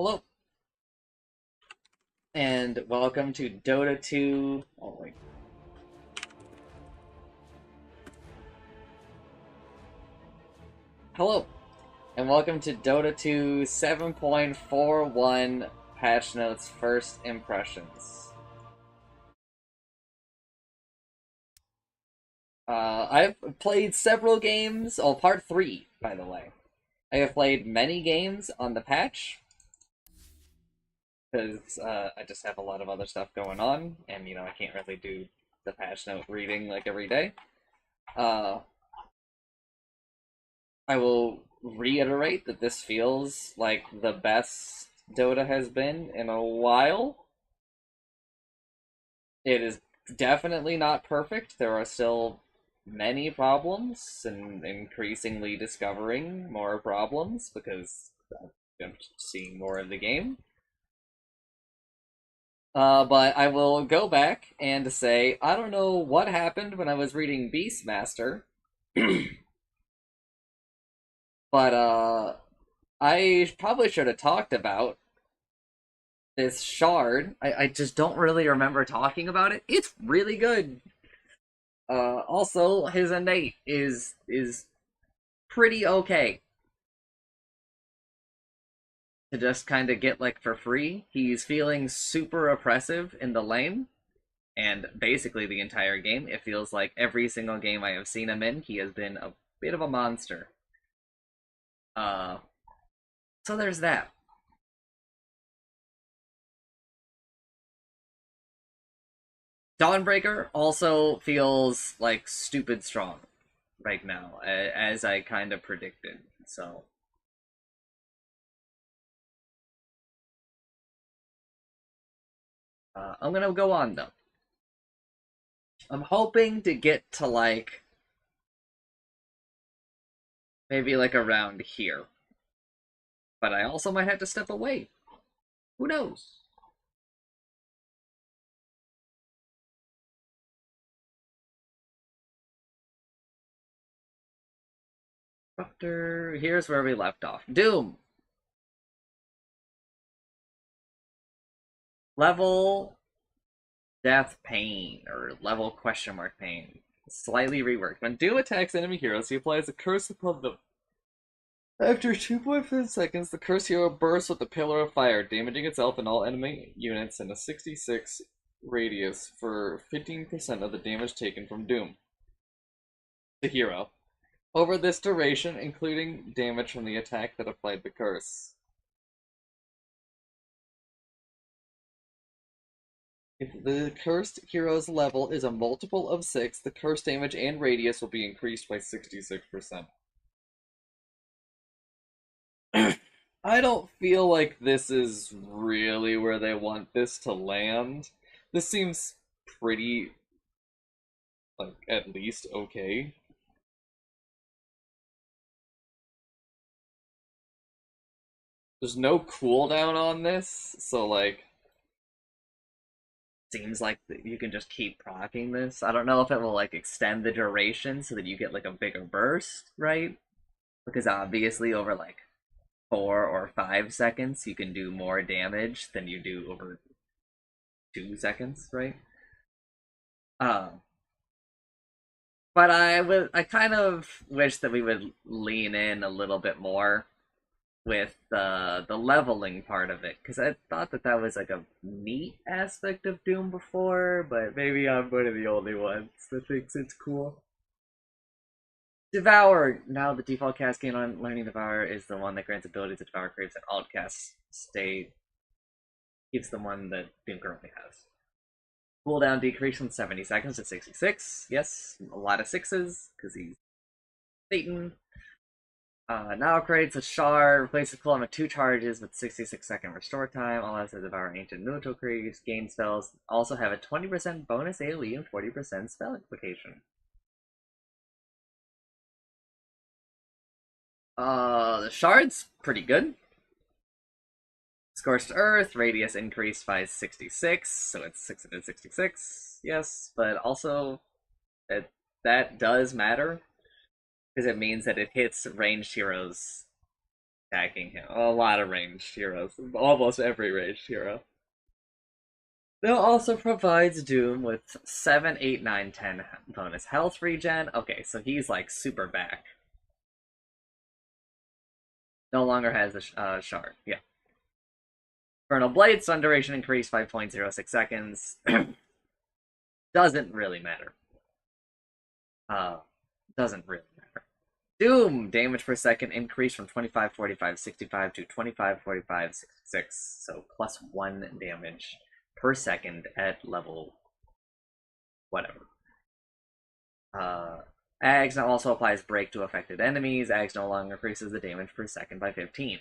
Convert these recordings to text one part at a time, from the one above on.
Hello, and welcome to Dota 2. Oh, wait. Hello, and welcome to Dota 2 7.41 patch notes first impressions. I've played several games. Oh, part 3, by the way. I have played many games on the patch because I just have a lot of other stuff going on, and I can't really do the patch note reading like every day. Uh, I will reiterate that this feels like the best Dota has been in a while. It is definitely not perfect. There are still many problems, and increasingly discovering more problems because I'm seeing more of the game. But I will go back and say I don't know what happened when I was reading Beastmaster, but I probably should have talked about this shard. I just don't really remember talking about it. It's really good. Also, his innate is pretty okay to just kind of get like for free. He's feeling super oppressive in the lane, and basically the entire game. It feels like every single game I have seen him in, he has been a bit of a monster. Uh, so there's that. Dawnbreaker also feels like stupid strong right now, as I kind of predicted. So I'm gonna go on though. I'm hoping to get to like maybe like around here, but I also might have to step away. Who knows? After here's where we left off. Doom level death pain or level question mark pain. Slightly reworked. When Doom attacks enemy heroes, he applies a curse upon them. After 2.5 seconds, the curse hero bursts with a pillar of fire, damaging itself and all enemy units in a 66 radius for 15% of the damage taken from Doom. The hero. Over this duration, including damage from the attack that applied the curse. If the cursed hero's level is a multiple of 6, the curse damage and radius will be increased by 66%. I don't feel like this is really where they want this to land. This seems pretty, like, at least okay. There's no cooldown on this, so, like, seems like you can just keep proccing this. I don't know if it will, like, extend the duration so that you get, like, a bigger burst, right? Because obviously over, like, 4 or 5 seconds, you can do more damage than you do over 2 seconds, right? Um, but I kind of wish that we would lean in a little bit more with the leveling part of it because I thought that that was like a neat aspect of Doom before, but maybe I'm one of the only ones that thinks it's cool. Devour. Now the default cascade on learning Devour is the one that grants ability to devour creeps and outcast state. It's the one that Doom currently has. Cooldown decrease from 70 seconds to 66. Yes, a lot of sixes because he's Satan. Now creates a shard, replaces cooldown with 2 charges with 66-second restore time, allows to devour ancient neutral creeps, gain spells, also have a 20% bonus AoE and 40% spell application. The shard's pretty good. Scorched Earth, radius increased by 66, so it's 666, yes, but also that does matter because it means that it hits ranged heroes attacking him. A lot of ranged heroes. Almost every ranged hero. They'll also provides Doom with 7, 8, 9, 10 bonus health regen. Okay, so he's like super back. No longer has a shard. Yeah. Infernal Blade, stun duration increased 5.06 seconds. Doesn't really matter. Doesn't really matter. Doom, damage per second increased from 25, 45, 65 to 25, 45, 66. So plus 1 damage per second at level whatever. Ags now also applies break to affected enemies. Ags no longer increases the damage per second by 15.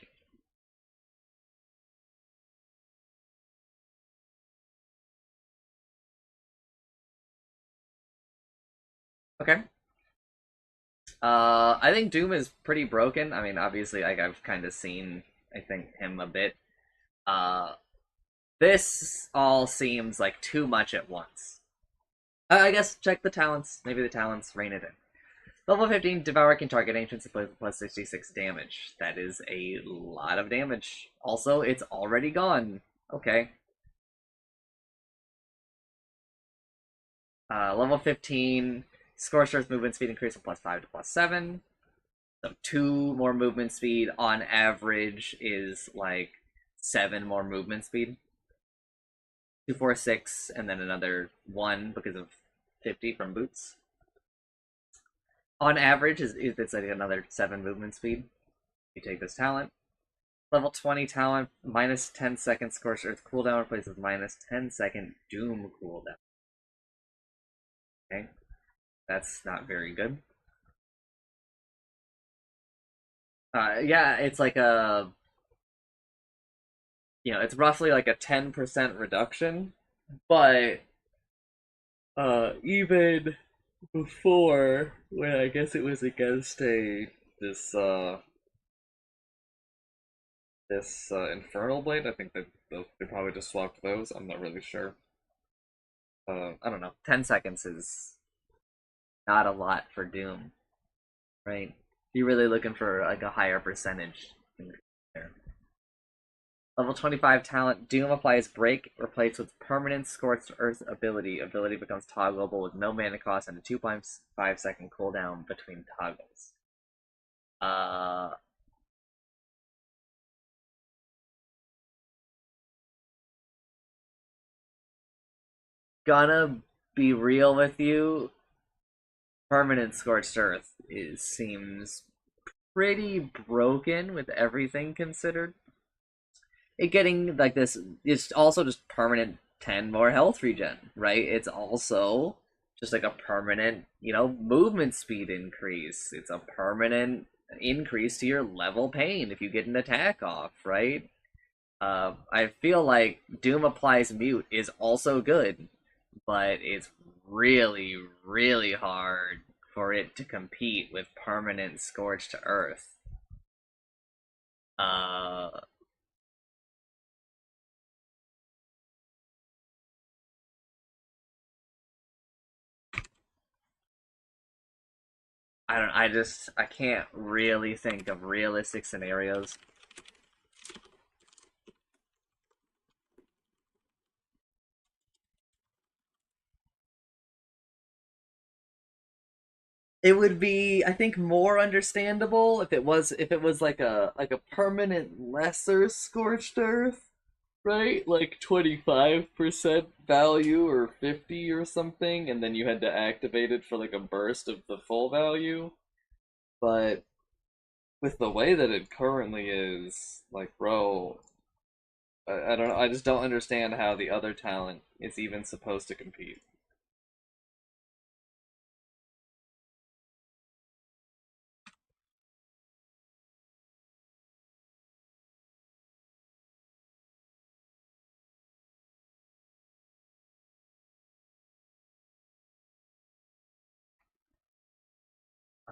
Okay. I think Doom is pretty broken. I mean, obviously, like I've kind of seen, I think, him a bit. Uh, this all seems like too much at once. I guess check the talents. Maybe the talents rein it in. Level 15, Devour can target ancients with plus 66 damage. That is a lot of damage. Also, it's already gone. Okay. Level 15, Scorched Earth movement speed increase from plus 5 to plus 7. So 2 more movement speed on average is like 7 more movement speed. 2, 4, 6, and then another 1 because of 50 from boots. On average, it's like another 7 movement speed. You take this talent. Level 20 talent, minus 10 second Scorched Earth cooldown replaces minus 10 second Doom cooldown. Okay, that's not very good. Yeah, it's like it's roughly like a 10% reduction, but even before, when I guess it was against this Infernal Blade, I think that they probably just swapped those. I'm not really sure. I don't know. 10 seconds is not a lot for Doom, right? You're really looking for like a higher percentage there. Level 25 talent, Doom applies Break, replaced with permanent Scorched Earth ability. Ability becomes toggleable with no mana cost and a 2.5 second cooldown between toggles. Uh, gonna be real with you, permanent Scorched Earth seems pretty broken with everything considered. It getting like this, it's also just permanent 10 more health regen, right? It's also just like a permanent, movement speed increase. It's a permanent increase to your level pain if you get an attack off, right? I feel like Doom applies mute is also good, but it's really, really hard for it to compete with permanent Scorched Earth. Uh, I don't. I can't really think of realistic scenarios. It would be, I think, more understandable if it was like a permanent lesser Scorched Earth, right? Like 25% value or 50 or something, and then you had to activate it for like a burst of the full value. But with the way that it currently is, like, bro, I don't know. I just don't understand how the other talent is even supposed to compete.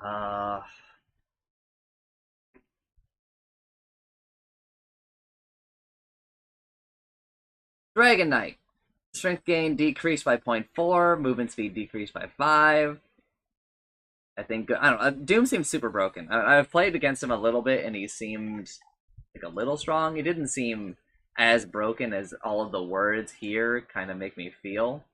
Uh, Dragon Knight. Strength gain decreased by 0.4, movement speed decreased by 5. I think I don't know. Doom seems super broken. I've played against him a little bit, and he seemed like a little strong. He didn't seem as broken as all of the words here kind of make me feel.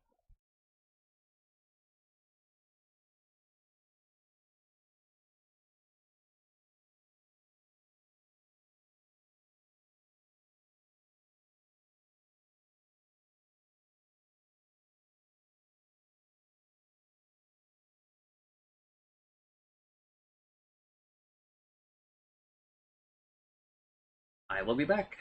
I will be back.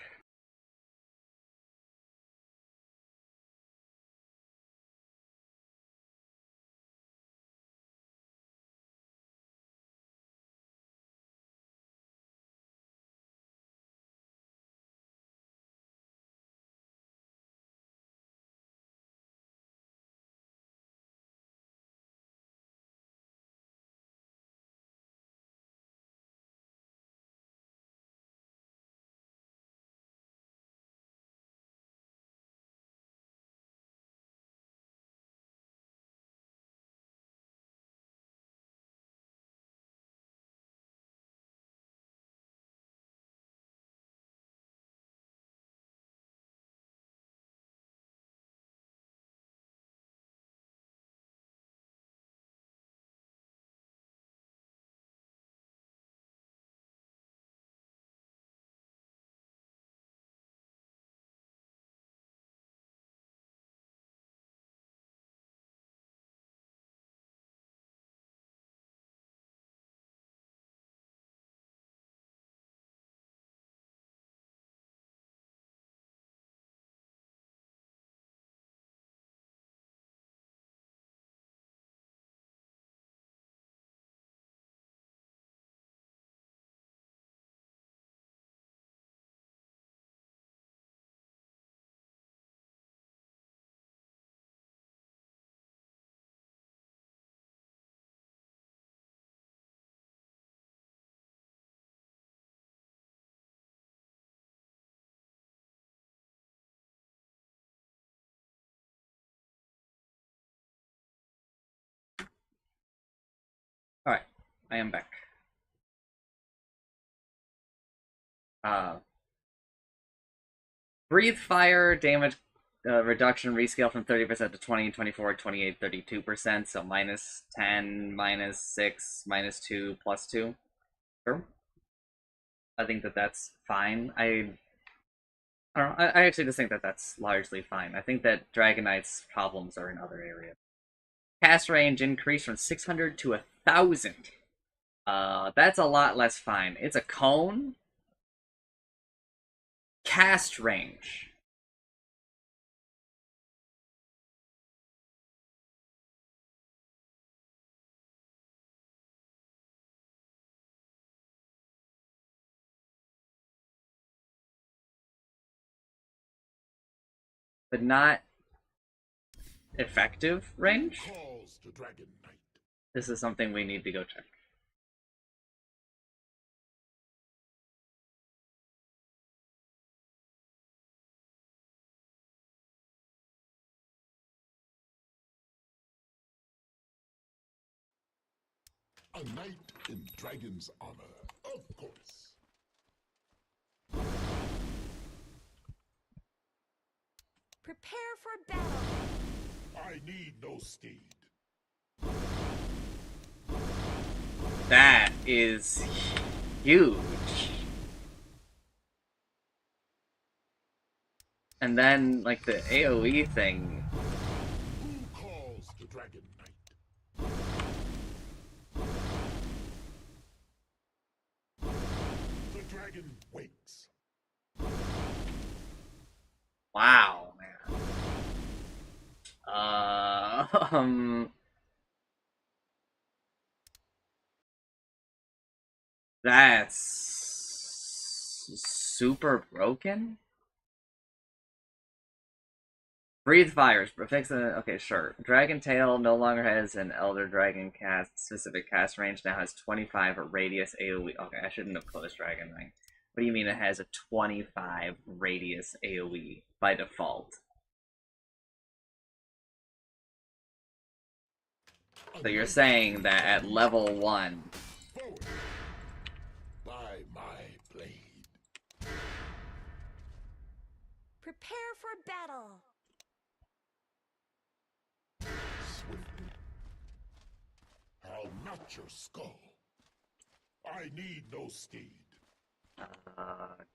All right, I am back. Uh, Breathe Fire damage reduction rescale from 30% to 20, 24, 28, 32%. So minus 10, minus 6, minus 2, plus 2. Sure. I think that that's fine. I don't know. I actually just think that that's largely fine. I think that Dragon Knight's problems are in other areas. Cast range increased from 600 to 1,000. That's a lot less fine. It's a cone. Cast range. But not effective range. This is something we need to go check. A knight in dragon's armor, of course. Prepare for battle. I need no steed. That is huge. And then, like, the AoE thing. Who calls the dragon knight? The dragon wakes. Wow, man. That's super broken. Breathe fires, fix the okay, sure. Dragon Tail no longer has an Elder Dragon cast specific cast range. Now has 25 radius AoE. Okay, I shouldn't have closed Dragon Knight. What do you mean it has a 25 radius AoE by default? A So you're saying that at level 1... Forward. By my blade. Prepare for battle. Swiftly. I'll notch your skull. I need no steed.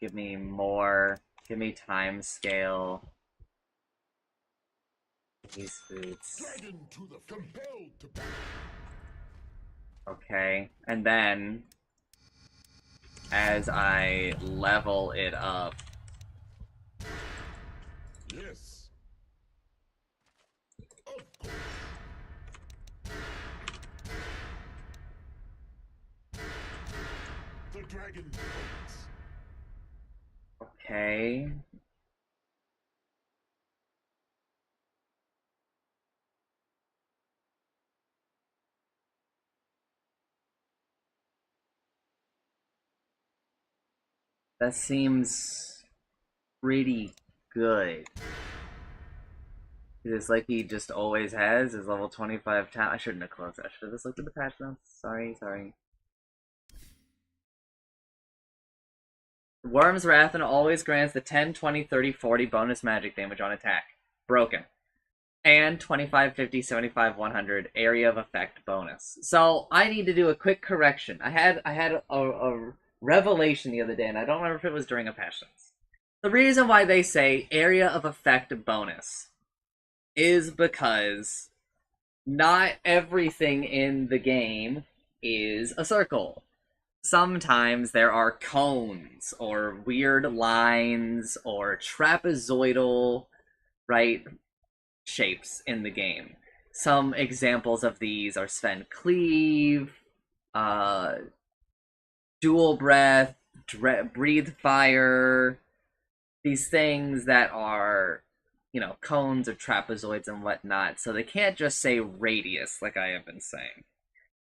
Give me more. Give me time scale. These boots. Dragon to the compelled to battle. Okay, and then as I level it up, Yes. Of course. The dragon waits. okay. That seems pretty good. It's like he just always has his level 25 talent. I shouldn't have closed that. I should have just looked at the patch notes. Sorry. Worm's Wrath always grants the 10, 20, 30, 40 bonus magic damage on attack. Broken. And 25, 50, 75, 100 area of effect bonus. So I need to do a quick correction. I had a revelation the other day, and I don't remember if it was during a patch notes. The reason why they say area of effect bonus is because not everything in the game is a circle. Sometimes there are cones, or weird lines, or trapezoidal, right, shapes in the game. Some examples of these are Sven Cleave, Dual Breath, Breathe Fire, these things that are, you know, cones or trapezoids and whatnot, so they can't just say radius like I have been saying.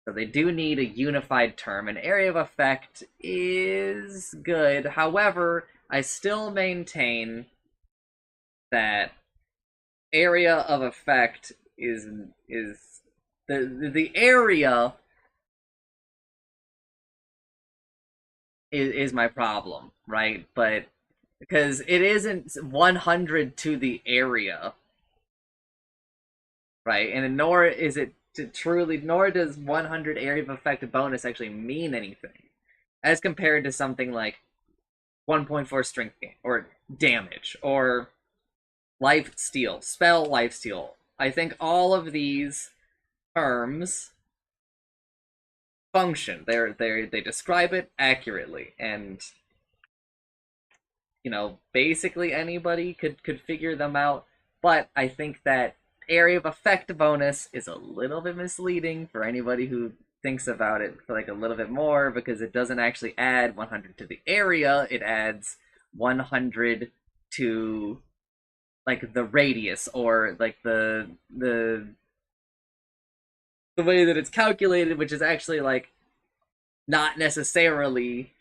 So they do need a unified term, and area of effect is good. However, I still maintain that area of effect is the area is my problem, right? But because it isn't 100 to the area, right? And nor is it nor does 100 area of effect bonus actually mean anything, as compared to something like 1.4 strength gain, or damage, or life steal, spell life steal. I think all of these terms function. They describe it accurately, and you know, basically anybody could figure them out. But I think that area of effect bonus is a little bit misleading for anybody who thinks about it for like a little bit more, because it doesn't actually add 100 to the area. It adds 100 to like the radius, or like the way that it's calculated, which is actually like not necessarily,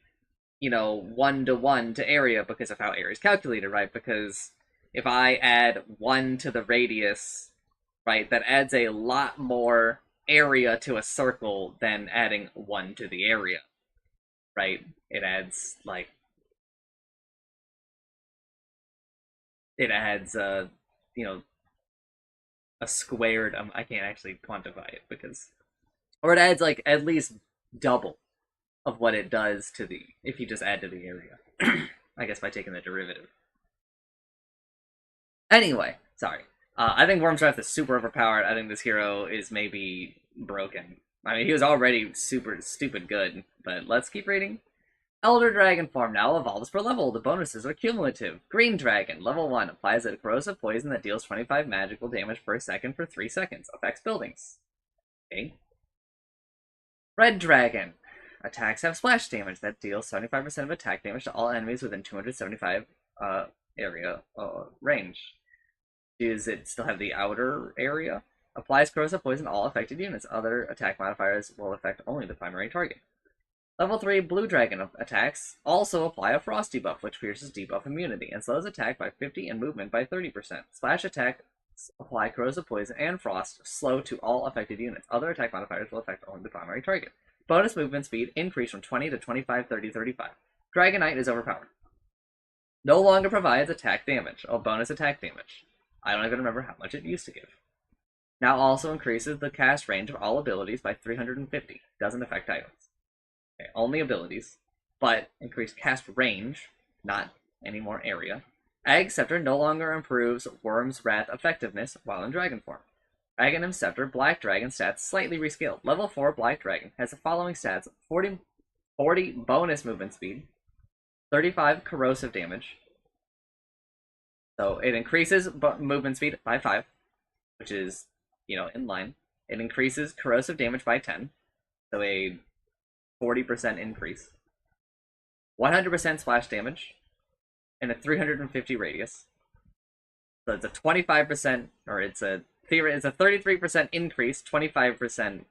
you know, 1-to-1 to area because of how area is calculated, right? Because if I add 1 to the radius, right, that adds a lot more area to a circle than adding 1 to the area, right? It adds like you know, a squared, I can't actually quantify it, because, or it adds like at least double of what it does to the, if you just add to the area. I guess by taking the derivative. Anyway, sorry. I think Wormswrath is super overpowered. I think this hero is maybe broken. I mean, he was already super stupid good, but let's keep reading. Elder Dragon form now evolves per level. The bonuses are cumulative. Green Dragon, level 1, applies a corrosive poison that deals 25 magical damage per second for 3 seconds. Affects buildings. Okay. Red Dragon. Attacks have splash damage that deals 75% of attack damage to all enemies within 275 area range. Does it still have the outer area? Applies corrosive poison to all affected units. Other attack modifiers will affect only the primary target. Level 3 Blue Dragon attacks also apply a Frost debuff, which pierces debuff immunity, and slows attack by 50 and movement by 30%. Slash attack apply corrosive poison and frost, slow to all affected units. Other attack modifiers will affect only the primary target. Bonus movement speed increase from 20 to 25, 30, 35. Dragonite is overpowered. No longer provides attack damage, or bonus attack damage. I don't even remember how much it used to give. Now also increases the cast range of all abilities by 350. Doesn't affect items. Okay, only abilities, but increased cast range, not any more area. Egg Scepter no longer improves Worm's Wrath effectiveness while in dragon form. Aghanim Scepter, Black Dragon stats slightly rescaled. Level 4 Black Dragon has the following stats: 40 bonus movement speed, 35 corrosive damage. So it increases movement speed by 5, which is, in line. It increases corrosive damage by 10, so a 40% increase. 100% splash damage, and a 350 radius. So it's a 25%, or it's a 33% increase, 25%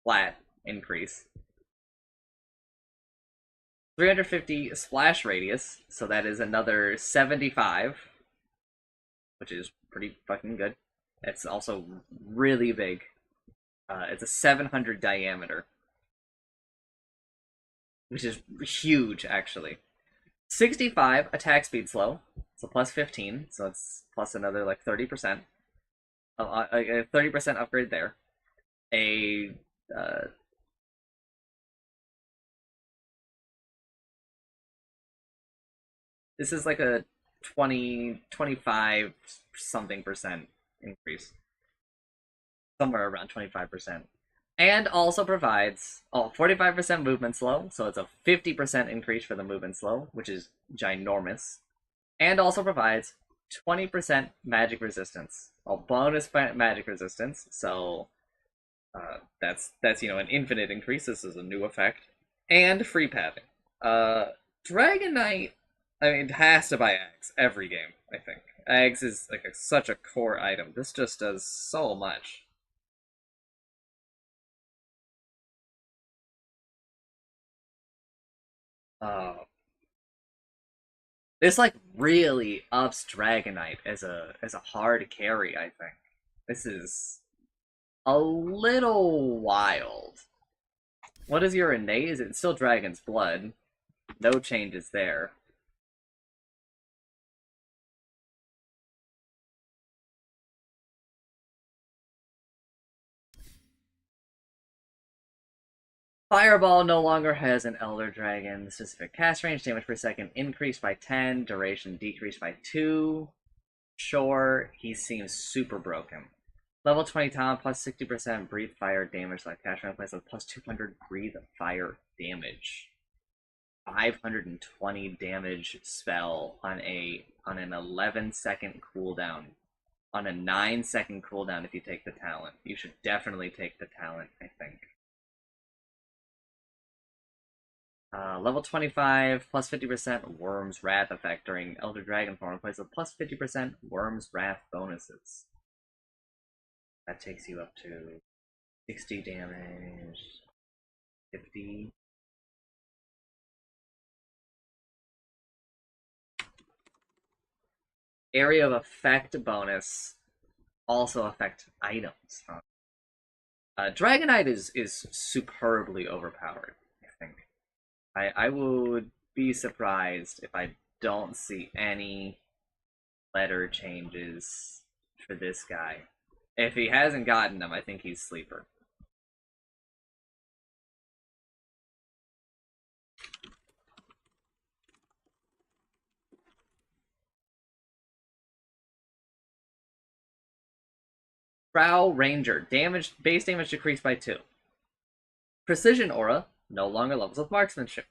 flat increase. 350 splash radius, so that is another 75, which is pretty fucking good. It's also really big. It's a 700 diameter, which is huge, actually. 65 attack speed slow, so plus 15, so it's plus another like 30%. A 30% upgrade there. This is like a 20, 25 something percent increase. Somewhere around 25%. And also provides 45% movement slow, so it's a 50% increase for the movement slow, which is ginormous. And also provides 20% magic resistance, bonus magic resistance. So that's an infinite increase. This is a new effect, and free pathing. Dragonite, I mean, it has to buy eggs every game. I think eggs is like such a core item. This just does so much. This like really ups Dragonite as a hard carry, I think. This is a little wild. What is your innate? Is it still Dragon's Blood? No changes there. Fireball no longer has an Elder Dragon. Specific cast range, damage per second increased by 10, duration decreased by 2. Sure, he seems super broken. Level 20 talent plus 60% breathe fire damage, like cast range place with plus 200 breathe fire damage. 520 damage spell on an 11-second cooldown. On a 9-second cooldown if you take the talent. You should definitely take the talent, I think. Level 25, plus 50% Worm's Wrath effect during Elder Dragon form, replaces with plus 50% Worm's Wrath bonuses. That takes you up to 60 damage, 50. Area of effect bonus also affect items. Dragonite is superbly overpowered, I think. I would be surprised if I don't see any letter changes for this guy. If he hasn't gotten them, I think he's sleeper. Prow Ranger. Base damage decreased by 2. Precision Aura no longer levels with marksmanship.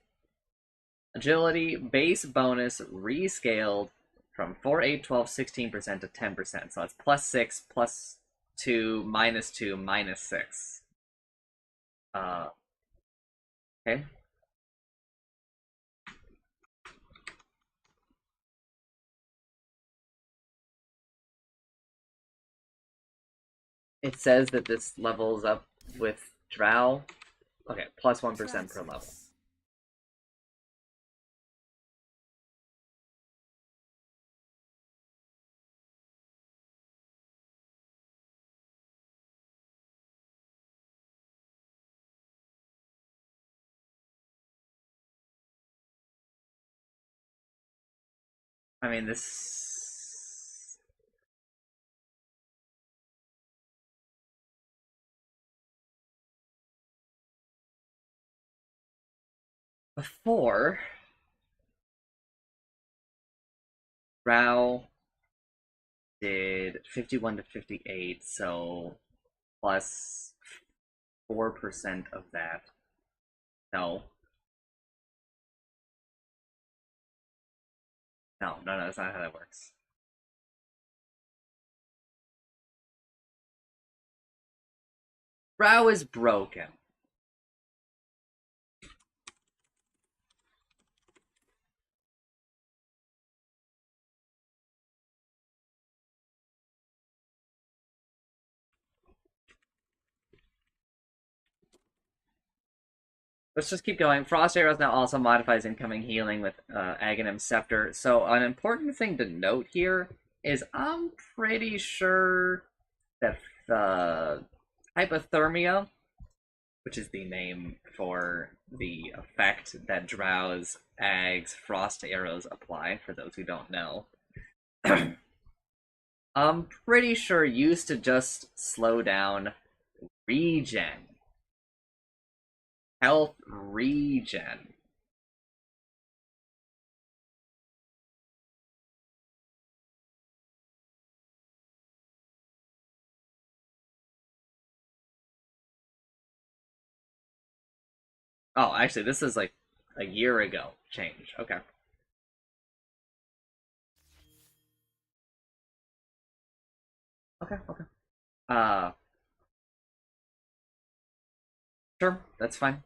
Agility base bonus rescaled from 4, 8, 12, 16% to 10%. So it's plus 6, plus 2, minus 2, minus 6. Okay. It says that this levels up with Drow. Okay, plus 1% per level. I mean, this... Before, Rao did 51 to 58, so plus 4% of that. No. No, that's not how that works. Rao is broken. Let's just keep going. Frost Arrows now also modifies incoming healing with Aghanim Scepter. So an important thing to note here is I'm pretty sure that Hypothermia, which is the name for the effect that Drow's Ag's Frost Arrows apply, for those who don't know, I'm pretty sure used to just slow down regen. Health regen. Oh, actually, this is like a year ago change. Okay. Okay. Uh, sure, that's fine.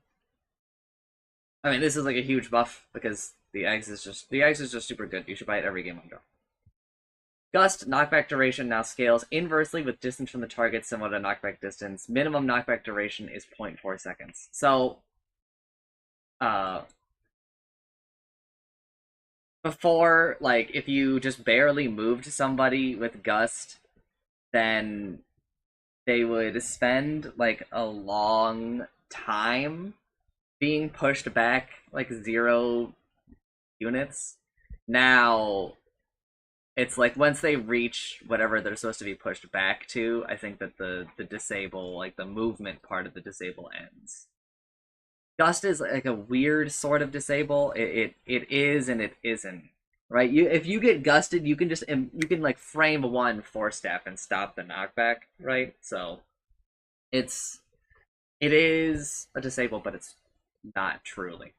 I mean, this is like a huge buff because the eggs is just super good. You should buy it every game on draw. Gust knockback duration now scales inversely with distance from the target, similar to knockback distance. Minimum knockback duration is 0.4 seconds. So, uh, before, like, if you just barely moved somebody with Gust, then they would spend like a long time being pushed back like 0 units. Now it's like once they reach whatever they're supposed to be pushed back to, I think that the disable, like the movement part of the disable ends. Gust is like a weird sort of disable. It is and it isn't. Right? If you get gusted, you can just you can like frame one force step and stop the knockback, right? So it's it is a disable, but it's not truly.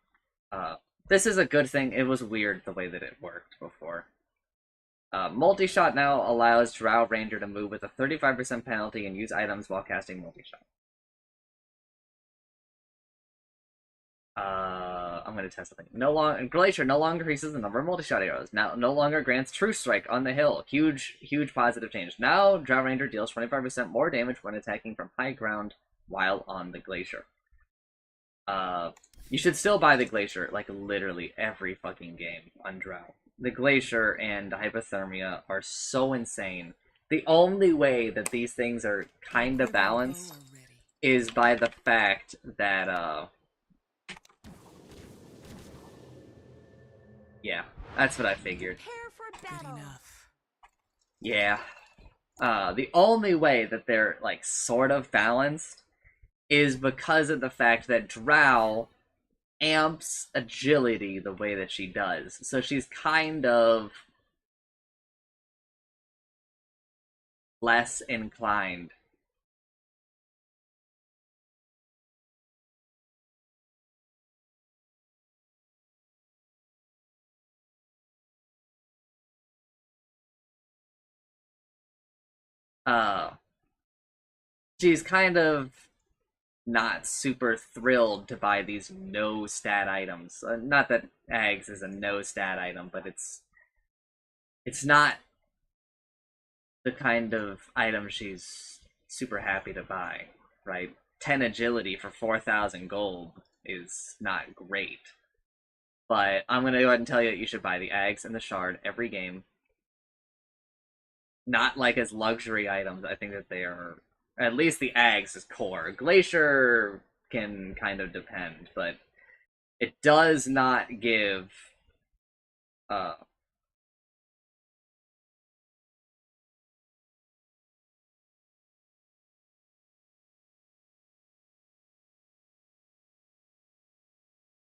Uh, this is a good thing. It was weird the way that it worked before. Multi-shot now allows Drow Ranger to move with a 35% penalty and use items while casting multi-shot. I'm going to test something. Glacier no longer increases the number of multi-shot arrows. Now, no longer grants True Strike on the hill. Huge positive change. Now, Drow Ranger deals 25% more damage when attacking from high ground while on the glacier. You should still buy the glacier, like literally every fucking game on Drow. The glacier and hypothermia are so insane. The only way that these things are kind of balanced is by the fact that yeah, that's what I figured. Prepare for battle. Yeah. The only way that they're like sort of balanced is because of the fact that Drow amps agility the way that she does. So she's kind of less inclined. Uh she's kind of not super thrilled to buy these no stat items. Not that Ags is a no stat item, but it's not the kind of item she's super happy to buy, right? 10 agility for 4,000 gold is not great. But I'm going to go ahead and tell you that you should buy the Ags and the Shard every game. Not like as luxury items. I think that they are, at least the Ags is core. Glacier can kind of depend, but it does not give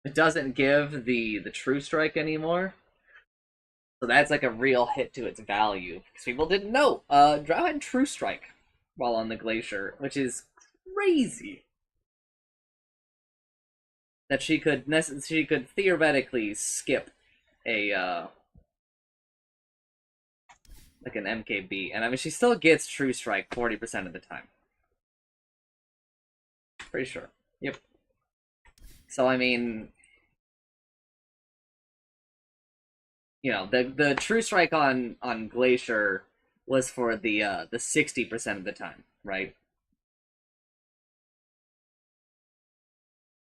It doesn't give the true strike anymore. So that's like a real hit to its value. Because people didn't know. Drow had true strike while on the glacier, which is crazy. That she could theoretically skip a like an MKB, and I mean she still gets true strike 40% of the time. Pretty sure. Yep. So I mean, you know, the true strike on Glacier was for the 60% of the time, right?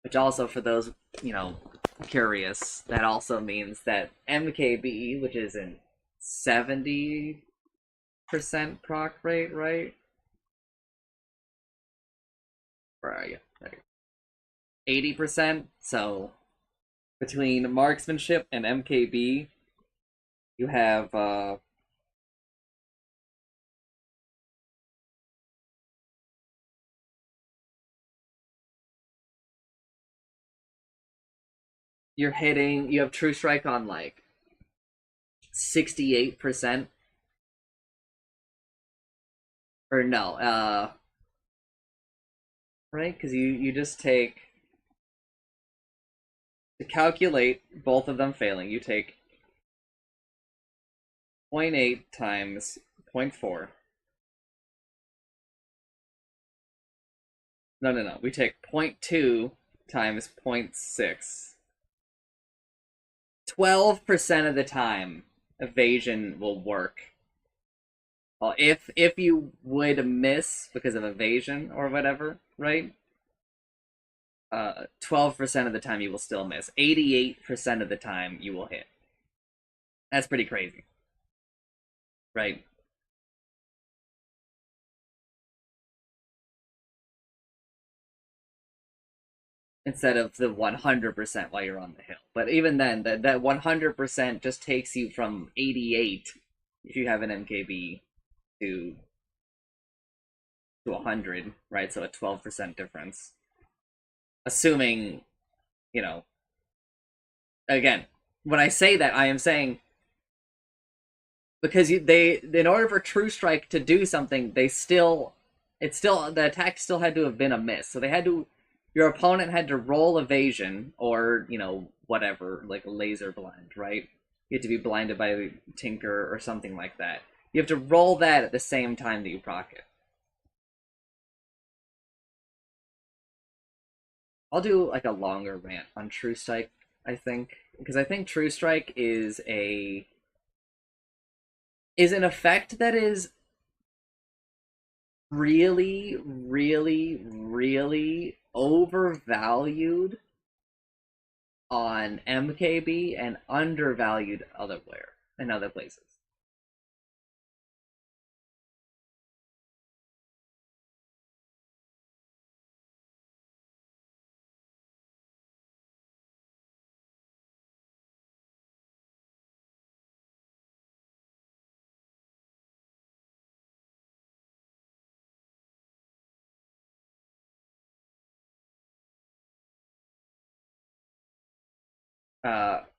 Which also, for those, you know, curious, that also means that MKB, which is in 70% proc rate, right? Where are you? 80%. So between marksmanship and MKB, you have you have true strike on like 68%. Or no, right? Because you just take, to calculate both of them failing, you take 0.8 times 0.4. No. We take 0.2 times 0.6. 12% of the time, evasion will work. Well, if you would miss because of evasion or whatever, right? 12% of the time you will still miss. 88% of the time you will hit. That's pretty crazy, right? Instead of the 100% while you're on the hill. But even then, that 100% just takes you from 88 if you have an MKB to 100, right? So a 12% difference. Assuming, you know, again, when I say that, I am saying because in order for True Strike to do something, the attack still had to have been a miss. So your opponent had to roll evasion or, you know, whatever, like laser blind, right? You have to be blinded by Tinker or something like that. You have to roll that at the same time that you proc it. I'll do like a longer rant on True Strike, I think, because I think True Strike is an effect that is really, really, really overvalued on MKB and undervalued otherwhere in other places.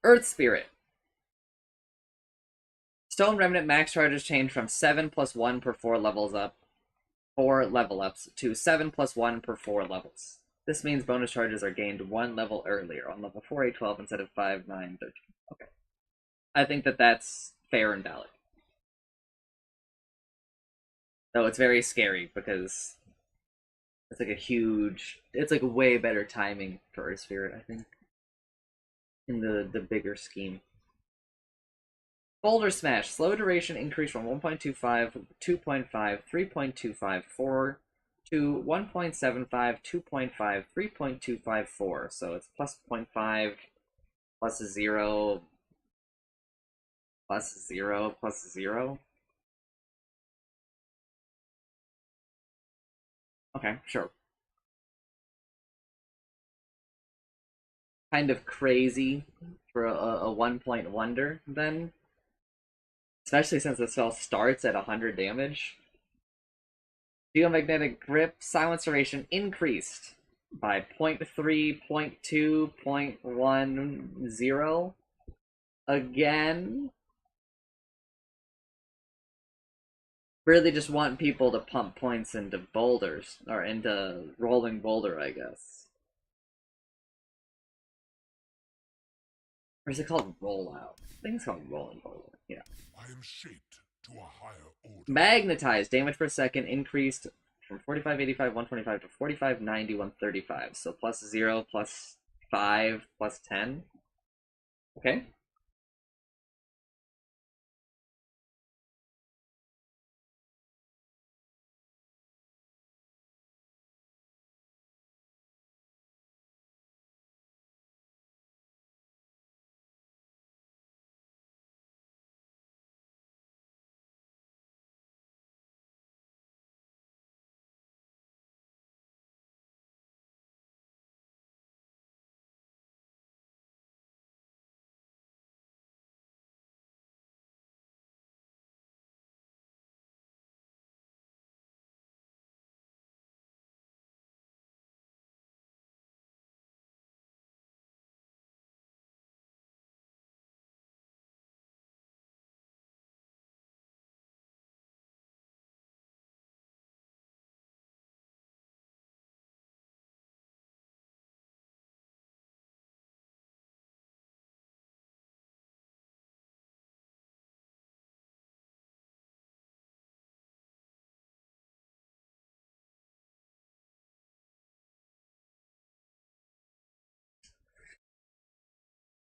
Earth Spirit. Stone Remnant max charges change from 7 plus 1 per 4 levels up, 4 level ups, to 7 plus 1 per 4 levels. This means bonus charges are gained 1 level earlier, on level 4, 8, 12 instead of 5, 9, 13. Okay. I think that that's fair and valid. Though it's very scary because it's like it's like way better timing for Earth Spirit, I think, in the bigger scheme. Boulder Smash. Slow duration increase from 1.25, 2.5, 3.25, 4 to 1.75, 2.5, 3.25, 4. So it's plus 0.5, plus 0, plus 0, plus 0. Okay, sure. Kind of crazy for a 1-point wonder, then. Especially since the spell starts at 100 damage. Geomagnetic Grip, silence duration increased by 0.3, 0.2, 0.10 again. Really just want people to pump points into boulders, or into rolling boulder, I guess. Or is it called rollout? I think it's called rolling boulder. Yeah. I am shaped to a higher order. Magnetized damage per second increased from 4585 125 to 4590 135. So plus 0, plus 5, plus 10. Okay.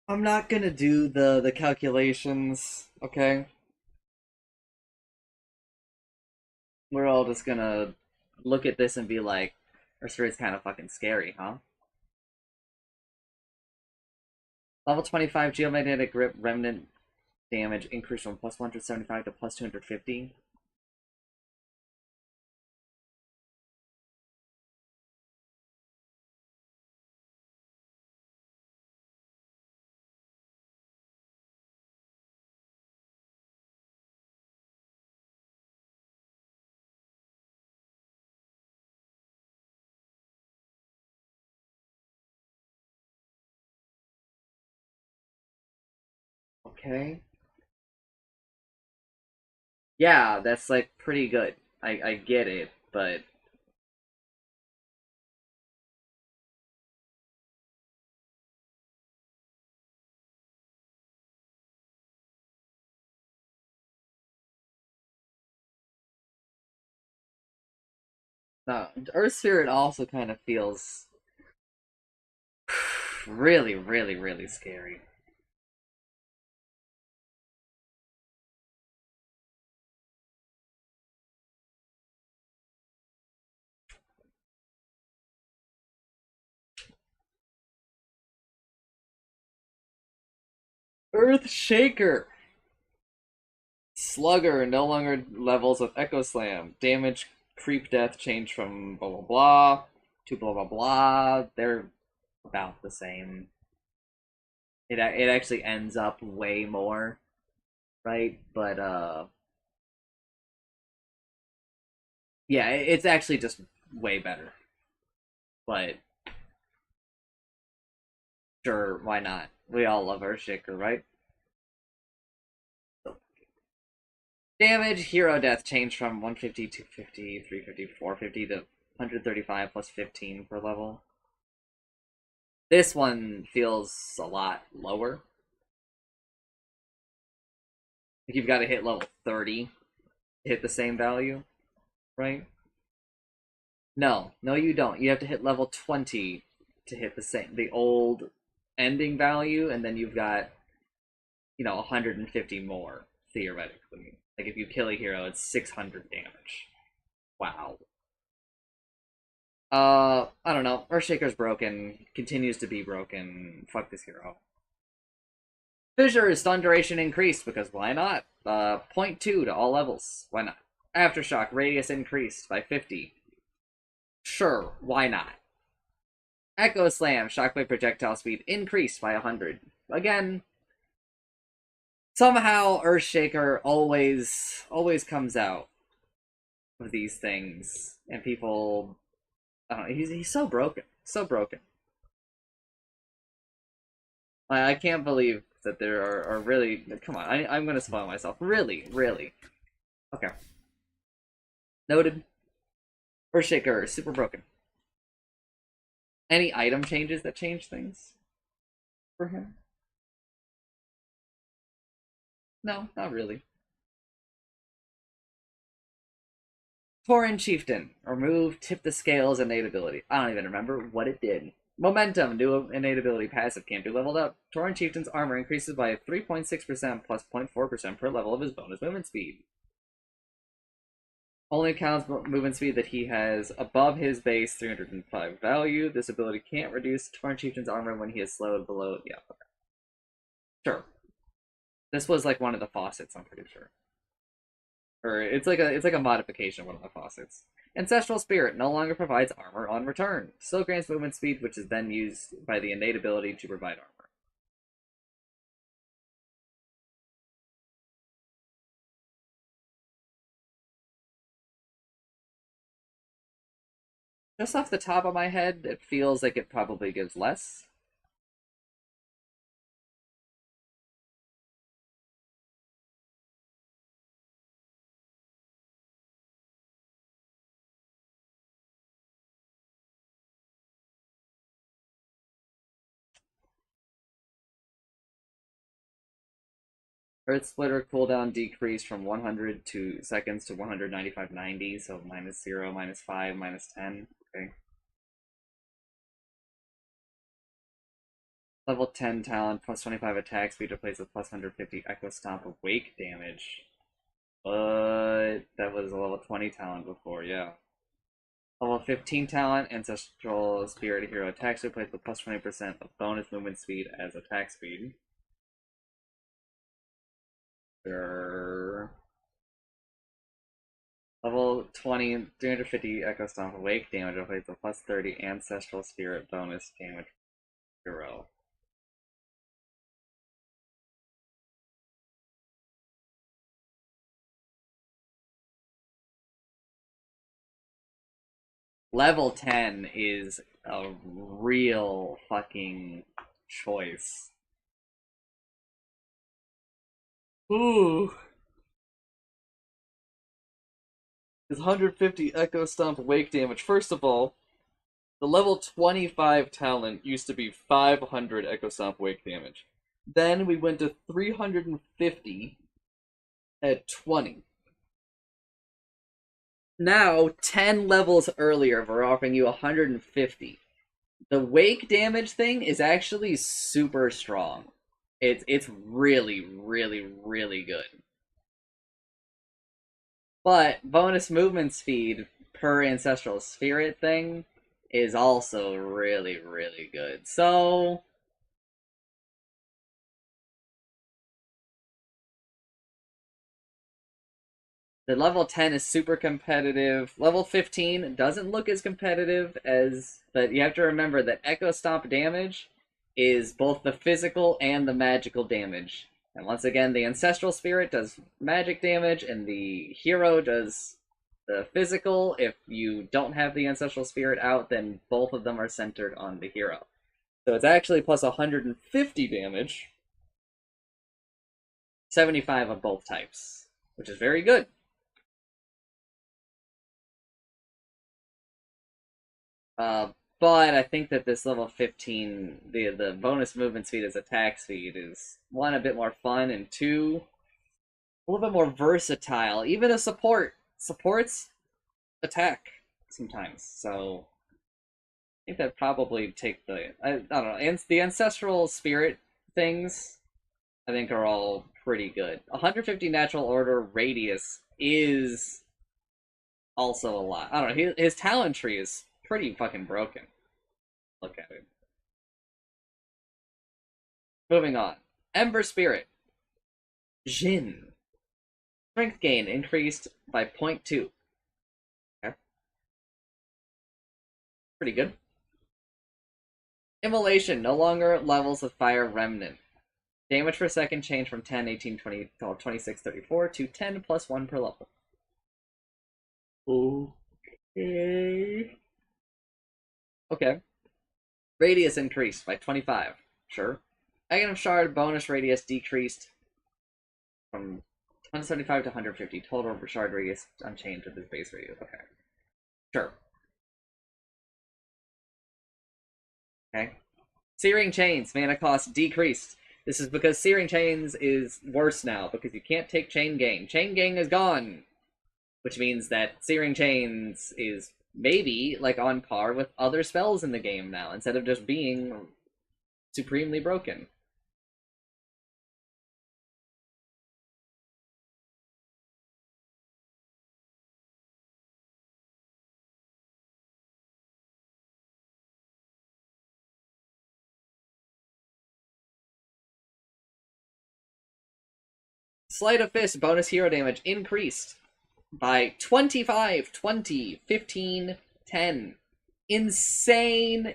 I'm not gonna do the calculations, okay? We're all just gonna look at this and be like, our spirit's kind of fucking scary, huh? Level 25 geomagnetic grip remnant damage increased from plus 175 to plus 250. Okay. Yeah, that's like pretty good. I get it, but no, Earth Spirit also kind of feels really, really, really scary. Earth Shaker! Slugger no longer levels with Echo Slam. Damage, creep death change from blah blah blah to blah blah blah. They're about the same. It actually ends up way more, right? But yeah, it's actually just way better. But sure, why not? We all love Earthshaker, right? Damage, hero death changed from 150, 250, 350, 450 to 135 plus 15 per level. This one feels a lot lower. Like you've got to hit level 30 to hit the same value, right? No, no, you don't. You have to hit level 20 to hit the old ending value, and then you've got 150 more theoretically. Like if you kill a hero, it's 600 damage. Wow. I don't know. Earthshaker's broken. Continues to be broken. Fuck this hero. Fissure stun duration increased because why not? 0.2 to all levels. Why not? Aftershock radius increased by 50. Sure, why not? Echo Slam shockwave projectile speed increased by 100. Again, somehow Earthshaker always comes out of these things, and people I don't know, he's so broken. So broken. I can't believe that there are really. Come on, I'm gonna spoil myself. Really, really. Okay. Noted. Earthshaker, super broken. Any item changes that change things for him? No, not really. Tauren Chieftain. Remove Tip the Scales innate ability. I don't even remember what it did. Momentum. New innate ability passive can't be leveled up. Tauren Chieftain's armor increases by 3.6% plus 0.4% per level of his bonus movement speed. Only counts movement speed that he has above his base 305 value. This ability can't reduce Tauren Chieftain's armor when he is slowed below. Yeah, okay. Sure. This was like one of the faucets, I'm pretty sure. Or it's like a modification of one of the faucets. Ancestral Spirit no longer provides armor on return. Still grants movement speed, which is then used by the innate ability to provide armor. Just off the top of my head, it feels like it probably gives less. Earth Splitter cooldown decreased from 100 seconds to 195.90, so minus 0, minus 5, minus 10. Okay. Level 10 talent, plus 25 attack speed replaced with plus 150 Echo Stomp of Wake damage. But that was a level 20 talent before, yeah. Level 15 talent, Ancestral Spirit Hero attack speed replaced with plus 20% of bonus movement speed as attack speed. Sure. Level 20, 350 Echo Stomp of Wake damage replaced with plus 30 Ancestral Spirit bonus damage hero. Level 10 is a real fucking choice. Ooh. Is 150 Echo Stomp Wake damage. First of all, the level 25 talent used to be 500 Echo Stomp Wake damage. Then we went to 350 at 20. Now, 10 levels earlier, we're offering you 150. The wake damage thing is actually super strong. It's really, really, really good. But bonus movement speed per ancestral spirit thing is also really, really good. So the level 10 is super competitive. Level 15 doesn't look as competitive as, but you have to remember that Echo Stomp damage is both the physical and the magical damage. And once again, the Ancestral Spirit does magic damage, and the hero does the physical. If you don't have the Ancestral Spirit out, then both of them are centered on the hero. So it's actually plus 150 damage, 75 of both types, which is very good. Uh, but I think that this level 15, the bonus movement speed as attack speed is one, a bit more fun, and two, a little bit more versatile. Even a supports attack sometimes. So I think that probably take I don't know, and the ancestral spirit things I think are all pretty good. 150 natural order radius is also a lot. I don't know. His talent tree is pretty fucking broken. Look at it. Moving on. Ember Spirit. Jin. Strength gain increased by 0.2. Okay. Pretty good. Immolation. No longer levels with Fire Remnant. Damage per second changed from 10, 18, 20, 26, 34 to 10 plus 1 per level. Okay. Okay. Radius increased by 25. Sure. Item shard bonus radius decreased from 175 to 150. Total shard radius unchanged with his base radius. Okay. Sure. Okay. Searing Chains, mana cost decreased. This is because Searing Chains is worse now, because you can't take Chain Gang. Chain Gang is gone! Which means that Searing Chains is maybe, like, on par with other spells in the game now, instead of just being supremely broken. Sleight of Fist bonus hero damage increased by 25, 20, 15, 10. Insane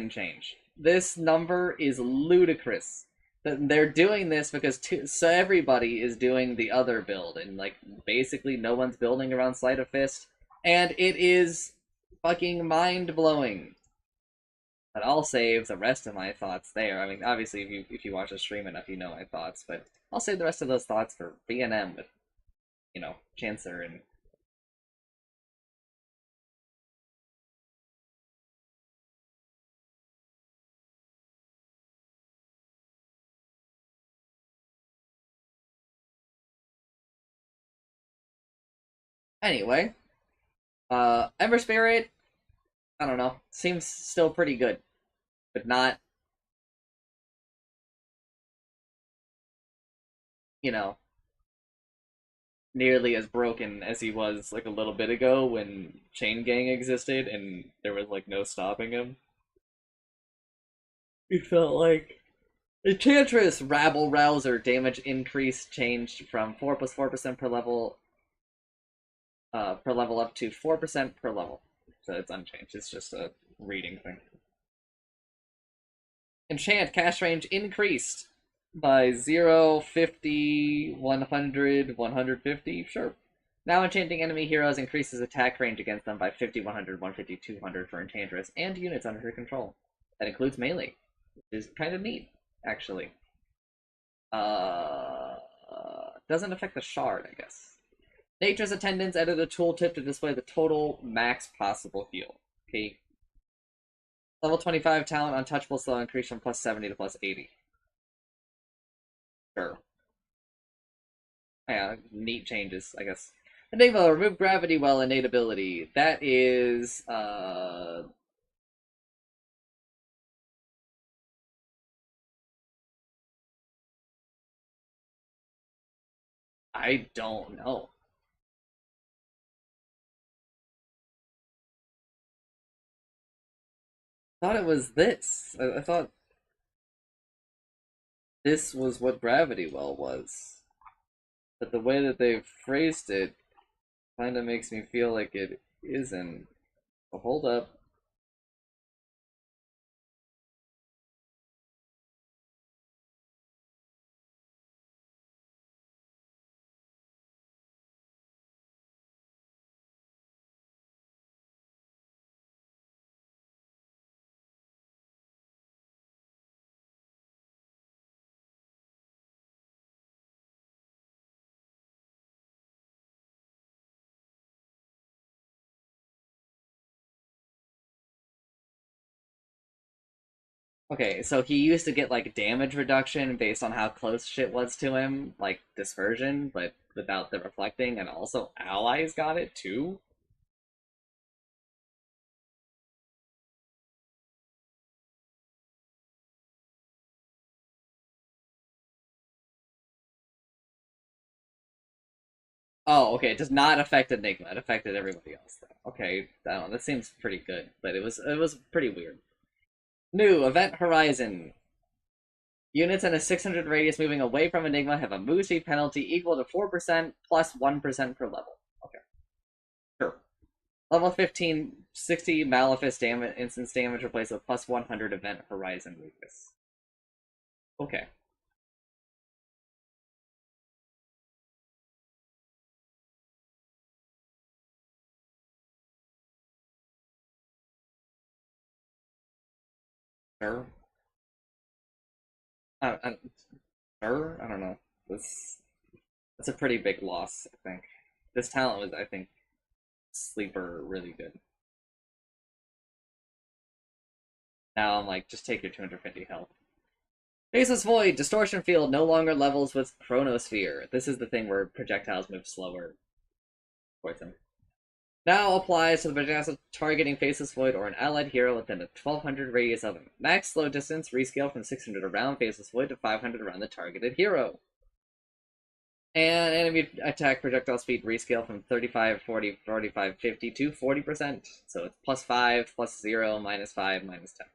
change. This number is ludicrous. They're doing this because so everybody is doing the other build, and like basically no one's building around Sleight of Fist, and it is fucking mind blowing. But I'll save the rest of my thoughts there. I mean, obviously, if you watch the stream enough, you know my thoughts, but I'll save the rest of those thoughts for BNM with, Chancer and. Anyway, Ember Spirit, I don't know, seems still pretty good, but not, you know, nearly as broken as he was like a little bit ago when Chain Gang existed and there was like no stopping him. It felt like Enchantress Rabble Rouser damage increase changed from 4 plus 4% per level up to 4% per level. So it's unchanged. It's just a reading thing. Enchant cast range increased by 0, 50, 100, 150. Sure. Now enchanting enemy heroes increases attack range against them by 50, 100, 150, 200 for Enchantress and units under her control. That includes melee, which is kind of neat, actually. Doesn't affect the shard, I guess. Nature's Attendants added a tooltip to display the total max possible heal. Okay. Level 25 talent Untouchable Slow increase from plus 70 to plus 80. Sure. Yeah, neat changes, I guess. Enigma, remove gravity well innate ability. That is, I don't know. I thought it was this. I thought this was what gravity well was. But the way that they've phrased it kind of makes me feel like it isn't. So hold up. Okay, so he used to get like damage reduction based on how close shit was to him, like dispersion, but without the reflecting, and also allies got it too. Oh, okay, it does not affect Enigma. It affected everybody else though. Okay, I don't know, that seems pretty good, but it was pretty weird. New Event Horizon. Units in a 600 radius moving away from Enigma have a move speed penalty equal to 4% plus 1% per level. Okay. Sure. Level 15, 60 Malefice damage, instance damage replaced with plus 100 Event Horizon weakness. Okay. Sure. I, sure. I don't know. That's a pretty big loss, I think. This talent was, I think, sleeper really good. Now I'm like, just take your 250 health. Faceless Void, Distortion Field no longer levels with Chronosphere. This is the thing where projectiles move slower towards him. Now applies to the projectiles targeting Faceless Void or an allied hero within a 1200 radius of him. Max slow distance rescale from 600 around Faceless Void to 500 around the targeted hero. And enemy attack projectile speed rescale from 35, 40, 45, 50 to 40%. So it's plus 5, plus 0, minus 5, minus 10.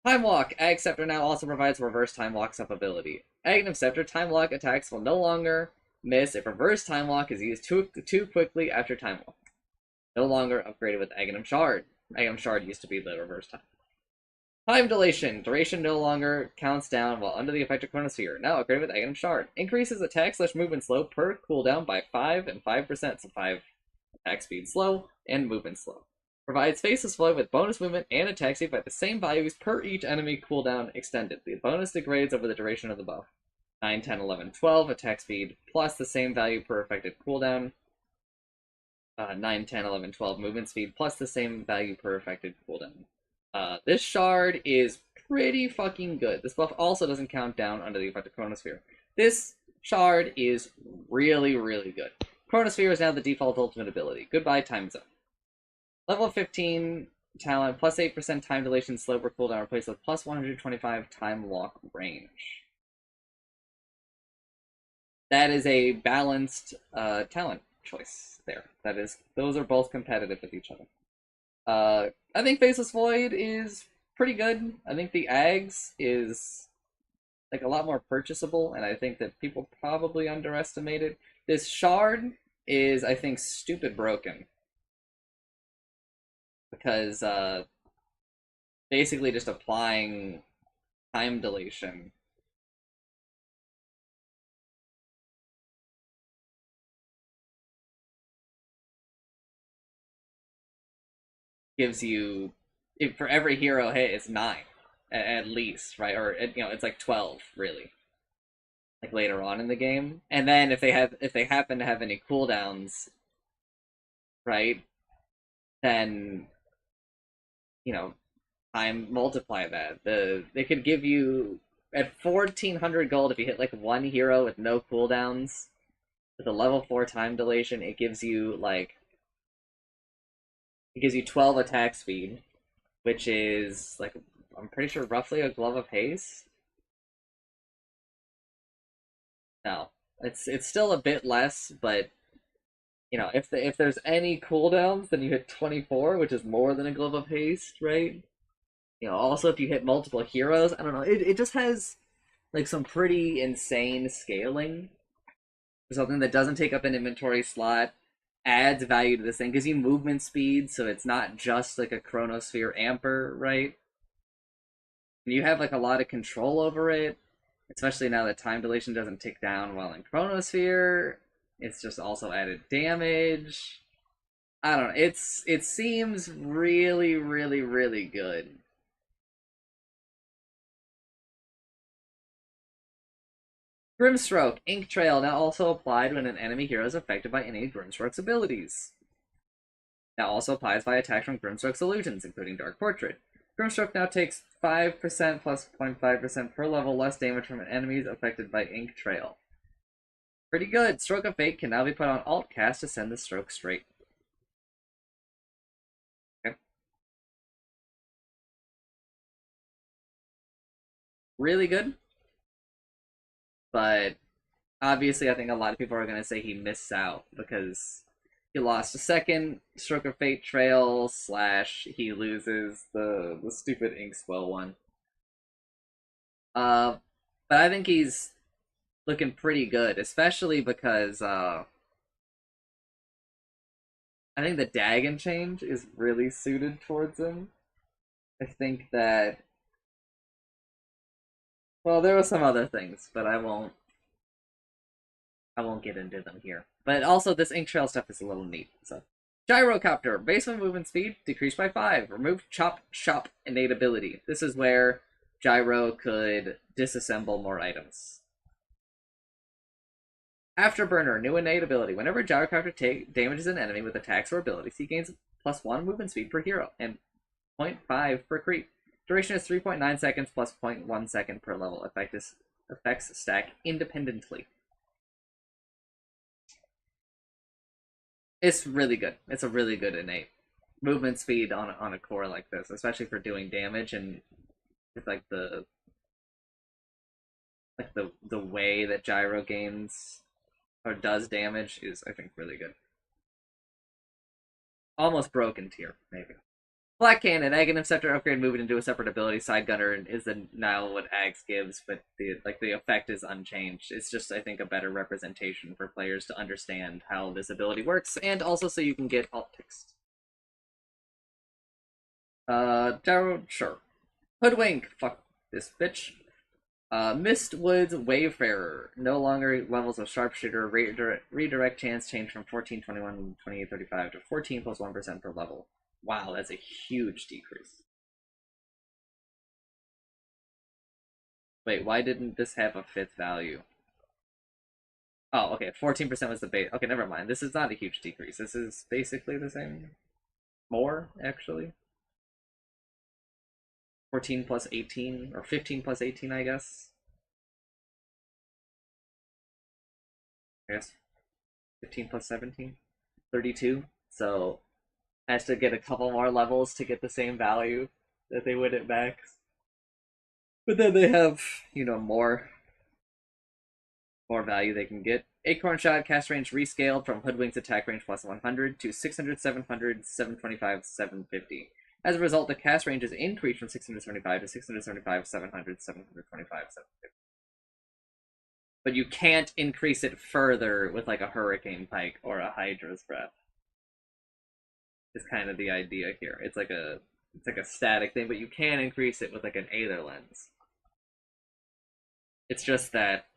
Time Walk. Ag Scepter now also provides reverse Time Walk sub ability. Aghanim Scepter Time Walk attacks will no longer miss if reverse Time Walk is used too quickly after Time Walk. No longer upgraded with Aghanim Shard. Aghanim Shard used to be the reverse time. Time Dilation. Duration no longer counts down while under the effect of Chronosphere. Now upgraded with Aghanim Shard. Increases attack/movement slow per cooldown by 5 and 5%. So 5 attack speed slow and movement slow. Provides Faceless Void with bonus movement and attack speed by the same values per each enemy cooldown extended. The bonus degrades over the duration of the buff. 9, 10, 11, 12 attack speed plus the same value per affected cooldown. 9, 10, 11, 12 movement speed plus the same value per affected cooldown. This shard is pretty fucking good. This buff also doesn't count down under the effect of Chronosphere. This shard is really, really good. Chronosphere is now the default ultimate ability. Goodbye, Time Zone. Level 15 talent, plus 8% time dilation slow per cooldown, replaced with plus 125 time walk range. That is a balanced talent choice there. Those are both competitive with each other. I think Faceless Void is pretty good. I think the Ags is like a lot more purchasable, and I think that people probably underestimate it. This shard is, I think, stupid broken. Because basically just applying time dilation gives you, for every hero hit, it's 9 at least, right? Or it's like 12 really, like later on in the game. And then if they happen to have any cooldowns, right, then time multiply that. They could give you at 1400 gold if you hit like one hero with no cooldowns with a level 4 time dilation. It gives you 12 attack speed, which is like, I'm pretty sure roughly a glove of haste. No, it's still a bit less, but if there's any cooldowns, then you hit 24, which is more than a glove of haste, right? Also if you hit multiple heroes, I don't know, it just has like some pretty insane scaling. Something that doesn't take up an inventory slot, adds value to this thing, gives you movement speed, so it's not just like a Chronosphere amper, right? And you have like a lot of control over it, especially now that time dilation doesn't tick down while in Chronosphere. It's just also added damage. I don't know. It seems really, really, really good. Grimstroke, Ink Trail, now also applied when an enemy hero is affected by any of Grimstroke's abilities. Now also applies by attacks from Grimstroke's illusions, including Dark Portrait. Grimstroke now takes 5% plus 0.5% per level less damage from enemies affected by Ink Trail. Pretty good. Stroke of Fate can now be put on alt cast to send the stroke straight. Okay. Really good. But obviously I think a lot of people are going to say he missed out because he lost a second Stroke of Fate trail / he loses the stupid Inkswell one. But I think he's looking pretty good, especially because I think the Dagon change is really suited towards him. I think that, well, there were some other things, but I won't get into them here. But also this Ink Trail stuff is a little neat, so Gyrocopter, base movement speed decreased by 5. Remove chop shop innate ability. This is where Gyro could disassemble more items. Afterburner, new innate ability. Whenever Gyrocopter damages an enemy with attacks or abilities, he gains +1 movement speed per hero and 0.5 per creep. Duration is 3.9 seconds plus 0.1 second per level. Effects stack independently. It's really good. It's a really good innate movement speed on a core like this, especially for doing damage and with like the way that Gyro gains or does damage is, I think, really good. Almost broken tier, maybe. Black Cannon, Ag and Scepter upgrade, move it into a separate ability. Side Gunner is now what Ags gives, but the effect is unchanged. It's just, I think, a better representation for players to understand how this ability works, and also so you can get alt text. Gyro, sure. Hoodwink, fuck this bitch. Mistwood's Wayfarer, no longer levels of Sharpshooter. Redirect chance change from 1421 2835 to 14 plus 1% per level. Wow, that's a huge decrease. Wait, why didn't this have a 5th value? Oh, okay, 14% was the base. Okay, never mind. This is not a huge decrease. This is basically the same. More, actually. 14 plus 18, or 15 plus 18, I guess. I guess 15 plus 17, 32. So has to get a couple more levels to get the same value that they would at max. But then they have, more value they can get. Acorn Shot cast range rescaled from Hoodwink's attack range plus 100 to 600, 700, 725, 750. As a result, the cast range is increased from 675 to 675, 700, 725, 750. But you can't increase it further with like a Hurricane Pike or a Hydra's Breath. Is kind of the idea here. It's like a static thing, but you can increase it with like an Aether Lens. It's just that,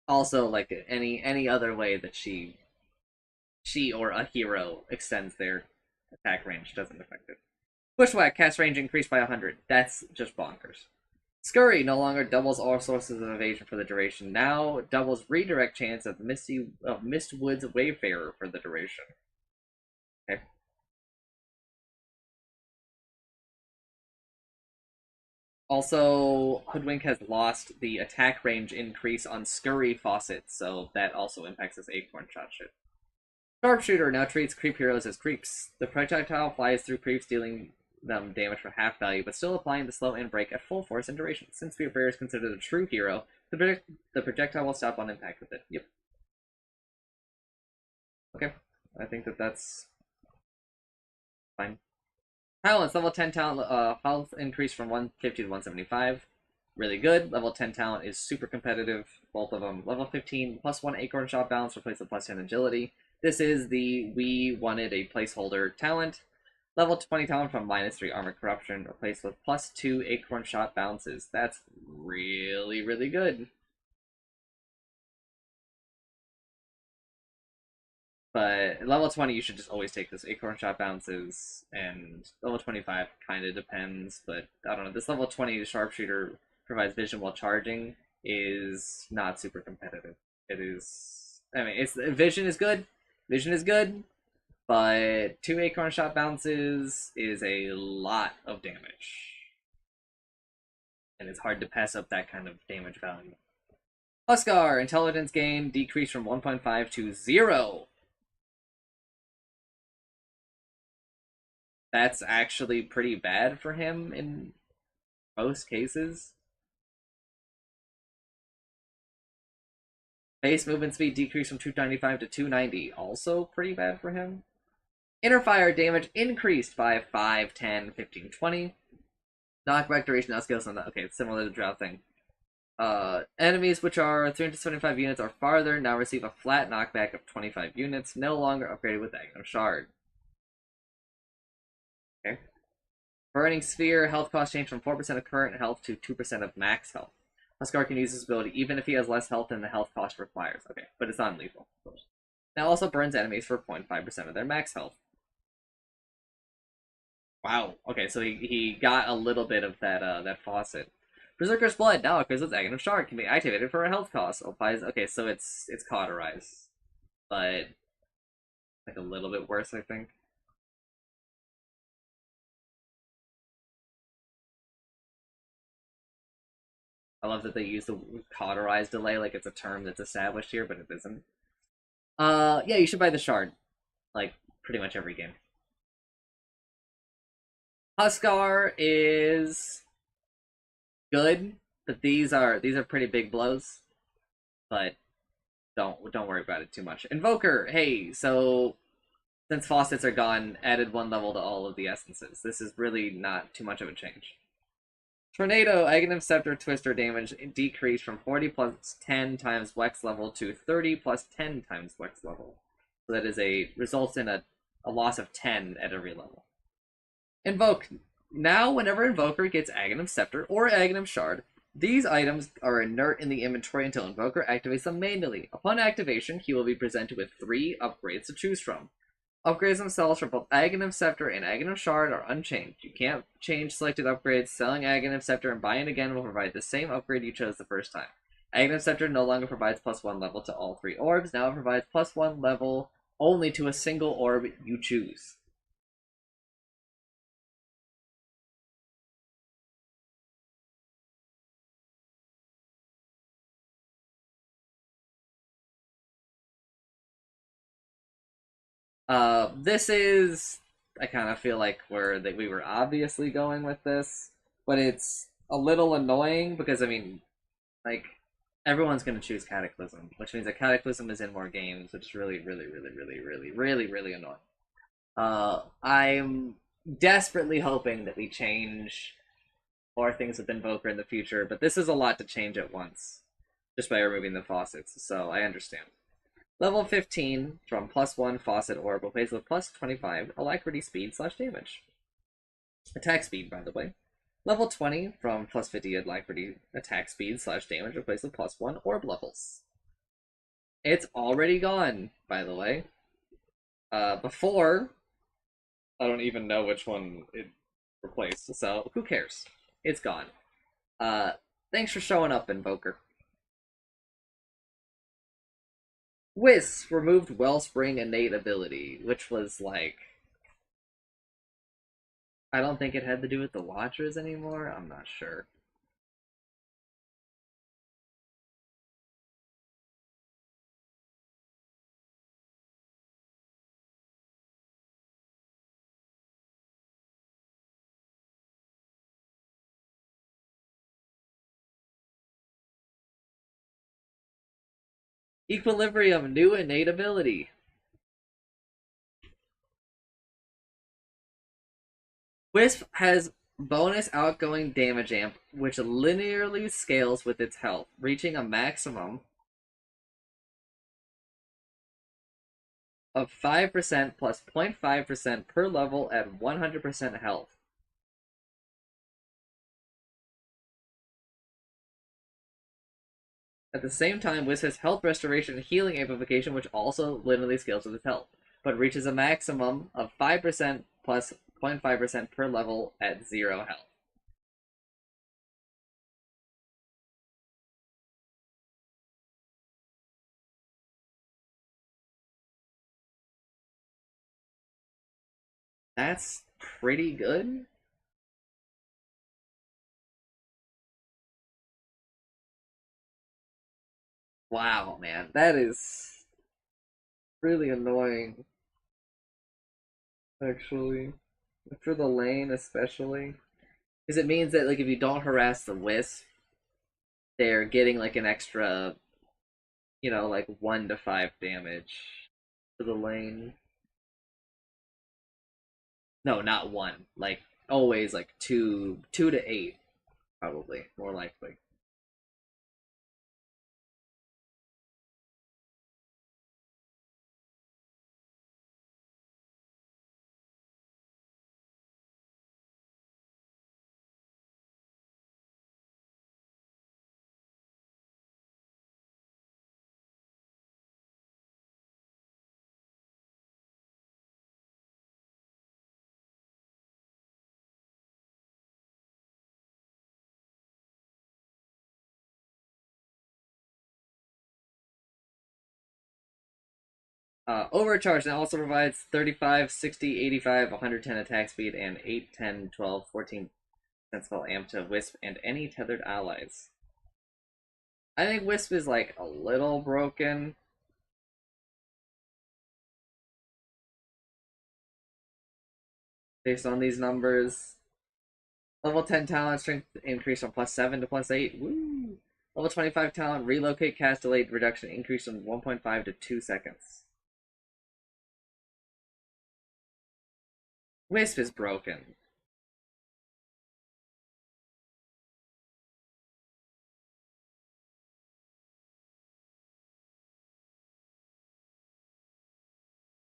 also like any other way that she or a hero extends their attack range doesn't affect it. Bushwhack cast range increased by 100. That's just bonkers. Scurry no longer doubles all sources of evasion for the duration. Now doubles redirect chance of Mistwood's Wayfarer for the duration. Okay. Also, Hoodwink has lost the attack range increase on Scurry faucets, so that also impacts his Acorn Shot shit. Sharpshooter now treats creep heroes as creeps. The projectile flies through creeps, dealing them damage for half value, but still applying the slow and break at full force and duration. Since Spiritbearer is considered a true hero, the projectile will stop on impact with it. Yep. Okay. I think that's fine. Talents, level 10 talent, health increase from 150 to 175. Really good. Level 10 talent is super competitive, both of them. Level 15, +1 Acorn Shot balance, replace with +10 agility. This is the we wanted a placeholder talent. Level 20 talent from -3 armor corruption, replaced with +2 Acorn Shot bounces. That's really, really good. But level 20, you should just always take this. Acorn Shot bounces, and level 25 kind of depends, but I don't know. This level 20 Sharpshooter provides vision while charging is not super competitive. It is, I mean, vision is good. Vision is good, but 2 Acorn Shot bounces is a lot of damage. And it's hard to pass up that kind of damage value. Huskar, intelligence gain decreased from 1.5 to 0. That's actually pretty bad for him in most cases. Base movement speed decreased from 295 to 290. Also pretty bad for him. Inner fire damage increased by 5, 10, 15, 20. Knockback duration now scales on that. Okay, it's similar to the drought thing. Enemies which are 375 units or farther now receive a flat knockback of 25 units, no longer upgraded with Aghanim Shard. Okay. Burning Sphere, health cost change from 4% of current health to 2% of max health. Huskar can use this ability even if he has less health than the health cost requires. Okay, but it's not lethal. Now also burns enemies for 0.5% of their max health. Wow. Okay, so he got a little bit of that faucet. Berserker's Blood now occurs with Aghanim Shard, can be activated for a health cost. Applies. Okay, so it's cauterized, but like a little bit worse, I think. I love that they use the cauterized delay like it's a term that's established here, but it isn't. Yeah, you should buy the shard, like pretty much every game. Huskar is good, but these are pretty big blows. But don't worry about it too much. Invoker, hey, so since faucets are gone, added 1 level to all of the essences. This is really not too much of a change. Tornado, Aghanim Scepter Twister damage decreased from 40 plus 10 times Wex level to 30 plus 10 times Wex level. So that is results in a loss of 10 at every level. Invoke. Now, whenever Invoker gets Aghanim Scepter or Aghanim Shard, these items are inert in the inventory until Invoker activates them manually. Upon activation, he will be presented with 3 upgrades to choose from. Upgrades themselves for both Aghanim Scepter and Aghanim Shard are unchanged. You can't change selected upgrades. Selling Aghanim Scepter and buying again will provide the same upgrade you chose the first time. Aghanim Scepter no longer provides +1 level to all 3 orbs. Now it provides +1 level only to a single orb you choose. This is, I kind of feel like we were obviously going with this, but it's a little annoying because I mean, like everyone's gonna choose Cataclysm, which means that Cataclysm is in more games, which is really, really, really, really, really, really, really annoying. I'm desperately hoping that we change more things with Invoker in the future, but this is a lot to change at once, just by removing the faucets. So I understand. Level 15 from +1 faucet orb replaced with +25 alacrity speed / damage. Attack speed, by the way. Level 20 from +50 alacrity attack speed / damage replaced with +1 orb levels. It's already gone, by the way. Before, I don't even know which one it replaced, so who cares? It's gone. Thanks for showing up, Invoker. Wisp removed Wellspring innate ability, which was like, I don't think it had to do with the Watchers anymore. I'm not sure. Equilibrium, new innate ability. Wisp has bonus outgoing damage amp, which linearly scales with its health, reaching a maximum of 5% plus 0.5% per level at 100% health. At the same time, Wisp has health restoration and healing amplification, which also linearly scales with its health, but reaches a maximum of 5% plus 0.5% per level at 0 health. That's pretty good. Wow, man, that is really annoying, actually. For the lane, especially. Because it means that, like, if you don't harass the Wisp, they're getting, like, an extra, like 1 to 5 damage for the lane. No, not 1. Like, always, like, 2 to 8, probably, more likely. Overcharge now also provides 35, 60, 85, 110 attack speed, and 8, 10, 12, 14 sensible amp to Wisp and any tethered allies. I think Wisp is like a little broken. Based on these numbers. Level 10 talent strength increase from +7 to +8. Woo! Level 25 talent relocate cast delayed reduction increase from 1.5 to 2 seconds. Wisp is broken.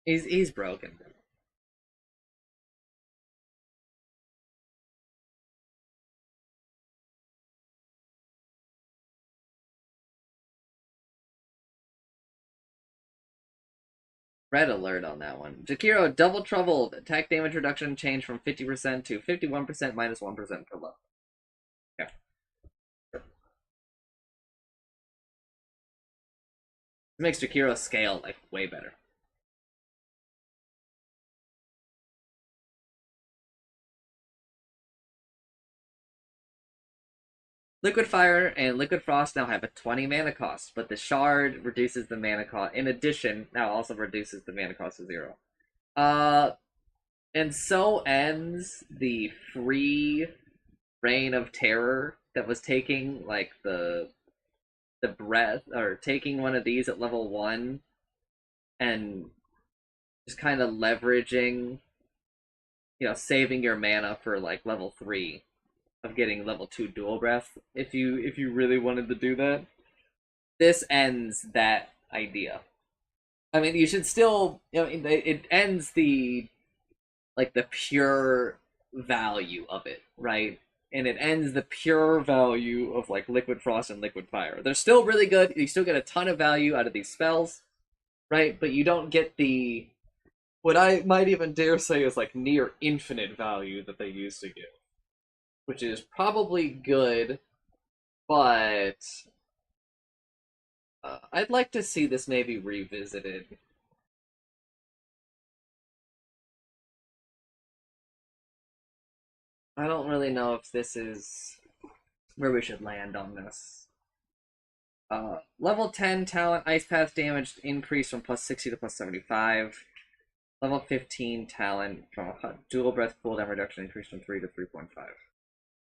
He's broken. Red alert on that one. Jakiro, double troubled. Attack damage reduction changed from 50% to 51% minus 1% per level. Okay. This makes Jakiro scale like way better. Liquid Fire and Liquid Frost now have a 20 mana cost, but the Shard reduces the mana cost. In addition, now also reduces the mana cost to 0. And so ends the free Reign of Terror that was taking like the breath, or taking one of these at level 1 and just kind of leveraging, saving your mana for like level 3 of getting level 2 dual breath if you really wanted to do that. This ends that idea. I mean, you should still, it ends the pure value of it, right? And it ends the pure value of like Liquid Frost and Liquid Fire. They're still really good. You still get a ton of value out of these spells, right? But you don't get the, what I might even dare say is like near infinite value that they used to give, which is probably good, but I'd like to see this maybe revisited. I don't really know if this is where we should land on this. Level 10 talent Ice Path damage increase from +60 to +75. Level 15 talent from a dual breath cooldown reduction increase from 3 to 3.5.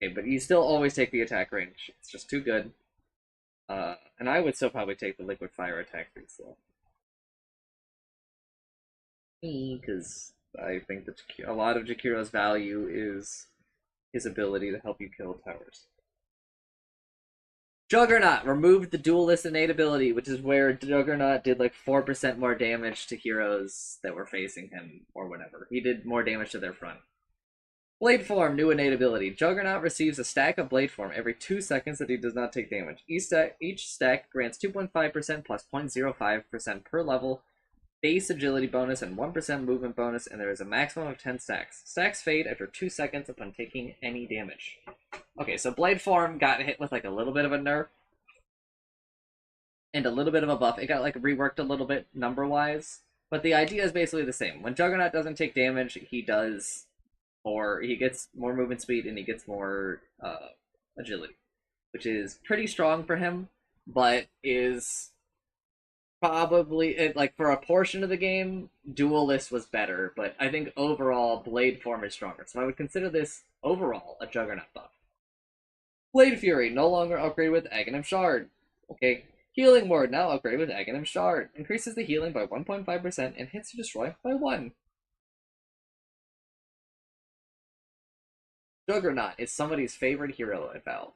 Okay, but you still always take the attack range. It's just too good. And I would still probably take the Liquid Fire attack speed still. Because I think that a lot of Jakiro's value is his ability to help you kill towers. Juggernaut removed the duelist innate ability, which is where Juggernaut did like 4% more damage to heroes that were facing him, or whatever. He did more damage to their front. Blade Form, new innate ability. Juggernaut receives a stack of Blade Form every 2 seconds that he does not take damage. Each stack grants 2.5% plus 0.05% per level, base agility bonus, and 1% movement bonus, and there is a maximum of 10 stacks. Stacks fade after 2 seconds upon taking any damage. Okay, so Blade Form got hit with like a little bit of a nerf and a little bit of a buff. It got like reworked a little bit number-wise, but the idea is basically the same. When Juggernaut doesn't take damage, he does more. He gets more movement speed and he gets more agility, which is pretty strong for him, but is probably like for a portion of the game, Duelist was better. But I think overall, Blade Form is stronger. So I would consider this overall a Juggernaut buff. Blade Fury, no longer upgraded with Aghanim Shard. Okay. Healing Ward, now upgraded with Aghanim Shard. Increases the healing by 1.5% and hits to destroy by 1. Juggernaut is somebody's favorite hero at Valve.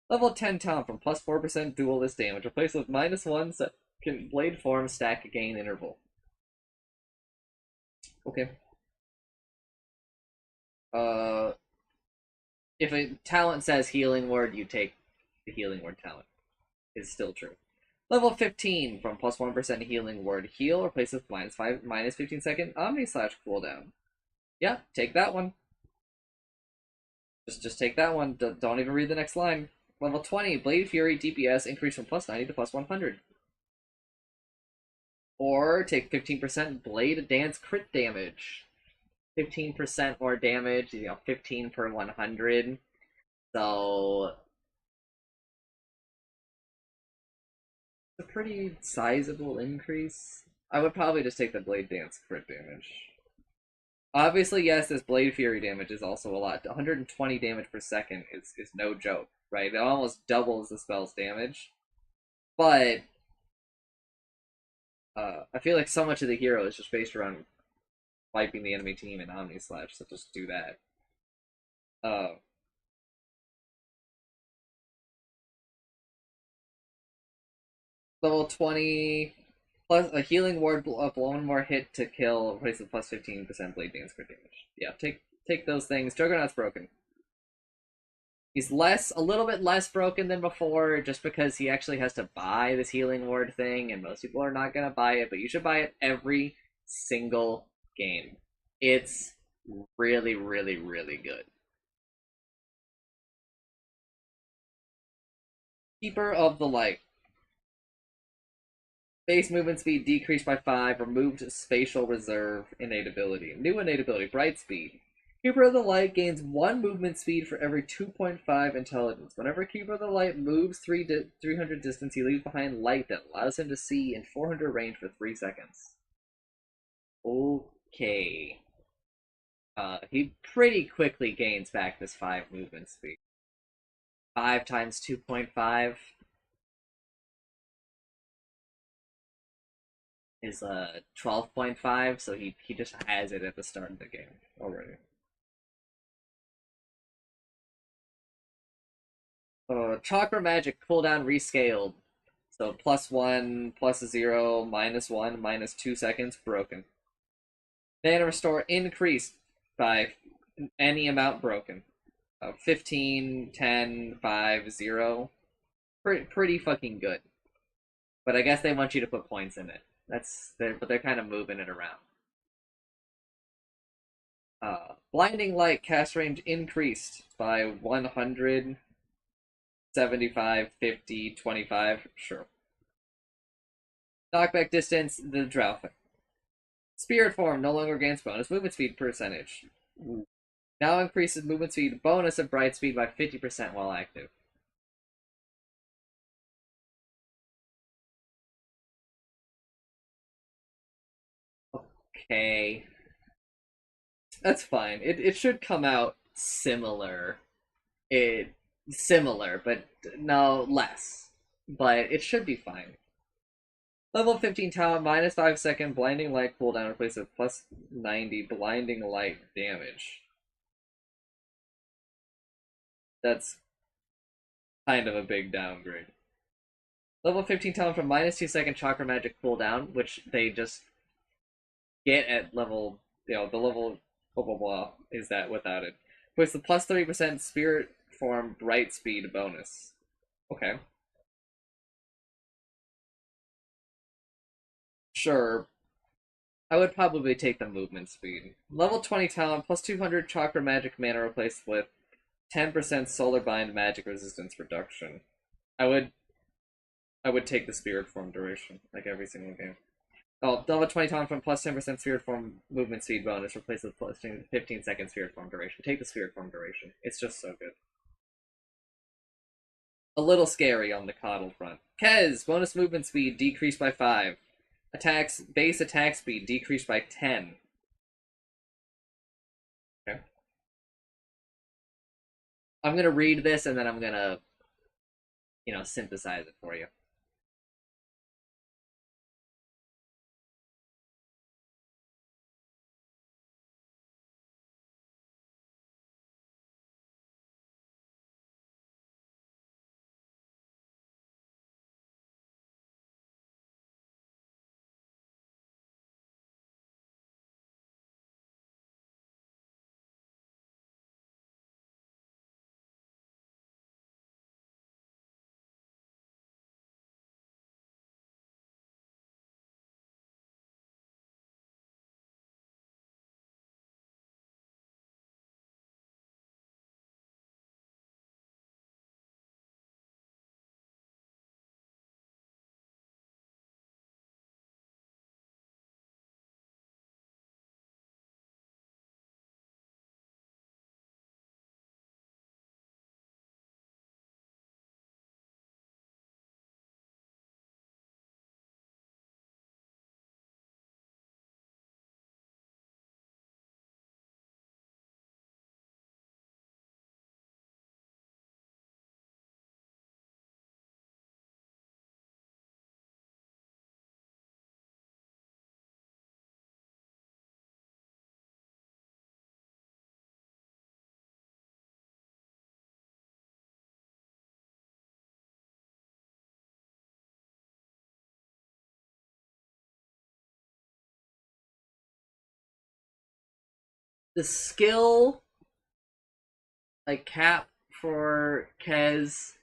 Level 10 talent from plus 4% duelist damage, replaced with -1 second Blade Form stack gain interval. Okay. If a talent says Healing Word, you take the Healing Word talent. It's still true. Level 15 from plus 1% Healing Word heal, replaced with -15 second Omni Slash cooldown. Yeah, take that one. Just take that one. Don't even read the next line. Level 20 Blade Fury DPS increase from plus 90 to plus 100. Or take 15% Blade Dance crit damage. 15% more damage, 15 per 100. So a pretty sizable increase. I would probably just take the Blade Dance crit damage. Obviously, yes, this Blade Fury damage is also a lot. 120 damage per second is no joke, right? It almost doubles the spell's damage. But I feel like so much of the hero is just based around wiping the enemy team in Omni Slash, so just do that. Uh, Level 20 plus a healing ward of one more hit to kill, replace with plus 15% blade dance crit damage. Yeah, take those things. Juggernaut's broken. He's a little bit less broken than before, just because he actually has to buy this healing ward thing, and most people are not gonna buy it, but you should buy it every single game. It's really, really, really good. Keeper of the Light. Base movement speed decreased by 5, removed spatial reserve, innate ability. New innate ability, Bright Speed. Keeper of the Light gains 1 movement speed for every 2.5 intelligence. Whenever Keeper of the Light moves 300 distance, he leaves behind light that allows him to see in 400 range for 3 seconds. Okay. He pretty quickly gains back this 5 movement speed. 5 times 2.5 is 12.5, so he just has it at the start of the game already. Chakra Magic cooldown rescaled. So +1, +0, -1, -2 seconds, broken. Mana Restore increased by any amount broken. 15, 10, 5, 0. Pretty fucking good. But I guess they want you to put points in it. But they're kind of moving it around. Blinding Light cast range increased by 100, 75, 50, 25. Sure. Knockback distance, the drought. Spirit form no longer gains bonus movement speed percentage. Now increases movement speed bonus of bright speed by 50% while active. Okay. That's fine. It should come out similar. Similar, but no less. But it should be fine. Level 15 talent, -5 second blinding light cooldown, replaced with +90 blinding light damage. That's kind of a big downgrade. Level 15 talent from -2 second chakra magic cooldown, which they just get at level, the level blah blah blah is that without it. With the +30% spirit form bright speed bonus. Okay. Sure. I would probably take the movement speed. Level 20 talent, +200 chakra magic mana replaced with 10% solar bind magic resistance reduction. I would I would take the spirit form duration, like every single game. Oh, level 20 talent from +10% spirit form movement speed bonus replaced with +15 second spirit form duration. Take the spirit form duration. It's just so good. A little scary on the coddle front. Kez, bonus movement speed decreased by 5. Base attack speed decreased by 10. Okay. I'm gonna read this and then I'm gonna, synthesize it for you. the skill like cap for Kez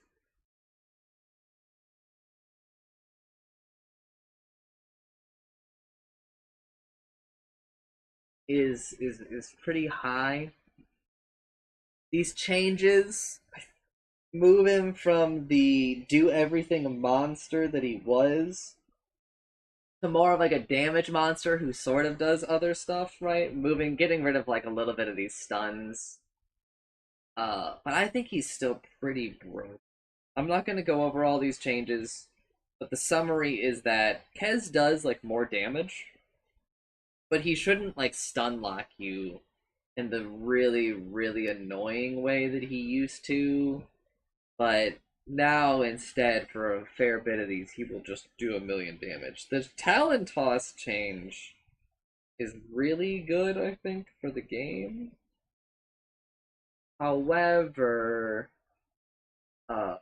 is pretty high. These changes move him from the do everything monster that he was to more of like a damage monster who sort of does other stuff, right? Getting rid of like a little bit of these stuns. But I think he's still pretty broke. I'm not gonna go over all these changes, but the summary is that Kez does like more damage, but he shouldn't like stun lock you in the really, really annoying way that he used to. But now instead, for a fair bit of these, he will just do a million damage. The Talon Toss change is really good, I think, for the game. However, uh,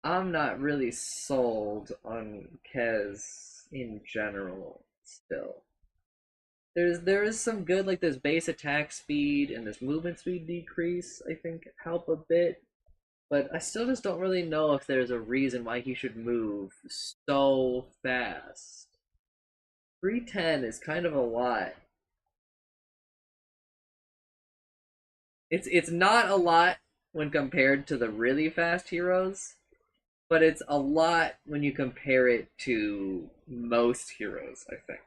I'm not really sold on Kez in general still. There is some good like this base attack speed and this movement speed decrease, I think help a bit. But I still just don't really know if there's a reason why he should move so fast. 310 is kind of a lot. It's not a lot when compared to the really fast heroes, but it's a lot when you compare it to most heroes, I think.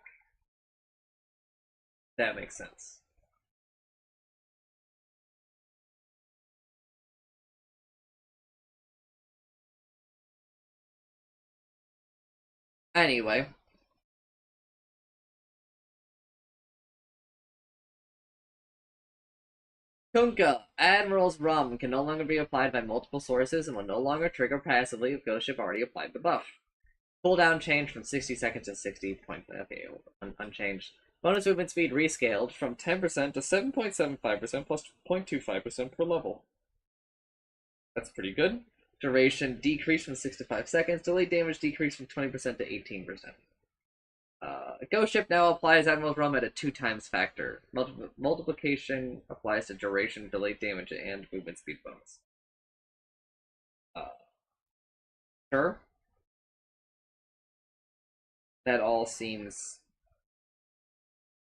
That makes sense. Anyway, Kunkka, Admiral's Rum can no longer be applied by multiple sources and will no longer trigger passively if Ghost Ship already applied the buff. Cooldown changed from 60 seconds to 60 point. Okay, unchanged. Bonus movement speed rescaled from 10% to 7.75% plus 0.25% per level. That's pretty good. Duration decreased from 6 to 5 seconds. Delayed damage decreased from 20% to 18%. Ghost Ship now applies Admiral's Rum at a 2 times factor. Multiplication applies to duration, delayed damage, and movement speed bonus. Uh, sure. That all seems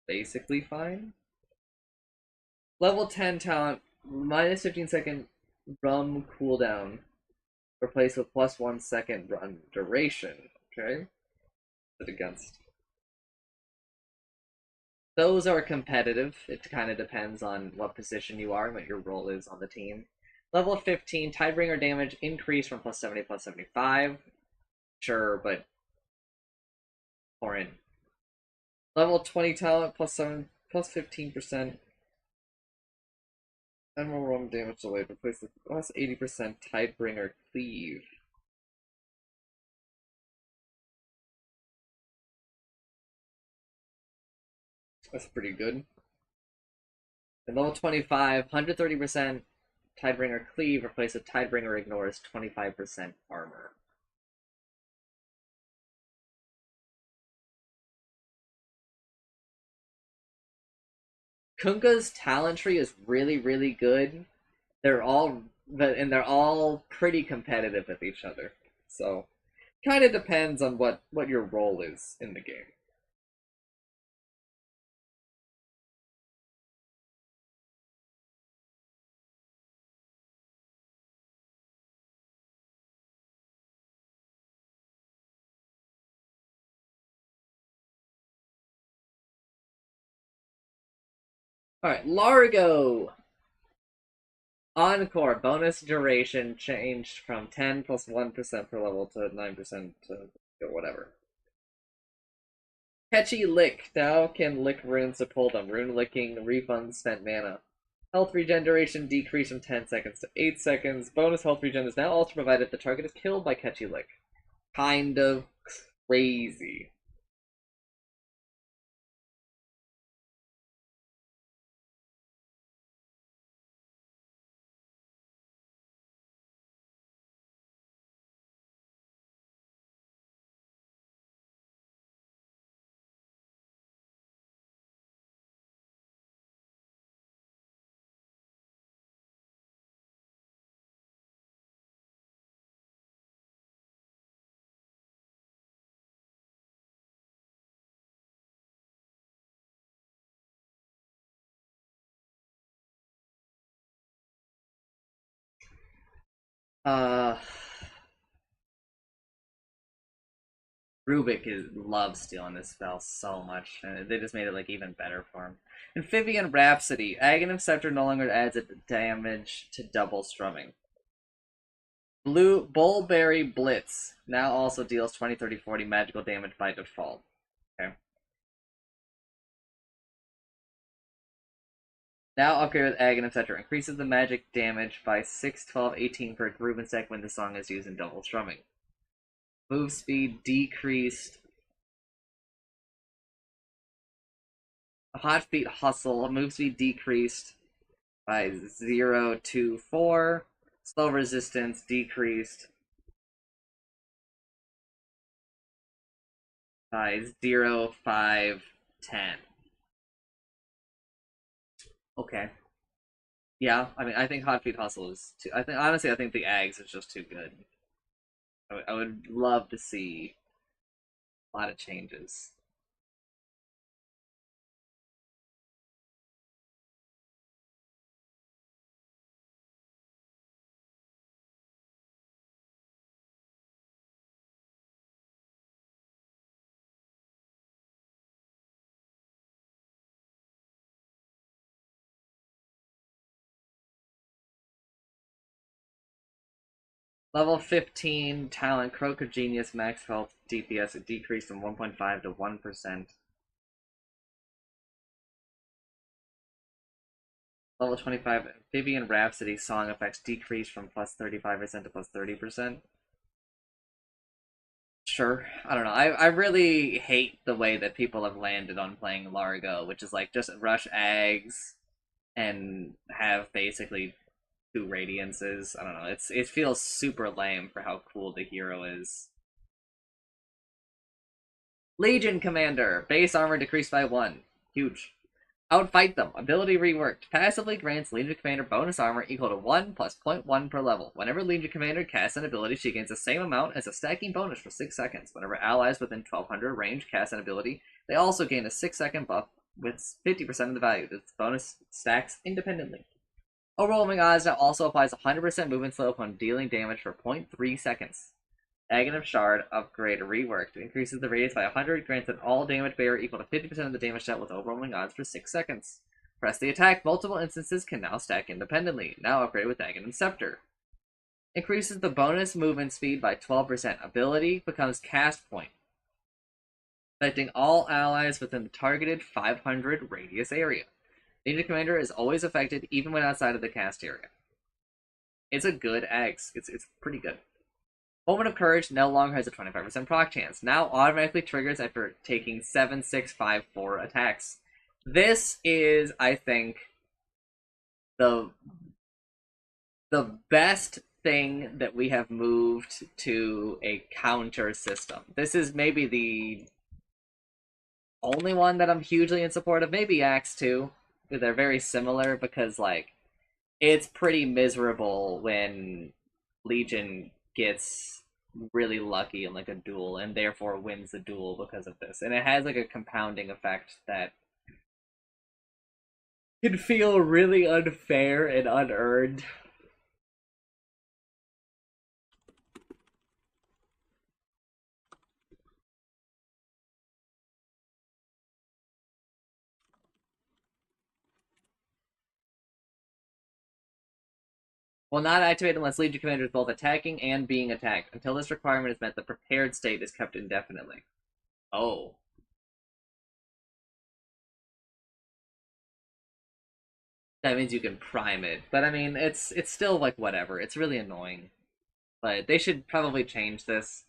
basically fine. Level 10 talent, minus 15-second rum cooldown, replaced with plus 1 second run duration. Okay. It against. Those are competitive. It kind of depends on what position you are and what your role is on the team. Level 15, Tidebringer damage increased from plus 70 plus 75. Sure, but foreign. Level 20 talent plus 7 plus 15%. Emerald Rum damage delayed replaced with plus 80% Tidebringer cleave. That's pretty good. And level 25, 130% Tidebringer cleave replaced with Tidebringer ignores 25% armor. Kunka's talent tree is really, really good. They're all pretty competitive with each other. So, kind of depends on what your role is in the game. All right, Largo. Encore bonus duration changed from 10 plus 1% per level to 9% to whatever. Catchy Lick now can lick runes to pull them. Rune licking refunds spent mana. Health regeneration decreased from 10 seconds to 8 seconds. Bonus health regen is now also provided if the target is killed by Catchy Lick. Kind of crazy. Uh, loves stealing this spell so much, and they just made it like even better for him. Amphibian Rhapsody. Aghanim Scepter no longer adds a damage to double strumming. Blue Bullberry Blitz now also deals 20, 30, 40 magical damage by default. Okay. Now upgrade with Aghanim Scepter. Increases the magic damage by 6, 12, 18 per group and sec when the song is used in double strumming. Move speed decreased. Hot Feet Hustle. Move speed decreased by 0 to 4. Slow resistance decreased by 0, 5, 10. Okay. Yeah, I mean, I think Hot Feet Hustle is too. I think honestly, I think the Ags is just too good. I would love to see a lot of changes. Level 15 talent Croak of Genius max health DPS decreased from 1.5 to 1%. Level 25 Amphibian Rhapsody song effects decreased from plus 35% to plus 30%. Sure. I don't know. I really hate the way that people have landed on playing Largo, which is like just rush Ags and have basically two radiances. I don't know. It feels super lame for how cool the hero is. Legion Commander. Base armor decreased by 1. Huge. Outfight them. Ability reworked. Passively grants Legion Commander bonus armor equal to 1 plus 0.1 per level. Whenever Legion Commander casts an ability, she gains the same amount as a stacking bonus for 6 seconds. Whenever allies within 1200 range cast an ability, they also gain a 6-second buff with 50% of the value. This bonus stacks independently. Overwhelming odds now also applies 100% movement slope when dealing damage for 0.3 seconds. Aghanim Shard upgrade reworked increases the radius by 100, grants an all damage bearer equal to 50% of the damage dealt with overwhelming odds for 6 seconds. Press the attack. Multiple instances can now stack independently. Now upgrade with Aghanim Scepter. Increases the bonus movement speed by 12%. Ability becomes cast point, affecting all allies within the targeted 500 radius area. Legion Commander is always affected even when outside of the cast area. It's a good Ags. It's pretty good. Moment of Courage no longer has a 25% proc chance. Now automatically triggers after taking 7, 6, 5, 4 attacks. This is, I think, the best thing that we have moved to a counter system. This is maybe the only one that I'm hugely in support of. Maybe Axe 2. They're very similar because, like, it's pretty miserable when Legion gets really lucky in like a duel and therefore wins the duel because of this. And it has like a compounding effect that can feel really unfair and unearned. Will not activate unless Legion Commander is both attacking and being attacked. Until this requirement is met, the prepared state is kept indefinitely. Oh. That means you can prime it. But I mean, it's still like whatever. It's really annoying. But they should probably change this.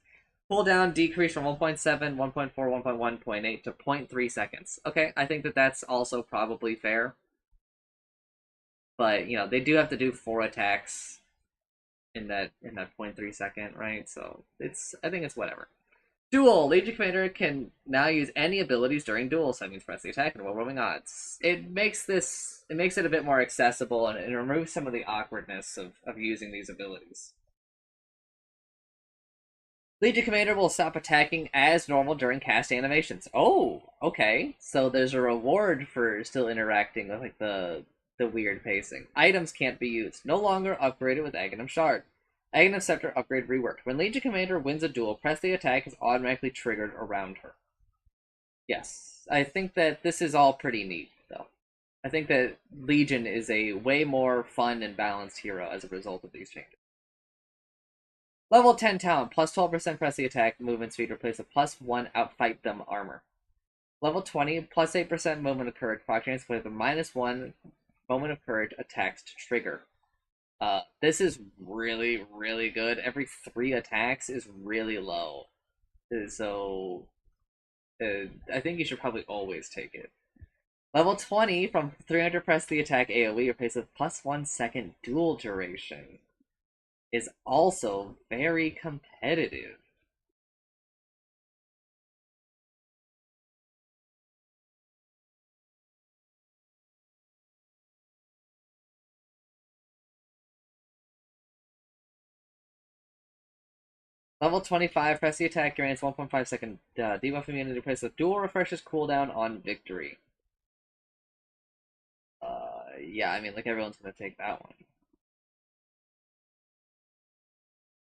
Cooldown decrease from 1.7, 1.4, 1.1, 0.8 to 0.3 seconds. Okay, I think that that's also probably fair. But, you know, they do have to do 4 attacks in that 0.3 second, right? So I think it's whatever. Duel. Legion Commander can now use any abilities during duels. So that means press the attack and rolling odds. It makes it a bit more accessible and it removes some of the awkwardness of using these abilities. Legion Commander will stop attacking as normal during cast animations. Oh, okay. So there's a reward for still interacting with like the weird pacing. Items can't be used. No longer upgraded with Aghanim Shard. Aghanim Scepter upgrade reworked. When Legion Commander wins a duel, press the attack is automatically triggered around her. Yes, I think that this is all pretty neat, though. I think that Legion is a way more fun and balanced hero as a result of these changes. Level 10 talent, plus 12% press the attack, movement speed, replace a plus 1 outfight them armor. Level 20, plus 8% moment of courage, proc chance with a minus 1 moment of courage attacks to trigger. This is really, really good. Every 3 attacks is really low. So, I think you should probably always take it. Level 20, from 300 press the attack AoE, replace with plus 1 second dual duration, is also very competitive. Level 25, press the attack, grants 1.5 second debuff immunity, replace with dual refreshes cooldown on victory. Yeah, I mean, like, everyone's gonna take that one.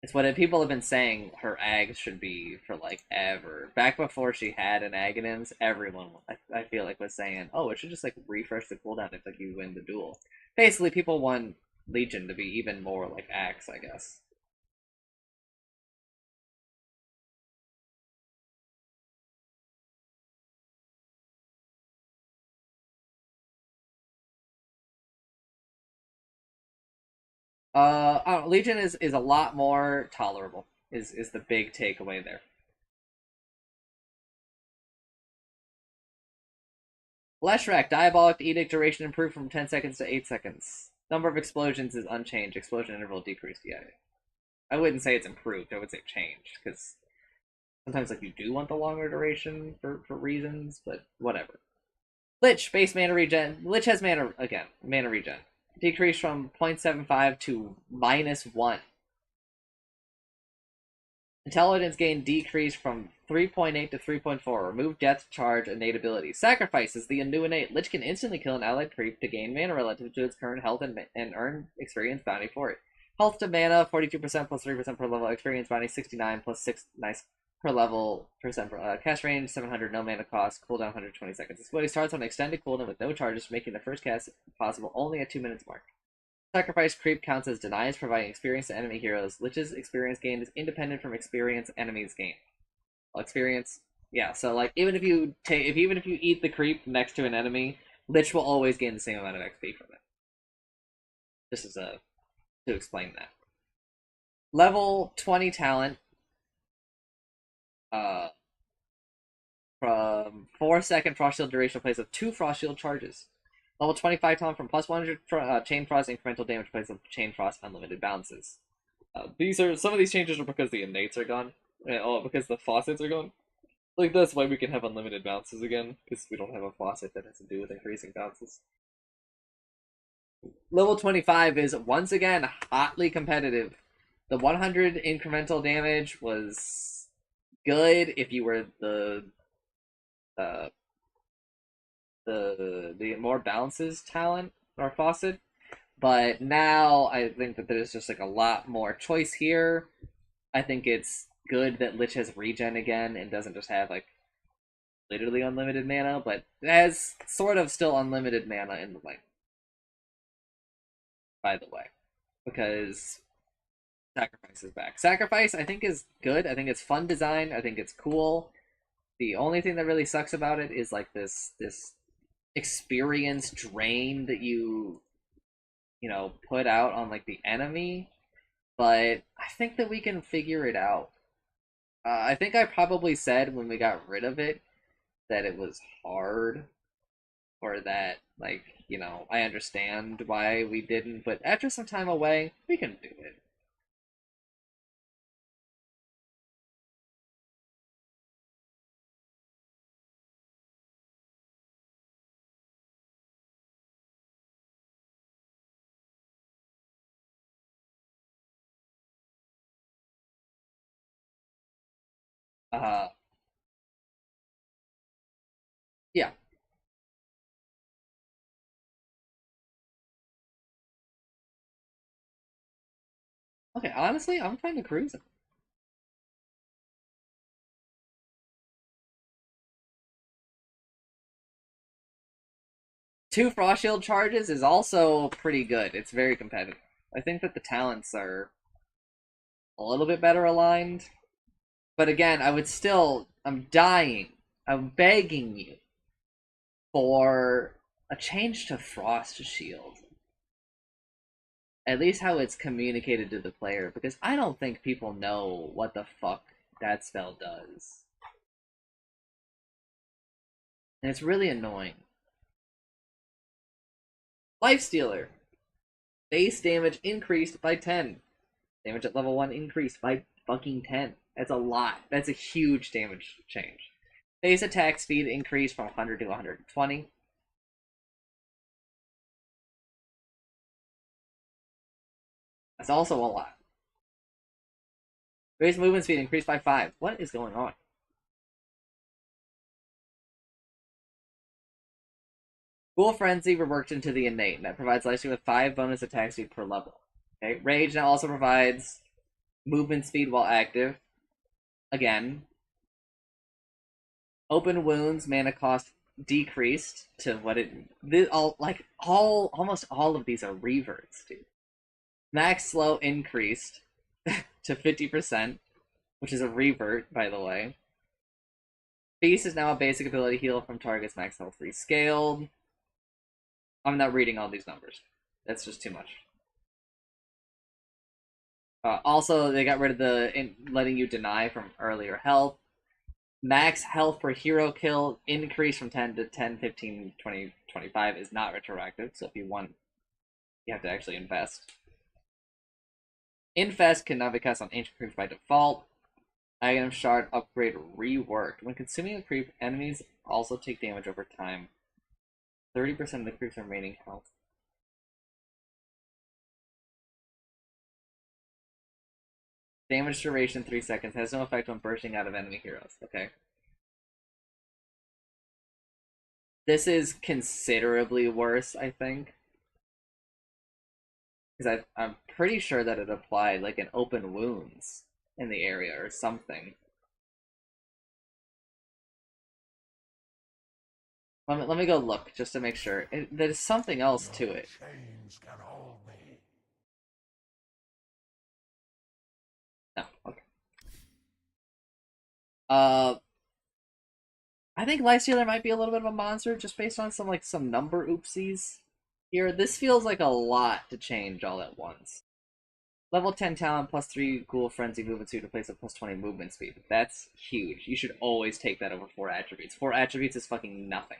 It's what people have been saying her ags should be for, like, ever. Back before she had an Aghanims, everyone, I feel like, was saying, oh, it should just, like, refresh the cooldown if, like, you win the duel. Basically, people want Legion to be even more like Axe, I guess. Legion is a lot more tolerable. Is the big takeaway there. Leshrac, Diabolic Edict duration improved from 10 seconds to 8 seconds. Number of explosions is unchanged. Explosion interval decreased. Yeah, I wouldn't say it's improved. I would say changed because sometimes like you do want the longer duration for reasons, but whatever. Lich base mana regen. Lich has mana regen. Decreased from 0.75 to -1. Intelligence gain decreased from 3.8 to 3.4. Remove death charge innate ability. Sacrifices the new innate. Lich can instantly kill an allied creep to gain mana relative to its current health and earn experience bounty for it. Health to mana 42% plus 3% per level. Experience bounty 69 plus 6 nice per level percent per cast range 700 no mana cost. Cooldown 120 seconds. This ability starts on an extended cooldown with no charges, making the first cast possible only at 2 minutes mark. Sacrifice creep counts as denies, providing experience to enemy heroes. Lich's experience gain is independent from experience enemies gain. Well, experience, yeah. So like even if you eat the creep next to an enemy, Lich will always gain the same amount of XP from it. This is to explain that. Level 20 talent. From 4-second frost shield duration replaced with 2 frost shield charges. Level 25 talent from plus 100 chain frost incremental damage replaced with chain frost unlimited bounces. Some of these changes are because the innates are gone. Because the faucets are gone. Like that's why we can have unlimited bounces again, because we don't have a faucet that has to do with increasing bounces. Level 25 is once again hotly competitive. The 100 incremental damage was good if you were uh, the more bounces talent or faucet, but now I think that there's just like a lot more choice here. I think it's good that Lich has regen again and doesn't just have like literally unlimited mana, but has sort of still unlimited mana in the lane. By the way, because Sacrifice is back. Sacrifice I think is good. I think it's fun design. I think it's cool. The only thing that really sucks about it is like this experience drain that you put out on like the enemy, but I think that we can figure it out. I think I probably said when we got rid of it that it was hard, or that I understand why we didn't, but after some time away, we can do it. Uh, yeah. Okay, honestly, I'm kind of cruising. Two Frost Shield charges is also pretty good. It's very competitive. I think that the talents are a little bit better aligned. But again, I would still. I'm dying. I'm begging you for a change to Frost Shield. At least how it's communicated to the player, because I don't think people know what the fuck that spell does. And it's really annoying. Lifestealer. Base damage increased by 10. Damage at level 1 increased by fucking 10. That's a lot. That's a huge damage change. Base attack speed increased from 100 to 120. That's also a lot. Base movement speed increased by 5. What is going on? Cool Frenzy reworked into the innate, and that provides Lifesteal with 5 bonus attack speed per level. Okay, Rage now also provides movement speed while active. Again. Open wounds mana cost decreased to what it almost all of these are reverts, dude. Max slow increased to 50%, which is a revert, by the way. Beast is now a basic ability heal from targets max health rescaled. I'm not reading all these numbers. That's just too much. Also, they got rid of the letting you deny from earlier health. Max health per hero kill increase from 10 to 10, 15, 20, 25 is not retroactive, so if you want, you have to actually invest. Infest can now be cast on Ancient Creeps by default. Item Shard upgrade reworked. When consuming a creep, enemies also take damage over time. 30% of the creep's remaining health. Damage duration 3 seconds. Has no effect when bursting out of enemy heroes. Okay. This is considerably worse, I think. Because I'm pretty sure that it applied like an open wounds in the area or something. Let me go look just to make sure. There's something else to it. No, okay. I think Lifestealer might be a little bit of a monster just based on some number oopsies here. This feels like a lot to change all at once. Level 10 talent plus 3 Ghoul Frenzy movement speed replace a plus 20 movement speed. That's huge. You should always take that over 4 attributes. 4 attributes is fucking nothing.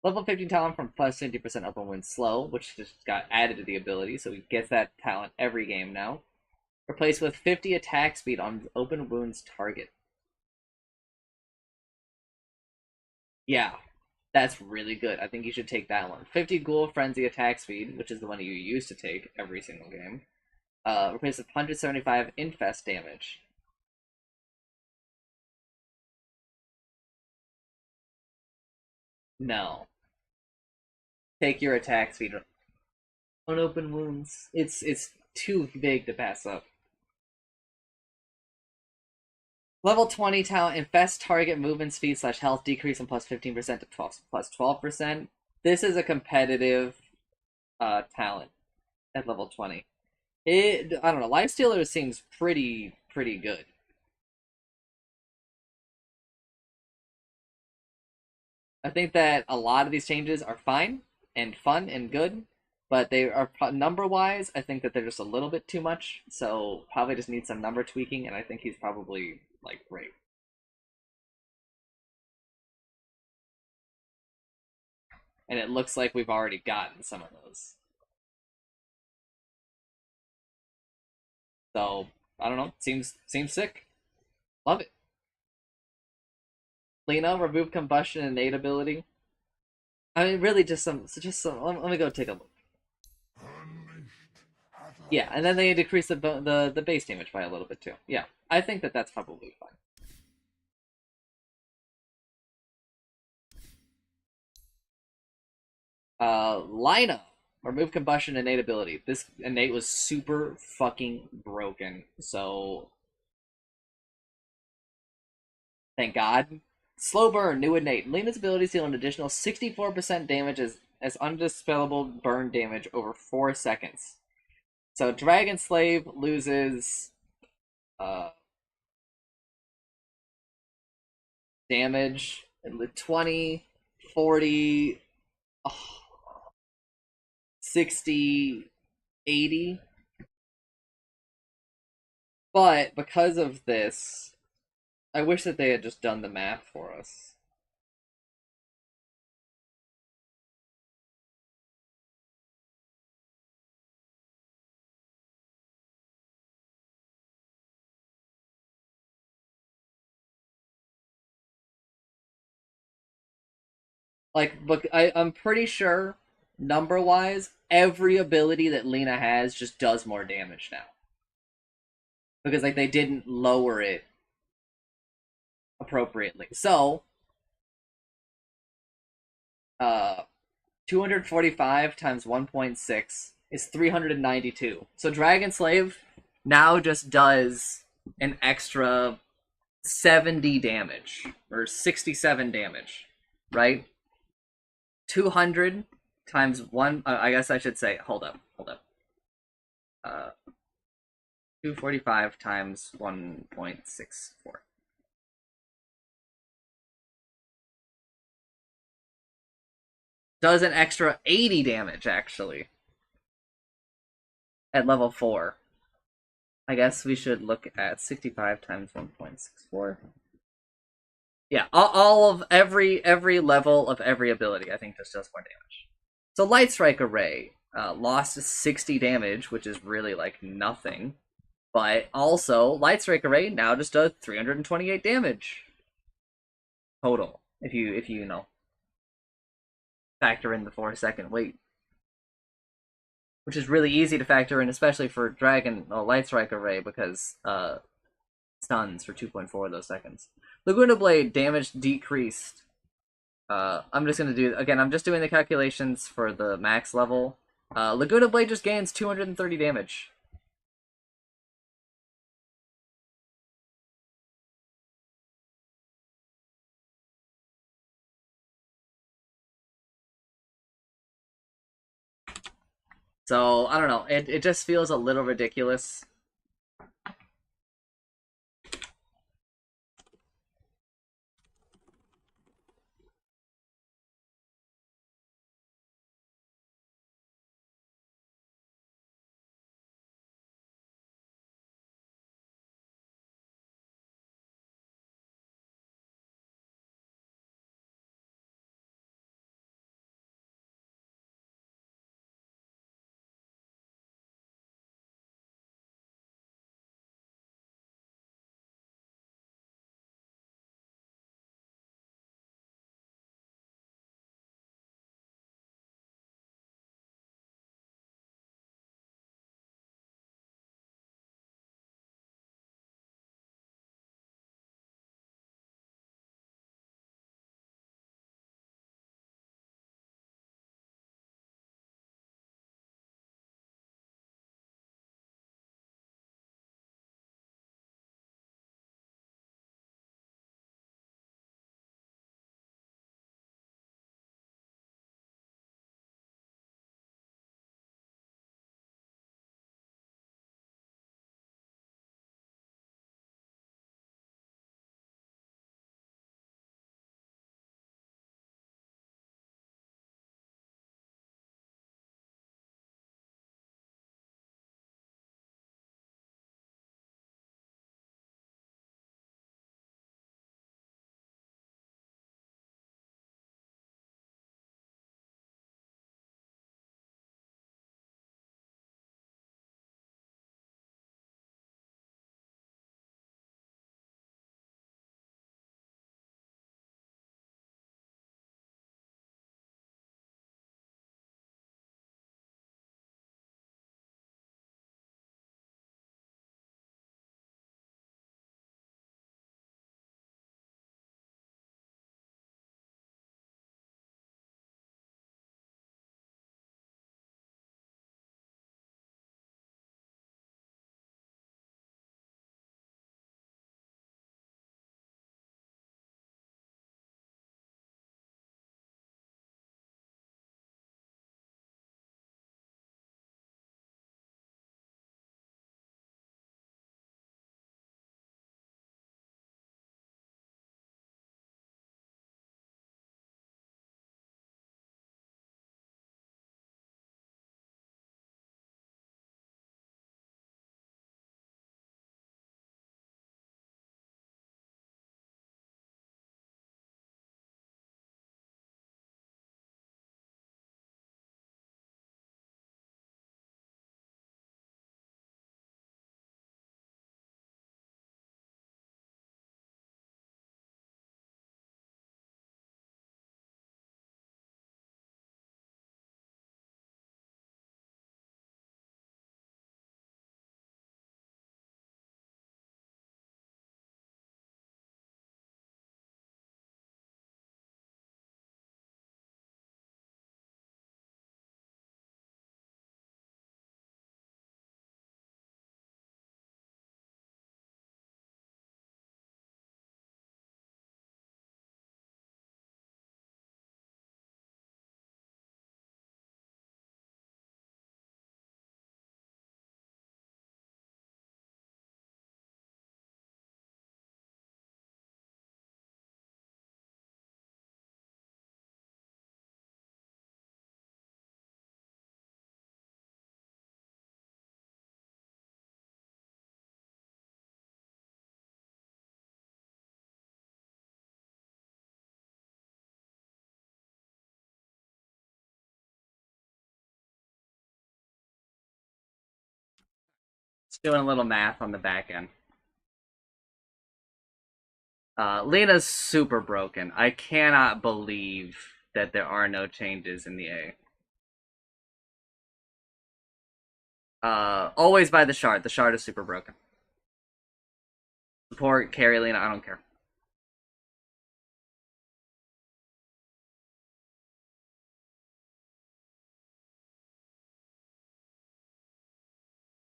Level 15 talent from plus 50% open wind slow, which just got added to the ability, so he gets that talent every game now. Replaced with 50 attack speed on open wounds target. Yeah, that's really good. I think you should take that one. 50 Ghoul Frenzy attack speed, which is the one you used to take every single game. Replaced with 175 infest damage. No. Take your attack speed on open wounds. It's too big to pass up. Level 20 talent infest target movement speed / health decrease from plus 15% to plus 12%. This is a competitive talent at level 20. I don't know. Lifestealer seems pretty good. I think that a lot of these changes are fine and fun and good, but they are number wise. I think that they're just a little bit too much. So probably just need some number tweaking, and I think he's probably like great. And it looks like we've already gotten some of those. So I don't know. Seems sick. Love it. Lena, remove combustion and innate ability. I mean, really, just some. Let me go take a look. Yeah, and then they decrease the base damage by a little bit too. Yeah, I think that that's probably fine. Lina. Remove combustion innate ability. This innate was super fucking broken, so thank God. Slow burn, new innate. Lena's abilities deal an additional 64% damage as undispellable burn damage over 4 seconds. So Dragon Slave loses damage 20, 40, 60, 80. But because of this, I wish that they had just done the math for us. Like, but I'm pretty sure, number wise, every ability that Lena has just does more damage now. Because, like, they didn't lower it appropriately. So, 245 times 1.6 is 392. So, Dragon Slave now just does an extra 70 damage, or 67 damage, right? 200 times 1, I guess I should say, hold up. 245 times 1.64. Does an extra 80 damage, actually, at level 4. I guess we should look at 65 times 1.64. Yeah, all of every level of every ability, I think, just does more damage. So Light Strike Array lost 60 damage, which is really like nothing. But also, Light Strike Array now just does 328 damage total. If you know, factor in the 4-second wait, which is really easy to factor in, especially for Dragon Light Strike Array, because stuns for 2.4 of those seconds. Laguna Blade damage decreased. I'm just gonna do again. I'm just doing the calculations for the max level. Laguna Blade just gains 230 damage. So I don't know. It just feels a little ridiculous. Doing a little math on the back end. Lena's super broken. I cannot believe that there are no changes in the A. Always buy the shard. The shard is super broken. Support, carry Lena, I don't care.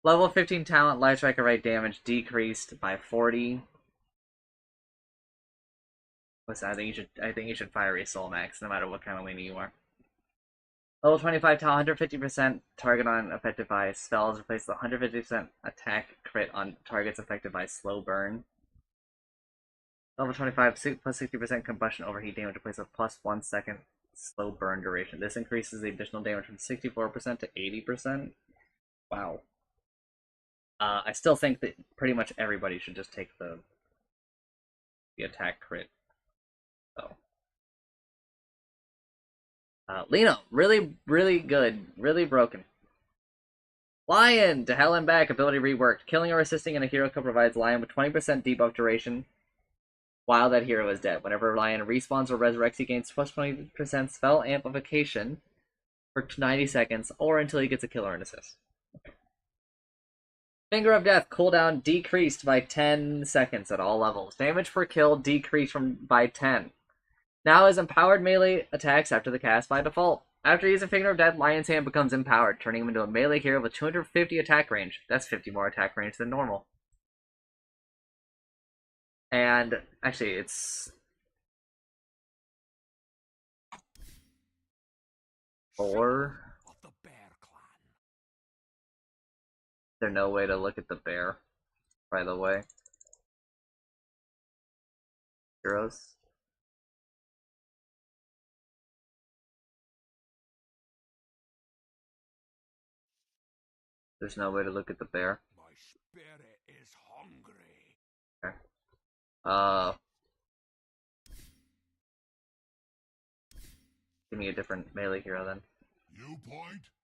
Level 15 talent, light strike and right damage decreased by 40. Listen, I think you should fire a soul max, no matter what kind of Lena you are. Level 25 talent, 150% target on affected by spells. Replace the 150% attack crit on targets affected by slow burn. Level 25, plus 60% combustion overheat damage. Replace a plus 1 second slow burn duration. This increases the additional damage from 64% to 80%. Wow. I still think that pretty much everybody should just take the attack crit. So. Lena, really, really good. Really broken. Lion! To hell and back, ability reworked. Killing or assisting in a hero co-provides Lion with 20% debuff duration while that hero is dead. Whenever Lion respawns or resurrects, he gains plus 20% spell amplification for 90 seconds or until he gets a kill or an assist. Finger of Death cooldown decreased by 10 seconds at all levels. Damage per kill decreased by 10. Now has empowered melee attacks after the cast by default. After using Finger of Death, Lion's Hand becomes empowered, turning him into a melee hero with 250 attack range. That's 50 more attack range than normal. And actually, it's 4. There's no way to look at the bear, by the way. Heroes. There's no way to look at the bear. My spirit is hungry. Okay. Give me a different melee hero then.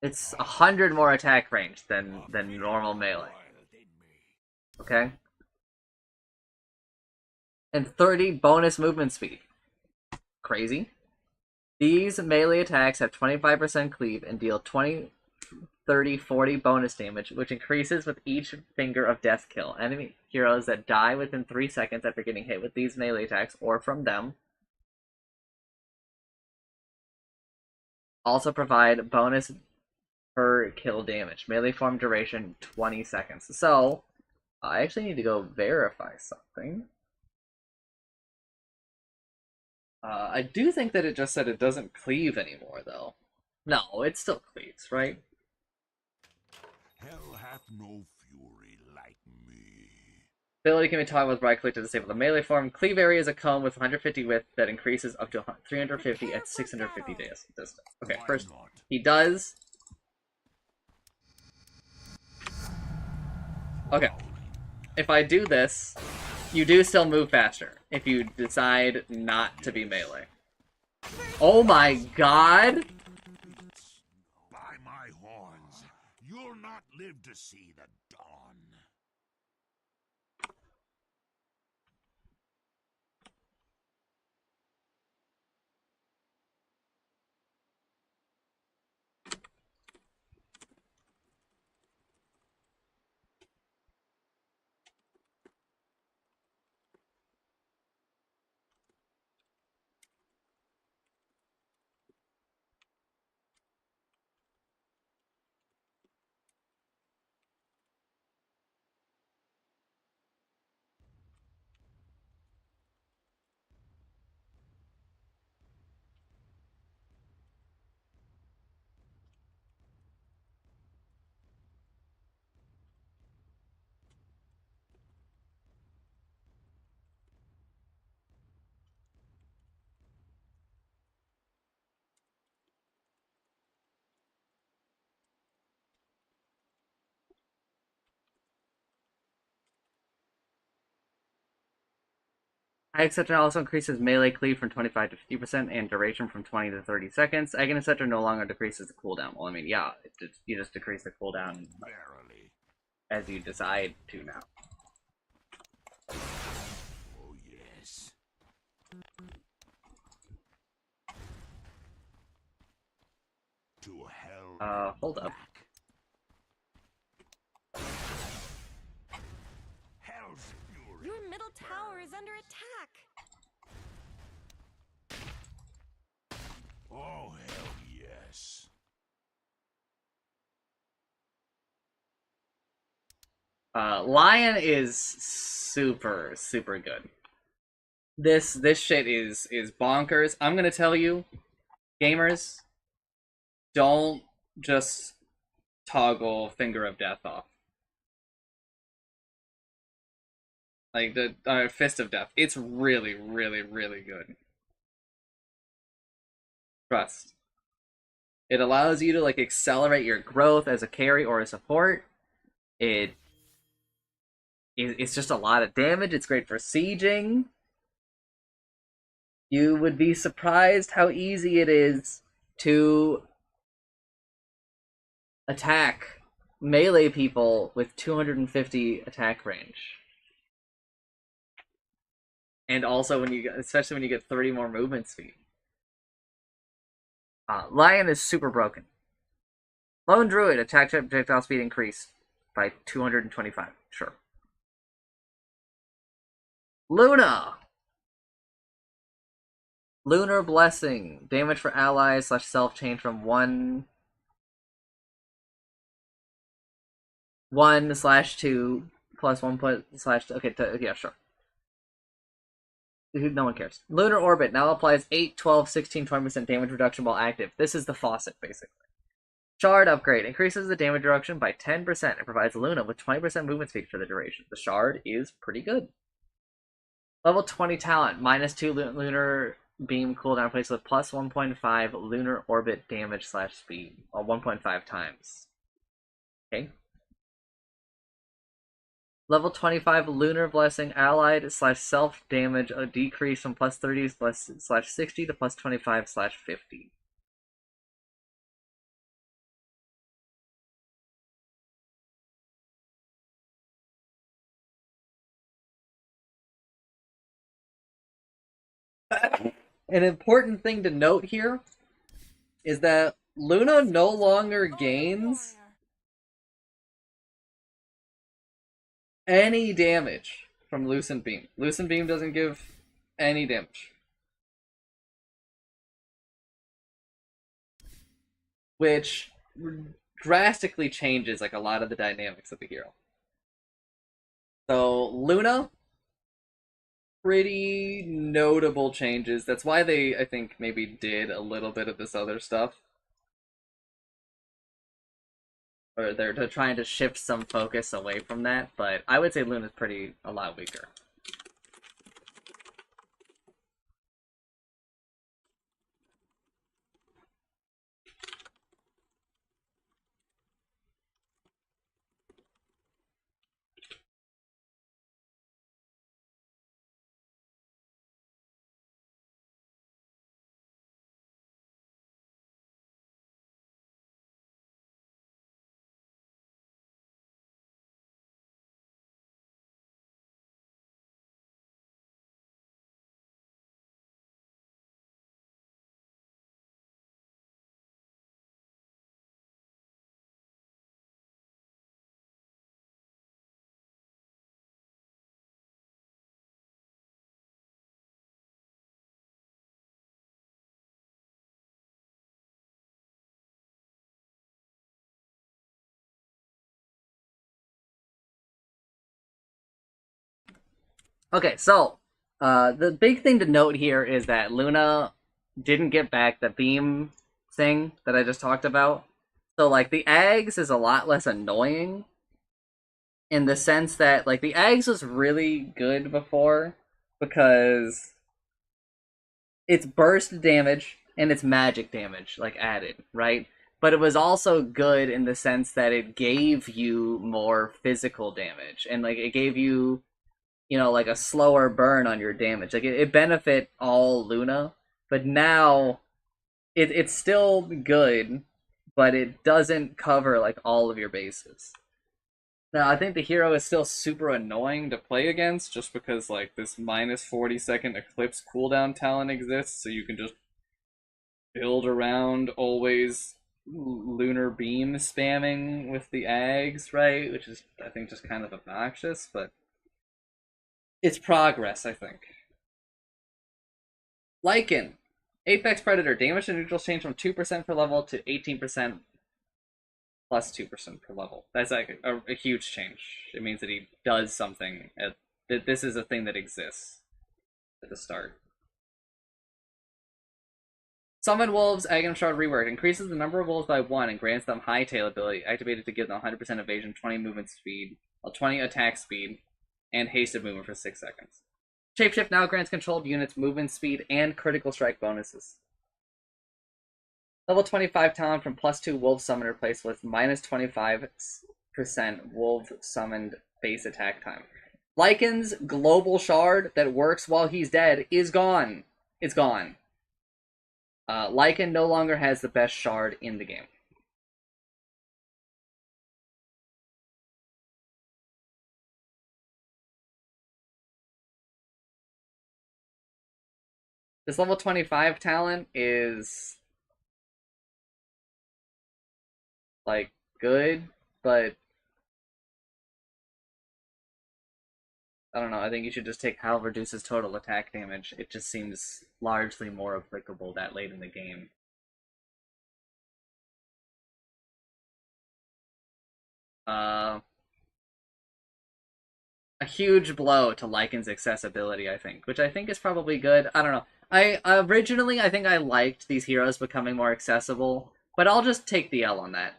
It's 100 more attack range than normal melee. Okay? And 30 bonus movement speed. Crazy. These melee attacks have 25% cleave and deal 20, 30, 40 bonus damage, which increases with each Finger of Death kill. Enemy heroes that die within 3 seconds after getting hit with these melee attacks, or from them, also provide bonus per kill damage. Melee form duration 20 seconds. So, I actually need to go verify something. I do think that it just said it doesn't cleave anymore, though. No, it still cleaves, right? Hell hath no fury like me. Ability can be toggled with right click to disable the melee form. Cleave area is a cone with 150 width that increases up to 350 at 650 distance. Okay, first, he does. Okay, if I do this, you do still move faster if you decide not to be melee. Oh my god! By my horns, you'll not live to see the dawn. Egg Scepter also increases melee cleave from 25 to 50% and duration from 20 to 30 seconds. Egg Scepter no longer decreases the cooldown. Well, I mean, yeah, you just decrease the cooldown. Verily. as you decide to now. Oh, yes. To hell. Hold up. Back. Hell's fury. Your middle tower is under attack. Oh, hell yes. Lion is super, super good. This shit is bonkers. I'm gonna tell you, gamers, don't just toggle Finger of Death off. Like the Fist of Death. It's really, really, really good. Trust. It allows you to like accelerate your growth as a carry or a support. It's just a lot of damage. It's great for sieging. You would be surprised how easy it is to attack melee people with 250 attack range. And also when you especially when you get 30 more movement speed. Lion is super broken. Lone Druid, attack projectile speed increased by 225. Sure. Luna! Lunar Blessing. Damage for allies / self change from 1/2 plus 1/. Okay, yeah, sure. No one cares. Lunar Orbit now applies 8, 12, 16, 20% damage reduction while active. This is the faucet, basically. Shard upgrade increases the damage reduction by 10% and provides Luna with 20% movement speed for the duration. The Shard is pretty good. Level 20 talent, -2 lunar beam cooldown placed with plus 1.5 lunar orbit damage / speed, or 1.5 times. Okay. Level 25 lunar blessing, allied / self damage, a decrease from plus 30 / 60 to plus 25 / 50. An important thing to note here is that Luna no longer gains any damage from Lucent Beam. Lucent Beam doesn't give any damage. Which drastically changes like a lot of the dynamics of the hero. So Luna, pretty notable changes. That's why they, I think, maybe did a little bit of this other stuff. Or they're trying to shift some focus away from that, but I would say Luna's a lot weaker. Okay, so the big thing to note here is that Luna didn't get back the beam thing that I just talked about. So like the Ags is a lot less annoying in the sense that like the Ags was really good before because it's burst damage and it's magic damage like added, right? But it was also good in the sense that it gave you more physical damage and like it gave you like a slower burn on your damage. Like it benefit all Luna, but now it's still good, but it doesn't cover like all of your bases. Now, I think the hero is still super annoying to play against just because, like, this minus 40-second Eclipse cooldown talent exists, so you can just build around always lunar beam spamming with the Ags, right? Which is, I think, just kind of obnoxious, but it's progress, I think. Lycan. Apex Predator. Damage to neutrals change from 2% per level to 18% plus 2% per level. That's like a huge change. It means that he does something. That this is a thing that exists at the start. Summon Wolves, Aghanim Shard rework. Increases the number of wolves by 1 and grants them Hightail ability, activated to give them 100% evasion, 20 movement speed, 20 attack speed, and hasted movement for 6 seconds. Shapeshift now grants controlled units movement speed and critical strike bonuses. Level 25 talent from +2 Wolf Summon replaced with minus 25% Wolf Summoned base attack time. Lycan's global shard that works while he's dead is gone. It's gone. Lycan no longer has the best shard in the game. This level 25 talent is like good, but I don't know. I think you should just take how it reduces total attack damage. It just seems largely more applicable that late in the game. A huge blow to Lycan's accessibility, I think, which I think is probably good. I don't know. I think I liked these heroes becoming more accessible, but I'll just take the L on that.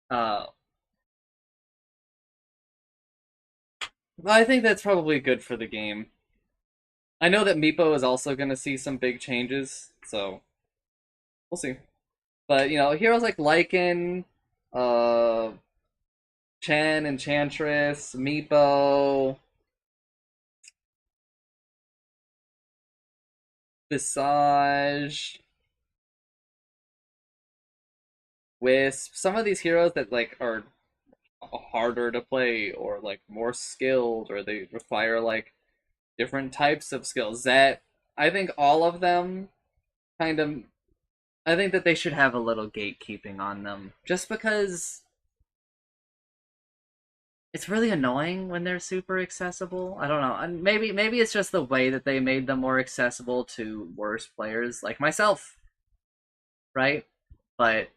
Uh, I think that's probably good for the game. I know that Meepo is also going to see some big changes, so we'll see. But you know, heroes like Lycan, uh, Chen, Enchantress, Meepo, Visage, Wisp. Some of these heroes that like are harder to play or like more skilled or they require like different types of skills. That I think all of them kind of I think that they should have a little gatekeeping on them just because it's really annoying when they're super accessible. I don't know. And maybe it's just the way that they made them more accessible to worse players like myself, right? But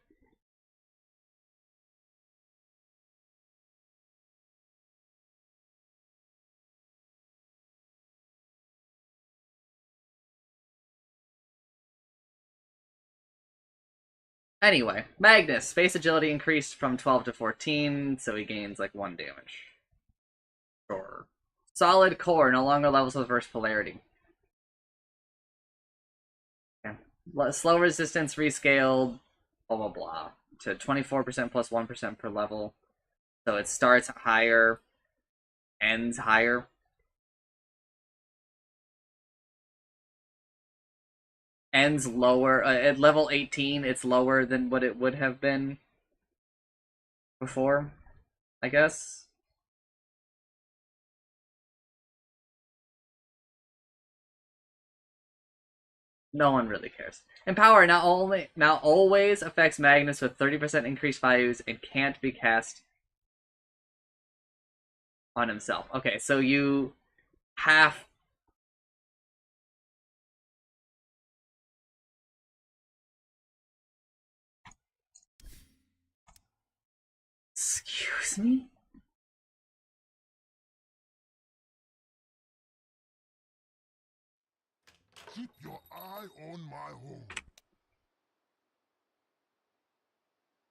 anyway, Magnus, space agility increased from 12 to 14, so he gains like 1 damage. Sure. Solid core no longer levels with reverse polarity. Okay. Slow resistance rescaled, blah blah blah, to 24% plus 1% per level. So it starts higher, ends higher. Ends lower. At level 18, it's lower than what it would have been before, I guess. No one really cares. Empower now always affects Magnus with 30% increased values and can't be cast on himself. Okay, so you have. Excuse me? Keep your eye on my horn.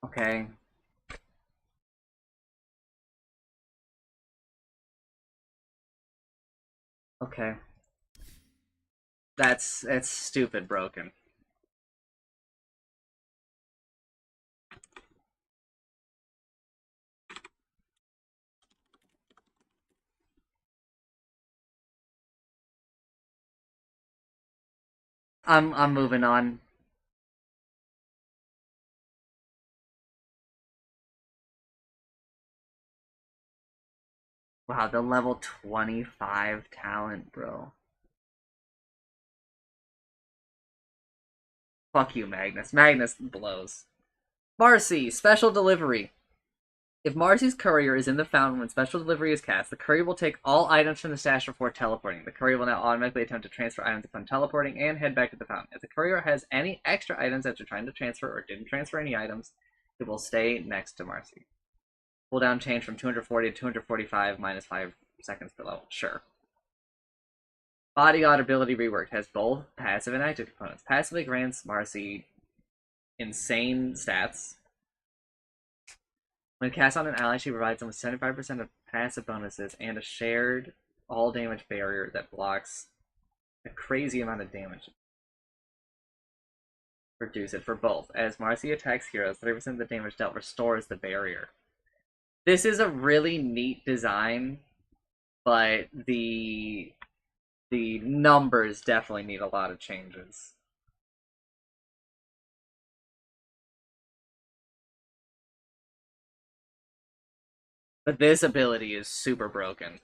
Okay. Okay. It's stupid broken. I'm moving on. Wow, the level 25 talent, bro. Fuck you, Magnus. Magnus blows. Marcy, special delivery. If Marcy's courier is in the fountain when special delivery is cast, the courier will take all items from the stash before teleporting. The courier will now automatically attempt to transfer items upon teleporting and head back to the fountain. If the courier has any extra items after trying to transfer or didn't transfer any items, it will stay next to Marcy. Cooldown change from 240 to 245 minus 5 seconds per level. Sure. Bodyguard ability reworked has both passive and active components. Passively grants Marcy insane stats. When cast on an ally, she provides them with 75% of passive bonuses and a shared all damage barrier that blocks a crazy amount of damage. Reduce it for both. As Marcy attacks heroes, 30% of the damage dealt restores the barrier. This is a really neat design, but the numbers definitely need a lot of changes. But this ability is super broken.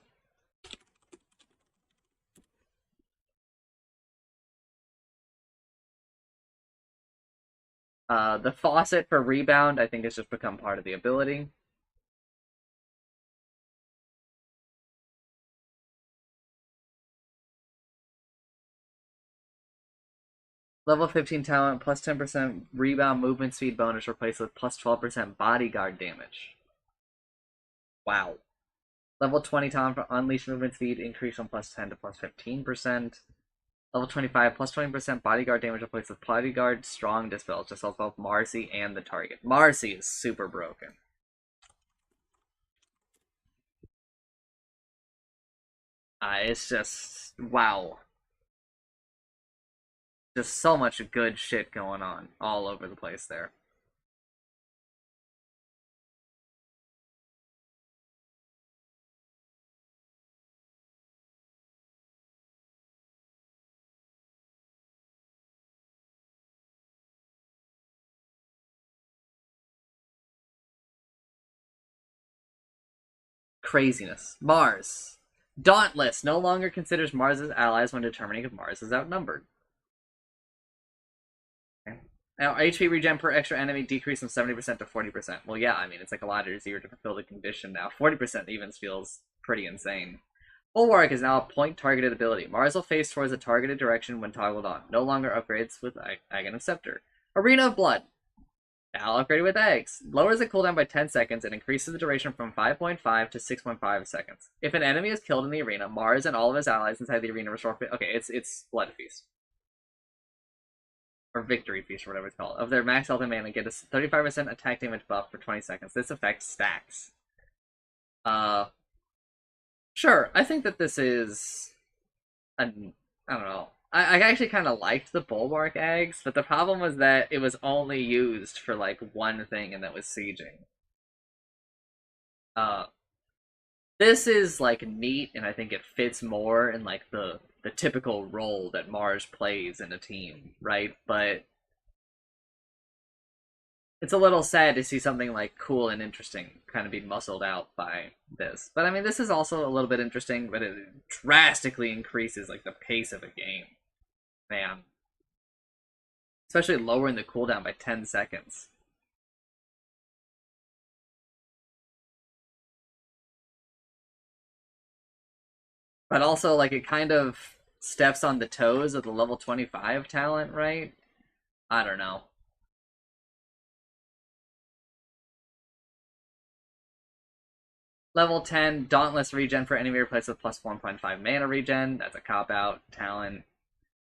The faucet for rebound, I think, has just become part of the ability. Level 15 talent, plus 10% rebound movement speed bonus replaced with plus 12% bodyguard damage. Wow. Level 20 talent for unleash movement speed increase from plus 10 to plus 15%. Level 25, plus 20% bodyguard damage replaced with bodyguard strong dispels. Just helps both Marcy and the target. Marcy is super broken. It's just, wow. Just so much good shit going on all over the place there. Craziness. Mars. Dauntless no longer considers Mars's allies when determining if Mars is outnumbered. Okay. Now, HP regen per extra enemy decreased from 70% to 40%. Well, yeah, I mean, it's like a lot easier to fulfill the condition now. 40% even feels pretty insane. Bulwark is now a point-targeted ability. Mars will face towards a targeted direction when toggled on. No longer upgrades with Aghanim Scepter. Arena of Blood. Now upgraded with eggs. Lowers the cooldown by 10 seconds and increases the duration from 5.5 to 6.5 seconds. If an enemy is killed in the arena, Mars and all of his allies inside the arena restore... Okay, it's Blood Feast. Or Victory Feast, or whatever it's called. Of their max health and mana, get a 35% attack damage buff for 20 seconds. This effect stacks. Sure, I think that this is... I don't know. I actually kind of liked the Bulwark eggs, but the problem was that it was only used for, like, one thing, and that was sieging. This is, like, neat, and I think it fits more in, like, the typical role that Mars plays in a team, right? But it's a little sad to see something, like, cool and interesting kind of be muscled out by this. But, I mean, this is also a little bit interesting, but it drastically increases, like, the pace of a game. Man. Especially lowering the cooldown by 10 seconds. But also, like, it kind of steps on the toes of the level 25 talent, right? I don't know. Level 10, Dauntless regen for enemy replaced with plus 1.5 mana regen. That's a cop-out talent.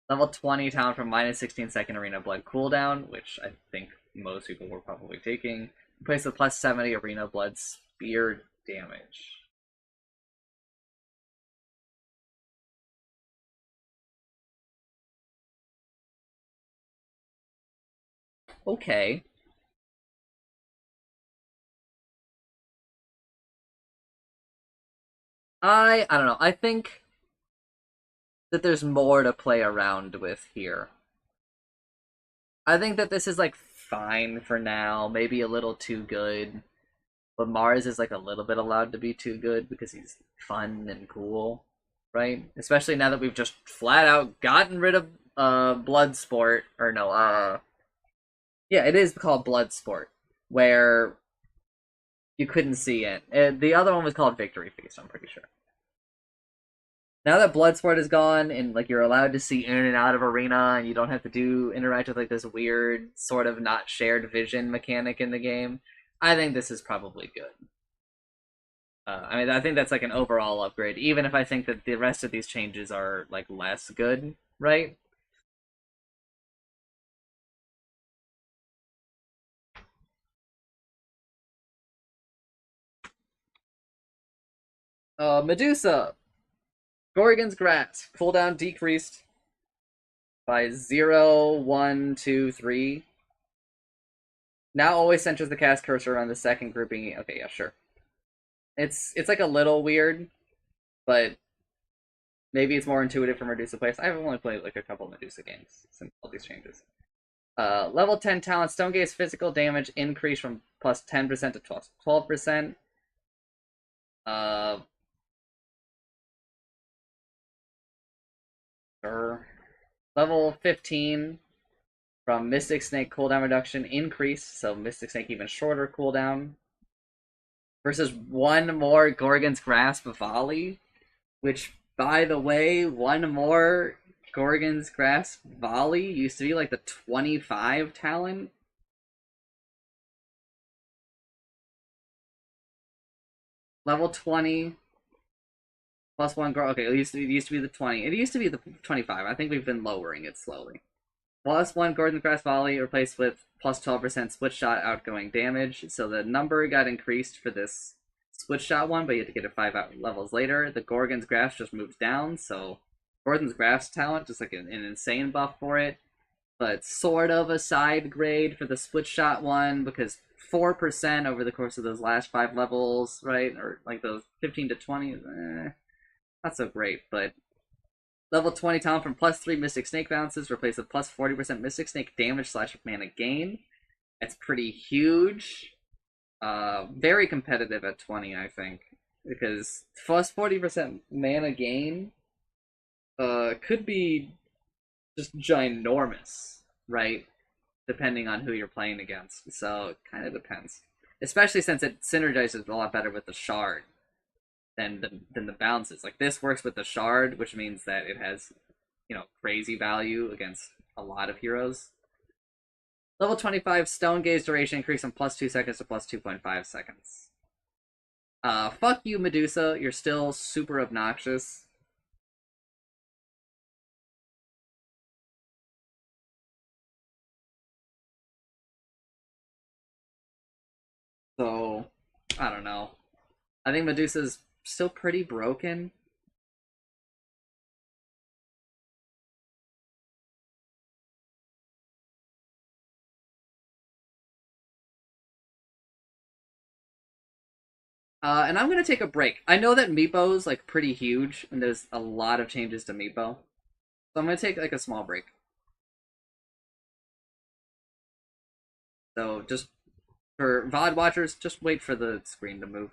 Level 20 talent from minus 16-second arena blood cooldown, which I think most people were probably taking. Replaced with plus 70 arena blood spear damage. Okay. I don't know. I think that there's more to play around with here. I think that this is like fine for now, maybe a little too good. But Mars is like a little bit allowed to be too good because he's fun and cool, right? Especially now that we've just flat out gotten rid of Bloodsport, or no, yeah, it is called Bloodsport, where you couldn't see it. The other one was called Victory Feast, I'm pretty sure. Now that Bloodsport is gone and like you're allowed to see in and out of arena and you don't have to interact with like this weird sort of not shared vision mechanic in the game, I think this is probably good. I mean, I think that's like an overall upgrade, even if I think that the rest of these changes are like less good, right? Medusa, Gorgon's Grat, cooldown decreased by 0, 1, 2, 3. Now always centers the cast cursor on the second grouping. Okay, yeah, sure. It's like a little weird, but maybe it's more intuitive for Medusa players. I've only played like a couple Medusa games since all these changes. Level 10 talent, Stone Gaze physical damage increased from plus 10% to 12%. Uh, sure. Level 15 from Mystic Snake cooldown reduction increased, so Mystic Snake even shorter cooldown. Versus one more Gorgon's Grasp volley, which, by the way, one more Gorgon's Grasp volley used to be like the 25 talent. Level 20 plus one girl. Okay, it used to be the 20. It used to be the 25. I think we've been lowering it slowly. Plus one Gorgon's Grasp volley replaced with plus 12% split shot outgoing damage. So the number got increased for this split shot one, but you had to get it 5 levels later. The Gorgon's Grasp just moves down, so Gorgon's Grasp talent, just like an insane buff for it, but sort of a side grade for the split shot one because 4% over the course of those last 5 levels, right? Or like those 15 to 20, not so great, but level 20 talent from plus 3 Mystic Snake bounces replaced with plus 40% Mystic Snake damage / mana gain. That's pretty huge. Very competitive at 20, I think, because plus 40% mana gain could be just ginormous, right? Depending on who you're playing against. So it kind of depends. Especially since it synergizes a lot better with the shard than the bounces. Like this works with the shard, which means that it has, crazy value against a lot of heroes. Level 25 Stone Gaze duration increased from plus 2 seconds to plus 2.5 seconds. Fuck you, Medusa. You're still super obnoxious. So, I don't know. I think Medusa's still pretty broken. And I'm gonna take a break. I know that Meepo's like pretty huge, and there's a lot of changes to Meepo. So I'm gonna take like a small break. So just for VOD watchers, just wait for the screen to move.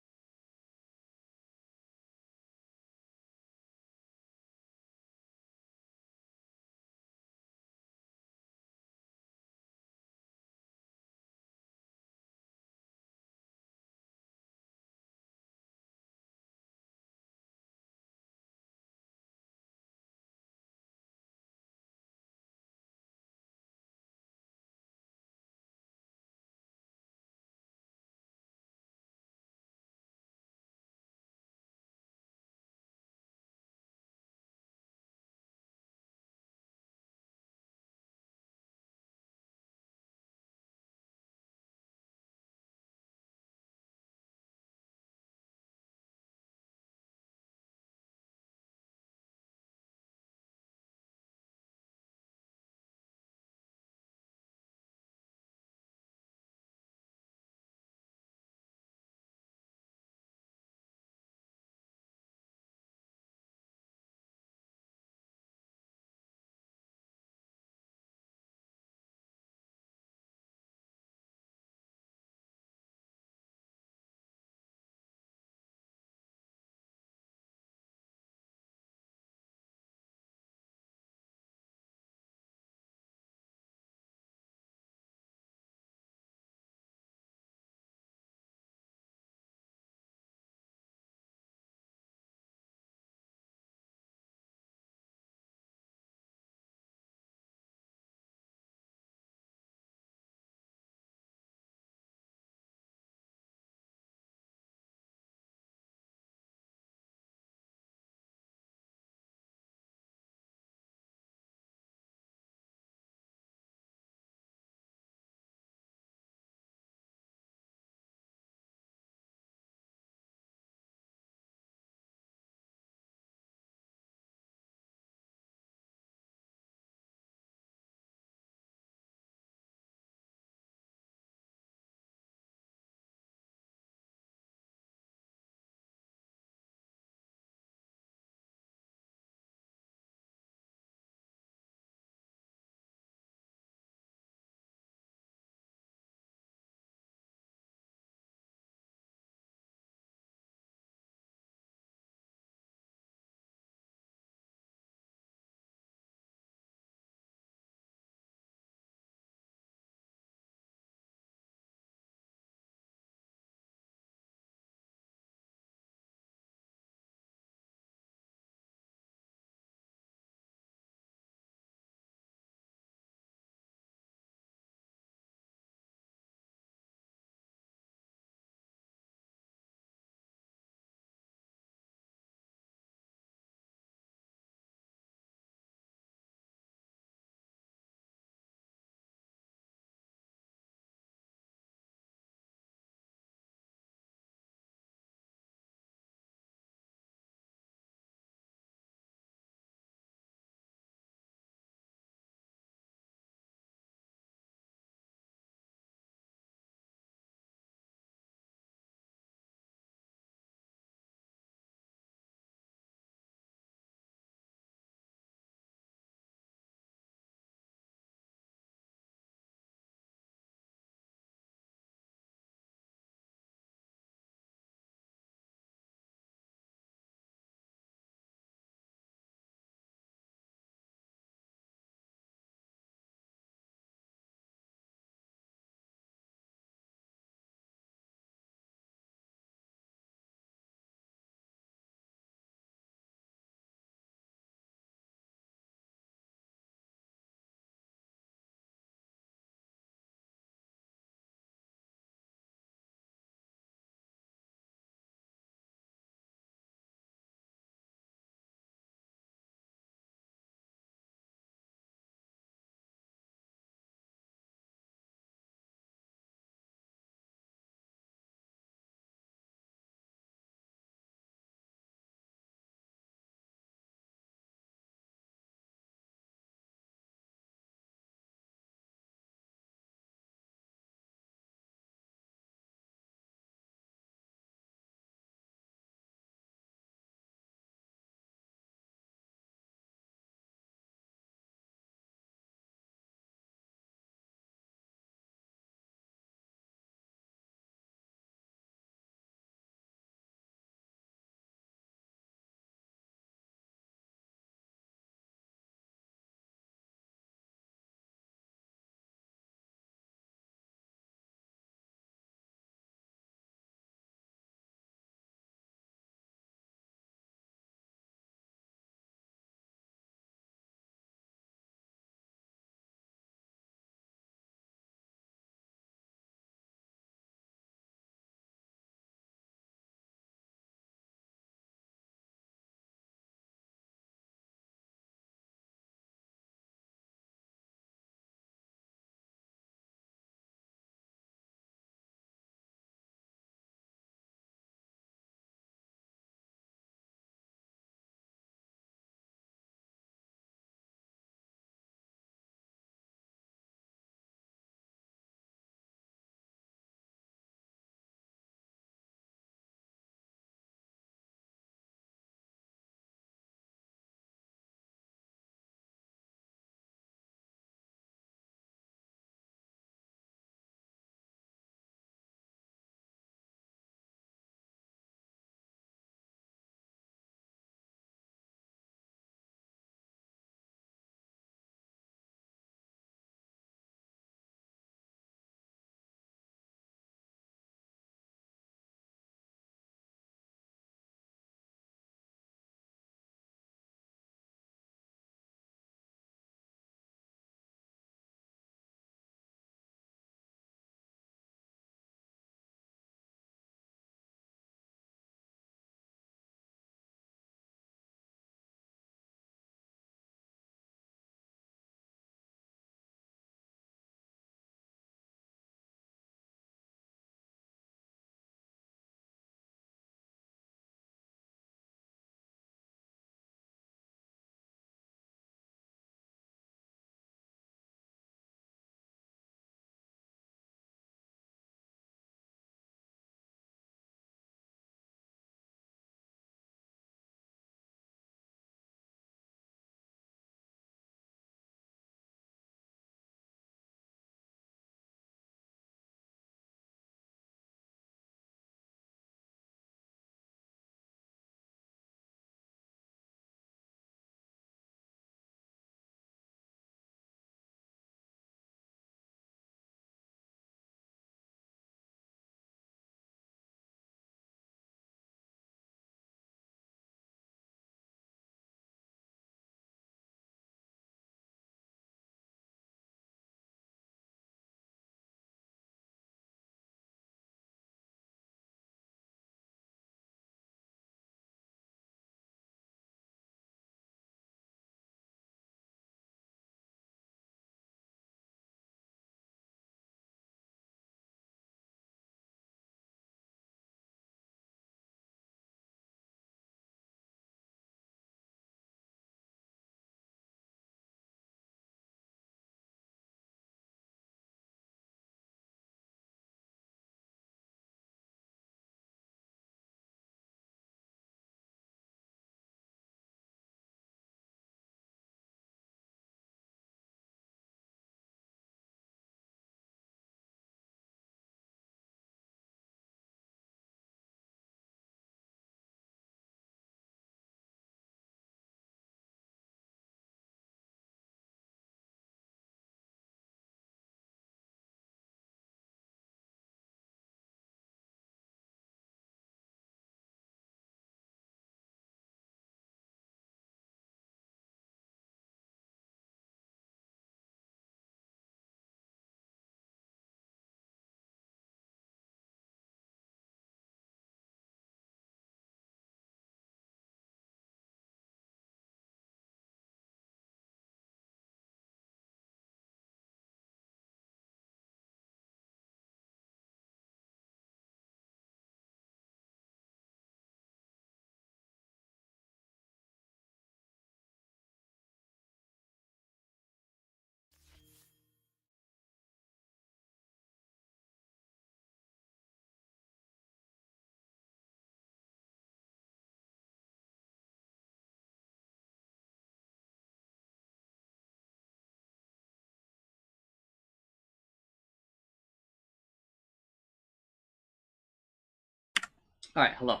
Alright, hello.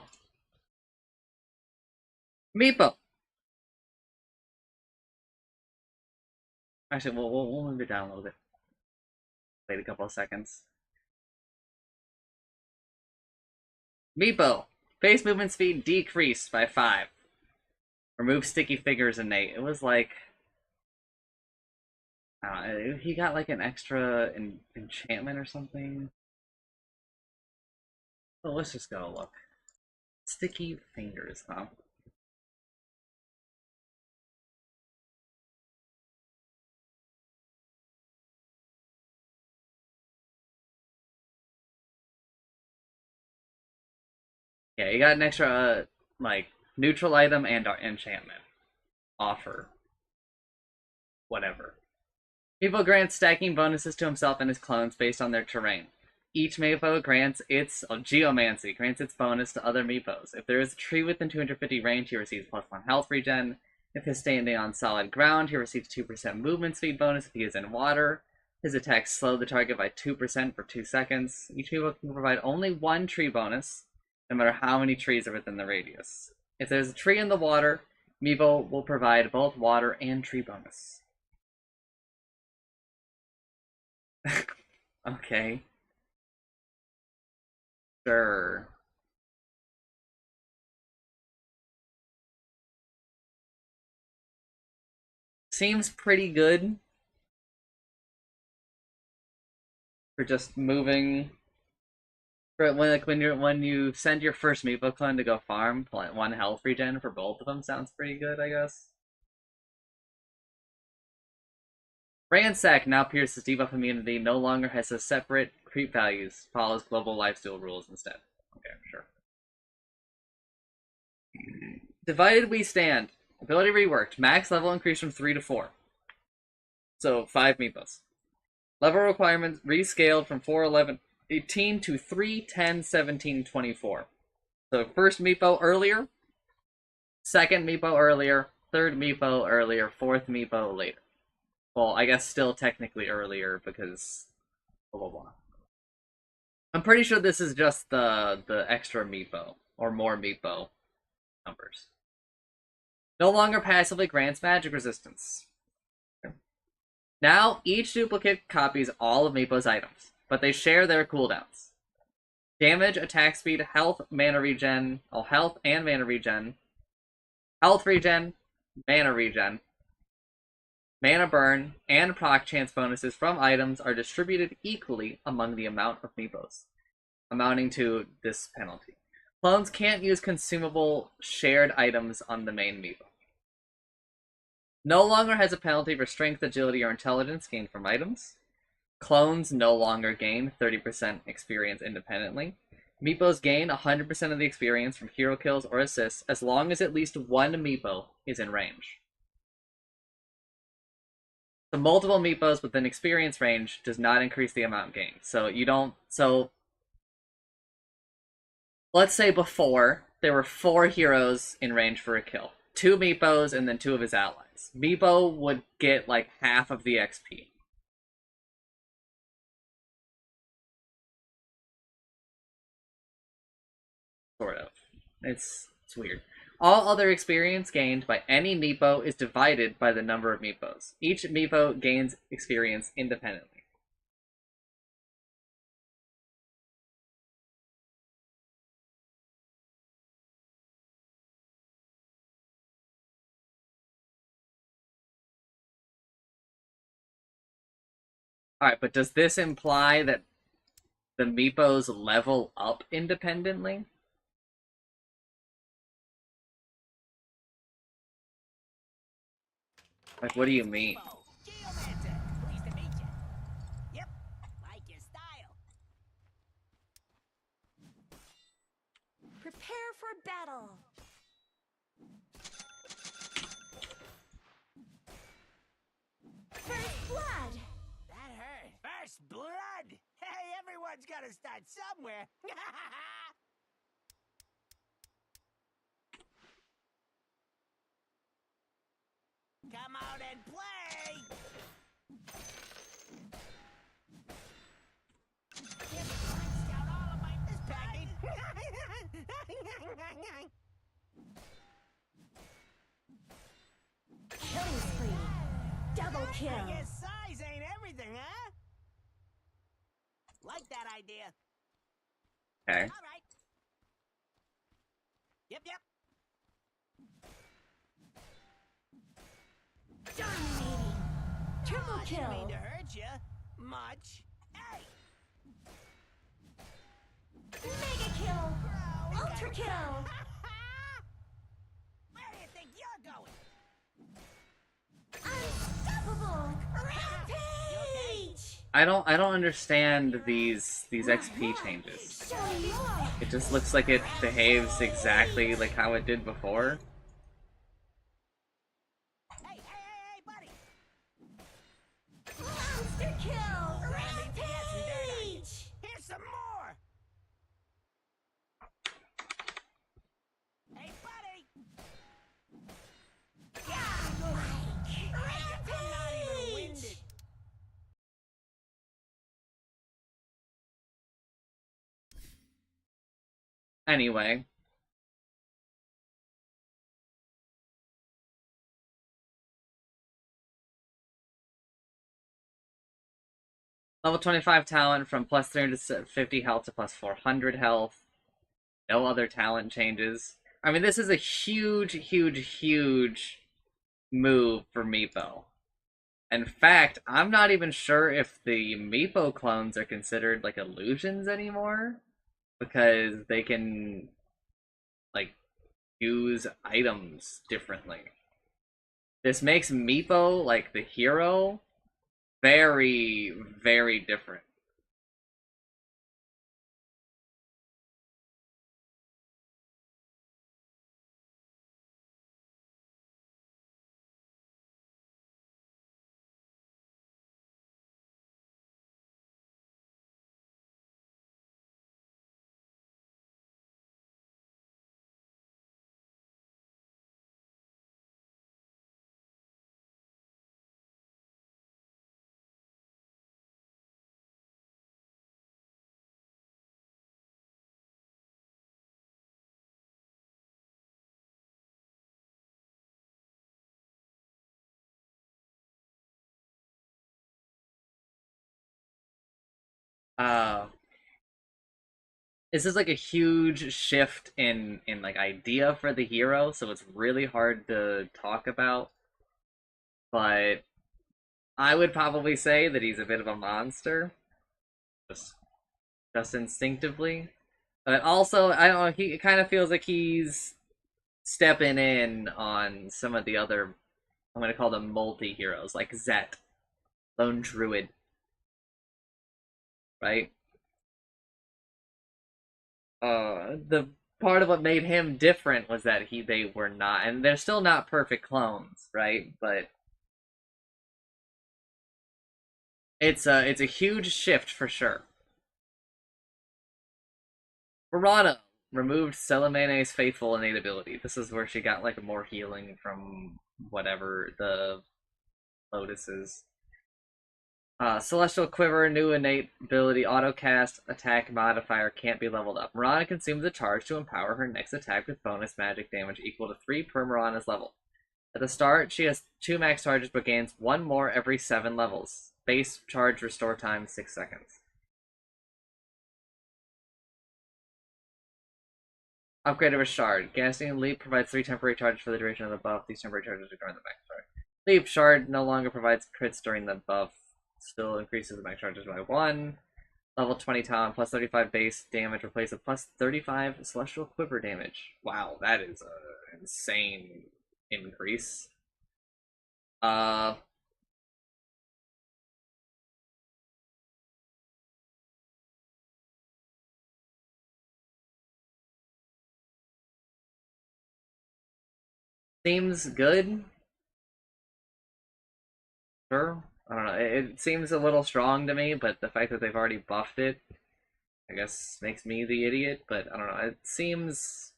Meepo! Actually, we'll move it down a little bit. Wait a couple of seconds. Meepo! Face movement speed decreased by 5. Remove sticky figures innate. It was like... he got like an extra enchantment or something. Well, let's just go look. Sticky fingers, huh? Yeah, you got an extra, like, neutral item and enchantment. Offer. Whatever. Meepo grants stacking bonuses to himself and his clones based on their terrain. Each Meepo grants its Geomancy, grants its bonus to other Meepos. If there is a tree within 250 range, he receives +1 health regen. If he's standing on solid ground, he receives 2% movement speed bonus if he is in water. His attacks slow the target by 2% for 2 seconds. Each Meepo can provide only 1 tree bonus, no matter how many trees are within the radius. If there's a tree in the water, Meepo will provide both water and tree bonus. Okay. Sure. Seems pretty good for just moving. For when you send your first Meepo clone to go farm, 1 health regen for both of them sounds pretty good, I guess. Ransack now pierces debuff immunity, no longer has a separate creep values, follows global lifesteal rules instead. Okay, sure. Divided we stand. Ability reworked. Max level increased from 3 to 4. So 5 Meepos. Level requirements rescaled from 4, 11, 18 to 3, 10, 17, 24. So first Meepo earlier, second Meepo earlier, third Meepo earlier, fourth Meepo later. Well, I guess still technically earlier because blah blah blah. I'm pretty sure this is just the extra Meepo or more Meepo numbers. No longer passively grants magic resistance. Now, each duplicate copies all of Meepo's items, but they share their cooldowns. Damage, attack speed, health, mana regen, health and mana regen, health regen, mana regen, mana burn, and proc chance bonuses from items are distributed equally among the amount of Meepos, amounting to this penalty. Clones can't use consumable shared items on the main Meepo. No longer has a penalty for strength, agility, or intelligence gained from items. Clones no longer gain 30% experience independently. Meepos gain 100% of the experience from hero kills or assists as long as at least one Meepo is in range. The multiple Meepos within experience range does not increase the amount gained. So you don't... So... Let's say before, there were 4 heroes in range for a kill. 2 Meepos and then 2 of his allies. Meepo would get like half of the XP. Sort of. It's weird. All other experience gained by any Meepo is divided by the number of Meepos. Each Meepo gains experience independently. Alright, but does this imply that the Meepos level up independently? Like, what do you mean? Pleased to meet you. Yep, like your style. Prepare for battle. First blood. That hurt. First blood! Hey, everyone's gotta start somewhere. Come out and play! Scout all of my this packing. Killing spree. Double kill. I guess size ain't everything, huh? Like that idea. Okay. All right. Yep. Dominating. Triple Didn't mean kill. to hurt you much. Hey, Mega kill. Ultra kill. where do you think you're going? Unstoppable. Rampage. I don't understand these XP changes. Show me more. It just looks like it behaves exactly like how it did before. Hey, buddy. Monster kill. Rampage. Rampage. Here's some more. Hey, buddy. Godlike. I'm not even Rampage. winded. Anyway. Level 25 talent from plus 350 health to plus 400 health. No other talent changes. I mean, this is a huge move for Meepo. In fact, I'm not even sure if the Meepo clones are considered like illusions anymore, because they can like use items differently. This makes Meepo, like the hero, very different. Uh, this is like a huge shift in like idea for the hero, so it's really hard to talk about. But I would probably say that he's a bit of a monster, just instinctively. But also, I don't know. He kind of feels like he's stepping in on some of the other. I'm gonna call them multi-heroes, like Zet, Lone Druid, right? The part of what made him different was that they were not, and they're still not perfect clones, right? But it's a huge shift for sure. Verana removed Celimene's faithful innate ability. This is where she got like more healing from whatever the lotuses. Celestial Quiver, new innate ability, autocast, attack modifier can't be leveled up. Mirana consumes a charge to empower her next attack with bonus magic damage equal to 3 per Mirana's level. At the start, she has 2 max charges but gains 1 more every 7 levels. Base charge restore time 6 seconds. Upgrade of a shard. Casting Leap provides 3 temporary charges for the duration of the buff. These temporary charges ignore the max charge. Leap Shard no longer provides crits during the buff. Still increases the max charges by 1. Level 20 talent, plus 35 base damage, replace with plus 35 celestial quiver damage. Wow, that is an insane increase. Seems good. Sure. I don't know. It seems a little strong to me, but the fact that they've already buffed it, I guess, makes me the idiot. But I don't know. It seems.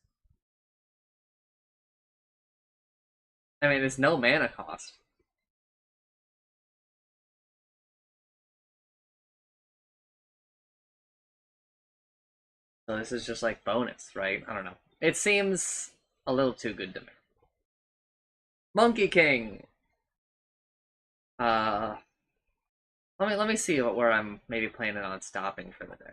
I mean, it's no mana cost. So this is just like bonus, right? I don't know. It seems a little too good to me. Monkey King. Let me see where I'm maybe planning on stopping for the day.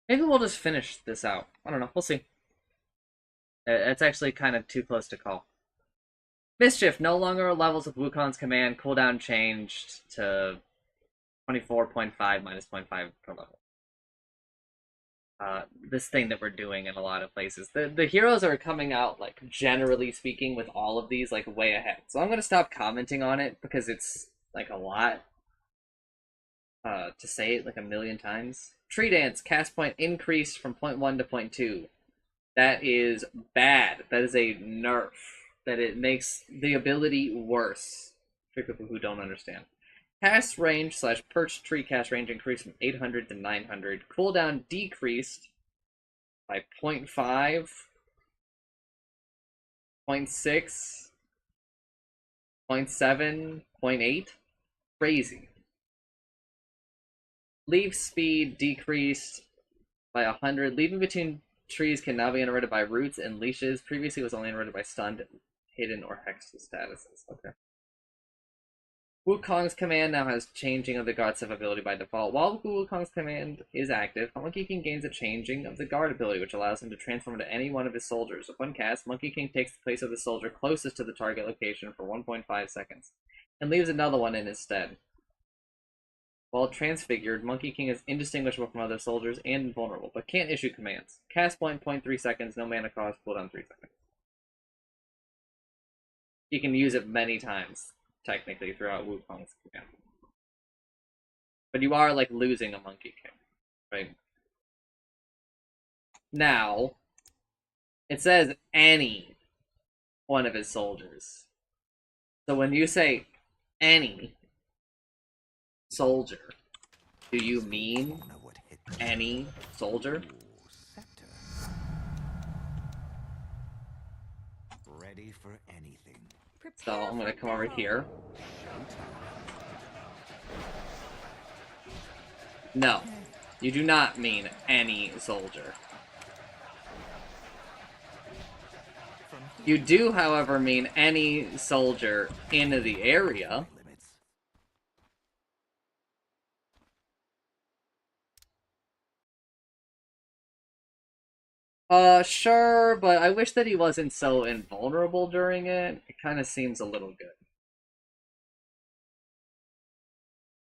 Maybe we'll just finish this out. I don't know. We'll see. It's actually kind of too close to call. Mischief. No longer levels with Wukong's command. Cooldown changed to 24.5 minus 0.5 per level. This thing that we're doing in a lot of places. The heroes are coming out, like, generally speaking, with all of these, like, way ahead. So I'm going to stop commenting on it because it's, like, a lot to say it, like, a million times. Tree Dance, cast point increased from 0.1 to 0.2. That is bad. That is a nerf. That it makes the ability worse for people who don't understand. Cast range / perched tree cast range increased from 800 to 900. Cooldown decreased by 0.5, 0.6, 0.7, 0.8. Crazy. Leaf speed decreased by 100. Leaving between trees can now be interrupted by roots and leashes. Previously, it was only interrupted by stunned, hidden, or hexed statuses. Okay. Wukong's command now has changing of the guard stuff ability by default. While Wukong's command is active, Monkey King gains a changing of the guard ability, which allows him to transform into any one of his soldiers. Upon cast, Monkey King takes the place of the soldier closest to the target location for 1.5 seconds, and leaves another one in his stead. While transfigured, Monkey King is indistinguishable from other soldiers and invulnerable, but can't issue commands. Cast point 0.3 seconds, no mana cost, cooldown 3 seconds. You can use it many times, technically, throughout Wukong's command. But you are, like, losing a Monkey King, right? Now, it says any one of his soldiers. So when you say any soldier, do you mean any soldier? Ready for anything. So I'm gonna come over here. No, you do not mean any soldier. You do, however, mean any soldier in the area. Sure, but I wish that he wasn't so invulnerable during it. It kind of seems a little good.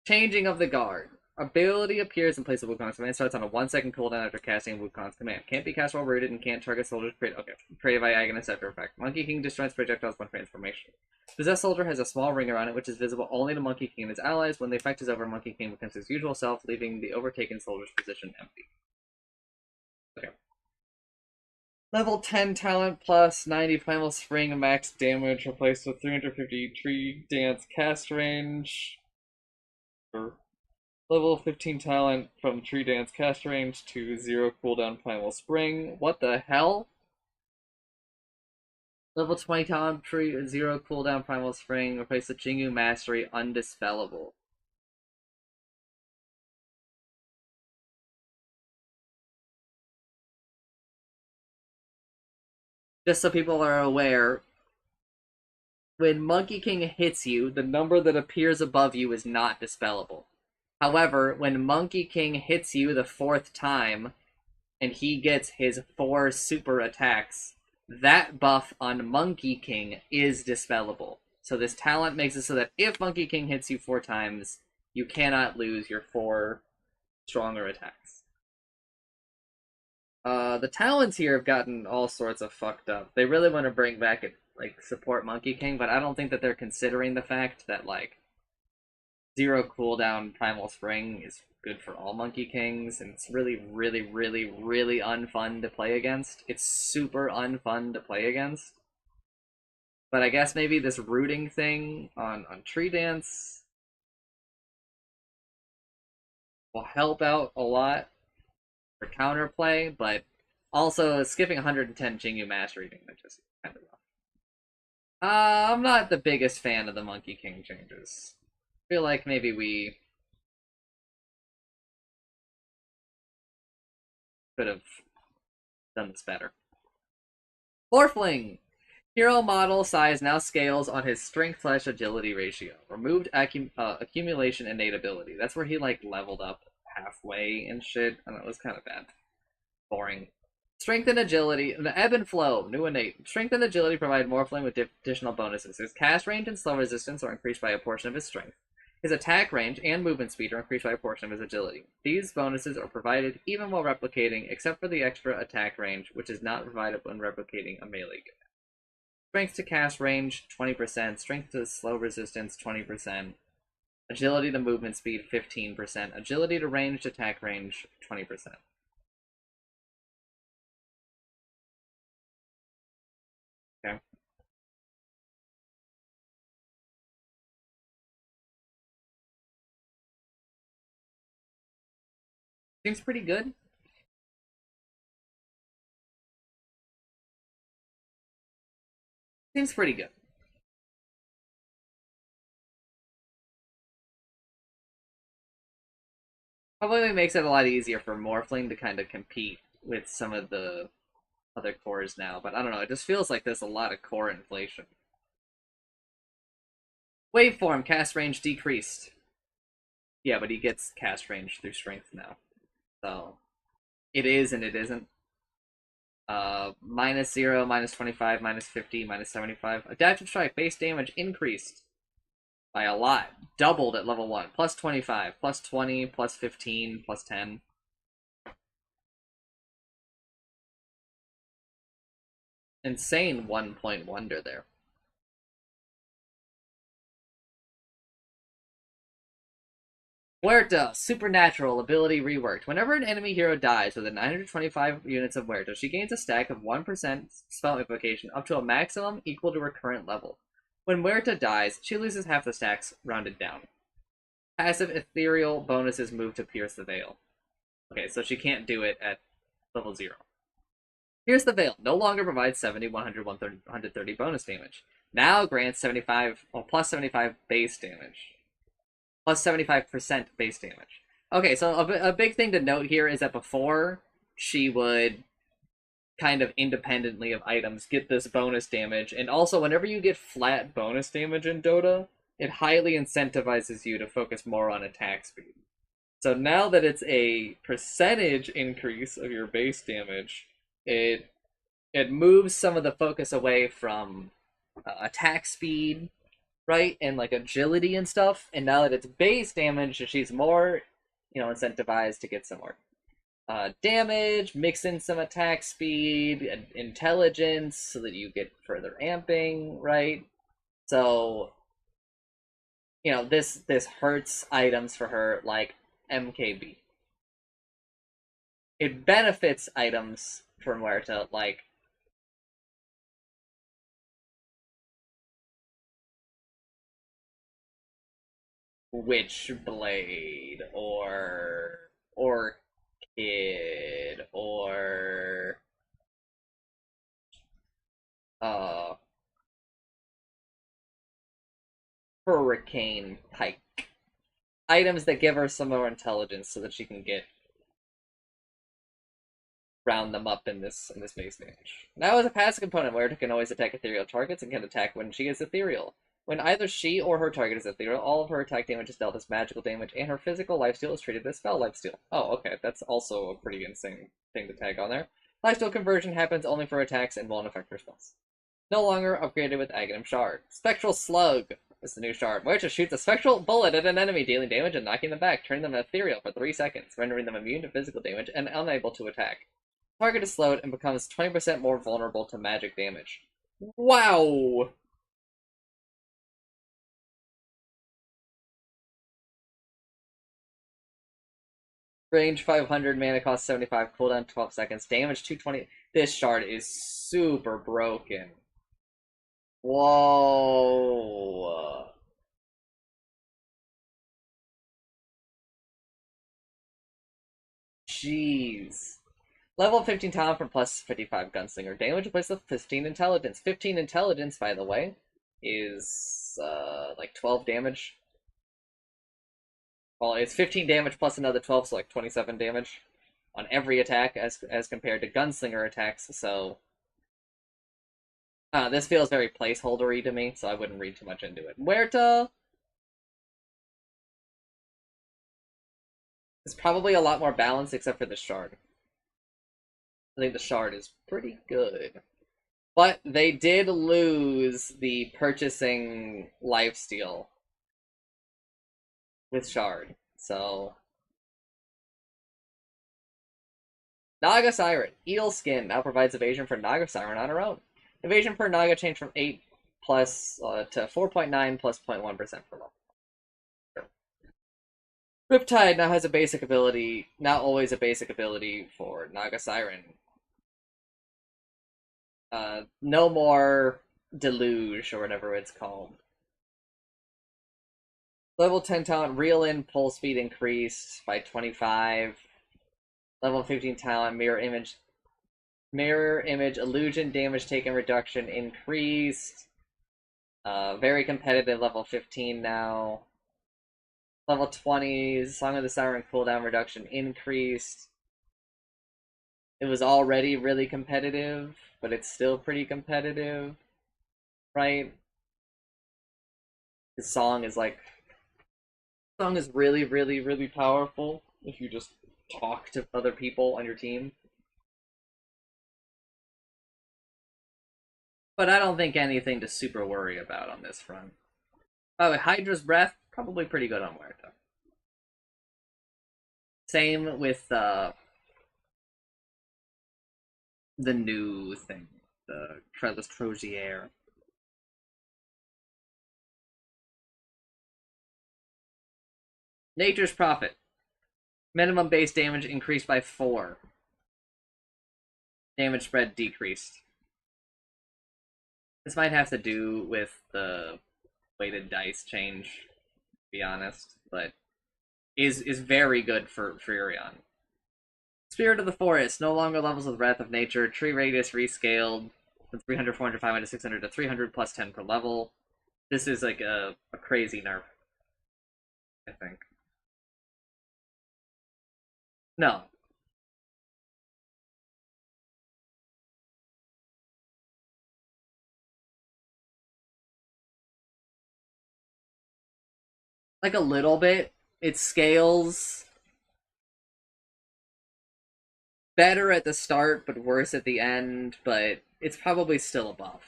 Changing of the guard. Ability appears in place of Wukong's command. Starts on a 1-second cooldown after casting Wukong's command. Can't be cast while rooted and can't target soldiers created by Aghanim after effect. Monkey King destroys projectiles by transformation. Possessed soldier has a small ring around it, which is visible only to Monkey King and his allies. When the effect is over, Monkey King becomes his usual self, leaving the overtaken soldier's position empty. Okay. Level 10 talent plus 90 primal spring max damage replaced with 350 tree dance cast range. Level 15 talent from tree dance cast range to 0 cooldown primal spring. What the hell? Level 20 talent 0 cooldown primal spring replace the Jingu mastery undispellable. Just so people are aware, when Monkey King hits you, the number that appears above you is not dispellable. However, when Monkey King hits you the 4th time, and he gets his 4 super attacks, that buff on Monkey King is dispellable. So this talent makes it so that if Monkey King hits you 4 times, you cannot lose your 4 stronger attacks. The talents here have gotten all sorts of fucked up. They really want to bring back it, like, support Monkey King, but I don't think that they're considering the fact that, like, 0 cooldown Primal Spring is good for all Monkey Kings, and it's really, really, really, really unfun to play against. It's super unfun to play against. But I guess maybe this rooting thing on Tree Dance will help out a lot for counterplay, but also skipping 110 Jingu Mastery damage is kind of rough. I'm not the biggest fan of the Monkey King changes. I feel like maybe we could have done this better. Morphling! Hero model size now scales on his strength/agility ratio. Removed accumulation innate ability. That's where he, like, leveled up halfway and shit, and it was kind of bad. Boring. Strength and agility. The ebb and flow. New innate. Strength and agility provide Morphling with additional bonuses. His cast range and slow resistance are increased by a portion of his strength. His attack range and movement speed are increased by a portion of his agility. These bonuses are provided even while replicating, except for the extra attack range, which is not provided when replicating a melee gun. Strength to cast range, 20%. Strength to slow resistance, 20%. Agility to movement speed, 15%. Agility to ranged attack range, 20%. Okay. Seems pretty good. Seems pretty good. Probably makes it a lot easier for Morphling to kind of compete with some of the other cores now, but I don't know, it just feels like there's a lot of core inflation. Waveform, cast range decreased. Yeah, but he gets cast range through strength now. So, it is and it isn't. -0, -25, -50, -75. Adaptive Strike, base damage increased by a lot. Doubled at level 1. +25, +20, +15, +10. Insane 1-point wonder there. Huerta, supernatural ability reworked. Whenever an enemy hero dies with 925 units of Huerta, she gains a stack of 1% spell implication up to a maximum equal to her current level. When Huerta dies, she loses half the stacks, rounded down. Passive ethereal bonuses move to Pierce the Veil. Okay, so she can't do it at level 0. Pierce the Veil no longer provides 70, 100, 130 bonus damage. Now grants 75, well, plus 75 base damage. Plus 75% base damage. Okay, so a big thing to note here is that before, she would kind of independently of items get this bonus damage, and also whenever you get flat bonus damage in Dota, it highly incentivizes you to focus more on attack speed. So now that it's a percentage increase of your base damage, it moves some of the focus away from attack speed, right, and like agility and stuff, and now that it's base damage, she's more, incentivized to get some more damage, mix in some attack speed and intelligence so that you get further amping, right? So, this hurts items for her like MKB. It benefits items for Muerta like Witchblade or Orchid or Hurricane Pike. Items that give her some more intelligence so that she can round them up in this base damage. Now as a passive component, Muerta can always attack ethereal targets and can attack when she is ethereal. When either she or her target is ethereal, all of her attack damage is dealt as magical damage, and her physical lifesteal is treated as spell lifesteal. Oh, okay, that's also a pretty insane thing to tag on there. Lifesteal conversion happens only for attacks and won't affect her spells. No longer upgraded with Aghanim Shard. Spectral Slug. is the new shard. Where just shoots a spectral bullet at an enemy, dealing damage and knocking them back, turning them ethereal for 3 seconds, rendering them immune to physical damage and unable to attack. Target is slowed and becomes 20% more vulnerable to magic damage. Wow! Range 500, mana cost 75, cooldown 12 seconds, damage 220. This shard is super broken. Whoa. Jeez. Level 15 talent for plus 55 gunslinger. Damage replaced with 15 intelligence. 15 intelligence, by the way, is like 12 damage. Well, it's 15 damage plus another 12, so like 27 damage on every attack as compared to gunslinger attacks, so this feels very placeholdery to me, so I wouldn't read too much into it. Huerta is probably a lot more balanced except for the shard. I think the shard is pretty good. But they did lose the purchasing lifesteal with shard, so Naga Siren. Eel Skin now provides evasion for Naga Siren on her own. Evasion per Naga changed from 8 plus to 4.9 plus 0.1% per level. Sure. Riptide now has a basic ability, not always a basic ability for Naga Siren. No more Deluge, or whatever it's called. Level 10 talent, Reel In Pull Speed increased by 25. Level 15 talent, Mirror Image Illusion damage taken reduction increased. Very competitive level 15 now. Level 20, Song of the Siren cooldown reduction increased. It was already really competitive, but it's still pretty competitive, right? His song is really, really, really powerful if you just talk to other people on your team. But I don't think anything to super worry about on this front. Oh, Hydra's Breath, probably pretty good on Huerta. Same with the new thing, the Trellis Trozier. Nature's Prophet. Minimum base damage increased by 4. Damage spread decreased. This might have to do with the weighted dice change, to be honest, but is very good for Furion. Spirit of the Forest, no longer levels with Wrath of Nature. Tree radius rescaled from 300, 400, 500, 600 to 300 plus 10 per level. This is like a crazy nerf, I think. No. Like a little bit. It scales better at the start, but worse at the end, but it's probably still above.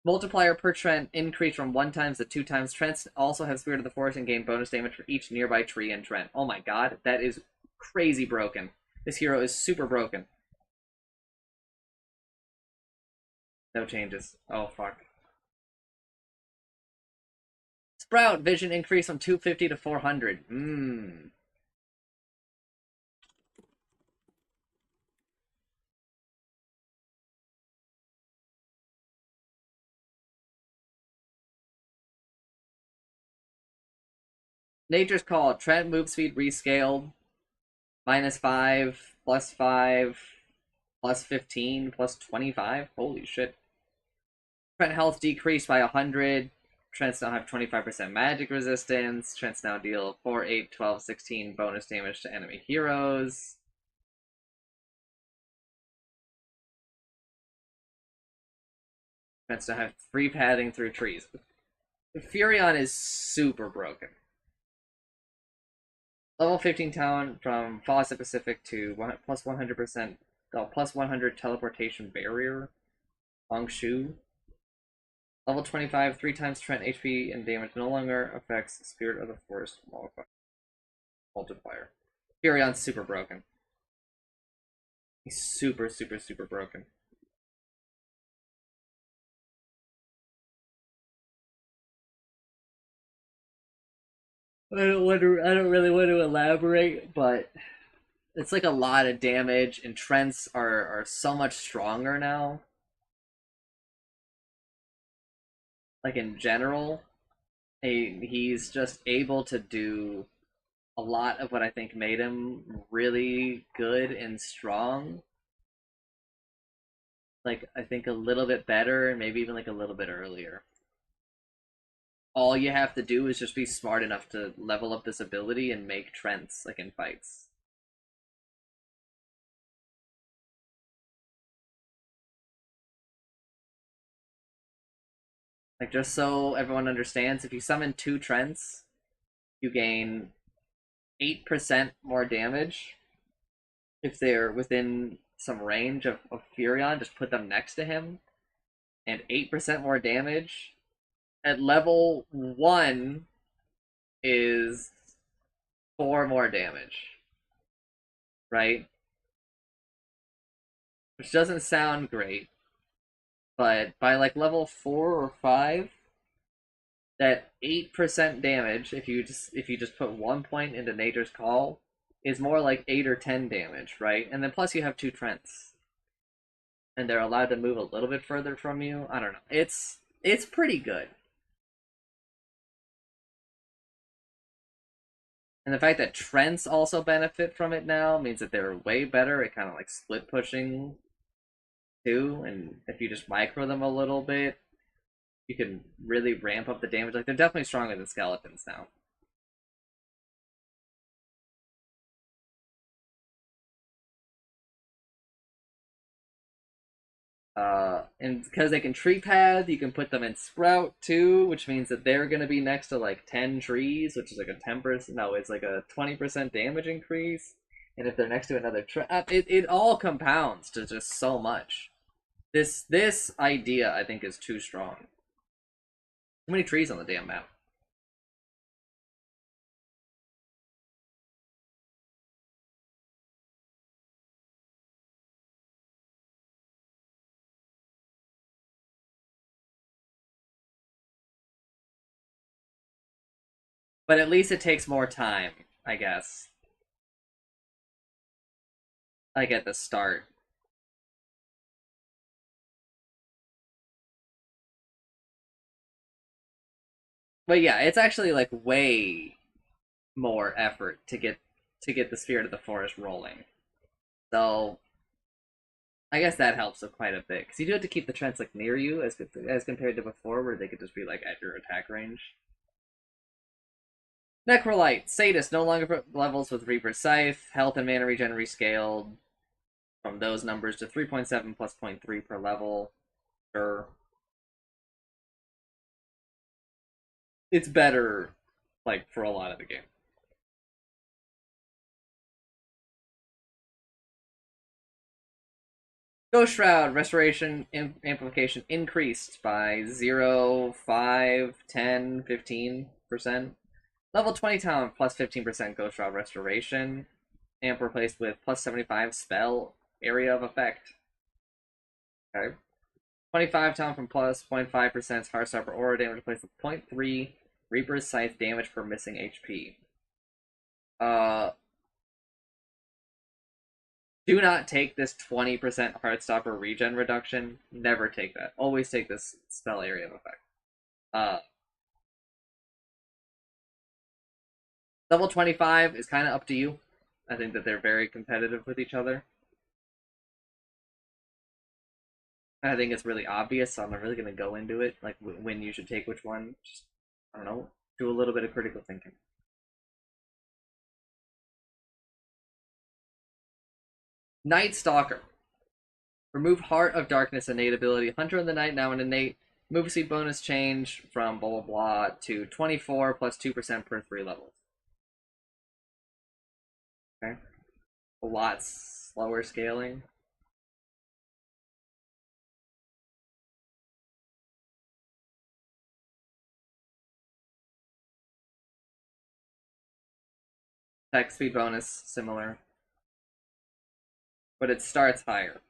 Multiplier per Trent increased from 1 times to 2 times. Trents also have Spirit of the Forest and gain bonus damage for each nearby tree and Trent. Oh my god, that is crazy broken. This hero is super broken. No changes. Oh fuck. Sprout vision increase from 250 to 400. Nature's Call. Trent move speed rescaled. -5, +5, +15, +25. Holy shit. Trent health decreased by 100. Trents now have 25% magic resistance. Trents now deal 4, 8, 12, 16 bonus damage to enemy heroes. Trents now have free padding through trees. Furion is super broken. Level 15 talent from Fawcett Pacific to plus 100%, plus 100 teleportation barrier. Hongshu. Level 25, 3 times Trent HP and damage no longer affects Spirit of the Forest multiplier. Furion's super broken. He's super, super, super broken. I don't really want to elaborate, but it's like a lot of damage, and Trents are so much stronger now. Like in general, he's just able to do a lot of what I think made him really good and strong. Like I think a little bit better, and maybe even like a little bit earlier. All you have to do is just be smart enough to level up this ability and make Trents like in fights. Like just so everyone understands, if you summon 2 Trents, you gain 8% more damage. If they're within some range of Furion, just put them next to him. And 8% more damage. At level 1 is 4 more damage. Right? Which doesn't sound great. But by like level 4 or 5, that 8% damage, if you just put 1 point into Nature's Call, is more like 8 or 10 damage, right? And then plus you have 2 Trents. And they're allowed to move a little bit further from you. I don't know. It's pretty good. And the fact that Trents also benefit from it now means that they're way better at kind of like split pushing too. And if you just micro them a little bit, you can really ramp up the damage. Like they're definitely stronger than skeletons now. And because they can tree path, you can put them in sprout too, which means that they're gonna be next to like 10 trees, which is like a 10%. No, it's like a 20% damage increase. And if they're next to another tree, it all compounds to just so much. This idea I think is too strong. Too many trees on the damn map. But at least it takes more time, I guess. Like at the start. But yeah, it's actually like way more effort to get the Spirit of the Forest rolling. So I guess that helps quite a bit because you do have to keep the Trents like near you as compared to before, where they could just be like at your attack range. Necrolite, Sadist, no longer levels with Reaper's Scythe. Health and mana regen rescaled from those numbers to 3.7 plus 0.3 per level. Sure. It's better, like, for a lot of the game. Ghost Shroud, Restoration Amplification increased by 0, 5, 10, 15%. Level 20 town, plus 15% Ghost Shroud Restoration. Amp replaced with plus 75 spell area of effect. Okay. 25 town from plus 0.5% Heartstopper Aura damage replaced with 0.3 Reaper's Scythe damage per missing HP. Do not take this 20% Heartstopper regen reduction. Never take that. Always take this spell area of effect. Level 25 is kind of up to you. I think that they're very competitive with each other. I think it's really obvious, so I'm not really going to go into it, like when you should take which one. Just, I don't know, do a little bit of critical thinking. Night Stalker. Remove Heart of Darkness innate ability. Hunter in the Night, now an innate. Move speed bonus change from blah blah blah to 24 plus 2% per 3 levels. Okay. A lot slower scaling. Attack speed bonus, similar. But it starts higher.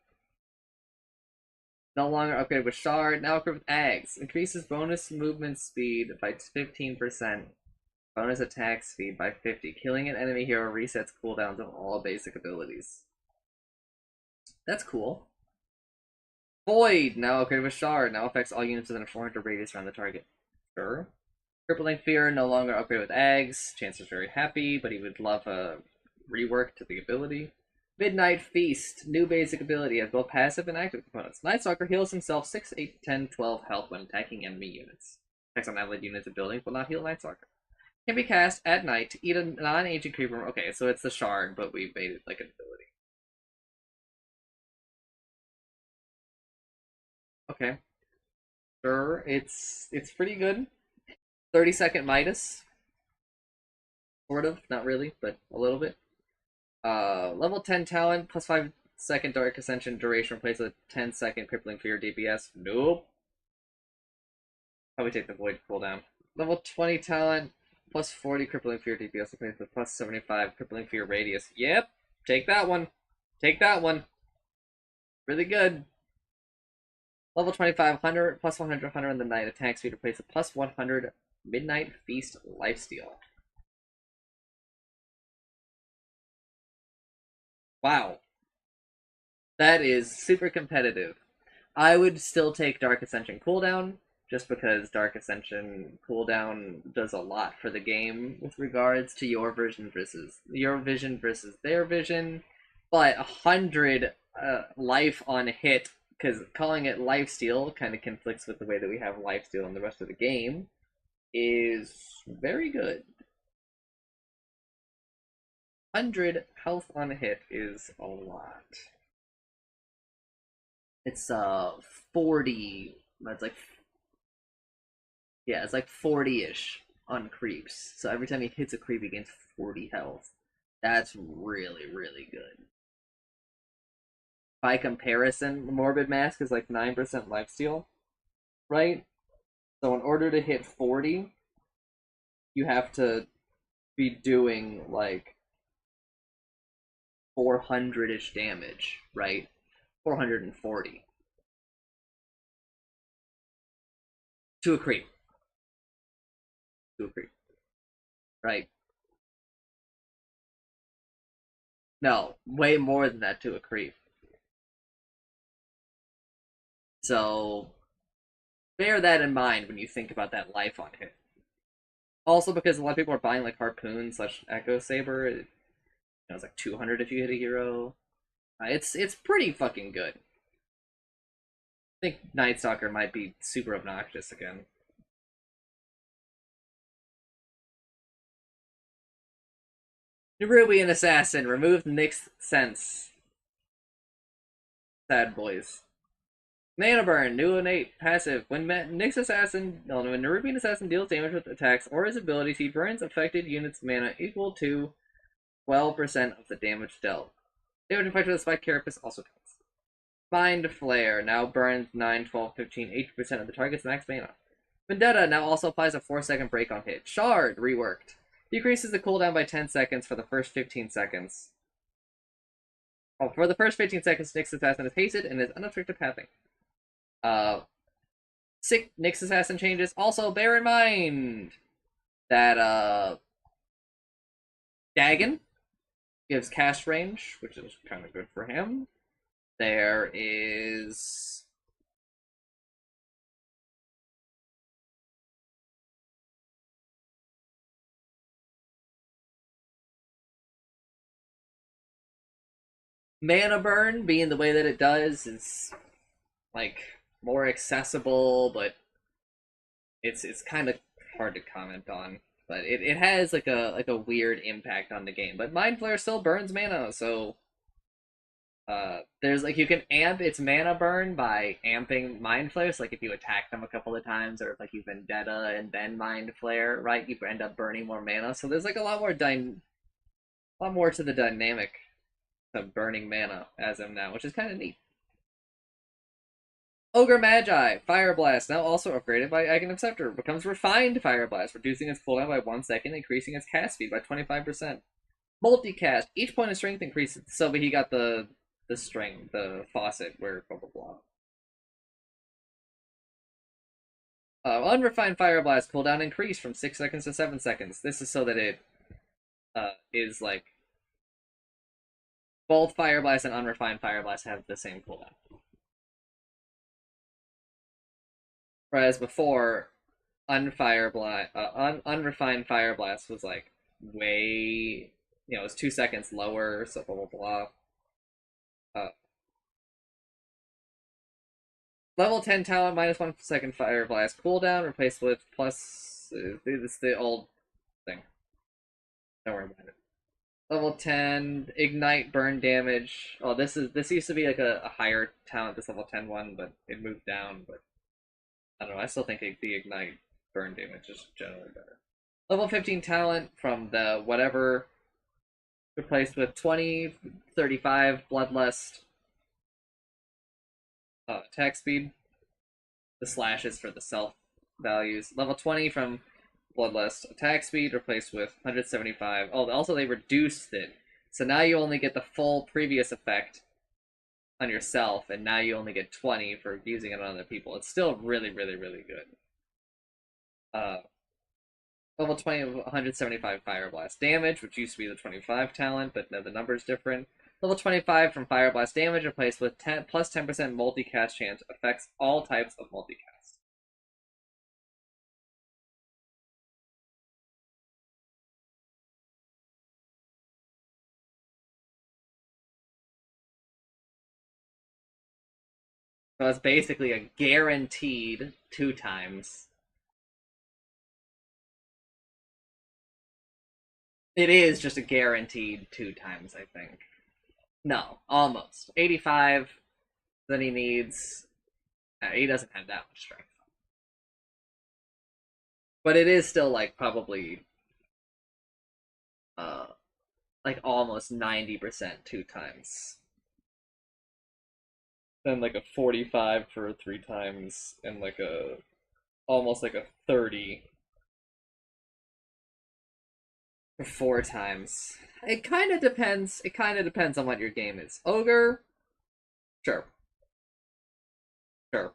No longer upgraded with Shard, now equipped with Ags. Increases bonus movement speed by 15%. Bonus attack speed by 50. Killing an enemy hero resets cooldowns of all basic abilities. That's cool. Void, now upgraded with Shard, now affects all units within a 400 radius around the target. Sure. Crippling Fear, no longer upgraded with Ags. Chance is very happy, but he would love a rework to the ability. Midnight Feast, new basic ability, has both passive and active components. Night Stalker heals himself 6, 8, 10, 12 health when attacking enemy units. Attacks on allied units and buildings will not heal Night Stalker. Can be cast at night to eat a non-aging creeper. Okay, so it's the Shard, but we made it like an ability. Okay. Sure, it's pretty good. 30-second Midas. Sort of, not really, but a little bit. Level 10 talent, plus 5-second Dark Ascension duration, replace with 10-second Crippling Fear DPS. Nope. Probably take the Void cooldown. Level 20 talent, plus 40 Crippling Fear DPS, replace with plus 75 Crippling Fear radius. Yep, take that one. Take that one. Really good. Level 25, 100, plus 100, 100 in the night attack speed, replace with plus 100 Midnight Feast lifesteal. Wow. That is super competitive. I would still take Dark Ascension cooldown, just because Dark Ascension cooldown does a lot for the game with regards to your vision versus their vision. But 100 life on hit, because calling it lifesteal kind of conflicts with the way that we have lifesteal in the rest of the game, is very good. 100 health on hit is a lot. It's 40. That's like, yeah, it's like 40-ish on creeps. So every time he hits a creep, he gains 40 health. That's really, really good. By comparison, Morbid Mask is like 9% lifesteal, right? So in order to hit 40, you have to be doing like 400-ish damage, right? 440 to a creep. To a creep, right? No, way more than that to a creep. So bear that in mind when you think about that life on hit. Also, because a lot of people are buying like Harpoon / Echo Saber, it's like 200 if you hit a hero. It's pretty fucking good. I think Night Stalker might be super obnoxious again. Nerubian Assassin, remove Nyx's sense. Sad boys. Mana Burn, new innate passive. When Nerubian Assassin deals damage with attacks or his abilities, he burns affected units' mana equal to 12% of the damage dealt. Damage inflicted with Spike Carapace also counts. Mind Flare now burns 9, 12, 15, 80% of the target's max mana. Vendetta now also applies a 4-second break on hit. Shard, reworked. Decreases the cooldown by 10 seconds for the first 15 seconds. Oh, for the first 15 seconds, Nyx's Assassin is hasted and is unobstructed pathing. Sick Nyx Assassin changes. Also, bear in mind that Dagon gives cast range, which is kind of good for him. There is Mana Burn, being the way that it does, is like more accessible, but it's kind of hard to comment on. But it has like a weird impact on the game. But Mind Flare still burns mana, so there's like you can amp its mana burn by amping Mind Flare. So like if you attack them a couple of times, or if like you Vendetta and then Mind Flare, right, you end up burning more mana. So there's like a lot more to the dynamic of burning mana as of now, which is kind of neat. Ogre Magi, Fire Blast, now also upgraded by Aghanim Scepter, becomes Refined Fire Blast, reducing its cooldown by 1 second, increasing its cast speed by 25%. Multicast. Each point of strength increases. So he got the string, the faucet, where blah blah blah. Unrefined Fire Blast cooldown increased from 6 seconds to 7 seconds. This is so that it is like both Fire Blast and Unrefined Fire Blast have the same cooldown. Whereas before, Unrefined Fire Blast was like way, it was 2 seconds lower, so blah blah blah. Level 10 talent, minus 1 second Fire Blast cooldown, replaced with plus. It's the old thing. Don't worry about it. Level 10, ignite burn damage. Oh, this used to be like a higher talent, this level 10 one, but it moved down. But I don't know. I still think the ignite burn damage is generally better. Level 15 talent from the whatever, replaced with 20, 35 bloodlust. Attack speed. The slashes for the self values. Level 20 from Bloodlust. Attack speed replaced with 175. Oh, also they reduced it. So now you only get the full previous effect on yourself, and now you only get 20 for using it on other people. It's still really, really, really good. Level 20 of 175 Fire Blast damage, which used to be the 25 talent, but now the number's different. Level 25 from Fire Blast damage replaced with plus 10% multicast chance, affects all types of multicast. So it's basically a guaranteed 2 times. It is just a guaranteed 2 times, I think. No, almost. 85, then he needs... he doesn't have that much strength. But it is still, like, probably... like, almost 90% 2 times. Then, like, a 45 for 3 times, and, like, almost like a 30 for 4 times. It kind of depends. It kind of depends on what your game is. Ogre? Sure. Sure.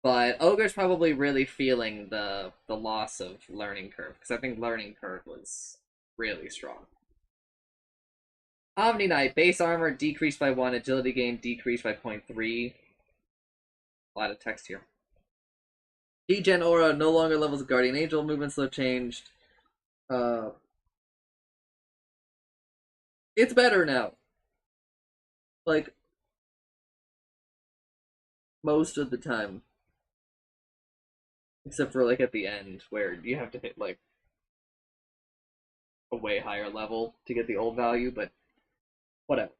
But Ogre's probably really feeling the loss of Learning Curve, because I think Learning Curve was really strong. Omni Knight, base armor decreased by 1, agility gain decreased by 0.3. A lot of text here. Degen Aura no longer levels of Guardian Angel, movement slow changed. It's better now. Like, most of the time. Except for, like, at the end, where you have to hit, like, a way higher level to get the old value, but whatever.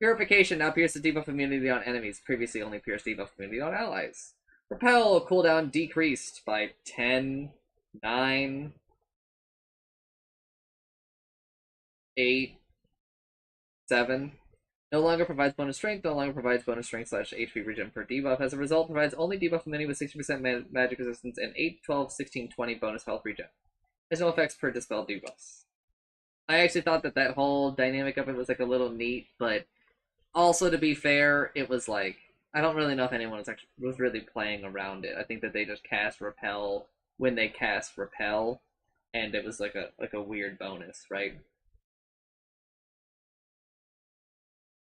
Purification now pierces debuff immunity on enemies. Previously only pierced debuff immunity on allies. Repel cooldown decreased by 10, 9, 8, 7. No longer provides bonus strength, no longer provides bonus strength / HP regen per debuff. As a result, provides only debuff immunity with 60% magic resistance and 8, 12, 16, 20 bonus health regen. Has no effects per dispelled debuffs. I actually thought that whole dynamic of it was like a little neat, but also to be fair, it was like, I don't really know if anyone was really playing around it. I think that they just cast Repel when they cast Repel, and it was like a weird bonus, right?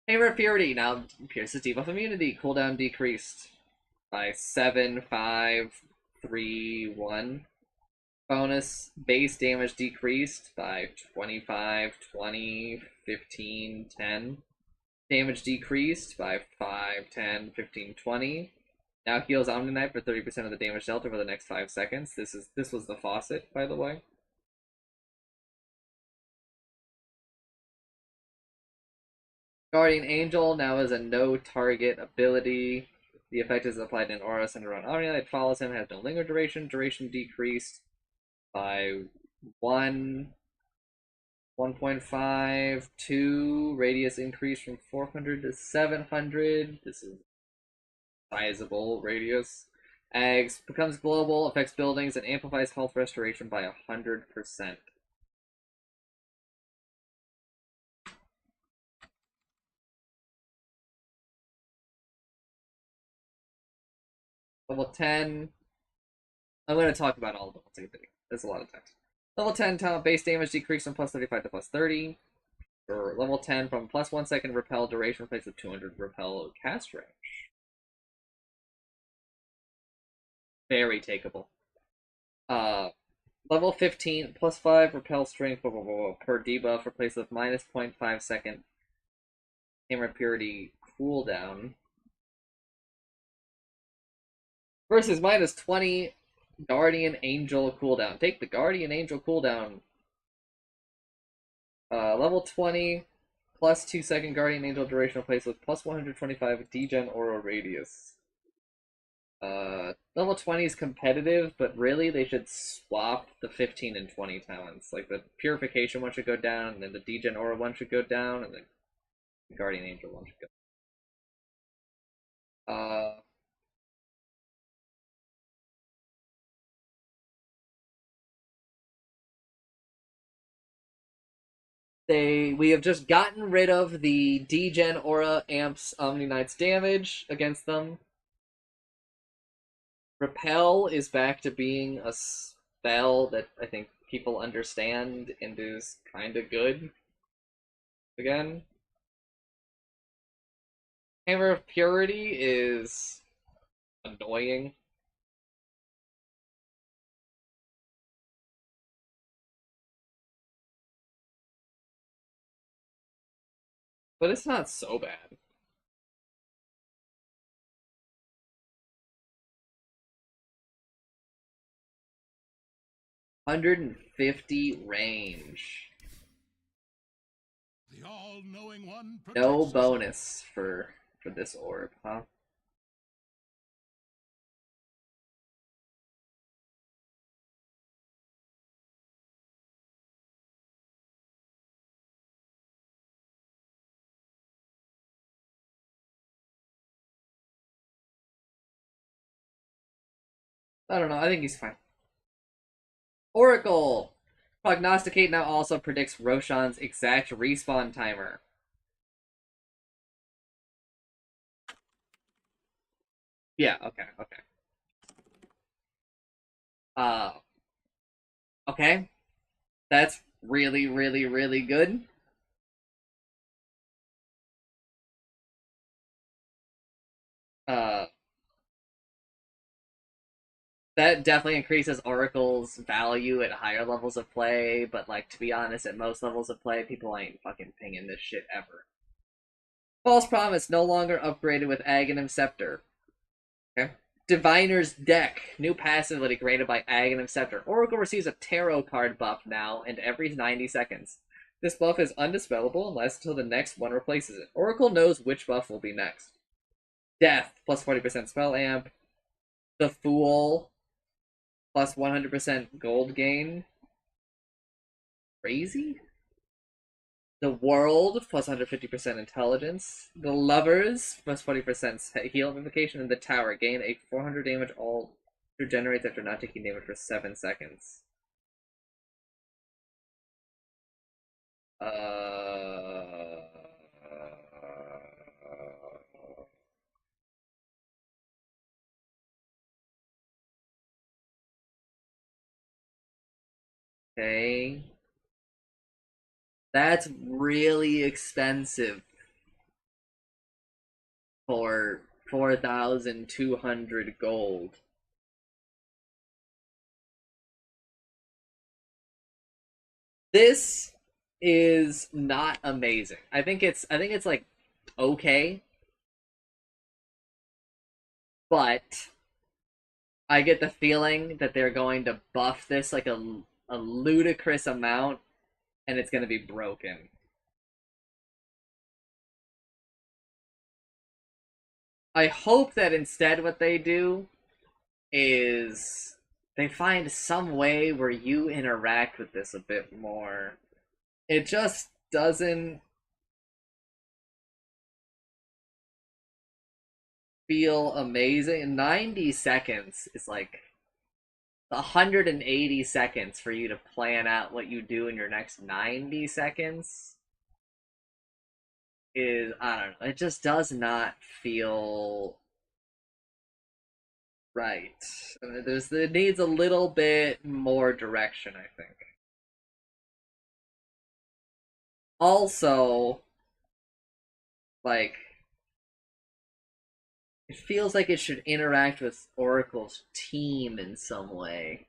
Hammer of Purity now pierces debuff immunity. Cooldown decreased by 7, 5, 3, 1. Bonus base damage decreased by 25, 20, 15, 10. Damage decreased by 5, 10, 15, 20. Now heals Omni Knight for 30% of the damage dealt over the next 5 seconds. This was the faucet, by the way. Guardian Angel now is a no target ability. The effect is applied in an aura centered around Omni Knight. Follows him, has no linger duration. Duration decreased by 1, 1.5, 2. Radius increased from 400 to 700. This is sizable radius. Ags becomes global, affects buildings, and amplifies health restoration by 100%. Level 10. I'm going to talk about all of them. There's a lot of text. Level 10, base damage decreased from plus 35 to plus 30. For level 10, from plus 1 second repel duration replaced with 200 repel cast range. Very takeable. Level 15, plus 5 repel strength per debuff replaced with minus 0.5 second camera purity cooldown. Versus minus 20 Guardian Angel cooldown. Take the Guardian Angel cooldown. Level 20, plus 2 second Guardian Angel duration replaced with plus 125 Degen Aura Radius. Level 20 is competitive, but really they should swap the 15 and 20 talents. Like the Purification one should go down, and then the Degen Aura one should go down, and the Guardian Angel one should go. We have just gotten rid of the Degen Aura amps Omni Knight's damage against them. Repel is back to being a spell that I think people understand and is kind of good again. Hammer of Purity is annoying. But it's not so bad. $150 range. The all-knowing one No protects us. bonus for this orb, huh? I don't know. I think he's fine. Oracle! Prognosticate now also predicts Roshan's exact respawn timer. Yeah, okay. Uh, okay. That's really, really, really good. Uh, that definitely increases Oracle's value at higher levels of play, but, like, to be honest, at most levels of play, people ain't fucking pinging this shit ever. False Promise no longer upgraded with Aghanim Scepter. Okay. Diviner's Deck. New passive ability granted by Aghanim Scepter. Oracle receives a tarot card buff now and every 90 seconds. This buff is undispellable and lasts until the next one replaces it. Oracle knows which buff will be next. Death, plus 40% spell amp. The Fool, plus 100% gold gain. Crazy? The World, plus 150% intelligence. The Lovers, plus 40% heal amplification. And the Tower, gain a 400 damage all regenerates after not taking damage for 7 seconds. Okay. That's really expensive for 4,200 gold. This is not amazing. I think it's like okay. But I get the feeling that they're going to buff this like a ludicrous amount and it's going to be broken. I hope that instead what they do is they find some way where you interact with this a bit more. It just doesn't feel amazing. 90 seconds is like 180 seconds for you to plan out what you do in your next 90 seconds is, I don't know, it just does not feel Right. It needs a little bit more direction, I think. Also, like, it feels like it should interact with Oracle's team in some way.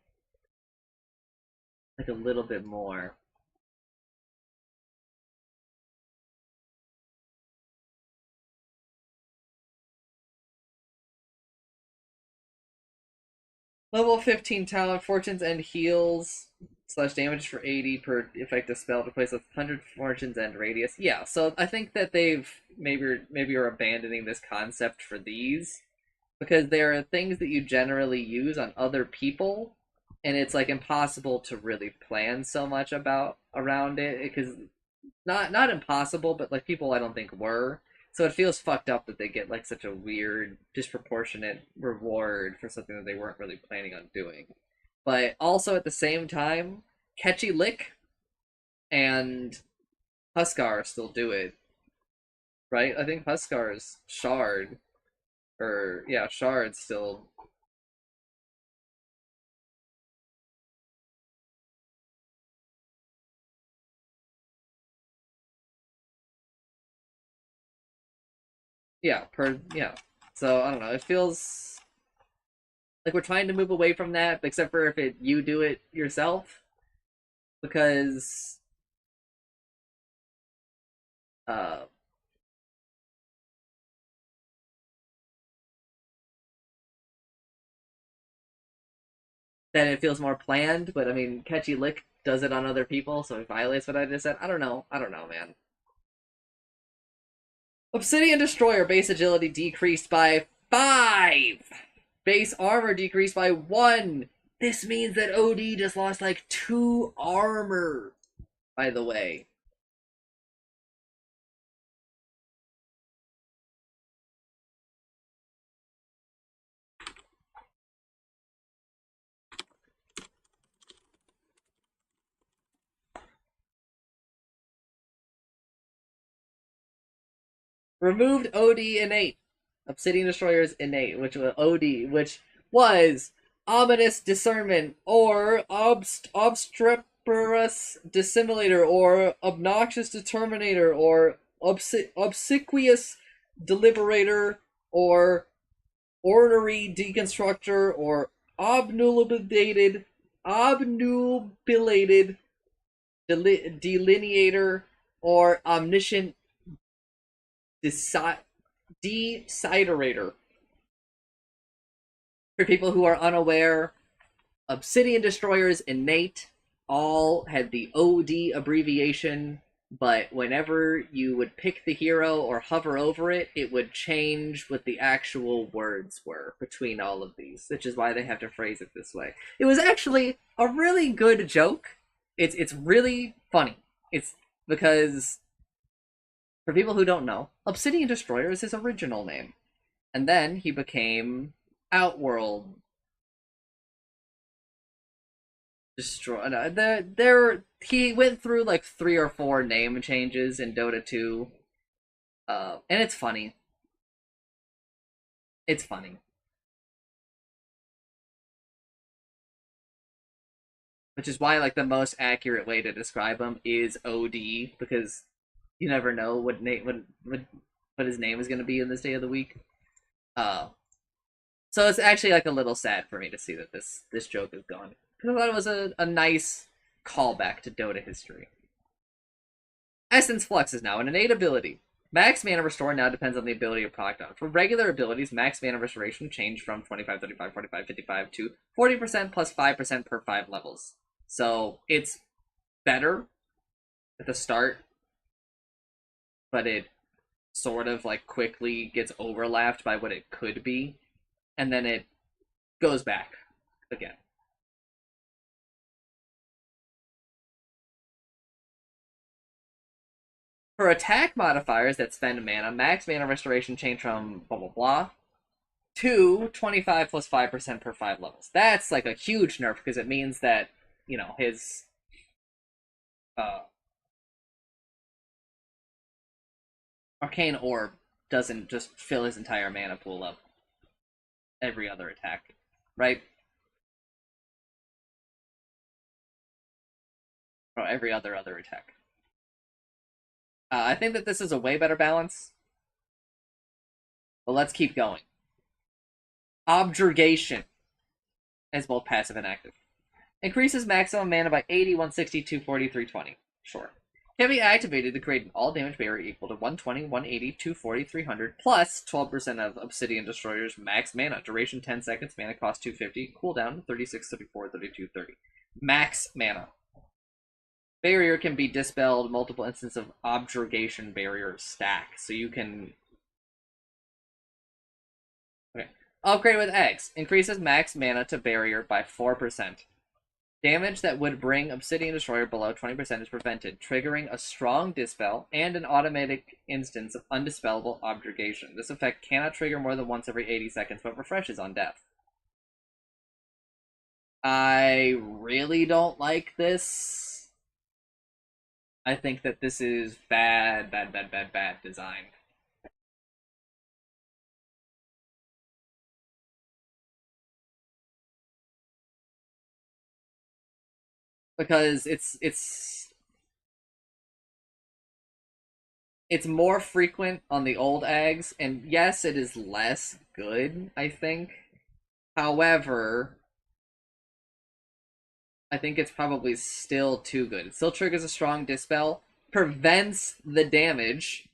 Like a little bit more. Level 15 talent, fortunes and heals slash damage for 80 per effective spell to place with 100 fortunes and radius. Yeah, so I think that they've maybe are abandoning this concept for these because there are things that you generally use on other people, and it's like impossible to really plan so much about around it because not impossible, but like people I don't think were. So it feels fucked up that they get like such a weird, disproportionate reward for something that they weren't really planning on doing. But also at the same time, Catchy Lick and Huskar still do it, right? I think Huskar's Shard, or yeah, Shard still. Yeah. So I don't know. It feels like we're trying to move away from that, except for if you do it yourself, because uh then it feels more planned. But I mean, Catchy Lick does it on other people, so it violates what I just said. I don't know. I don't know, man. Obsidian Destroyer base agility decreased by 5. Base armor decreased by 1. This means that OD just lost like 2 armor, by the way. Removed OD innate. Obsidian Destroyer's innate, which was OD, which was ominous discernment or obstreperous dissimulator or obnoxious determinator or obsequious deliberator or ornery deconstructor or obnubilated delineator or omniscient deciderator. For people who are unaware, Obsidian Destroyers innate all had the OD abbreviation, but whenever you would pick the hero or hover over it, it would change what the actual words were between all of these, which is why they have to phrase it this way. It was actually a really good joke. It's really funny. It's because for people who don't know, Obsidian Destroyer is his original name. And then he became Outworld Destroy. No, he went through like 3 or 4 name changes in Dota 2. And it's funny. It's funny. Which is why like the most accurate way to describe him is OD, because you never know what his name is gonna be in this day of the week. Uh so it's actually like a little sad for me to see that this joke is gone. Because I thought it was a nice callback to Dota history. Essence Flux is now an innate ability. Max mana restore now depends on the ability of Procton. For regular abilities, max mana restoration changed from 25, 35, 45, 55 to 40% plus 5% per 5 levels. So it's better at the start, but it sort of like quickly gets overlapped by what it could be, and then it goes back again. For attack modifiers that spend mana, max mana restoration change from blah blah blah to 25 plus 5% per 5 levels. That's like a huge nerf because it means that, his uh, Arcane Orb doesn't just fill his entire mana pool up. every other attack, right? Or every other attack. I think that this is a way better balance. But let's keep going. Objurgation is both passive and active. Increases maximum mana by 80, 160, 240, 320. Sure. Can be activated to create an all-damage barrier equal to 120, 180, 240, 300, plus 12% of Obsidian Destroyer's max mana. Duration 10 seconds, mana cost 250, cooldown 36, 34, 32, 30. Max mana. Barrier can be dispelled multiple instances of Objurgation Barrier stack. So you can... Okay. Upgrade with X. Increases max mana to barrier by 4%. Damage that would bring Obsidian Destroyer below 20% is prevented, triggering a strong dispel and an automatic instance of undispellable Objurgation. This effect cannot trigger more than once every 80 seconds, but refreshes on death. I really don't like this. I think that this is bad design. Because it's more frequent on the old Ags, and yes, it is less good, I think. However, I think it's probably still too good. It still triggers a strong dispel, prevents the damage.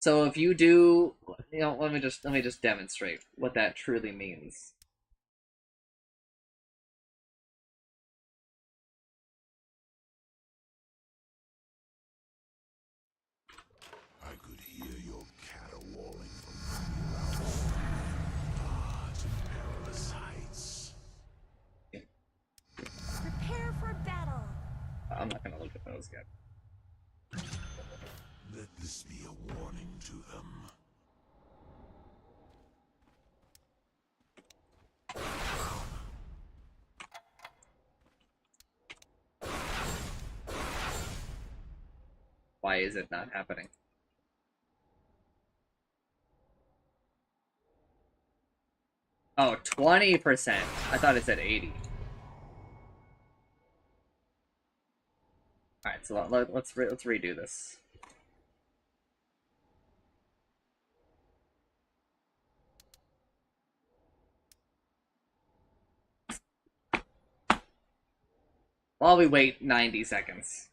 So if you do, let me just demonstrate what that truly means. I could hear your caterwauling from to perilous heights. Prepare for battle. I'm not gonna look at those yet. Let this be a warning to them. Why is it not happening? Oh, 20%. I thought it said 80. Alright, so let's redo this. While we wait 90 seconds.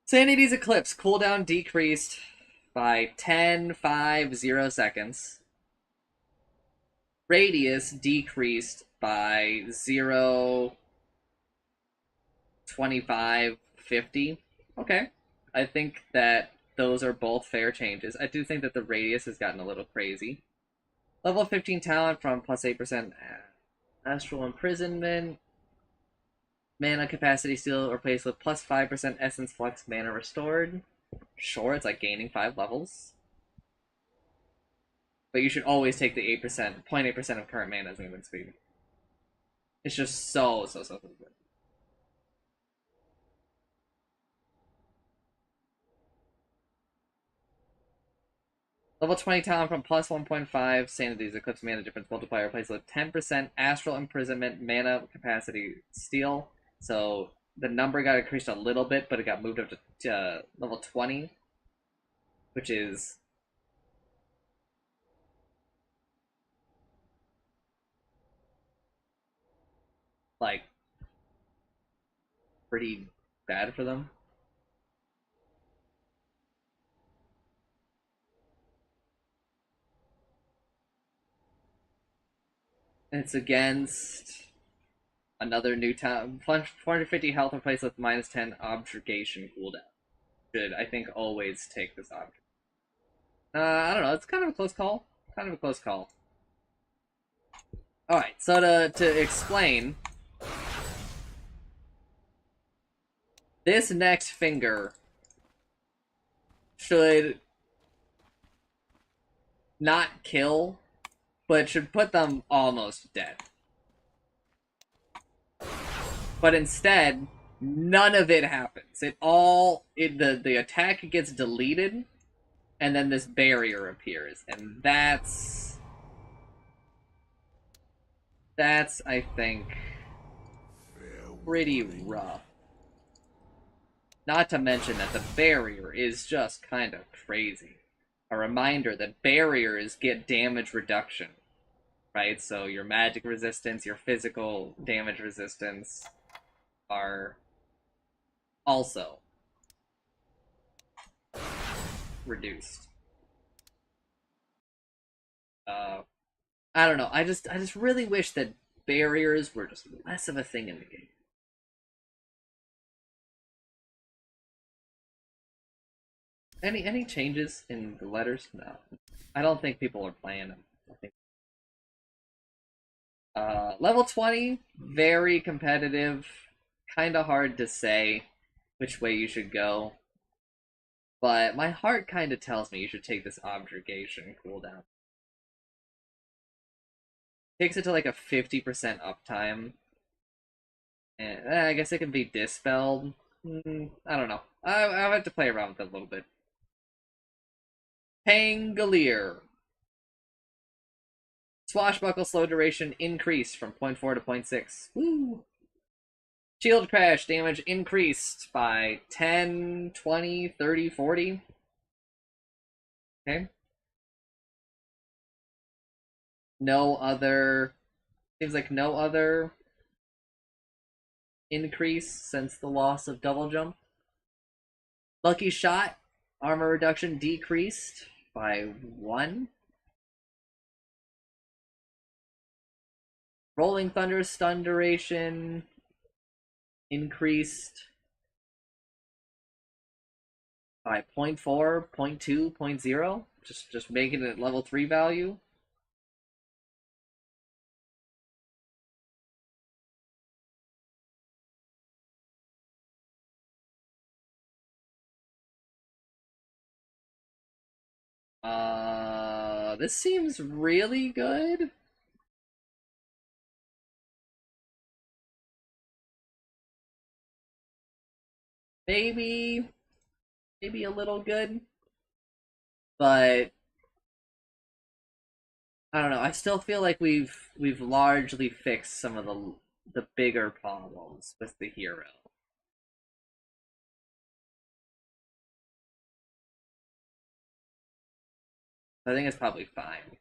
Sanity's Eclipse. Cooldown decreased by 10, 5, 0 seconds. Radius decreased by 0, 25, 50. Okay. I think that those are both fair changes. I do think that the radius has gotten a little crazy. Level 15 talent from plus 8% Astral Imprisonment. Mana capacity steal replaced with plus 5% Essence Flux mana restored. Sure, it's like gaining 5 levels. But you should always take the 8%, 0.8% of current mana as movement speed. It's just so good. Level 20 talent from plus 1.5 Sanity's Eclipse mana difference multiplier replaced with 10% Astral Imprisonment mana capacity steal. So the number got increased a little bit, but it got moved up to level 20, which is like pretty bad for them. It's against another new town. 450 health replaced with minus 10 Objurgation cooldown. Should, I think, always take this object. I don't know. It's kind of a close call. Alright, so to explain, this next finger should not kill, but should put them almost dead. But instead, none of it happens. The attack gets deleted, and then this barrier appears, and that's I think pretty rough. Not to mention that the barrier is just kind of crazy. A reminder that barriers get damage reduction, right? So your magic resistance, your physical damage resistance are also reduced. I don't know. I just really wish that barriers were just less of a thing in the game. Any changes in the letters? No, I don't think people are playing them. I think level 20, very competitive. Kind of hard to say which way you should go, but my heart kind of tells me you should take this objurgation cooldown. Takes it to like a 50% uptime, and I guess it can be dispelled. I don't know. I'll have to play around with it a little bit. Pangolier. Swashbuckle slow duration increased from 0.4 to 0.6. Woo! Shield crash damage increased by 10, 20, 30, 40. Okay. No other... Seems like no other increase since the loss of double jump. Lucky shot. Armor reduction decreased by 1. Rolling Thunder stun duration increased by 0.4, 0.2, 0.0. Just making it level 3 value. This seems really good. Maybe a little good, but I don't know. I still feel like we've largely fixed some of the bigger problems with the hero. I think it's probably fine.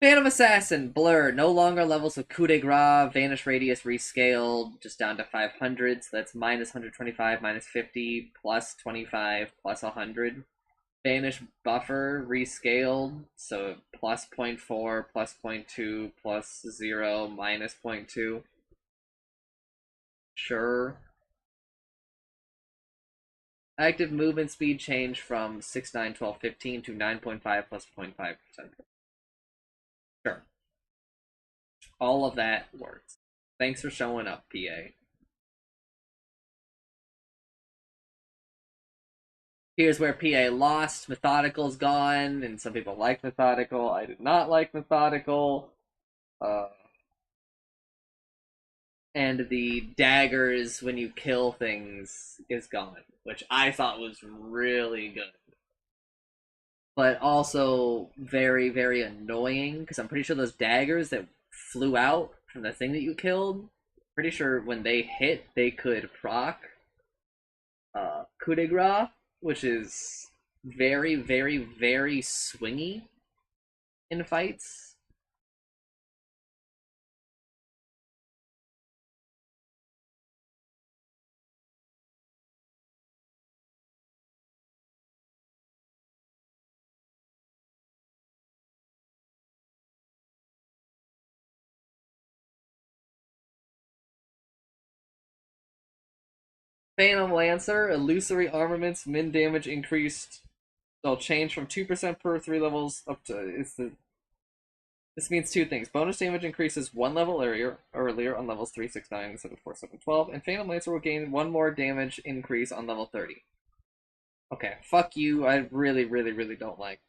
Phantom Assassin, Blur, no longer levels of coup de grace, vanish radius rescaled, just down to 500, so that's minus 125, minus 50, plus 25, plus 100. Vanish buffer rescaled, so plus 0.4, plus 0.2, plus 0, minus 0.2. Sure. Active movement speed change from 6, 9, 12, 15 to 9.5 plus 0.5%. Sure. All of that works. Thanks for showing up, PA. Here's where PA lost. Methodical's gone, and some people like Methodical. I did not like Methodical. And the daggers when you kill things is gone, which I thought was really good. But also very, very annoying, because I'm pretty sure those daggers that flew out from the thing that you killed, pretty sure when they hit, they could proc coup de grace, which is very, very, very swingy in fights. Phantom Lancer, illusory armaments, min damage increased. They'll change from 2% per 3 levels up to this means two things. Bonus damage increases 1 level earlier on levels 3, 6, 9 instead of 4, 7, 12, and Phantom Lancer will gain 1 more damage increase on level 30. Okay, fuck you. I really, really, really don't like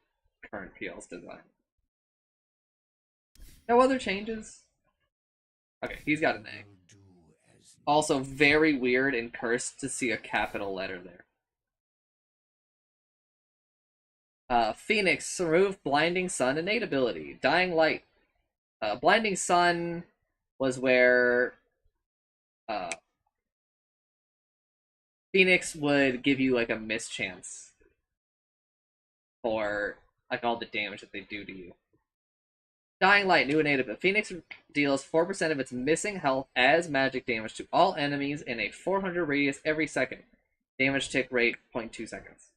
current PL's design. No other changes? Okay, he's got an A. Also, very weird and cursed to see a capital letter there. Phoenix, remove Blinding Sun innate ability. Dying Light. Blinding Sun was where Phoenix would give you like a mischance for like all the damage that they do to you. Dying Light, new innate ability. Phoenix deals 4% of its missing health as magic damage to all enemies in a 400 radius every second. Damage tick rate 0.2 seconds.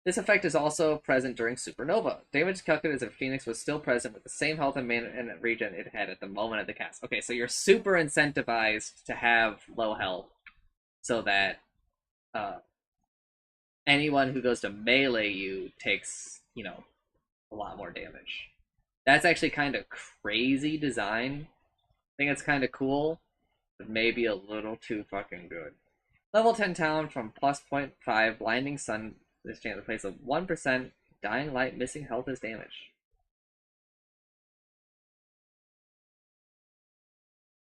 This effect is also present during Supernova. Damage calculated as if Phoenix was still present with the same health and mana and regen it had at the moment of the cast. Okay, so you're super incentivized to have low health so that anyone who goes to melee you takes, you know, a lot more damage. That's actually kind of crazy design. I think it's kind of cool, but maybe a little too fucking good. Level 10 talent from plus 0.5 Blinding Sun. This chance replace a 1% Dying Light missing health as damage.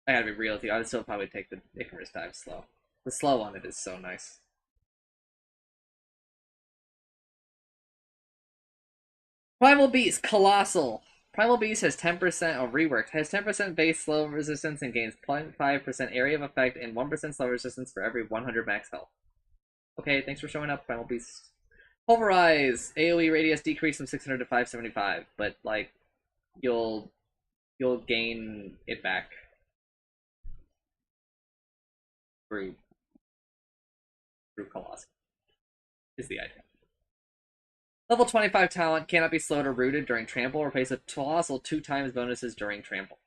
I gotta be real with you, I would still probably take the Icarus dive slow. The slow on it is so nice. Primal Beast, Colossal. Primal Beast has 10% reworked, has 10% base slow resistance and gains 0.5% area of effect and 1% slow resistance for every 100 max health. Okay, thanks for showing up, Primal Beast. Pulverize, AoE radius decrease from 600 to 575, but like you'll gain it back through Colossal is the idea. Level 25 talent cannot be slowed or rooted during trample. Replace a Colossal 2 times bonuses during trample.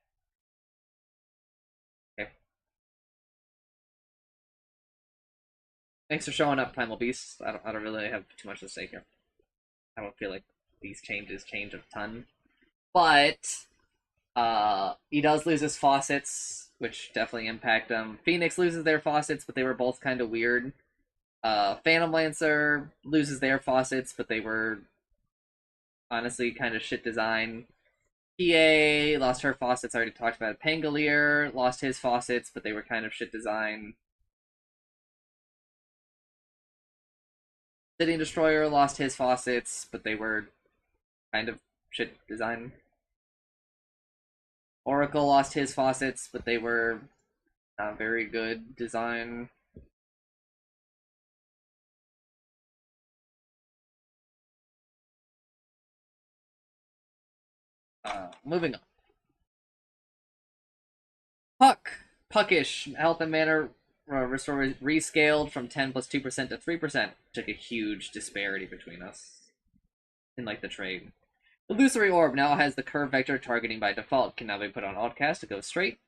Okay. Thanks for showing up, Primal Beast. I don't really have too much to say here. I don't feel like these changes change a ton. But he does lose his faucets, which definitely impact him. Phoenix loses their faucets, but they were both kind of weird. Phantom Lancer loses their faucets, but they were honestly kind of shit design. PA lost her faucets, I already talked about it. Pangolier lost his faucets, but they were kind of shit design. City Destroyer lost his faucets, but they were kind of shit design. Oracle lost his faucets, but they were not very good design. Moving on. Puckish. Health and mana restore rescaled from 10 plus 2% to 3%. Took a huge disparity between us in like the trade. Illusory Orb now has the curve vector targeting by default. Can now be put on Altcast to go straight.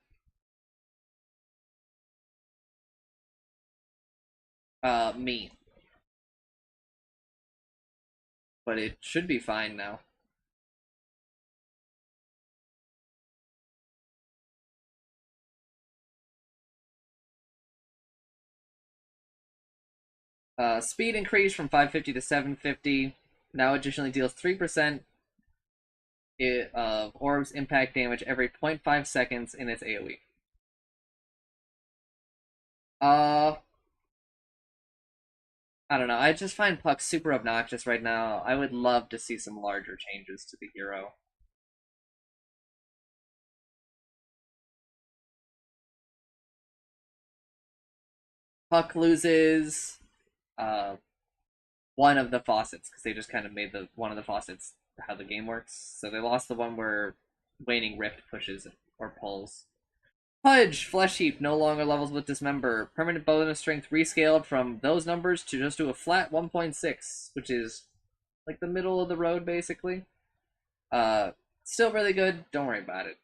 Me. But it should be fine now. Speed increased from 550 to 750. Now additionally deals 3% of orbs impact damage every 0.5 seconds in its AoE. I don't know. I just find Puck super obnoxious right now. I would love to see some larger changes to the hero. Puck loses one of the faucets because they just kind of made the one of the faucets how the game works. So they lost the one where Waning Rift pushes or pulls. Pudge, Flesh Heap, no longer levels with Dismember. Permanent bonus strength rescaled from those numbers to just do a flat 1.6, which is like the middle of the road, basically. Still really good. Don't worry about it.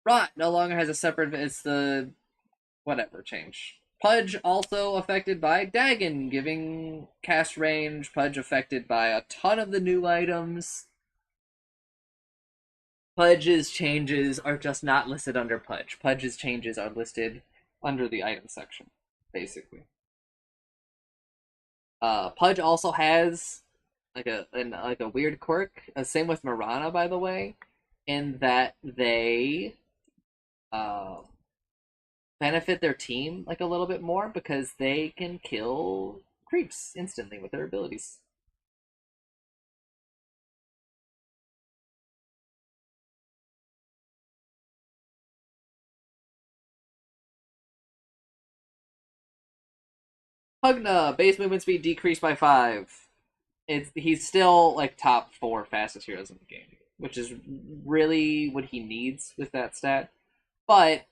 Rot no longer has a separate... It's the... whatever change. Pudge also affected by Dagon, giving cast range. Pudge affected by a ton of the new items. Pudge's changes are just not listed under Pudge. Pudge's changes are listed under the item section, basically. Pudge also has like a weird quirk. Same with Mirana, by the way, in that they uh benefit their team like a little bit more because they can kill creeps instantly with their abilities. Pugna, base movement speed decreased by 5. He's still like top 4 fastest heroes in the game, which is really what he needs with that stat. But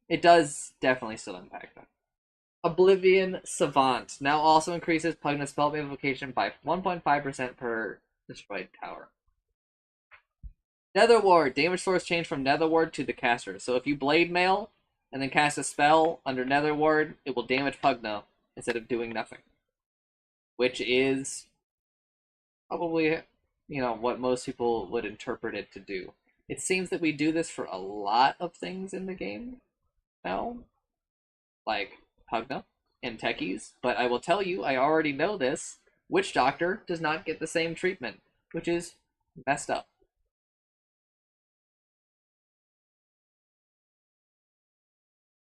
it does definitely still impact them. Oblivion Savant now also increases Pugna's spell amplification by 1.5% per destroyed tower. Nether Ward, damage source changed from Nether Ward to the caster. So if you Blade Mail and then cast a spell under Nether Ward, it will damage Pugna instead of doing nothing. Which is probably, what most people would interpret it to do. It seems that we do this for a lot of things in the game now, like Pugna and Techies, but I will tell you, I already know this, Witch Doctor does not get the same treatment, which is messed up.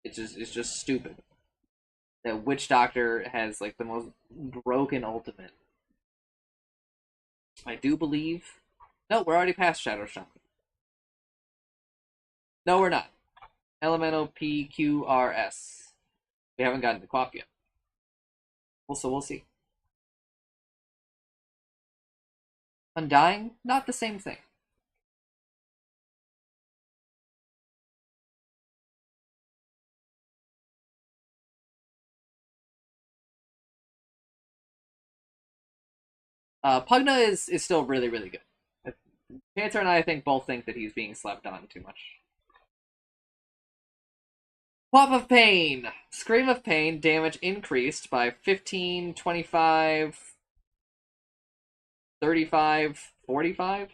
It's just stupid. The Witch Doctor has like the most broken ultimate. I do believe. No, we're already past Shadow Shaman. No, we're not. Elemental PQRS. We haven't gotten to Quap yet. So we'll see. Undying, not the same thing. Pugna is still really, really good. Panther and I think both think that he's being slept on too much. Quap of Pain! Scream of Pain, damage increased by 15, 25, 35, 45?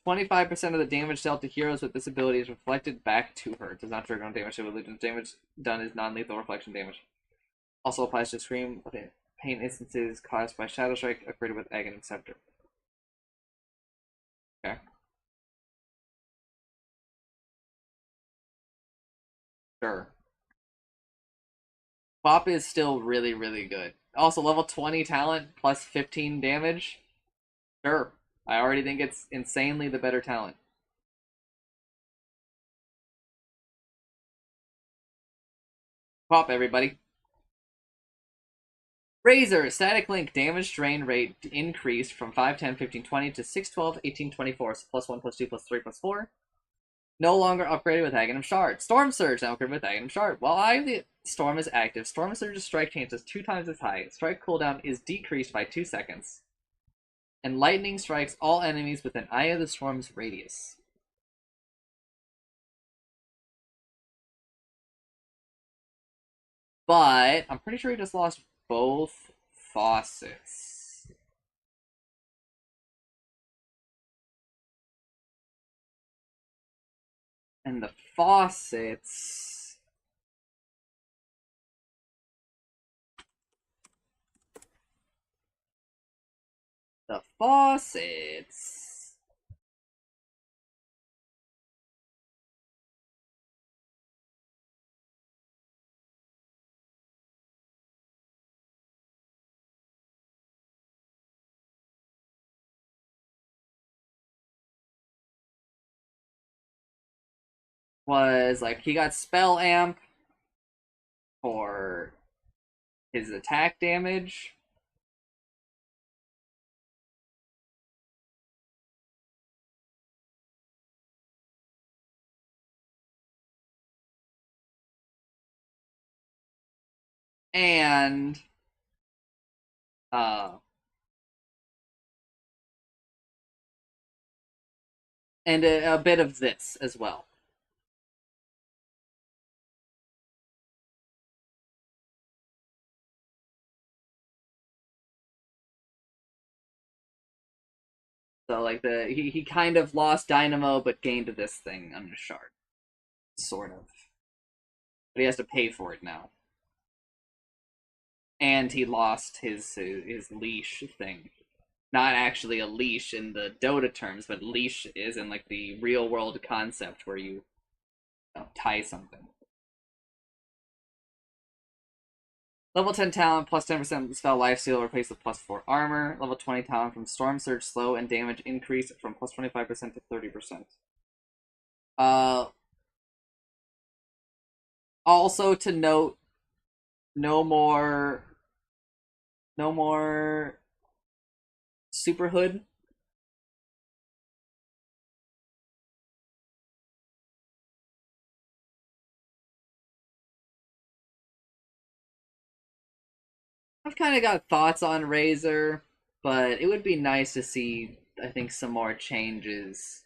%of the damage dealt to heroes with this ability is reflected back to her. It does not trigger on damage. So damage done is non-lethal reflection damage. Also applies to Scream of Pain instances caused by Shadow Strike upgraded with Aghanim Scepter. Okay. Sure. Bop is still really, really good. Also, level 20 talent plus 15 damage. Sure. I already think it's insanely the better talent. Pop, everybody. Razor, static link, damage drain rate increased from 5, 10, 15, 20 to 6, 12, 18, 24. So plus 1, plus 2, plus 3, plus 4. No longer upgraded with Aghanim Shard. Storm Surge now upgraded with Aghanim Shard. While the Storm is active, Storm Surge's strike chance is 2 times as high. Strike cooldown is decreased by 2 seconds. And lightning strikes all enemies within Eye of the Storm's radius. But I'm pretty sure he just lost both faucets. And the faucets... The faucets... was like he got spell amp for his attack damage. And uh and a bit of this as well. So like he kind of lost Dynamo but gained this thing under Shard. Sort of. but he has to pay for it now. And he lost his leash thing. Not actually a leash in the Dota terms, but leash is in like the real world concept where you tie something. Level 10 talent, plus 10% spell lifesteal replaced with plus 4 armor. Level 20 talent from Storm Surge slow and damage increase from plus 25% to 30%. Also to note, no more Super Hood. I've kind of got thoughts on Razor, but it would be nice to see, I think, some more changes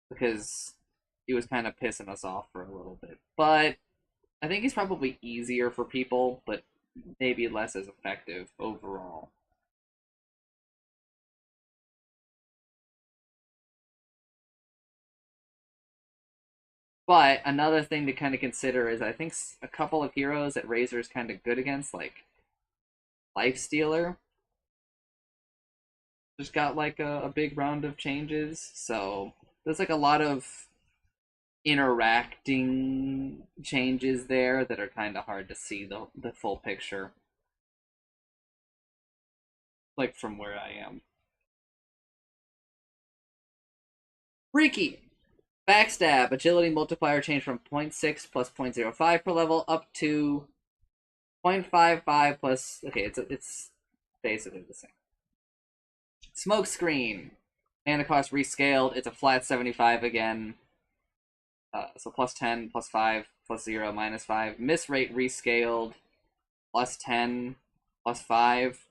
because he was kind of pissing us off for a little bit. But I think he's probably easier for people, but maybe less as effective overall. But another thing to kind of consider is I think a couple of heroes that Razor is kind of good against, like Lifestealer, just got like a big round of changes. So there's like a lot of interacting changes there that are kind of hard to see the full picture, like from where I am. Freaky! Backstab, agility multiplier change from 0.6 plus 0.05 per level up to 0.55 plus. Okay, it's basically the same. Smoke screen, mana cost rescaled. It's a flat 75 again. So plus 10, plus 5, plus 0, minus 5. Miss rate rescaled. Plus 10, plus 5,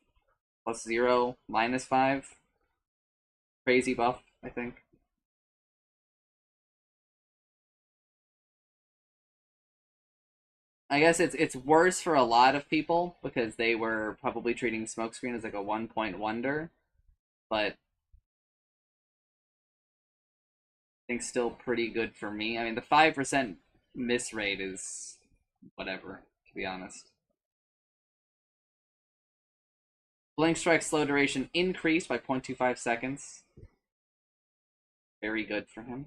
plus 0, minus 5. Crazy buff, I think. I guess it's worse for a lot of people because they were probably treating Smokescreen as like a 1-point wonder, but I think still pretty good for me. I mean, the 5% miss rate is whatever, to be honest. Blink Strike slow duration increased by 0.25 seconds. Very good for him.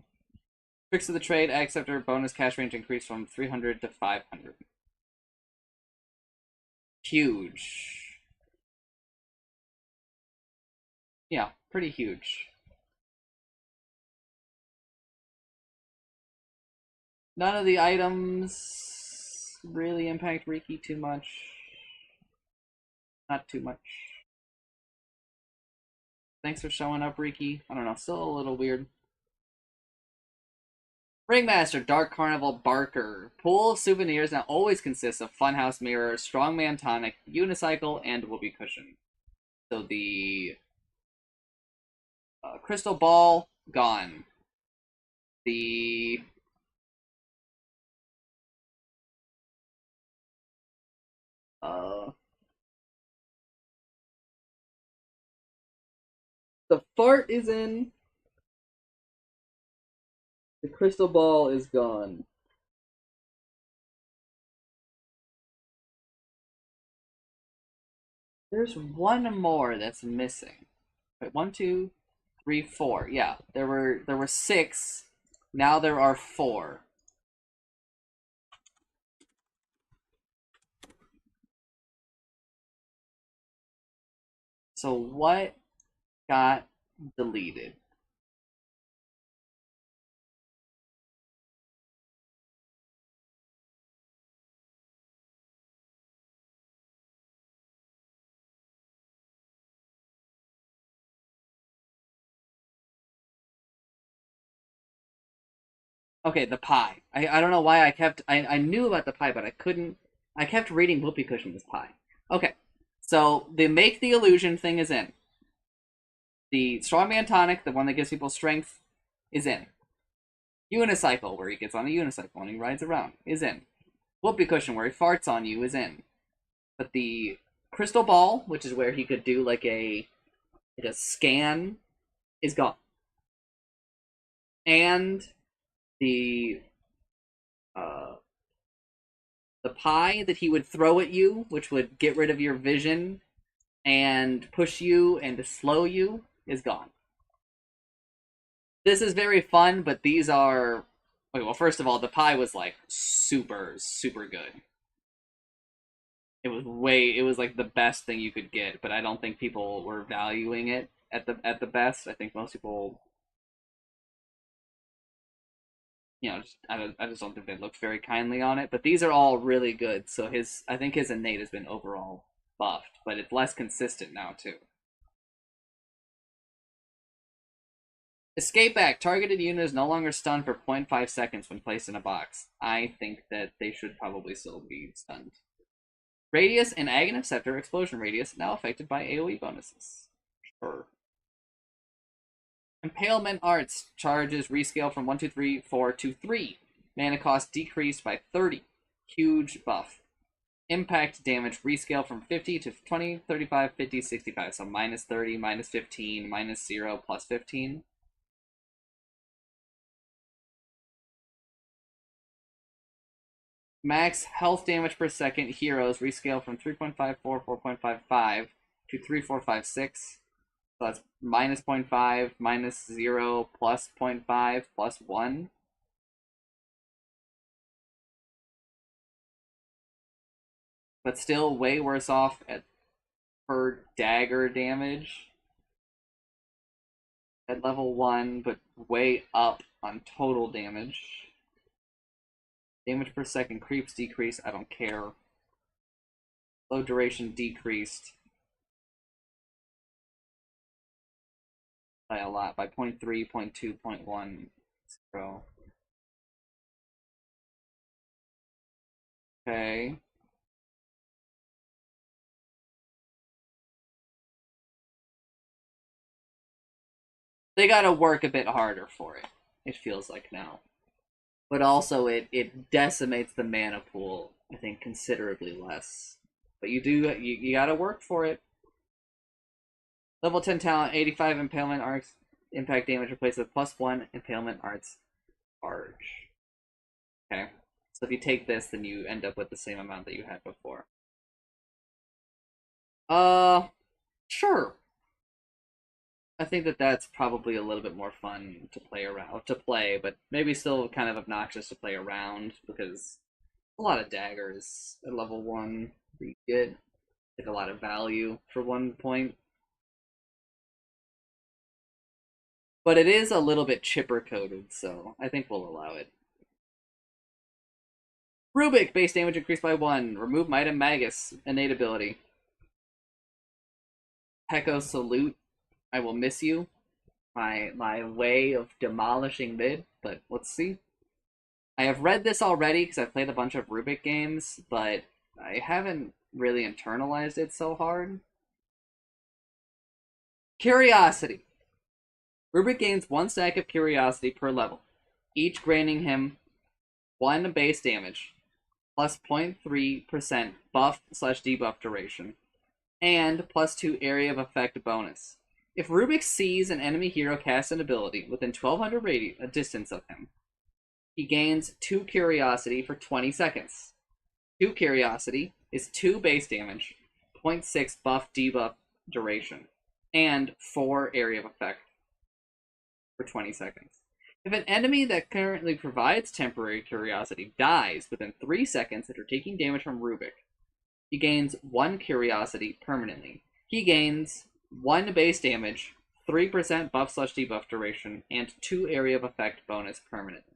Tricks of the Trade, Acceptor bonus cash range increased from 300 to 500. Huge. Yeah, pretty huge. None of the items really impact Riki too much. Not too much. Thanks for showing up, Riki. I don't know, still a little weird. Ringmaster, Dark Carnival, Barker. Pool of souvenirs now always consists of Funhouse Mirror, Strongman Tonic, Unicycle, and Whoopee Cushion. So the Crystal Ball, gone. The the fart is in. The crystal ball is gone. There's one more that's missing. Wait, 1, 2, 3, 4. Yeah, there were 6. Now there are 4. So what got deleted? Okay, the pie. I don't know why I knew about the pie, but I kept reading Whoopee Cushion was pie. Okay, so the Make the Illusion thing is in. The Strongman Tonic, the one that gives people strength, is in. Unicycle, where he gets on a unicycle and he rides around, is in. Whoopee Cushion, where he farts on you, is in. But the Crystal Ball, which is where he could do like a scan, is gone. And the The pie that he would throw at you, which would get rid of your vision and push you and slow you, is gone. This is very fun, but these are... Okay, well, first of all, the pie was, like, super, super good. It was like the best thing you could get, but I don't think people were valuing it at the best. I think most people, I just don't think they looked very kindly on it. But these are all really good. So I think his innate has been overall buffed, but it's less consistent now too. Escape back. Targeted unit is no longer stunned for 0.5 seconds when placed in a box. I think that they should probably still be stunned. Radius and Aghanim Scepter explosion radius now affected by AoE bonuses. Sure. Impalement Arts charges rescale from 1, 2, 3, 4 to 3. Mana cost decreased by 30. Huge buff. Impact damage rescale from 50 to 20, 35, 50, 65. So minus 30, minus 15, minus 0, plus 15. Max health damage per second heroes rescale from 3.54, 4.55 to 3.456. So that's minus 0.5, minus 0, plus 0.5, plus 1. But still way worse off per dagger damage at level 1, but way up on total damage. Damage per second creeps decreased, I don't care. Low duration decreased by a lot, by 0.3, 0.2, 0.1, 0. Okay. They gotta work a bit harder for it, it feels like now. But also it decimates the mana pool, I think, considerably less. But you gotta work for it. Level 10 talent, 85 Impalement Arts impact damage replaced with plus 1 Impalement Arts charge. Okay. So if you take this, then you end up with the same amount that you had before. Sure. I think that's probably a little bit more fun to play, but maybe still kind of obnoxious to play around because a lot of daggers at level 1 you get like a lot of value for 1 point. But it is a little bit chipper coded, so I think we'll allow it. Rubik, base damage increased by 1. Remove Might and Magus, innate ability. Peko Salute, I will miss you. My way of demolishing mid, but let's see. I have read this already because I've played a bunch of Rubik games, but I haven't really internalized it so hard. Curiosity. Rubik gains 1 stack of Curiosity per level, each granting him 1 base damage, plus 0.3% buff/debuff duration, and plus 2 area of effect bonus. If Rubik sees an enemy hero cast an ability within 1200 distance of him, he gains 2 Curiosity for 20 seconds. 2 Curiosity is 2 base damage, 0.6 buff/debuff duration, and 4 area of effect for 20 seconds. If an enemy that currently provides temporary Curiosity dies within 3 seconds after taking damage from Rubik, he gains 1 Curiosity permanently. He gains 1 base damage, 3% buff/debuff duration, and 2 area of effect bonus permanently.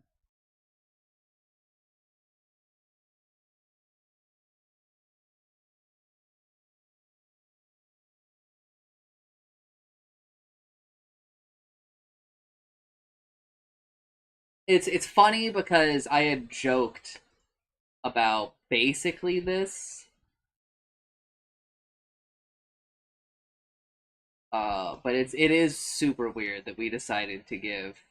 It's funny because I had joked about basically this. But it is super weird that we decided to give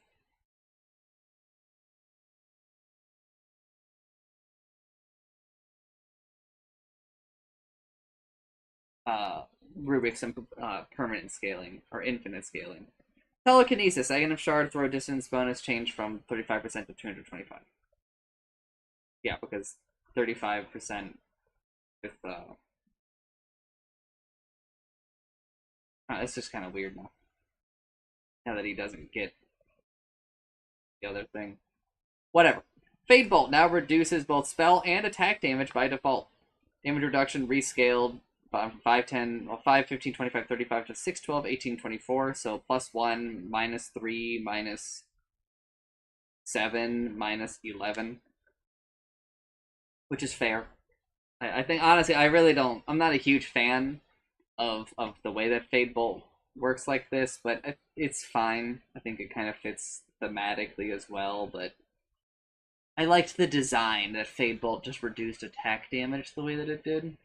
Rubik some permanent scaling or infinite scaling. Telekinesis, Aghanim Shard throw distance bonus change from 35% to 225. Yeah, because 35% with it's just kind of weird now. Now that he doesn't get the other thing. Whatever. Fade Bolt now reduces both spell and attack damage by default. Damage reduction rescaled from 5, 10, well, 5, 15, 25, 35 to 6, 12, 18, 24. So +1, -3, -7, -11. Which is fair. I think, honestly, I really don't. I'm not a huge fan of the way that Fade Bolt works like this, but it's fine. I think it kind of fits thematically as well, but I liked the design that Fade Bolt just reduced attack damage the way that it did.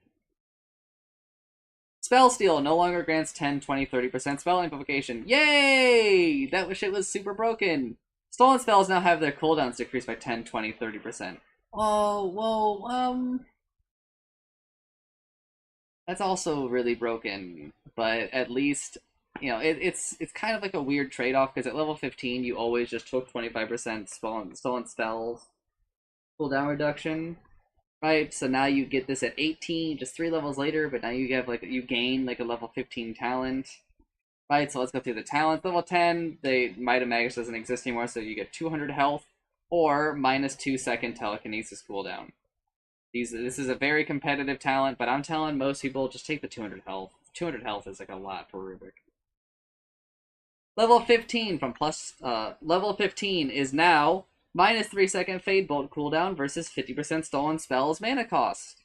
Spell Steal no longer grants 10, 20, 30% spell amplification. Yay! That shit was super broken. Stolen spells now have their cooldowns decreased by 10, 20, 30%. Oh, whoa, that's also really broken, but at least, you know, it's kind of like a weird trade-off, because at level 15, you always just took 25% stolen spells cooldown reduction, right? So now you get this at 18, just 3 levels later, but now you have, like, you gain, like, a level 15 talent, right? So let's go through the talents. Level 10, Might of Magus doesn't exist anymore, so you get 200 health, or -2 second telekinesis cooldown. This is a very competitive talent, but I'm telling most people, just take the 200 health. 200 health is like a lot for Rubik. Level 15 level 15 is now -3 second Fade Bolt cooldown versus 50% stolen spells mana cost.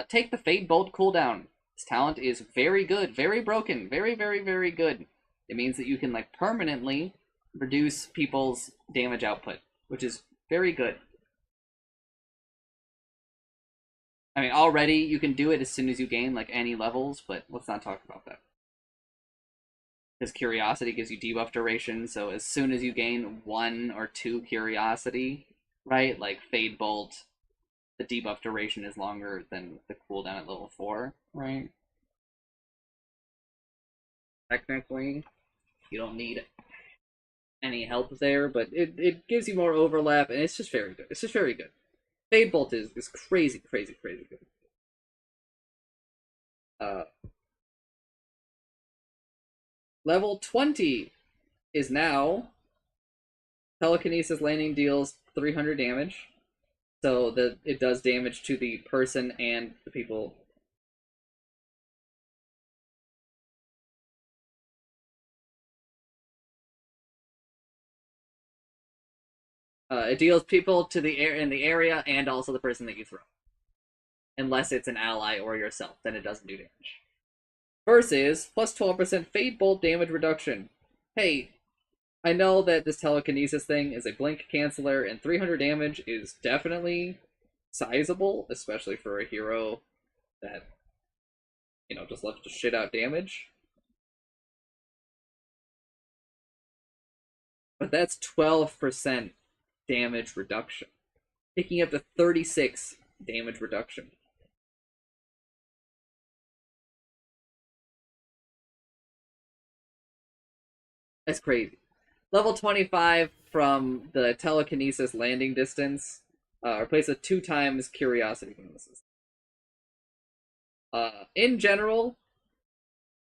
Take the Fade Bolt cooldown. This talent is very good, very broken, very, very, very good. It means that you can, like, permanently reduce people's damage output, which is very good. I mean, already you can do it as soon as you gain, like, any levels, but let's not talk about that. Because Curiosity gives you debuff duration, so as soon as you gain 1 or 2 Curiosity, right, like Fade Bolt, the debuff duration is longer than the cooldown at level 4, right? Technically, you don't need any help there, but it gives you more overlap, and it's just very good. It's just very good. Fade Bolt is crazy, crazy, crazy good. Level 20 is now Telekinesis Landing deals 300 damage, so that it does damage to the person and the people. It deals people to the air in the area and also the person that you throw. Unless it's an ally or yourself, then it doesn't do damage. Versus plus 12% Fade Bolt damage reduction. Hey, I know that this telekinesis thing is a blink canceller, and 300 damage is definitely sizable, especially for a hero that, you know, just loves to shit out damage. But that's 12% damage reduction, taking up to 36 damage reduction. That's crazy. Level 25 from the telekinesis landing distance, replace with 2 times curiosity bonuses. In general,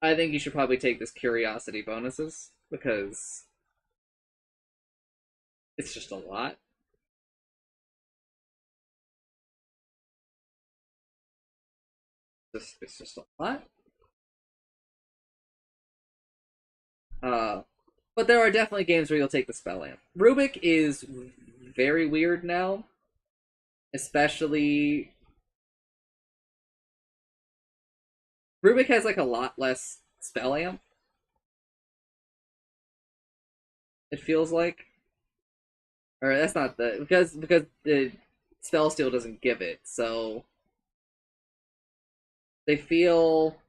I think you should probably take this curiosity bonuses, because it's just a lot. It's just a lot. But there are definitely games where you'll take the spell amp. Rubik is very weird now, especially Rubik has like a lot less spell amp. It feels like, or that's not the because the spell steal doesn't give it, so they feel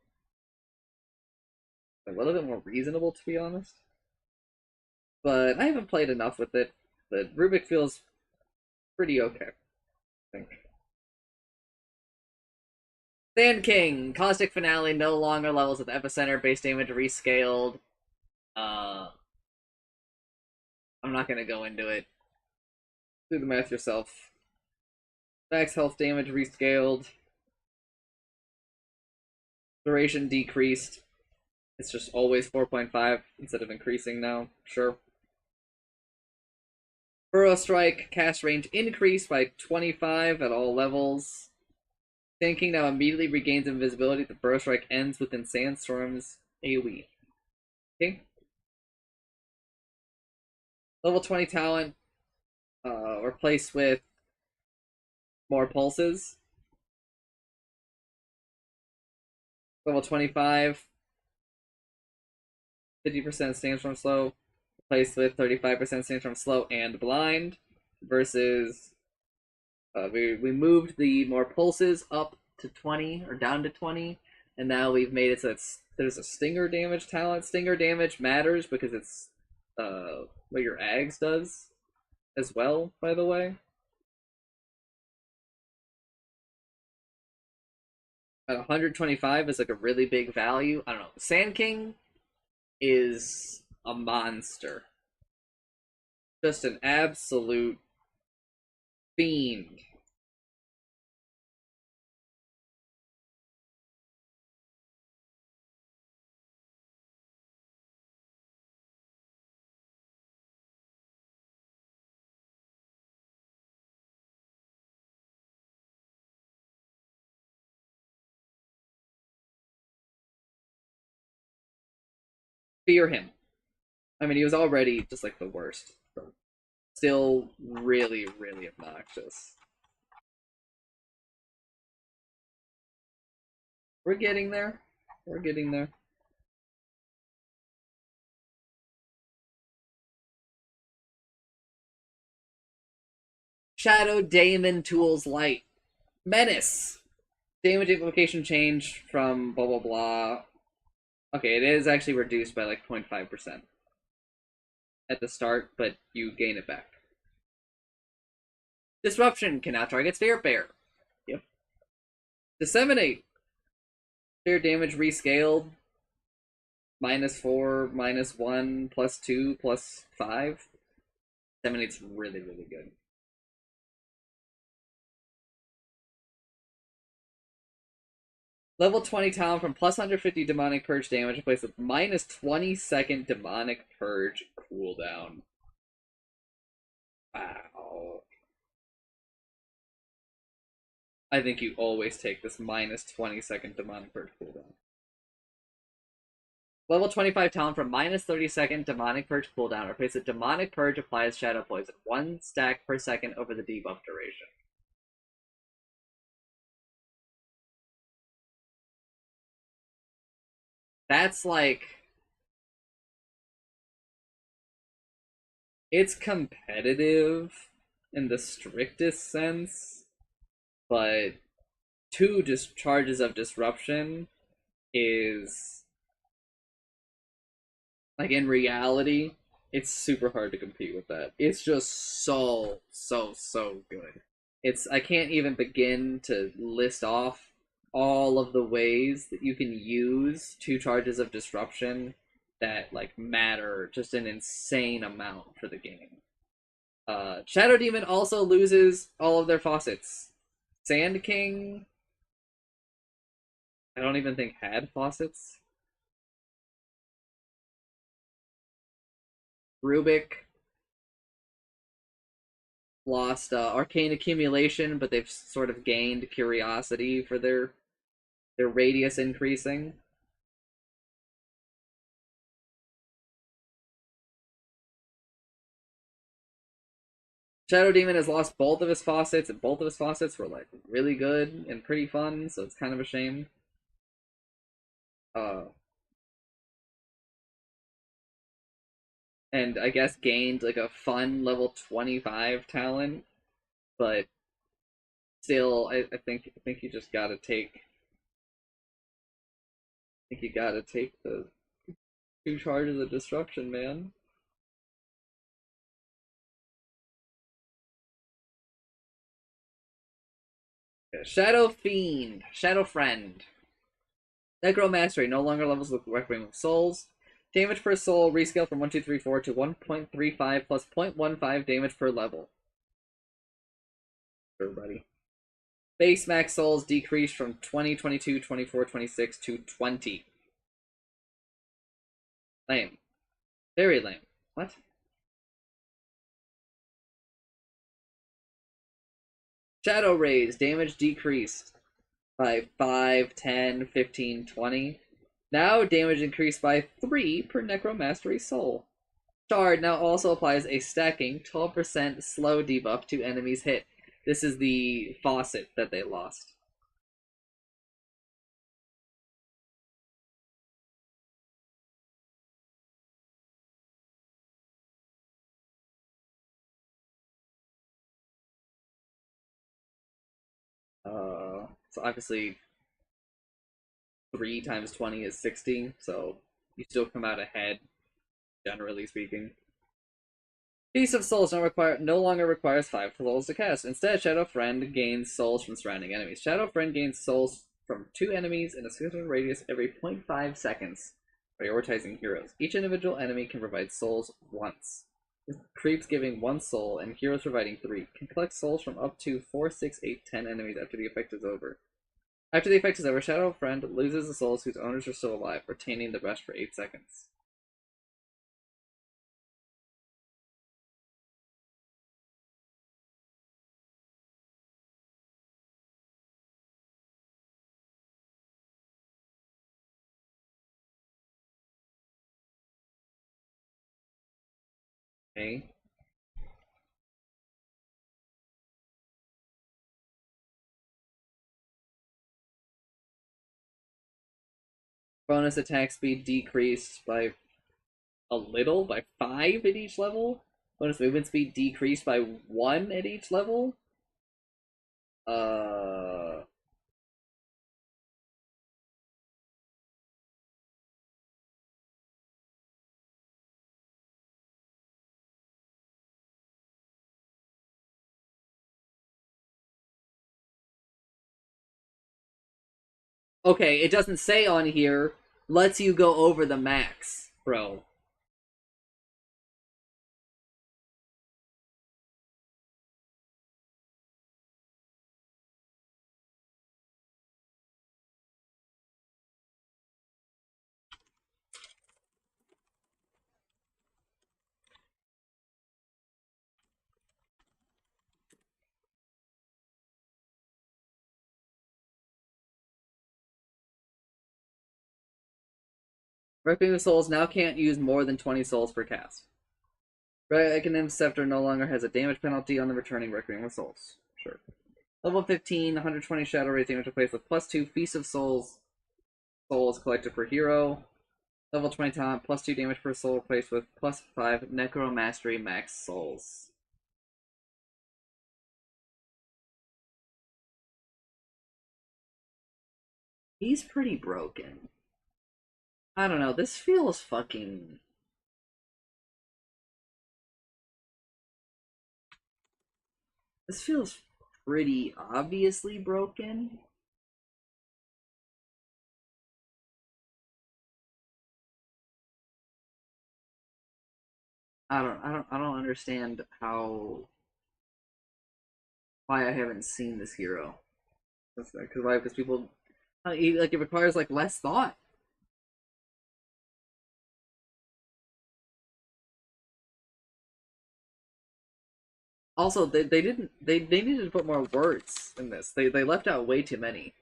a little bit more reasonable, to be honest. But I haven't played enough with it. But Rubik feels pretty okay, I think. Sand King, Caustic Finale, no longer levels with Epicenter, base damage rescaled. I'm not gonna go into it. Do the math yourself. Max health damage rescaled. Duration decreased. It's just always 4.5 instead of increasing now. Sure. Burrow Strike cast range increased by 25 at all levels. Sand King now immediately regains invisibility. The Burrow Strike ends within Sandstorm's AoE. Okay. Level 20 talent replaced with more pulses. Level 25, 50% Sandstorm Slow, replaced with 35% Sandstorm Slow and Blind, versus we moved the more pulses up to 20 or down to 20, and now we've made it so there's a Stinger damage talent. Stinger damage matters because it's what your Ags does as well, by the way. At 125 is like a really big value. I don't know. Sand King is a monster. Just an absolute fiend. Fear him. I mean, he was already just like the worst. Still really, really obnoxious. We're getting there. We're getting there. Shadow Daemon Tools Light. Menace. Damage amplification change from blah blah blah. Okay, it is actually reduced by like 0.5% at the start, but you gain it back. Disruption can now target Spirit Bear. Yep. Disseminate. Spirit damage rescaled. -4, -1, +2, +5. Disseminate's really, really good. Level 20 talent from +150 Demonic Purge damage replaced with -20-second Demonic Purge cooldown. Wow. I think you always take this -20-second Demonic Purge cooldown. Level 25 talent from -30-second Demonic Purge cooldown replaced with Demonic Purge applies Shadow Poison. 1 stack per second over the debuff duration. That's like... It's competitive in the strictest sense, but 2 charges of disruption is... Like, in reality, it's super hard to compete with that. It's just so good. I can't even begin to list off all of the ways that you can use 2 charges of disruption that like matter just an insane amount for the game. Shadow Demon also loses all of their faucets. Sand King, I don't even think had faucets. Rubik lost Arcane Accumulation, but they've sort of gained Curiosity for their radius increasing. Shadow Demon has lost both of his faucets, and both of his faucets were like really good and pretty fun, so it's kind of a shame. And I guess gained like a fun level 25 talent, but still, I think you just gotta take. I think you gotta take the 2 charges of destruction, man. Shadow Fiend, Shadow Friend. Necro Mastery no longer levels with Requiem of Souls. Damage per soul rescale from 1,2,3,4 to 1.35 plus 0.15 damage per level. Everybody. Base max souls decreased from 20, 22, 24, 26 to 20. Lame. Very lame. What? Shadow Rays, damage decreased by 5, 10, 15, 20. Now damage increased by 3 per Necromastery Soul. Shard now also applies a stacking 12% slow debuff to enemies hit. This is the faucet that they lost. So obviously 3 times 20 is 60, so you still come out ahead, generally speaking. Piece of Souls no longer requires 5 souls to cast. Instead, Shadow Friend gains souls from surrounding enemies. Shadow Friend gains souls from 2 enemies in a certain radius every 0.5 seconds, prioritizing heroes. Each individual enemy can provide souls once, with creeps giving 1 soul and heroes providing 3. Can collect souls from up to 4, 6, 8, 10 enemies after the effect is over. After the effect is over, Shadow Friend loses the souls whose owners are still alive, retaining the rest for 8 seconds. Okay. Bonus attack speed decreased by a little, by 5 at each level. Bonus movement speed decreased by 1 at each level. Okay, it doesn't say on here, lets you go over the max, bro. Requiem of Souls now can't use more than 20 souls per cast. Reckoning's Scepter no longer has a damage penalty on the returning Requiem of Souls. Sure. Level 15, 120 Shadow Ray damage replaced with plus 2 Feast of Souls collected per hero. Level 20 taunt, plus 2 damage per soul replaced with plus 5 Necromastery max souls. He's pretty broken. I don't know, this feels fucking... This feels pretty obviously broken. I don't understand why I haven't seen this hero. Because why? Because people like it requires like less thought. Also, they didn't they needed to put more words in this. They left out way too many.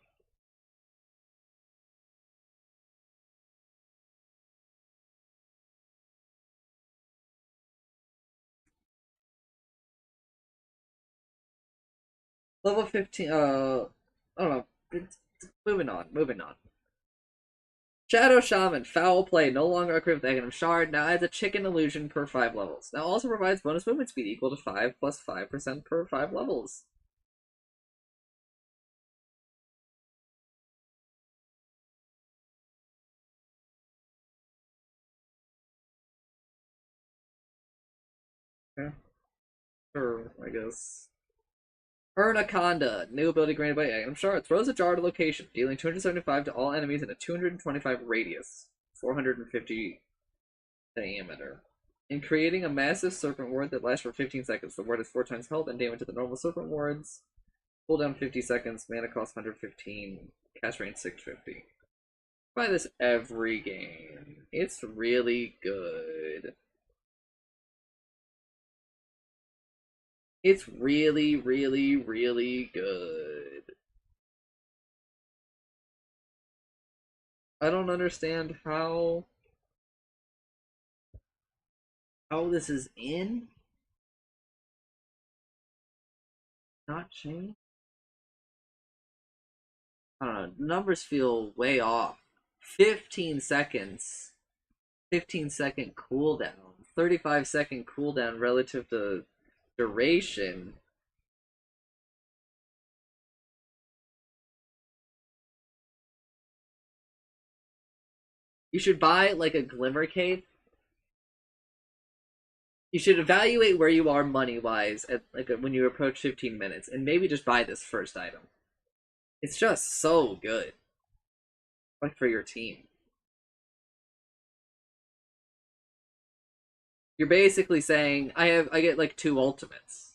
Level 15. I don't know. Moving on. Moving on. Shadow Shaman, foul play, no longer equipped with Aghanim Shard, now adds a chicken illusion per 5 levels. Now also provides bonus movement speed equal to 5 plus 5% per 5 levels. Okay. Sure, I guess. Ernaconda, new ability granted by Aghanim Shard. Throws a jar to location, dealing 275 to all enemies in a 225 radius, 450 diameter. In creating a massive serpent ward that lasts for 15 seconds, the ward is 4 times health and damage to the normal serpent wards. Cooldown 50 seconds, mana cost 115, cast range 650. Buy this every game. It's really good. It's really, really, really good. I don't understand how this is in. Not changed. I don't know. Numbers feel way off. 15 seconds. 15-second cooldown. 35-second cooldown relative to duration. You should buy like a glimmer cape. You should evaluate where you are money-wise at like when you approach 15 minutes, and maybe just buy this first item. It's just so good. Like for your team. You're basically saying I get like 2 ultimates.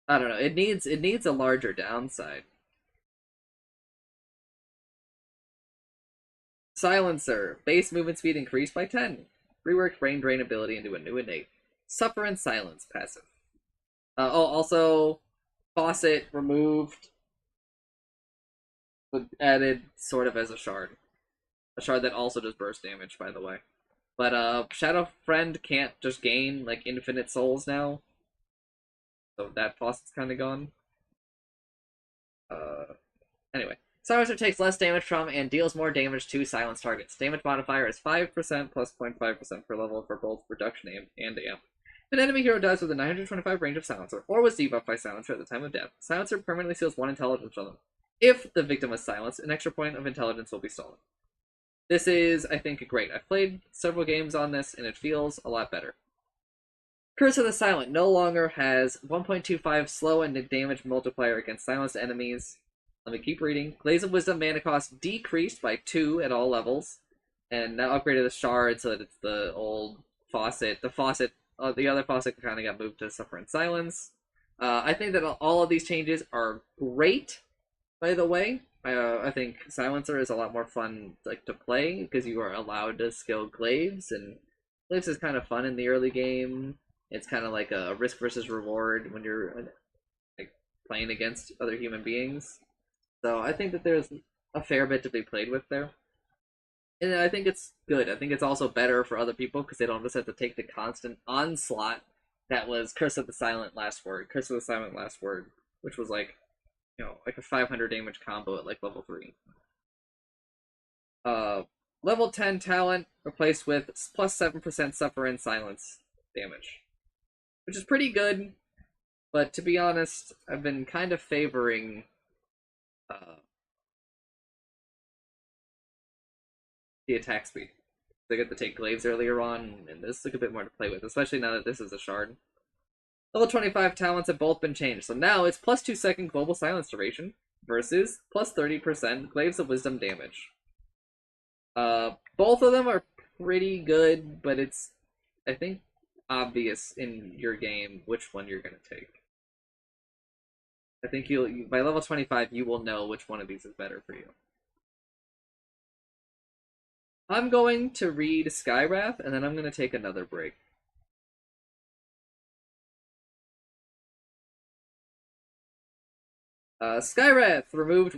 I don't know. It needs a larger downside. Silencer. Base movement speed increased by 10. Reworked brain drain ability into a new innate. Suffer in silence passive. Also, faucet removed, but added sort of as a shard. A shard that also does burst damage, by the way. But Shadow Friend can't just gain like infinite souls now. So that faucet's kinda gone. Anyway. Silencer takes less damage from and deals more damage to silence targets. Damage modifier is 5% plus 0.5% per level for both reduction and amp. If an enemy hero dies within 925 range of Silencer, or was debuffed by Silencer at the time of death, Silencer permanently steals 1 intelligence from them. If the victim was silenced, an extra point of intelligence will be stolen. This is, I think, great. I've played several games on this, and it feels a lot better. Curse of the Silent no longer has 1.25 slow and damage multiplier against silenced enemies. Let me keep reading. Glaze of Wisdom mana cost decreased by 2 at all levels, and now upgraded the shard so that it's the old faucet. The other faucet kind of got moved to Suffer in Silence. I think that all of these changes are great, by the way. I think Silencer is a lot more fun to play because you are allowed to skill Glaives, and Glaives is kind of fun in the early game. It's kind of like a risk versus reward when you're playing against other human beings. So I think that there's a fair bit to be played with there. And I think it's good. I think it's also better for other people because they don't just have to take the constant onslaught that was Curse of the Silent Last Word. Curse of the Silent Last Word, which was like a 500 damage combo at like level 3. Level 10 talent replaced with plus 7% Suffer in Silence damage, which is pretty good. But to be honest, I've been kind of favoring the attack speed. They get to take glaives earlier on, and this took a bit more to play with, especially now that this is a shard. Level 25 talents have both been changed, so now it's plus 2 second global silence duration versus plus 30% Glaives of Wisdom damage. Both of them are pretty good, but it's, I think, obvious in your game which one you're going to take. I think by level 25, you will know which one of these is better for you. I'm going to read Skywrath, and then I'm going to take another break. Skywrath removed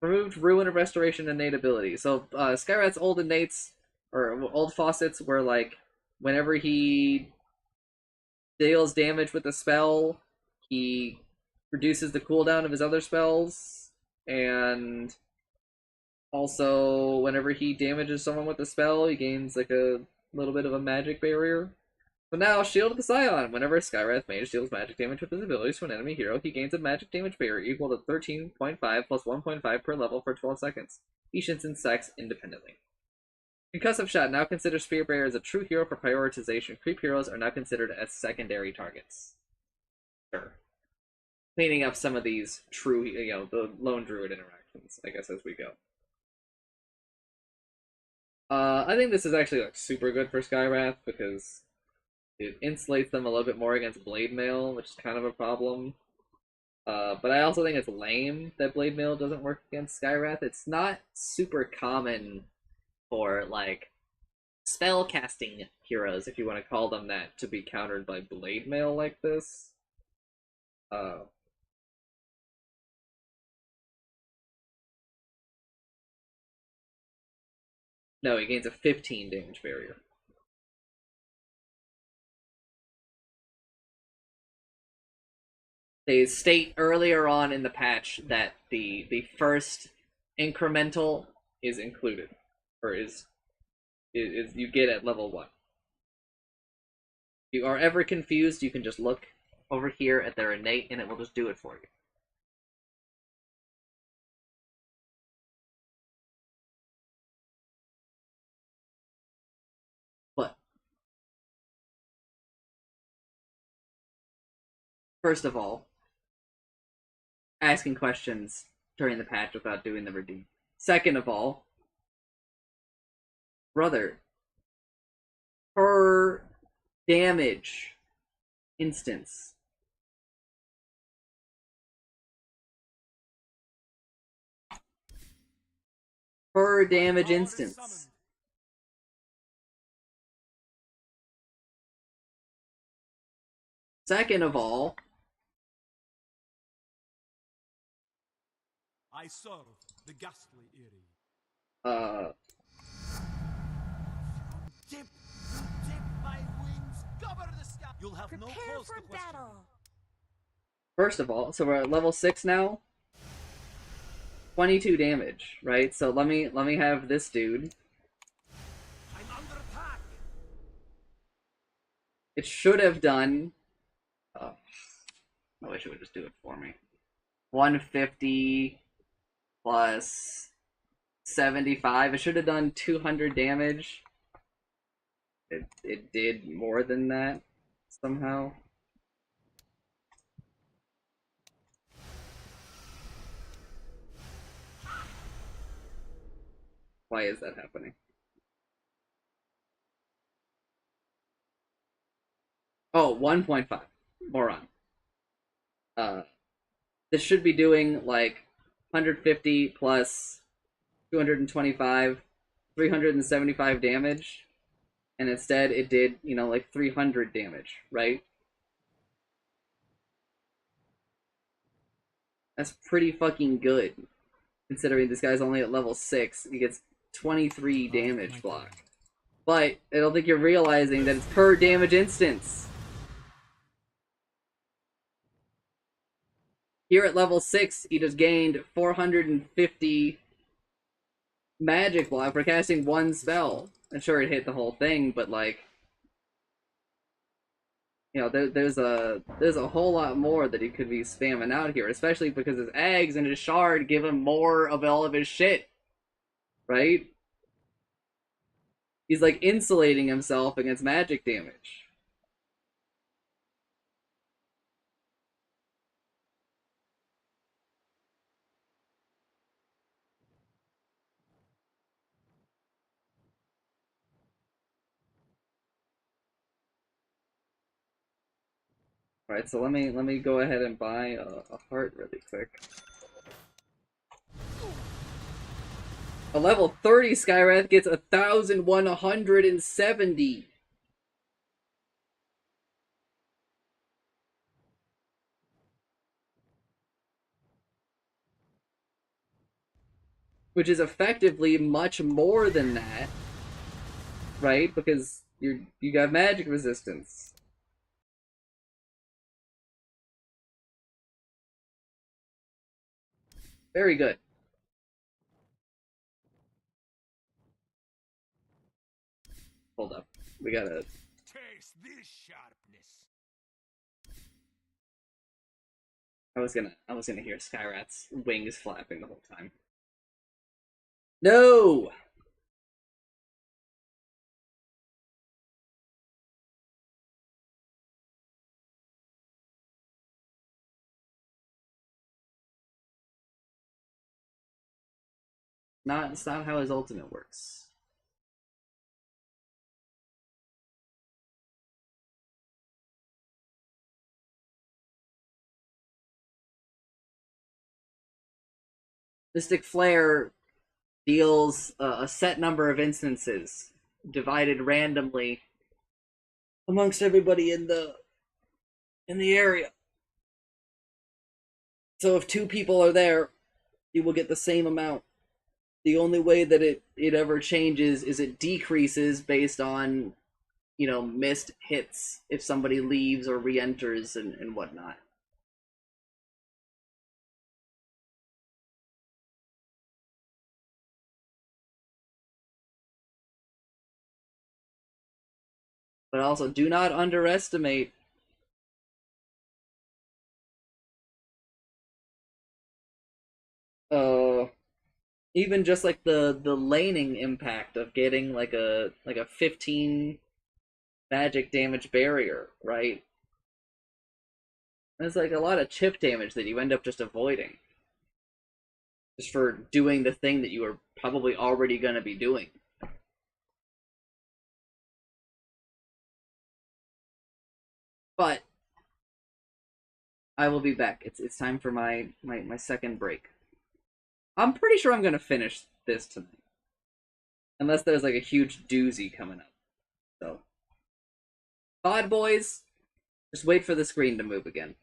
Ruin of Restoration innate ability. So Skywrath's old innates, or old faucets, were like, whenever he deals damage with a spell, he reduces the cooldown of his other spells, and also whenever he damages someone with a spell, he gains like a little bit of a magic barrier. So now, Shield of the Scion. Whenever Skywrath Mage deals magic damage with his abilities to an enemy hero, he gains a magic damage barrier equal to 13.5 plus 1.5 per level for 12 seconds. Each instance stacks independently. Concussive Shot now considers Spirit Bearer as a true hero for prioritization. Creep heroes are now considered as secondary targets. Sure. Cleaning up some of these true, the Lone Druid interactions, I guess, as we go. I think this is actually super good for Skywrath because It insulates them a little bit more against Blade Mail, which is kind of a problem. But I also think it's lame that Blade Mail doesn't work against Skywrath. It's not super common for, like, spell casting heroes, if you want to call them that, to be countered by Blade Mail like this. No, he gains a 15 damage barrier. They state earlier on in the patch that the first incremental is included, or is you get at level 1. If you are ever confused, you can just look over here at their innate, and it will just do it for you. But first of all, asking questions during the patch without doing the redeem. Second of all, brother, per damage instance. Per damage instance. Second of all, I serve the ghastly Eerie. Dip my wings, cover the sky. You'll have Prepare no cause for to question battle. me. First of all, so we're at level 6 now. 22 damage, right? So let me have this dude. I'm under attack. It should have done. Oh, I wish it would just do it for me. 150 plus 75. It should have done 200 damage. It did more than that somehow. Why is that happening? Oh, 1.5. Moron. This should be doing like 150 plus 225, 375 damage. And instead it did, like 300 damage, right? That's pretty fucking good. Considering this guy's only at level 6, he gets 23 damage block. But I don't think you're realizing that it's per damage instance. Here at level 6, he just gained 450 magic block for casting one spell. I'm sure it hit the whole thing, but like, there's a whole lot more that he could be spamming out here, especially because his eggs and his shard give him more of all of his shit, right? He's like insulating himself against magic damage. Alright, so let me go ahead and buy a heart really quick. A level 30 Skywrath gets 1,170. Which is effectively much more than that, right? Because you got magic resistance. Very good. Hold up. We gotta... Taste this sharpness. I was gonna hear Skywrath's wings flapping the whole time. No! It's not how his ultimate works. Mystic Flare deals a set number of instances divided randomly amongst everybody in the area. So if 2 people are there, you will get the same amount. The only way that it ever changes is it decreases based on, missed hits if somebody leaves or re-enters and whatnot. But also, do not underestimate uh even just like the laning impact of getting like a 15 magic damage barrier, right? There's like a lot of chip damage that you end up just avoiding. Just for doing the thing that you were probably already gonna be doing. But I will be back. It's time for my second break. I'm pretty sure I'm gonna finish this tonight. Unless there's like a huge doozy coming up. So COD boys, just wait for the screen to move again.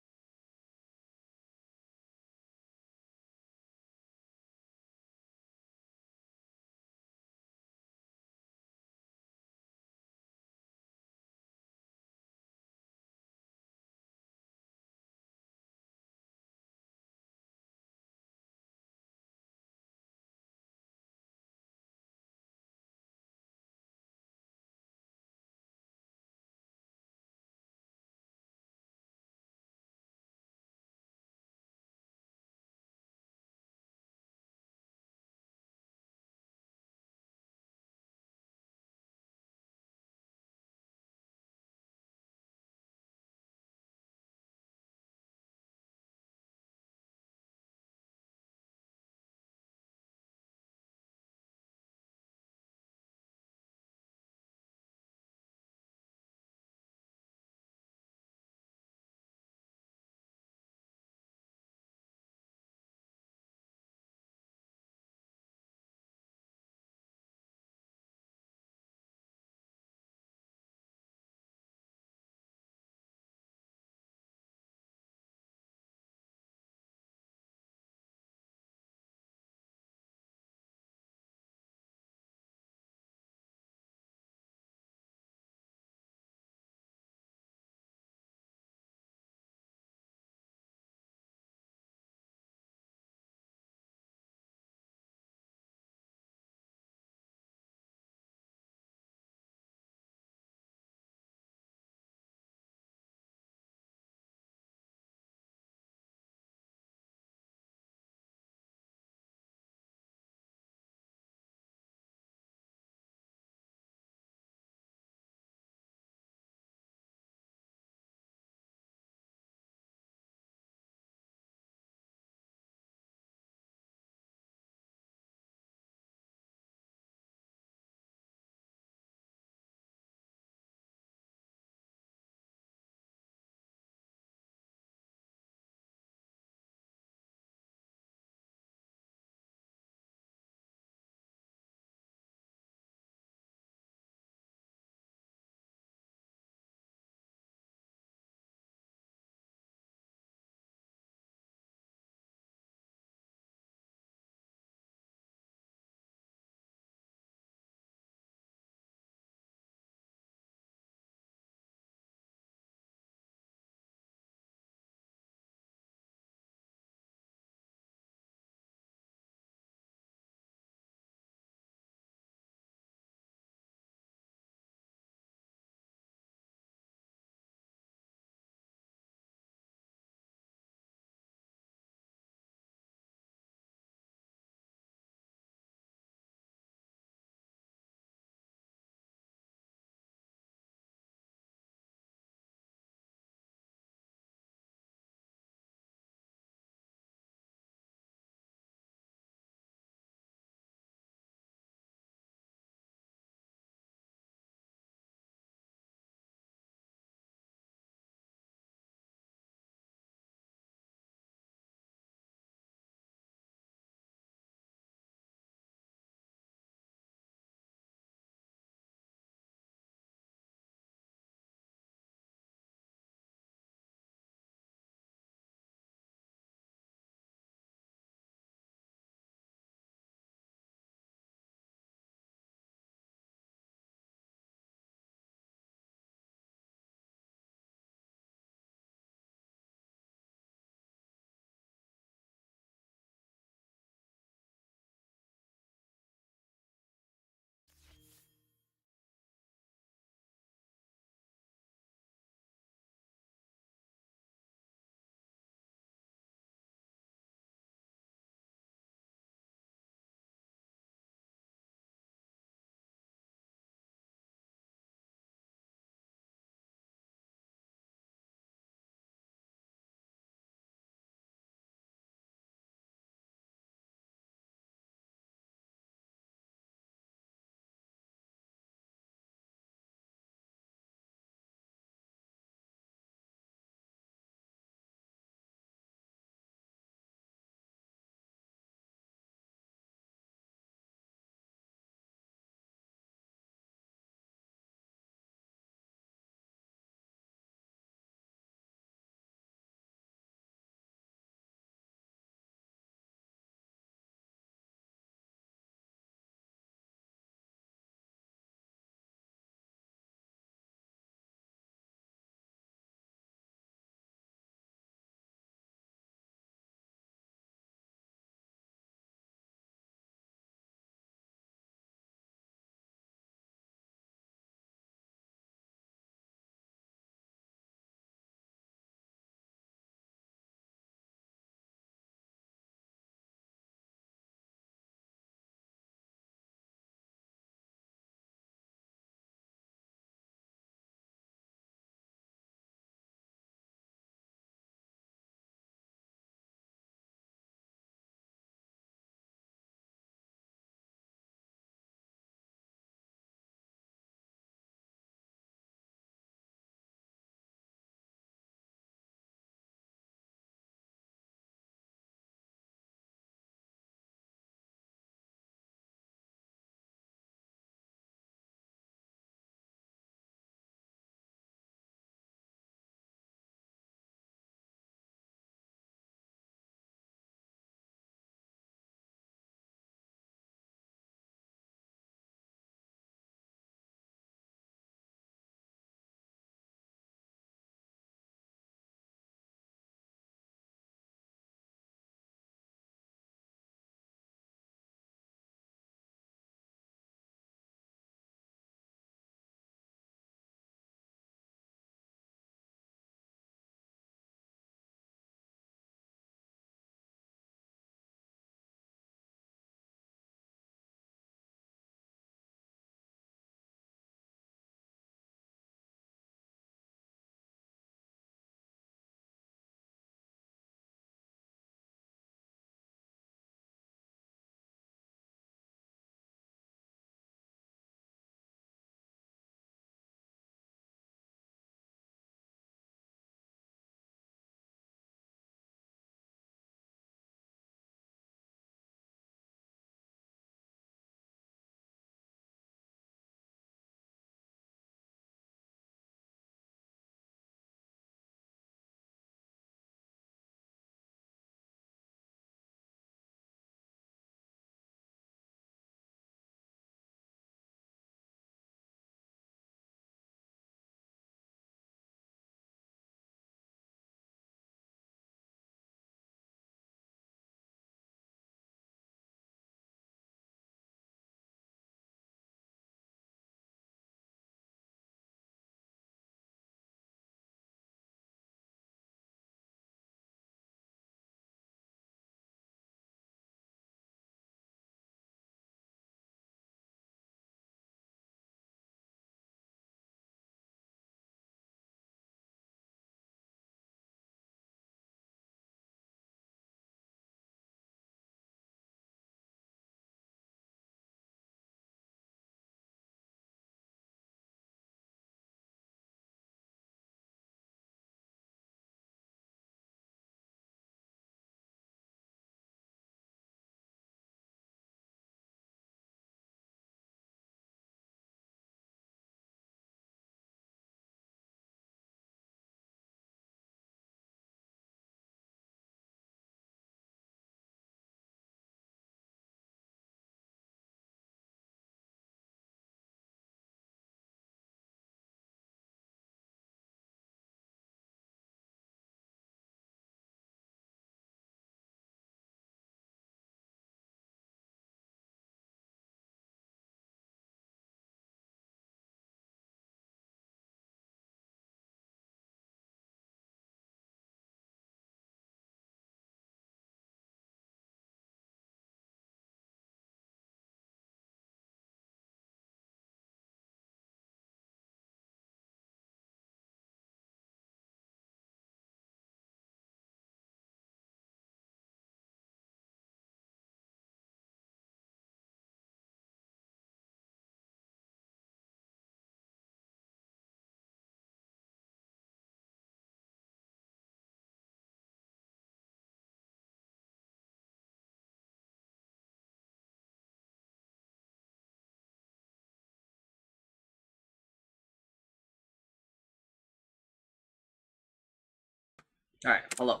Alright, hello.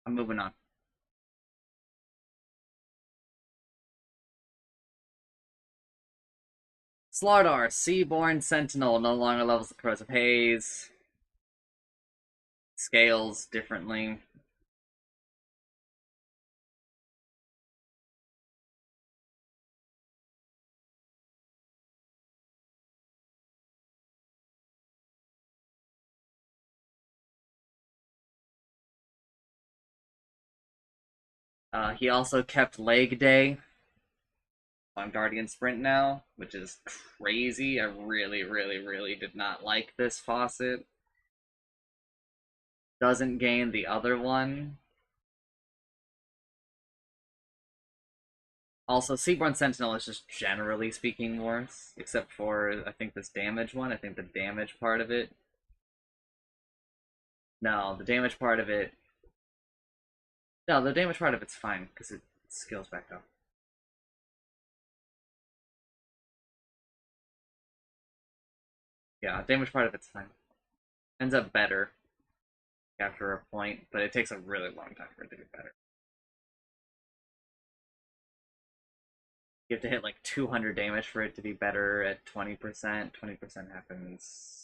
I'm moving on. Slardar, Seaborn Sentinel, no longer levels the Corrosive Haze. Scales differently. He also kept Leg Day on Guardian Sprint now, which is crazy. I really, really, really did not like this faucet. Doesn't gain the other one. Also, Seaborn Sentinel is just generally speaking worse, except for, I think, this damage one. I think the damage part of it. No, the damage part of it. No, the damage part of it's fine, because it scales back up. Yeah, damage part of it's fine. Ends up better after a point, but it takes a really long time for it to get better. You have to hit like 200 damage for it to be better at 20%. 20% happens.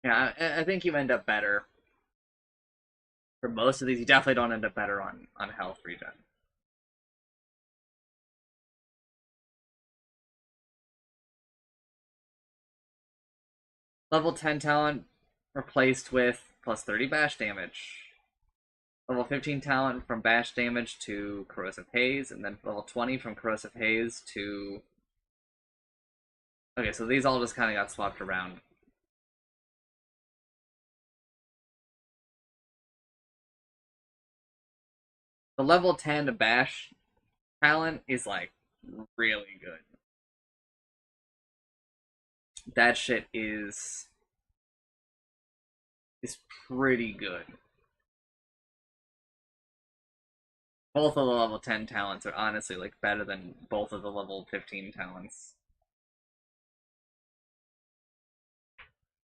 Yeah, I think you end up better. For most of these, you definitely don't end up better on health regen. Level 10 talent replaced with plus 30 bash damage. Level 15 talent from bash damage to corrosive haze, and then level 20 from corrosive haze to. Okay, so these all just kind of got swapped around. The level 10 bash talent is like really good. That shit is pretty good. Both of the level 10 talents are honestly like better than both of the level 15 talents.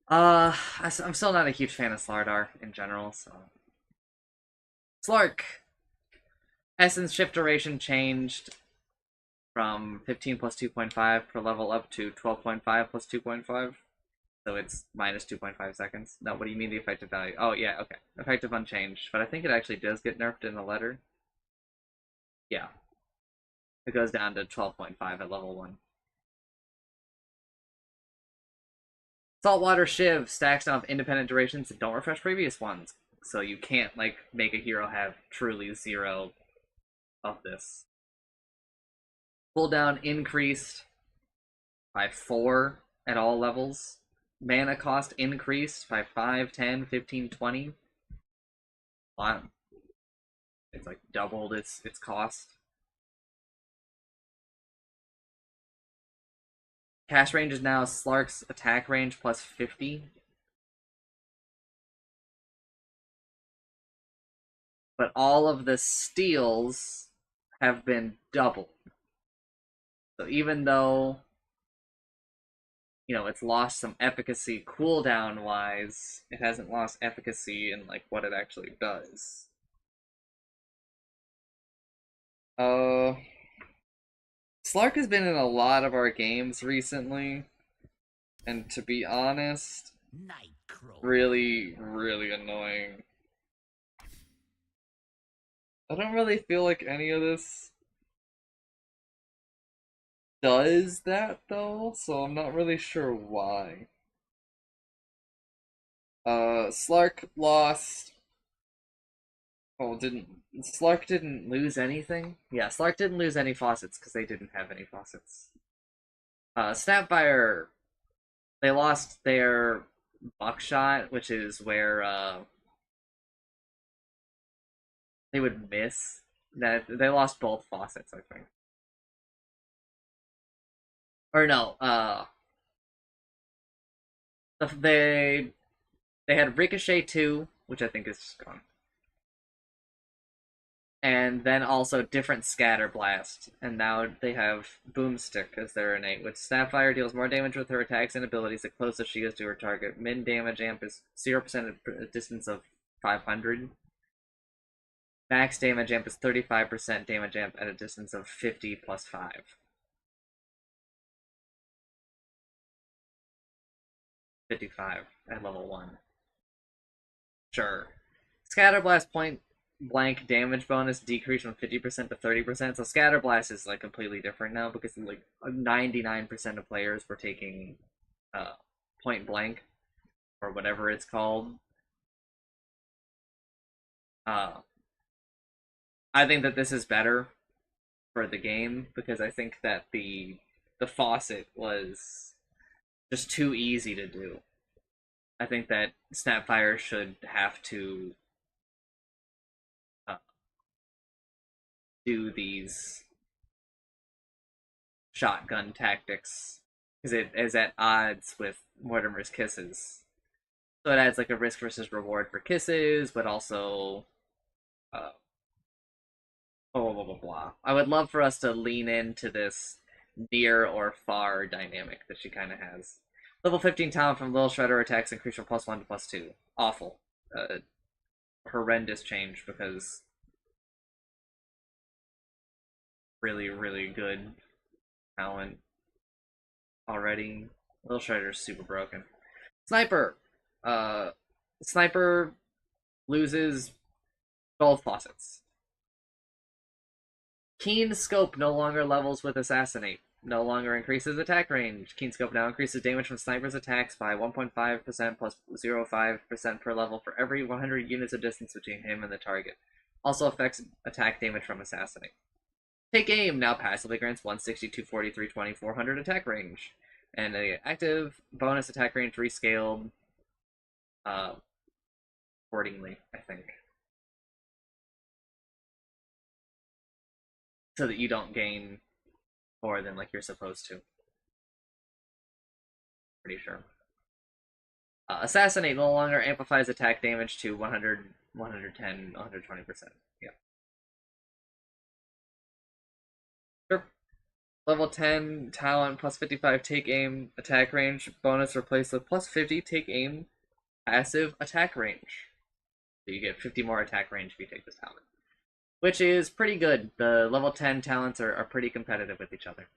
I'm still not a huge fan of Slardar in general, so. Slark! Essence shift duration changed from 15 plus 2.5 per level up to 12.5 plus 2.5. So it's minus 2.5 seconds. No, what do you mean the effective value? Oh, yeah, okay. Effective unchanged. But I think it actually does get nerfed in the letter. Yeah. It goes down to 12.5 at level 1. Saltwater Shiv stacks off independent durations that don't refresh previous ones. So you can't, like, make a hero have truly 0 of this. Cooldown increased by 4 at all levels. Mana cost increased by 5, 10, 15, 20. Wow. It's like doubled its cost. Cast range is now Slark's attack range plus 50. But all of the steals have been doubled. So even though, you know, it's lost some efficacy cooldown wise, it hasn't lost efficacy in like what it actually does. Slark has been in a lot of our games recently, and to be honest, really, really annoying. I don't really feel like any of this does that though, so I'm not really sure why. Slark lost. Oh, Slark didn't lose anything? Yeah, Slark didn't lose any faucets because they didn't have any faucets. Snapfire, they lost their buckshot, which is where they would miss. That they lost both faucets, I think. Or no, They had Ricochet 2, which I think is just gone. And then also different Scatter Blast. And now they have Boomstick as their innate, which Snapfire deals more damage with her attacks and abilities the closer she is to her target. Min damage amp is 0% at a distance of 500. Max damage amp is 35% damage amp at a distance of 50 plus 5. 55 at level 1. Sure. Scatter Blast point blank damage bonus decreased from 50% to 30%. So Scatter Blast is like completely different now because like 99% of players were taking point blank or whatever it's called. I think that this is better for the game because I think that the faucet was just too easy to do. I think that Snapfire should have to do these shotgun tactics because it is at odds with Mortimer's Kisses. So it adds like a risk versus reward for Kisses, but also blah blah blah blah. I would love for us to lean into this near or far dynamic that she kind of has. Level 15 talent from Lil Shredder attacks increase from +1 to +2. Awful. Horrendous change because really, really good talent already. Lil Shredder's super broken. Sniper! Sniper loses both faucets. Keen Scope no longer levels with Assassinate. No longer increases attack range. Keen Scope now increases damage from sniper's attacks by 1.5% plus 0.5% per level for every 100 units of distance between him and the target. Also affects attack damage from Assassinate. Take Aim now passively grants 160, 240, 320, 400 attack range. And the active bonus attack range rescaled accordingly, I think. So that you don't gain more than like you're supposed to. Pretty sure. Assassinate no longer amplifies attack damage to 100, 110, 120%. Yeah. Sure. Level 10 talent plus 55 take aim attack range bonus replaced with plus 50 take aim passive attack range. So you get 50 more attack range if you take this talent. Which is pretty good. The level 10 talents are pretty competitive with each other.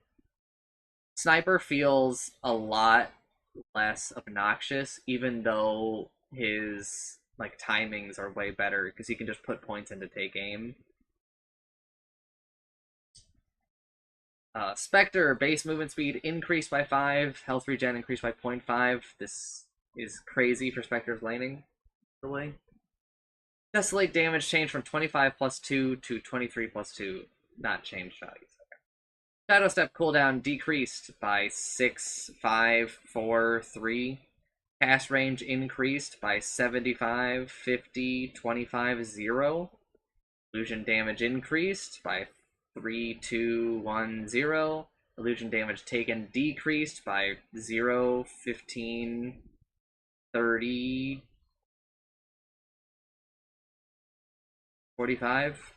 Sniper feels a lot less obnoxious, even though his like timings are way better because he can just put points in to take aim. Spectre base movement speed increased by 5, health regen increased by 0.5. This is crazy for Spectre's laning, really. Desolate damage changed from 25 plus 2 to 23 plus 2. Not changed values. Okay. Shadow Step cooldown decreased by 6, 5, 4, 3. Cast range increased by 75, 50, 25, 0. Illusion damage increased by 3, 2, 1, 0. Illusion damage taken decreased by 0, 15, 30, 45.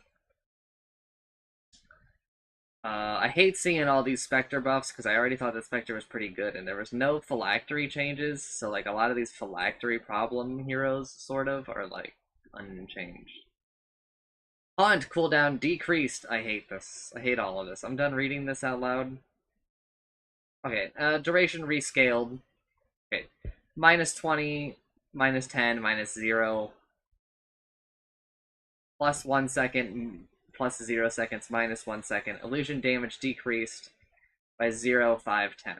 I hate seeing all these Spectre buffs because I already thought that Spectre was pretty good, and there was no phylactery changes, so like a lot of these phylactery problem heroes sort of are like unchanged. Haunt cooldown decreased. I hate this. I hate all of this. I'm done reading this out loud. Okay, duration rescaled. Okay, minus 20, minus 10, minus 0. Plus 1 second, plus 0 seconds, minus 1 second. Illusion damage decreased by 0, 5, 10.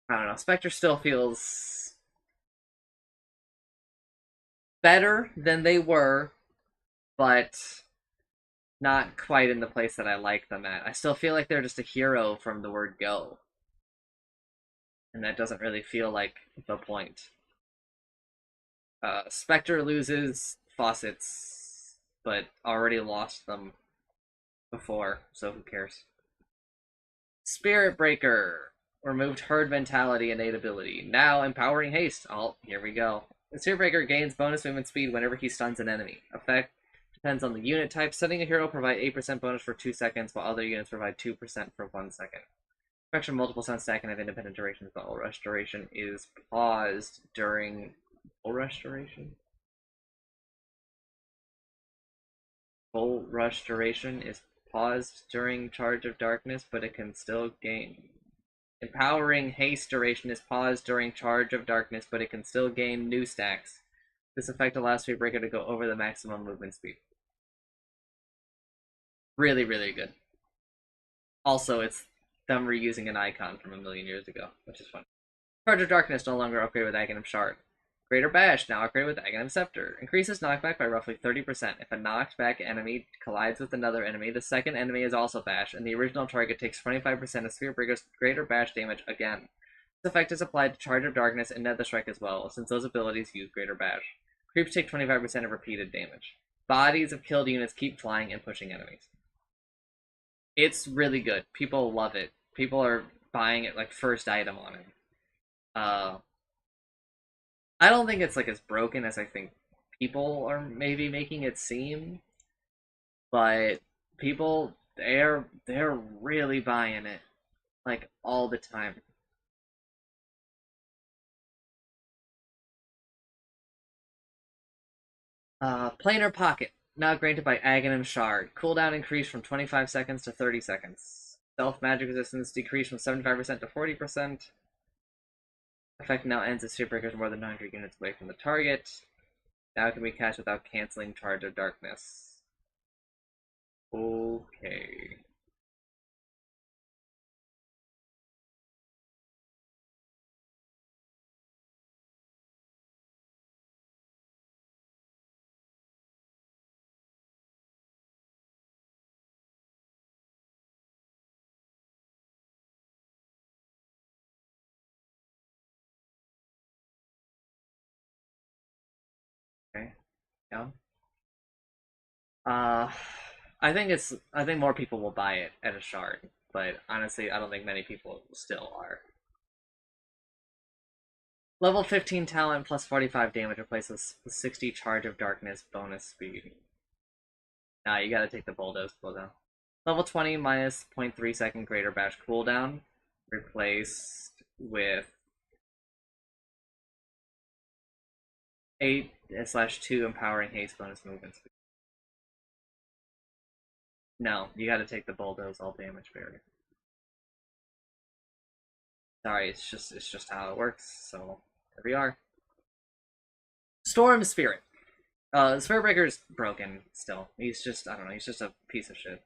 I don't know. Spectre still feels better than they were, but not quite in the place that I like them at. I still feel like they're just a hero from the word go. And that doesn't really feel like the point. Spectre loses faucets, but already lost them before, so who cares? Spirit Breaker. removed herd mentality innate ability. Now empowering haste. Oh, here we go. The Spearbreaker gains bonus movement speed whenever he stuns an enemy. Effect depends on the unit type. Stunning a hero provide 8% bonus for 2 seconds, while other units provide 2% for 1 second. Effects from multiple stun stack and have independent durations, but all restoration is paused during full restoration. Full restoration is paused during Charge of Darkness, but it can still gain. Empowering haste duration is paused during Charge of Darkness, but it can still gain new stacks. This effect allows Spearbreaker to go over the maximum movement speed. Really, really good. Also, it's them reusing an icon from a million years ago, which is fun. Charge of Darkness no longer upgraded with Aghanim Shard. Greater Bash now upgraded with Aghanim Scepter. Increases knockback by roughly 30%. If a knocked back enemy collides with another enemy, the second enemy is also Bash, and the original target takes 25% of Spearbreaker's Greater Bash damage again. This effect is applied to Charge of Darkness and Nether Strike as well, since those abilities use Greater Bash. Creeps take 25% of repeated damage. Bodies of killed units keep flying and pushing enemies. It's really good. People love it. People are buying it like first item on it. I don't think it's like as broken as I think people are maybe making it seem, but people they're really buying it like all the time. Planar Pocket, now granted by Aghanim Shard. Cooldown increased from 25 seconds to 30 seconds. Stealth magic resistance decreased from 75% to 40%. Effect now ends if Spearbreaker is more than 900 units away from the target. Now it can be cast without canceling Charge of Darkness. Okay. Okay. Yeah. I think more people will buy it at a shard, but honestly, I don't think many people still are. Level 15 talent plus 45 damage replaces the 60 Charge of Darkness bonus speed. Nah, you gotta take the bulldoze cooldown. Level 20 minus 0.3 second Greater Bash cooldown replaced with 8/2 empowering haste bonus movement speed. No, you gotta take the bulldoze all damage barrier. Sorry, it's just how it works, so here we are. Storm Spirit. Spearbreaker's broken still. He's just, I don't know, he's just a piece of shit.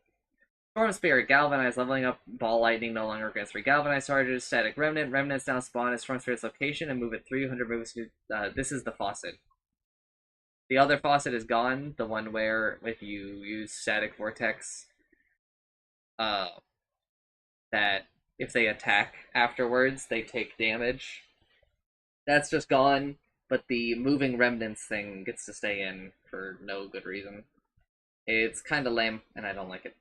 Storm Spirit, Galvanize, leveling up Ball Lightning no longer grants free Galvanize charges. Static Remnant, Remnants now spawn at Storm Spirit's location and move at 300 moves. This is the faucet. The other faucet is gone, the one where if you use Static Vortex, that if they attack afterwards, they take damage. That's just gone, but the moving remnants thing gets to stay in for no good reason. It's kind of lame, and I don't like it.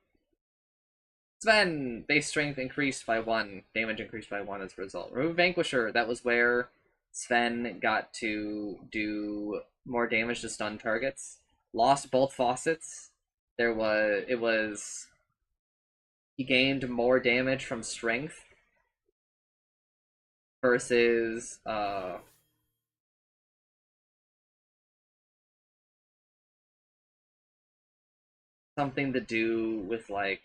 Sven, base strength increased by 1, damage increased by 1 as a result. Remove Vanquisher, that was where Sven got to do more damage to stun targets. Lost both faucets. He gained more damage from strength versus something to do with like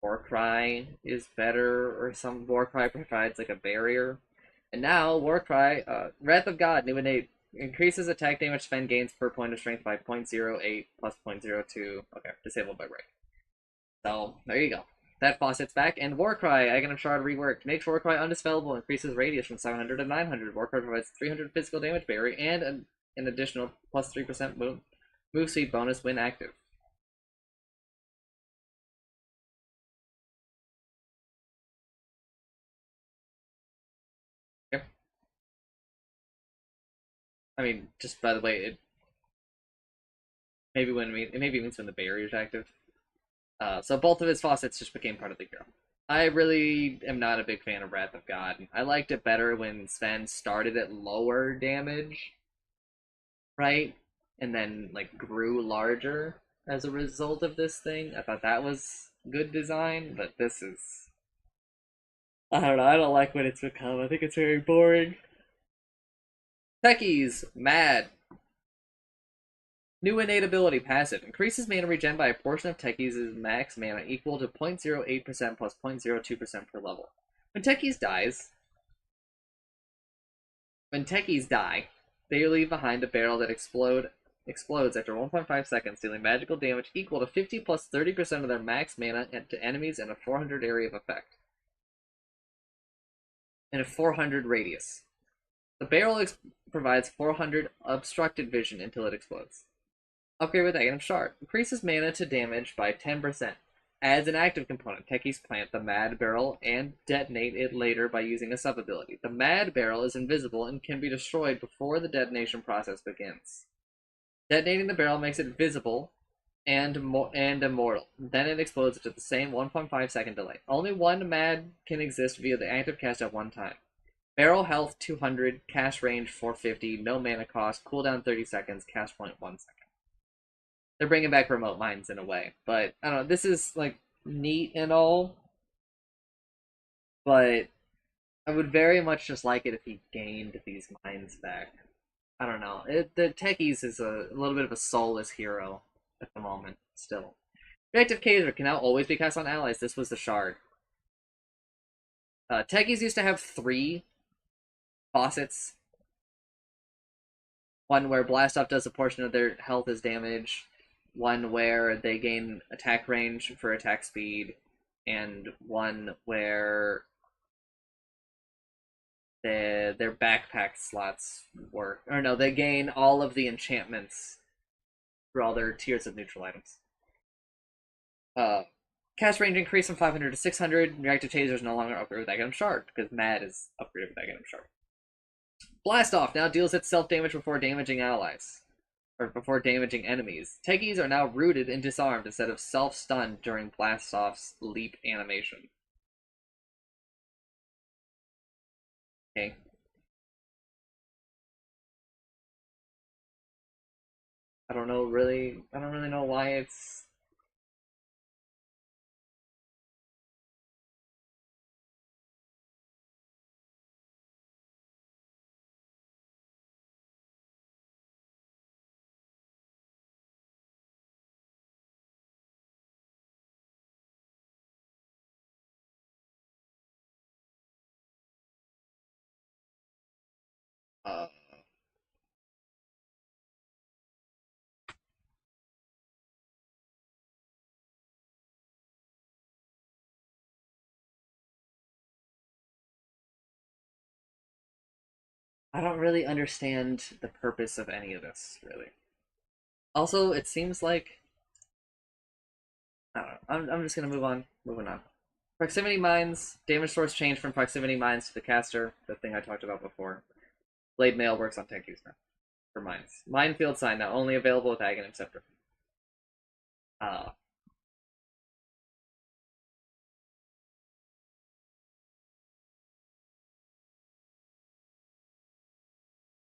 Warcry is better, or some Warcry provides like a barrier. And now Warcry, Wrath of God, new innate, increases attack damage Sven gains per point of strength by 0.08 plus 0.02. Okay, disabled by break. So there you go. That faucet's back, and Warcry, Aghanim Shard reworked, makes Warcry undispellable, increases radius from 700 to 900. Warcry provides 300 physical damage barrier and an additional plus 3% move speed bonus when active. Yep. I mean, just by the way, it maybe means when the barrier is active. So both of his faucets just became part of the hero. I really am not a big fan of Wrath of God. I liked it better when Sven started at lower damage, right? And then like grew larger as a result of this thing. I thought that was good design, but this is, I don't know, I don't like what it's become. I think it's very boring. Techies, mad. New innate ability, passive. Increases mana regen by a portion of Techies' max mana equal to 0.08% plus 0.02% per level. When Techies dies, when Techies die, they leave behind a barrel that explodes after 1.5 seconds, dealing magical damage equal to 50 plus 30% of their max mana to enemies in a 400 area of effect. In a 400 radius. The barrel provides 400 obstructed vision until it explodes. Upgrade with Aghanim Shard. Increases mana to damage by 10%. Adds an active component. Techies plant the Mad Barrel and detonate it later by using a sub-ability. The Mad Barrel is invisible and can be destroyed before the detonation process begins. Detonating the barrel makes it visible and immortal. Then it explodes at the same 1.5 second delay. Only one Mad can exist via the active cast at one time. Barrel health 200, cast range 450, no mana cost, cooldown 30 seconds, cast point 1 second. They're bringing back remote mines in a way, but I don't know. This is like neat and all, but I would very much just like it if he gained these mines back. I don't know. The Techies is a little bit of a soulless hero at the moment, still. Reactive Kaiser can now always be cast on allies. This was the shard. Techies used to have 3 faucets. One where Blast Off does a portion of their health as damage, one where they gain attack range for attack speed, and one where their backpack slots work. Or no, they gain all of the enchantments for all their tiers of neutral items. Cast range increased from 500 to 600. Reactive Taser is no longer upgraded with Aghanim Shard, because Mad is upgraded with Aghanim Shard. Blast Off now deals itself damage before damaging allies. Or before damaging enemies. Techies are now rooted and disarmed instead of self-stunned during Blast Off's leap animation. Okay. I don't really know why it's... Uh, I don't really understand the purpose of any of this, really. Also, it seems like... I don't know. I'm just gonna move on. Moving on. Proximity mines. Damage source changed from proximity mines to the caster. The thing I talked about before. Blade Mail works on Techies now. For mines. Minefield sign now only available with Aghanim Scepter.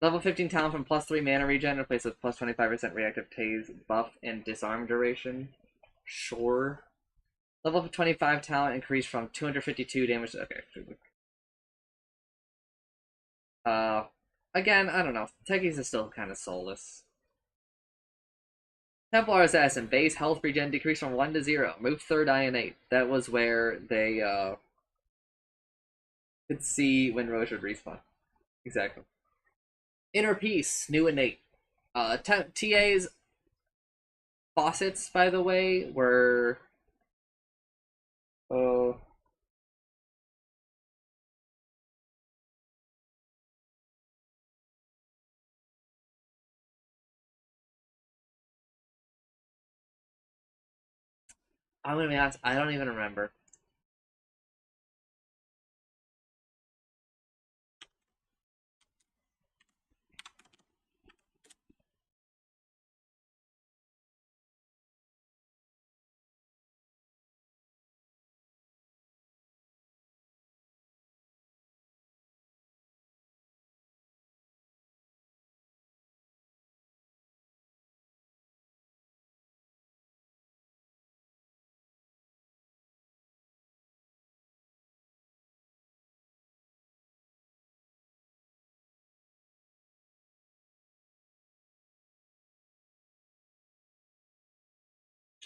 Level 15 talent from plus 3 mana regen replaced with plus 25% reactive tase buff and disarm duration. Sure. Level 25 talent increased from 252 damage. Okay. Again, I don't know. Techies is still kind of soulless. Templar Assassin, base health regen decreased from 1 to 0. Move 3rd eye and 8. That was where they could see when Roche would respawn. Exactly. Inner Peace, new innate. TA's faucets, by the way, were... I'm gonna be honest, I don't even remember.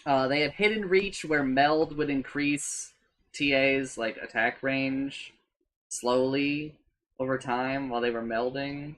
They had Hidden Reach, where Meld would increase TA's like attack range slowly over time while they were melding.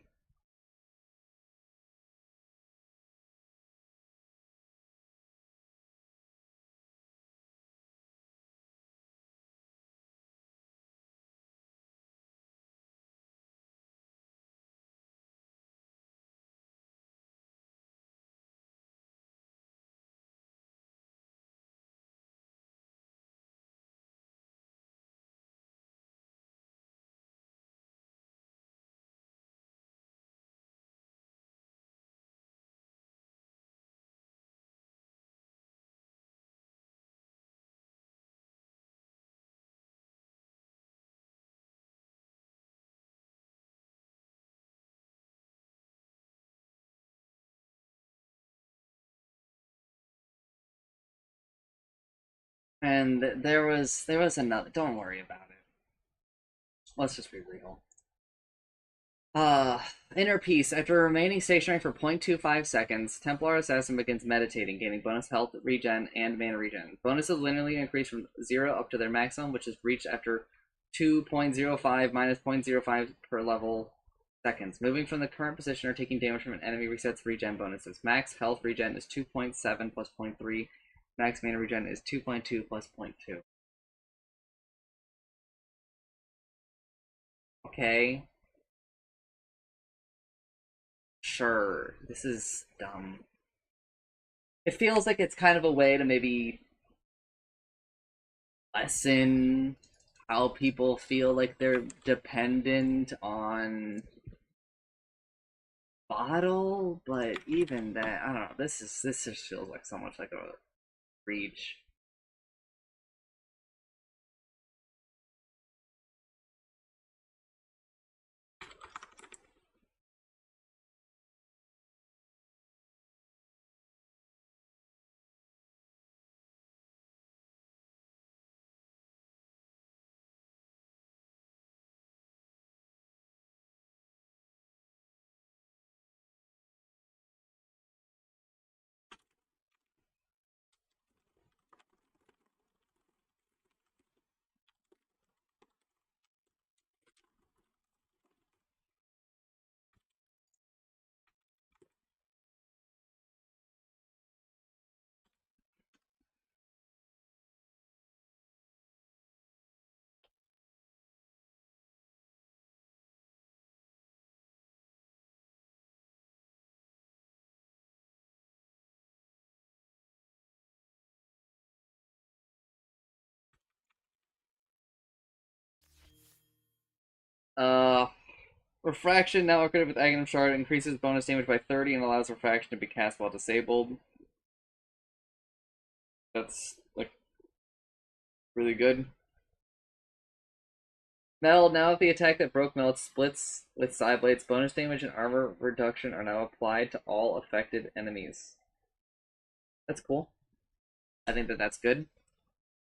And there was another. Don't worry about it. Let's just be real. Inner Peace. After remaining stationary for 0.25 seconds, Templar Assassin begins meditating, gaining bonus health regen and mana regen. Bonuses linearly increase from 0 up to their maximum, which is reached after 2.05 minus 0.05 per level seconds. Moving from the current position or taking damage from an enemy resets regen bonuses. Max health regen is 2.7 plus 0.3. Max mana regen is 2.2 plus 0.2. Okay. Sure. This is dumb. It feels like it's kind of a way to maybe lessen how people feel like they're dependent on bottle, but even that, I don't know. This just feels like so much like a reach. Uh, Refraction, now upgraded with Aghanim Shard, increases bonus damage by 30 and allows Refraction to be cast while disabled. That's, like, really good. Meld, now if the attack that broke Meld splits with side blades, bonus damage and armor reduction are now applied to all affected enemies. That's cool. I think that's good.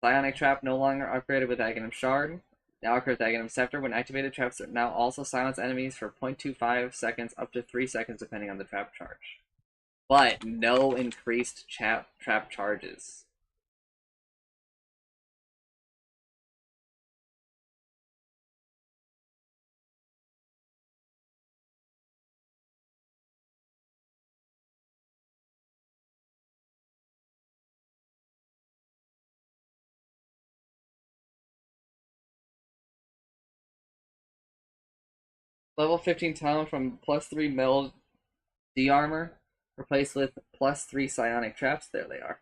Psionic Trap, no longer upgraded with Aghanim Shard. Now upgraded with Aghanim Scepter. When activated, traps now also silence enemies for 0.25 seconds up to 3 seconds depending on the trap charge. But no increased trap charges. Level 15 talent from +3 meld D-armor, replaced with +3 psionic traps. There they are.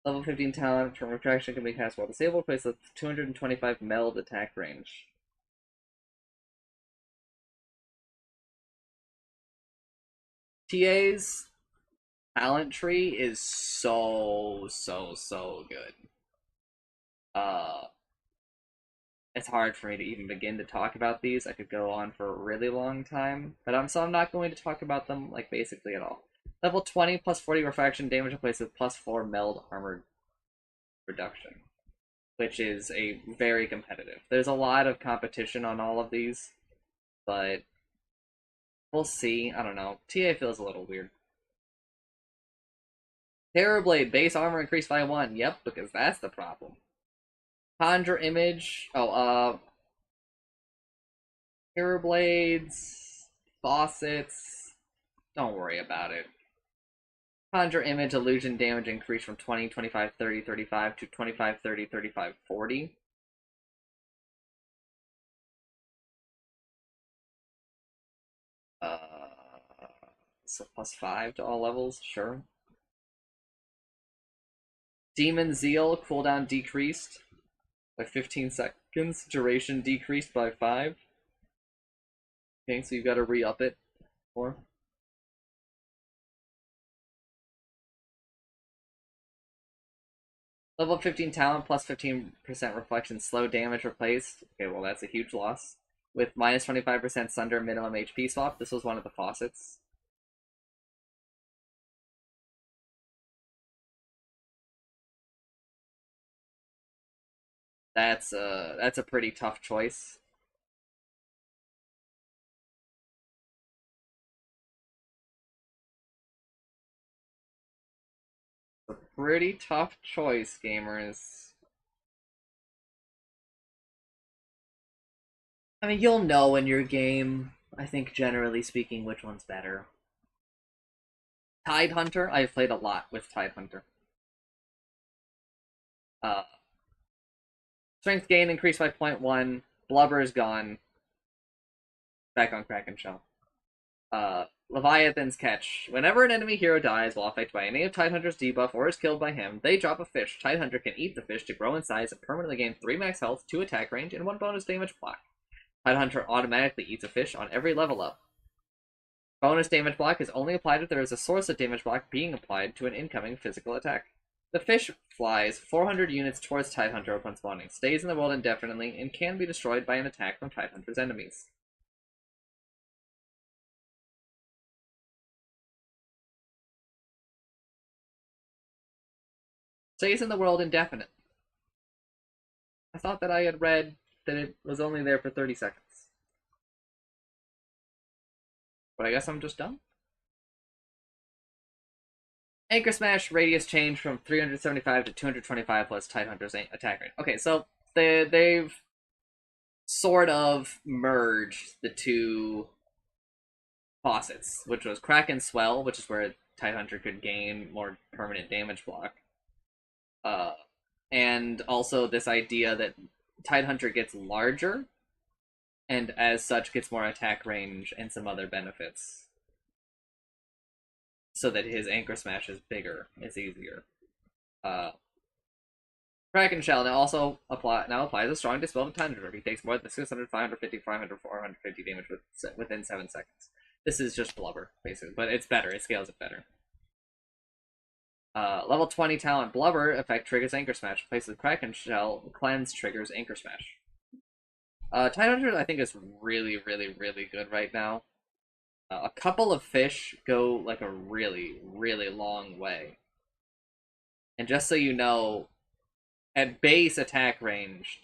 Level 15 talent from retraction can be cast while disabled, replaced with 225 meld attack range. TA's talent tree is so good. It's hard for me to even begin to talk about these. I could go on for a really long time, but I'm not going to talk about them like basically at all. Level 20 plus 40 refraction damage replaced with +4 meld armor reduction, which is a very competitive. There's a lot of competition on all of these, but we'll see. I don't know. TA feels a little weird. Terrorblade, base armor increased by 1. Yep, because that's the problem. Conjure image. Oh, Terrorblades, faucets. Don't worry about it. Conjure image illusion damage increased from 20, 25, 30, 35 to 25, 30, 35, 40. So plus 5 to all levels, sure. Demon Zeal, cooldown decreased by 15 seconds, duration decreased by 5. Okay, so you've got to re-up it more. Level 15 talent plus 15% reflection, slow damage replaced. Okay, well that's a huge loss. With minus 25% Sunder minimum HP swap. This was one of the faucets. That's a pretty tough choice. A pretty tough choice, gamers. I mean, you'll know in your game, I think generally speaking, which one's better. Tidehunter, I've played a lot with Tidehunter. Strength gain increased by 0.1. Blubber is gone. Back on Kraken Shell. Leviathan's Catch. Whenever an enemy hero dies while affected by any of Tidehunter's debuff or is killed by him, they drop a fish. Tidehunter can eat the fish to grow in size and permanently gain 3 max health, 2 attack range, and 1 bonus damage block. Tidehunter automatically eats a fish on every level up. Bonus damage block is only applied if there is a source of damage block being applied to an incoming physical attack. The fish flies 400 units towards Tidehunter upon spawning, stays in the world indefinitely, and can be destroyed by an attack from Tidehunter's enemies. Stays in the world indefinitely. I thought that I had read that it was only there for 30 seconds. But I guess I'm just dumb. Anchor Smash radius change from 375 to 225 plus Tidehunter's attack rate. Okay, so they've sort of merged the two faucets, which was Kraken Swell, which is where Tidehunter could gain more permanent damage block. And also this idea that Tidehunter gets larger, and as such gets more attack range and some other benefits. So that his Anchor Smash is bigger, it's easier. Kraken Shell now applies a strong dispel to Tidehunter. He takes more than 600, 550, 500, 450 damage within 7 seconds. This is just blubber, basically, but it's better. It scales it better. Level 20 talent Blubber effect triggers Anchor Smash. Places Kraken Shell, Cleanse triggers Anchor Smash. Tidehunter, I think, is really, really, really good right now. A couple of fish go like a really, really long way. And just so you know, at base attack range,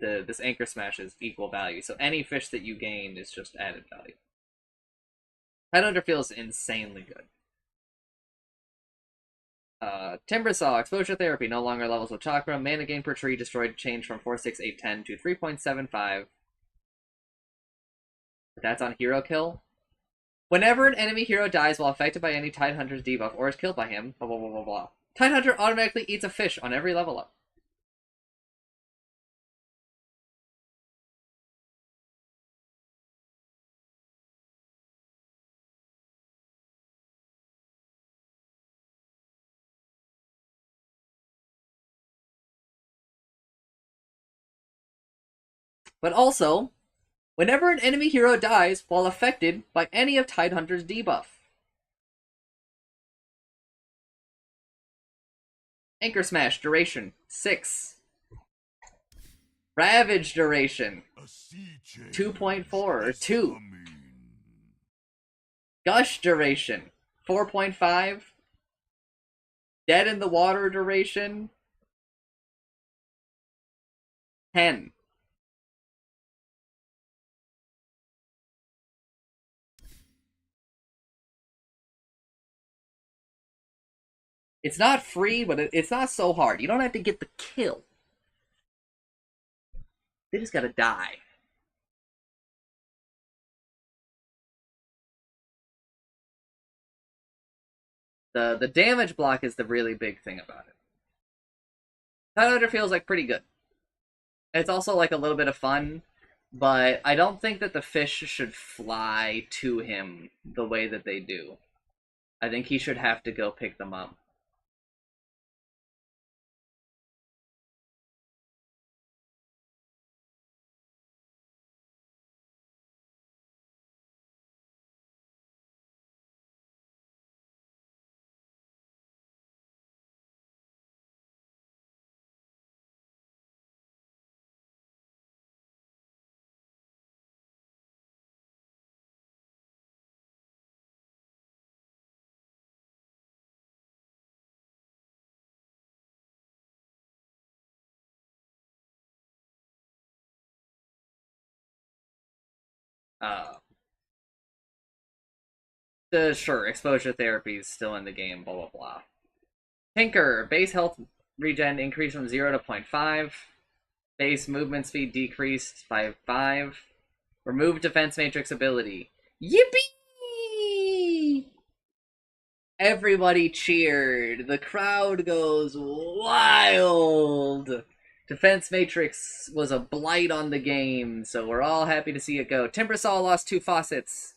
this Anchor Smash is equal value. So any fish that you gain is just added value. Tidehunter feels insanely good. Timbersaw, Exposure Therapy, no longer levels with Chakra. Mana gain per tree destroyed change from 46810 to 3.75. That's on hero kill. Whenever an enemy hero dies while affected by any Tidehunter's debuff or is killed by him, blah blah blah blah blah, Tidehunter automatically eats a fish on every level up. But also, whenever an enemy hero dies while affected by any of Tidehunter's debuff. Anchor Smash, duration, 6. Ravage duration, 2.4, or 2. Gush duration, 4.5. Dead in the Water duration, 10. It's not free, but it's not so hard. You don't have to get the kill. They just gotta die. The damage block is the really big thing about it. Tidehunter feels like pretty good. It's also like a little bit of fun, but I don't think that the fish should fly to him the way that they do. I think he should have to go pick them up. Uh, sure, exposure therapy is still in the game, blah blah blah. Tinker, base health regen increased from 0 to 0.5. Base movement speed decreased by 5. Remove defense matrix ability. Yippee! Everybody cheered. The crowd goes wild. Defense matrix was a blight on the game, so we're all happy to see it go. Timbersaw lost 2 faucets.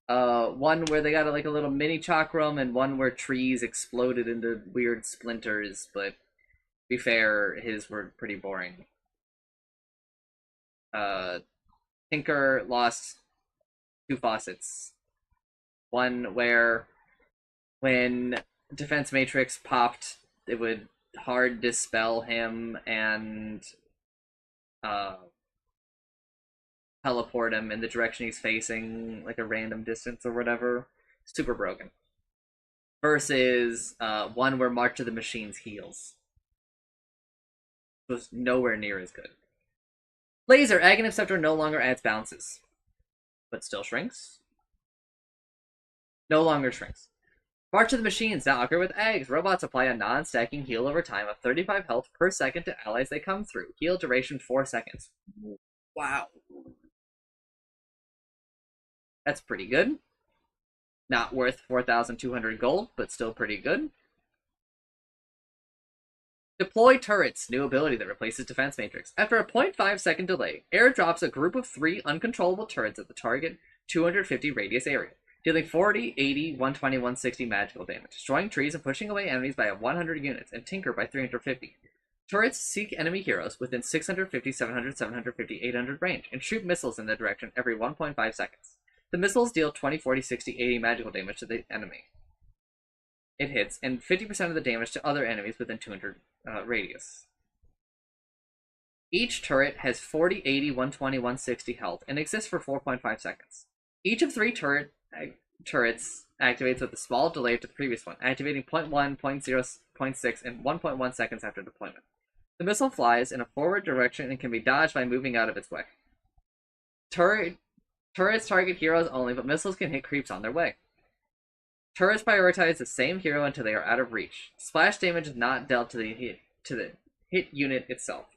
One where they got like a little mini chakram, and one where trees exploded into weird splinters, but to be fair, his were pretty boring. Tinker lost 2 faucets. One where when Defense Matrix popped, it would hard dispel him and teleport him in the direction he's facing, like a random distance or whatever. Super broken. Versus one where March of the Machines heals. It was nowhere near as good. Laser, Aghanim Scepter no longer adds bounces, but still shrinks. No longer shrinks. March of the Machines now upgrade with eggs. Robots apply a non-stacking heal over time of 35 health per second to allies they come through. Heal duration 4 seconds. Wow. That's pretty good. Not worth 4,200 gold, but still pretty good. Deploy Turrets, new ability that replaces Defense Matrix. After a 0.5 second delay, air drops a group of 3 uncontrollable turrets at the target 250 radius area, dealing 40, 80, 120, 160 magical damage, destroying trees and pushing away enemies by 100 units, and Tinker by 350. Turrets seek enemy heroes within 650, 700, 750, 800 range, and shoot missiles in their direction every 1.5 seconds. The missiles deal 20, 40, 60, 80 magical damage to the enemy it hits, and 50% of the damage to other enemies within 200 radius. Each turret has 40, 80, 120, 160 health, and exists for 4.5 seconds. Each of 3 turrets activates with a small delay to the previous one, activating 0.1, 0.0, 0.6, and 1.1 seconds after deployment. The missile flies in a forward direction and can be dodged by moving out of its way. Turrets target heroes only, but missiles can hit creeps on their way. Turrets prioritize the same hero until they are out of reach. Splash damage is not dealt to the hit unit itself.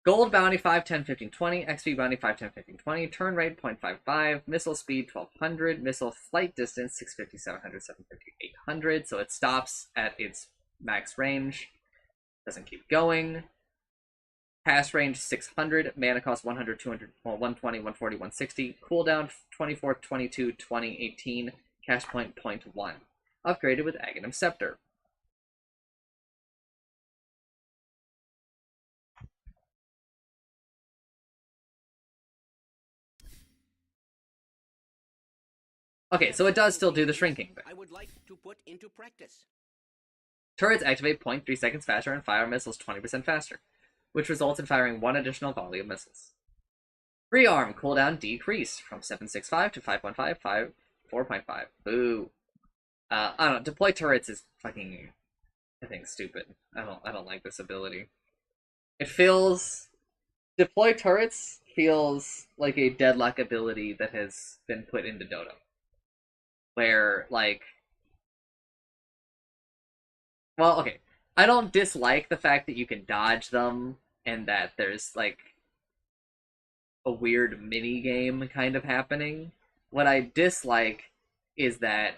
Gold bounty 5, 10, 15, 20. XP bounty 5, 10, 15, 20. Turn rate 0.55. Missile speed 1200. Missile flight distance 650, 700, 750, 800. So it stops at its max range. Doesn't keep going. Pass range 600, mana cost 100, 200, 120, 140, 160. Cooldown 24, 22, 20, 18. Cash point 0.1. Upgraded with Aghanim Scepter. Okay, so it does still do the shrinking thing. I would like to put into practice. Turrets activate 0.3 seconds faster and fire missiles 20% faster, which results in firing 1 additional volley of missiles. Rearm cooldown decreased from 7.65 to 5.5, 4.5. Boo. I don't know. Deploy turrets is fucking, I think, stupid. I don't like this ability. It feels, deploy turrets feels like a deadlock ability that has been put into Dota, where like Well, okay. I don't dislike the fact that you can dodge them and that there's like a weird mini game kind of happening. What I dislike is that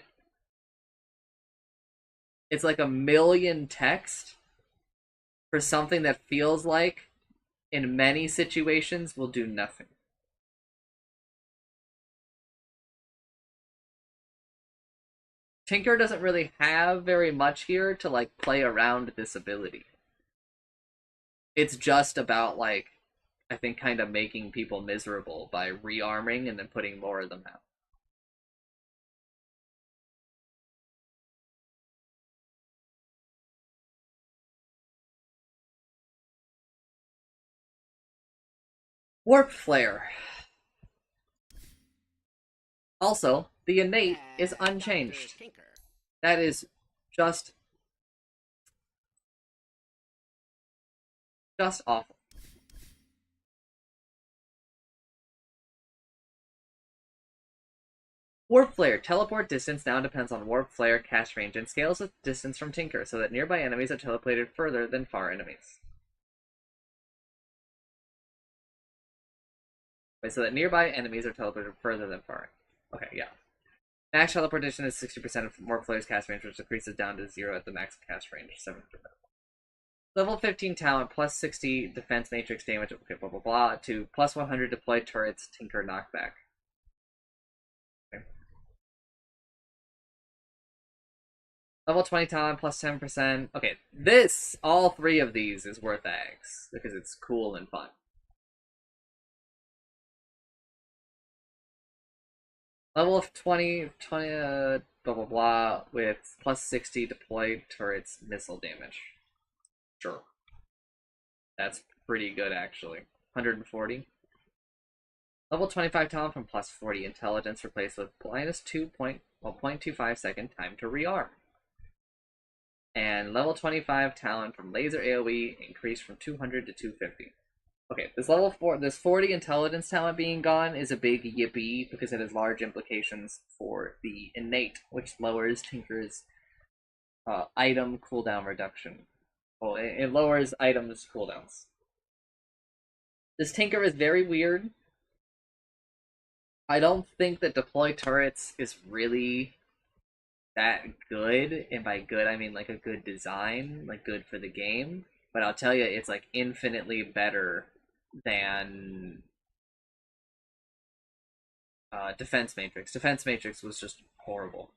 it's like a million text for something that feels like in many situations will do nothing. Tinker doesn't really have very much here to like play around this ability. It's just about like I think kind of making people miserable by rearming and then putting more of them out. Warp Flare. Also, the innate is unchanged. That is just awful. Warp Flare. Teleport distance now depends on Warp Flare cast range and scales with distance from Tinker so that nearby enemies are teleported further than far enemies. Wait, so that nearby enemies are teleported further than far. Okay, yeah. Max teleportation is 60% of Warp Flare's cast range, which decreases down to 0 at the max cast range, 7%. Level 15 talent, plus 60 defense matrix damage, okay, blah blah blah, to plus 100 deploy turrets, Tinker knockback. Okay. Level 20 talent, plus 10%. Okay, all three of these is worth X, because it's cool and fun. Level of 20 blah blah blah, with plus 60 deploy turrets, missile damage. Sure. That's pretty good, actually. 140. Level 25 talent from plus 40 intelligence replaced with minus 0.25 second time to rearm. And level 25 talent from laser AoE increased from 200 to 250. Okay, this 40 intelligence talent being gone is a big yippee because it has large implications for the innate, which lowers Tinker's item cooldown reduction. Well, it lowers items cooldowns. This Tinker is very weird. I don't think that deploy turrets is really that good, and by good I mean like a good design, like good for the game. But I'll tell you, it's like infinitely better than Defense Matrix. Defense Matrix was just horrible.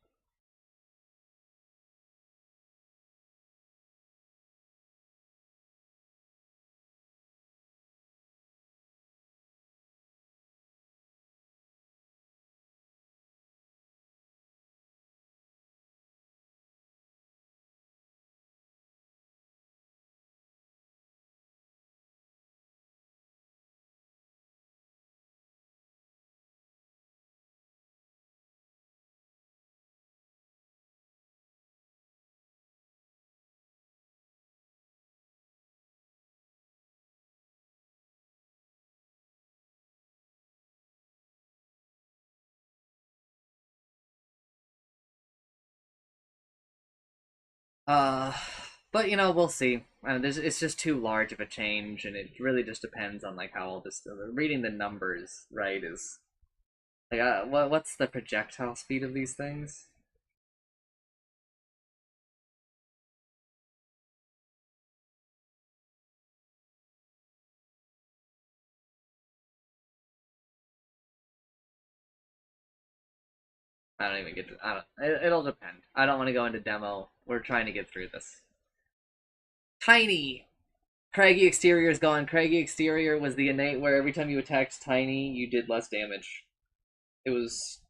Uh, but you know, we'll see. It's just too large of a change, and it really just depends on like how all this. Reading the numbers, right, is like what's the projectile speed of these things? I don't even get to. I don't. It'll depend. I don't want to go into demo. We're trying to get through this. Tiny. Craggy exterior is gone. Craggy exterior was the innate where every time you attacked Tiny, you did less damage. It was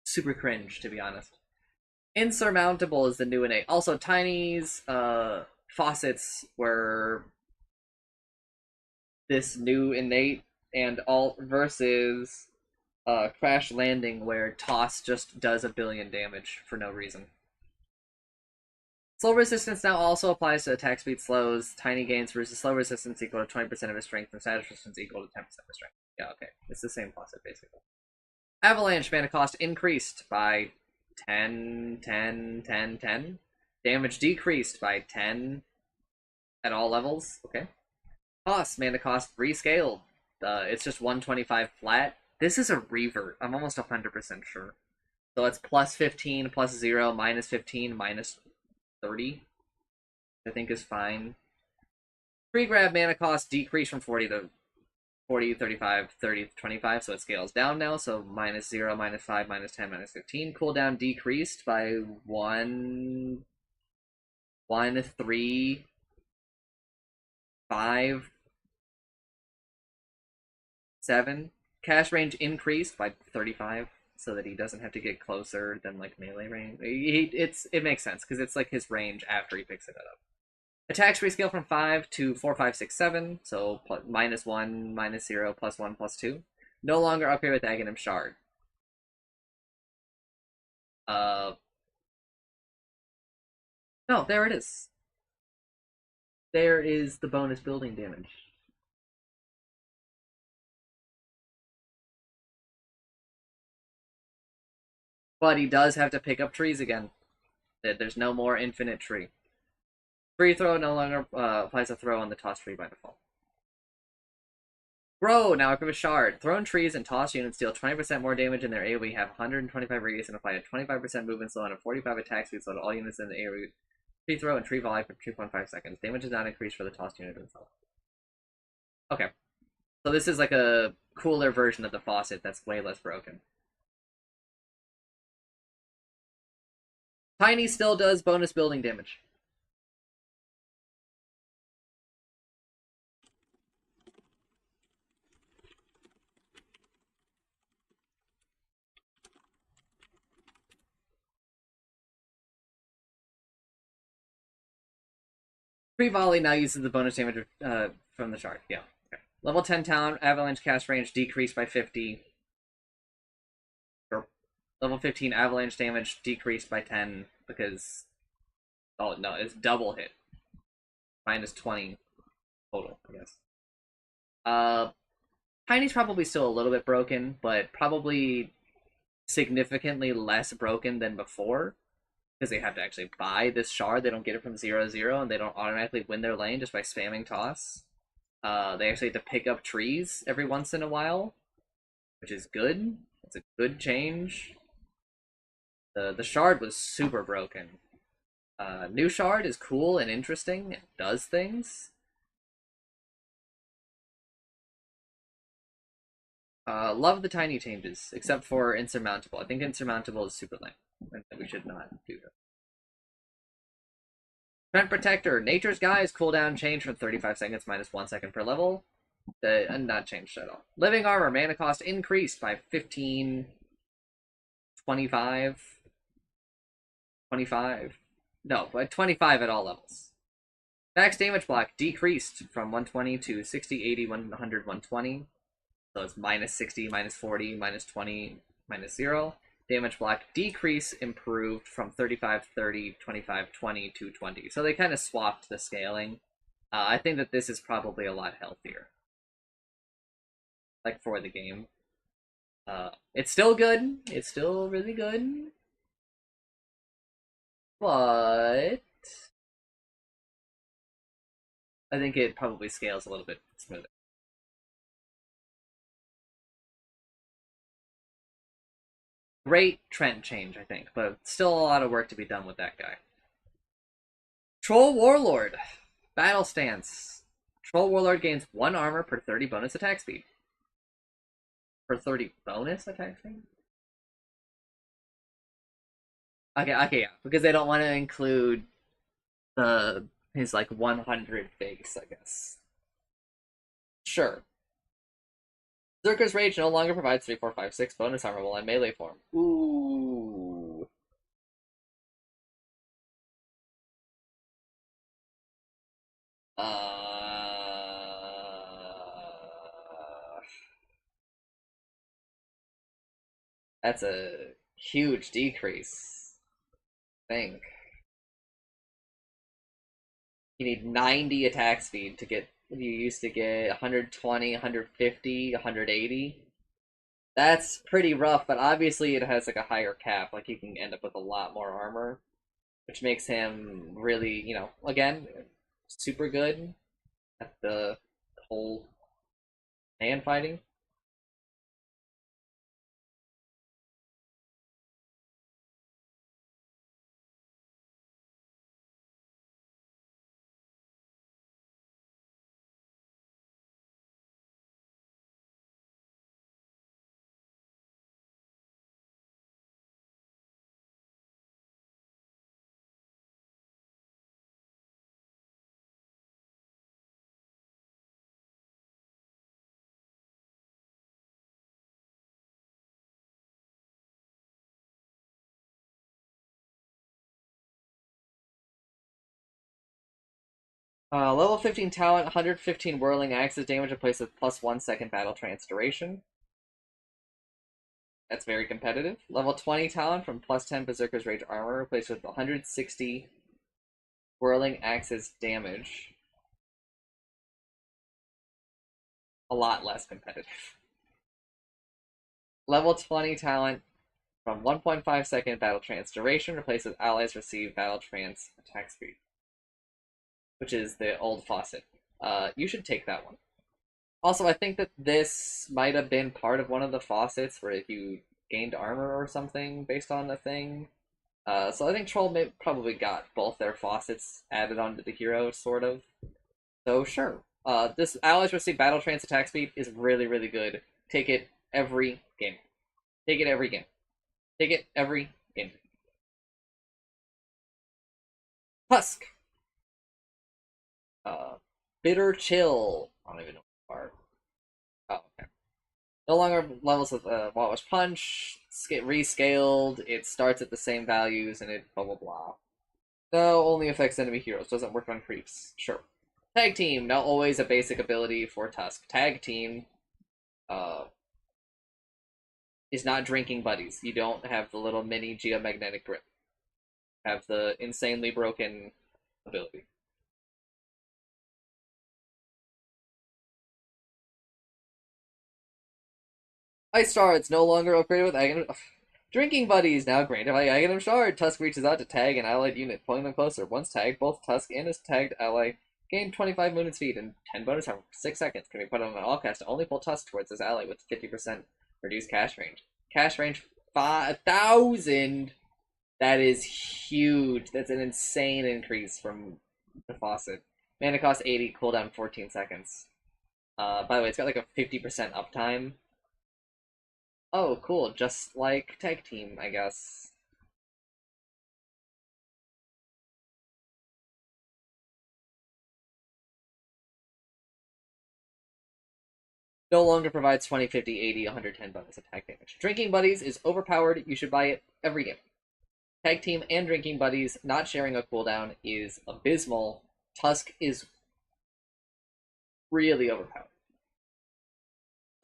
super cringe, to be honest. Insurmountable is the new innate. Also, Tiny's faucets were this new innate, and alt versus Crash Landing, where Toss just does a billion damage for no reason. Slow resistance now also applies to attack speed slows. Tiny gains versus slow resistance equal to 20% of his strength, and status resistance equal to 10% of his strength. Yeah, okay. It's the same faucet, basically. Avalanche mana cost increased by 10, 10, 10, 10. Damage decreased by 10 at all levels. Okay. Cost, mana cost rescaled. It's just 125 flat. This is a revert. I'm almost 100% sure. So it's plus 15, plus 0, minus 15, minus 30. I think is fine. Free grab mana cost decreased from 40 to 40, 35, 30, 25, so it scales down now. So minus 0, minus 5, minus 10, minus 15. Cooldown decreased by 1, 3, 5, 7. Cast range increased by 35, so that he doesn't have to get closer than like melee range. It makes sense because it's like his range after he picks it up. Attacks rescale from 5 to 4, 5, 6, 7. So minus 1, minus 0, plus 1, plus 2. No longer up here with Aghanim Shard. No, there it is. There is the bonus building damage. But he does have to pick up trees again. There's no more infinite tree. Free throw no longer applies a throw on the toss tree by default. Throw, now equip a shard. Thrown trees and toss units deal 20% more damage in their AoE, have 125 radius, and apply a 25% movement slow and a 45 attack speed slow to all units in the AoE. Free throw and tree volley for 2.5 seconds. Damage is not increased for the tossed unit itself. Okay. So this is like a cooler version of the faucet that's way less broken. Tiny still does bonus building damage. Free volley now uses the bonus damage from the shard. Yeah. Okay. Level 10 talent, avalanche cast range decreased by 50. Level 15 avalanche damage decreased by 10 because... Oh, no, it's double hit. Minus 20 total, I guess. Tiny's probably still a little bit broken, but probably significantly less broken than before. Because they have to actually buy this shard. They don't get it from 0-0, and they don't automatically win their lane just by spamming toss. They actually have to pick up trees every once in a while, which is good. It's a good change. The shard was super broken. New shard is cool and interesting. It does things. Love the tiny changes, except for insurmountable. I think insurmountable is super lame, and we should not do that. Trent Protector. Nature's Guise cooldown change from 35 seconds minus 1 second per level. Not changed at all. Living Armor. Mana cost increased by 15, 25, 25. No, by 25 at all levels. Max damage block decreased from 120 to 60, 80, 100, 120. So it's minus 60, minus 40, minus 20, minus 0. Damage block decrease improved from 35, 30, 25, 20 to 20. So they kind of swapped the scaling. I think that this is probably a lot healthier. Like, for the game. It's still good. It's still really good. But I think it probably scales a little bit smoother. Great trend change, I think, but still a lot of work to be done with that guy. Troll Warlord. Battle Stance. Troll Warlord gains 1 armor per 30 bonus attack speed. Per 30 bonus attack speed? Okay, yeah, because they don't want to include his like 100 base, I guess. Sure. Zerka's Rage no longer provides 3, 4, 5, 6 bonus armor while in melee form. Ooh. That's a huge decrease. I think. You need 90 attack speed to get... You used to get 120, 150, 180. That's pretty rough, but obviously it has like a higher cap. Like you can end up with a lot more armor. which makes him really, again, super good at the whole hand fighting. Level 15 talent, 115 whirling axes damage replaced with +1 second battle trance duration. That's very competitive. Level 20 talent from +10 Berserker's Rage armor replaced with 160 whirling axes damage. A lot less competitive. Level 20 talent from 1.5 second battle trance duration replaced with allies receive battle trance attack speed, which is the old faucet. You should take that one. Also, I think that this might have been part of one of the faucets where if you gained armor or something based on the thing. So I think Troll probably got both their faucets added onto the hero, sort of. So sure. This allies receive battle trance attack speed is really, really good. Take it every game. Take it every game. Take it every game. Tusk. Bitter Chill. I don't even know what part. Oh, okay. No longer levels with Wawash Punch. Get rescaled. It starts at the same values, and it blah blah blah. No, only affects enemy heroes. Doesn't work on creeps. Sure. Tag Team. Not always a basic ability for Tusk. Tag Team is not drinking buddies. You don't have the little mini geomagnetic grip. Have the insanely broken ability. Ice Shards no longer upgraded with Aghanim. Drinking Buddies now granted by Aghanim Shard. Tusk reaches out to tag an allied unit, pulling them closer. Once tagged, both Tusk and his tagged ally gain 25 movement speed and 10 bonus time for 6 seconds. Can be put on an all cast to only pull Tusk towards his ally with 50% reduced cast range. Cast range 5,000. That is huge. That's an insane increase from the faucet. Mana cost 80, cooldown 14 seconds. By the way, it's got like a 50% uptime. Oh, cool. Just like Tag Team, I guess. No longer provides 20, 50, 80, 110 bonus attack damage. Drinking Buddies is overpowered. You should buy it every game. Tag Team and Drinking Buddies not sharing a cooldown is abysmal. Tusk is really overpowered.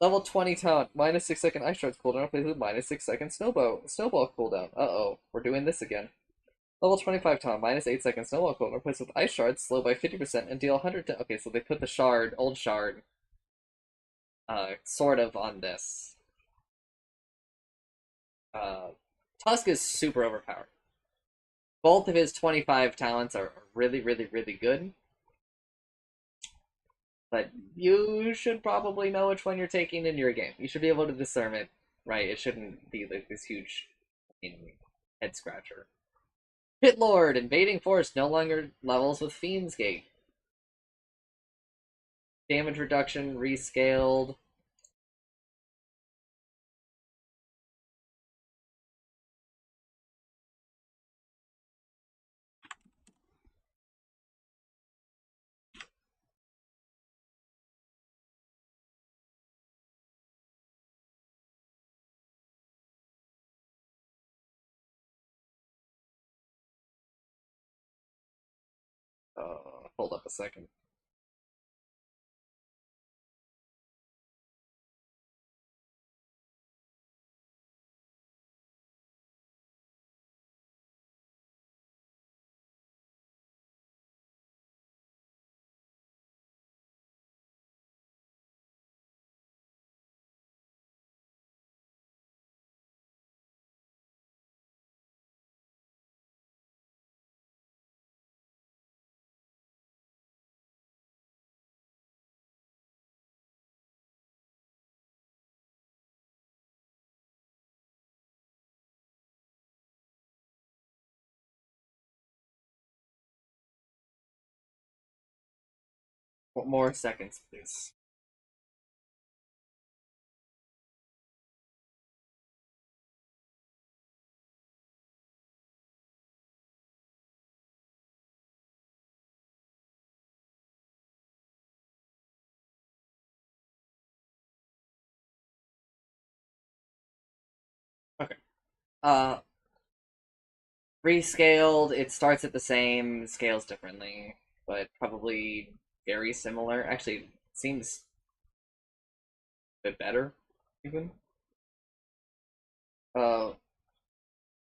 Level 20 talent, -6 second Ice Shards cooldown replaced with -6 second Snowball cooldown. Uh-oh, we're doing this again. Level 25 talent, -8 second Snowball cooldown replaced with Ice Shards, slow by 50% and deal 100 Okay, so they put the shard, old shard, sort of on this. Tusk is super overpowered. Both of his 25 talents are really, really, really good. But you should probably know which one you're taking in your game. You should be able to discern it, right? It shouldn't be like this huge head scratcher. Pit Lord, Invading Force no longer levels with Fiend's Gate. Damage reduction rescaled. Hold up a second. More seconds, please. Okay. Rescaled, it starts at the same, scales differently, but probably very similar. Actually, seems a bit better, even. Uh,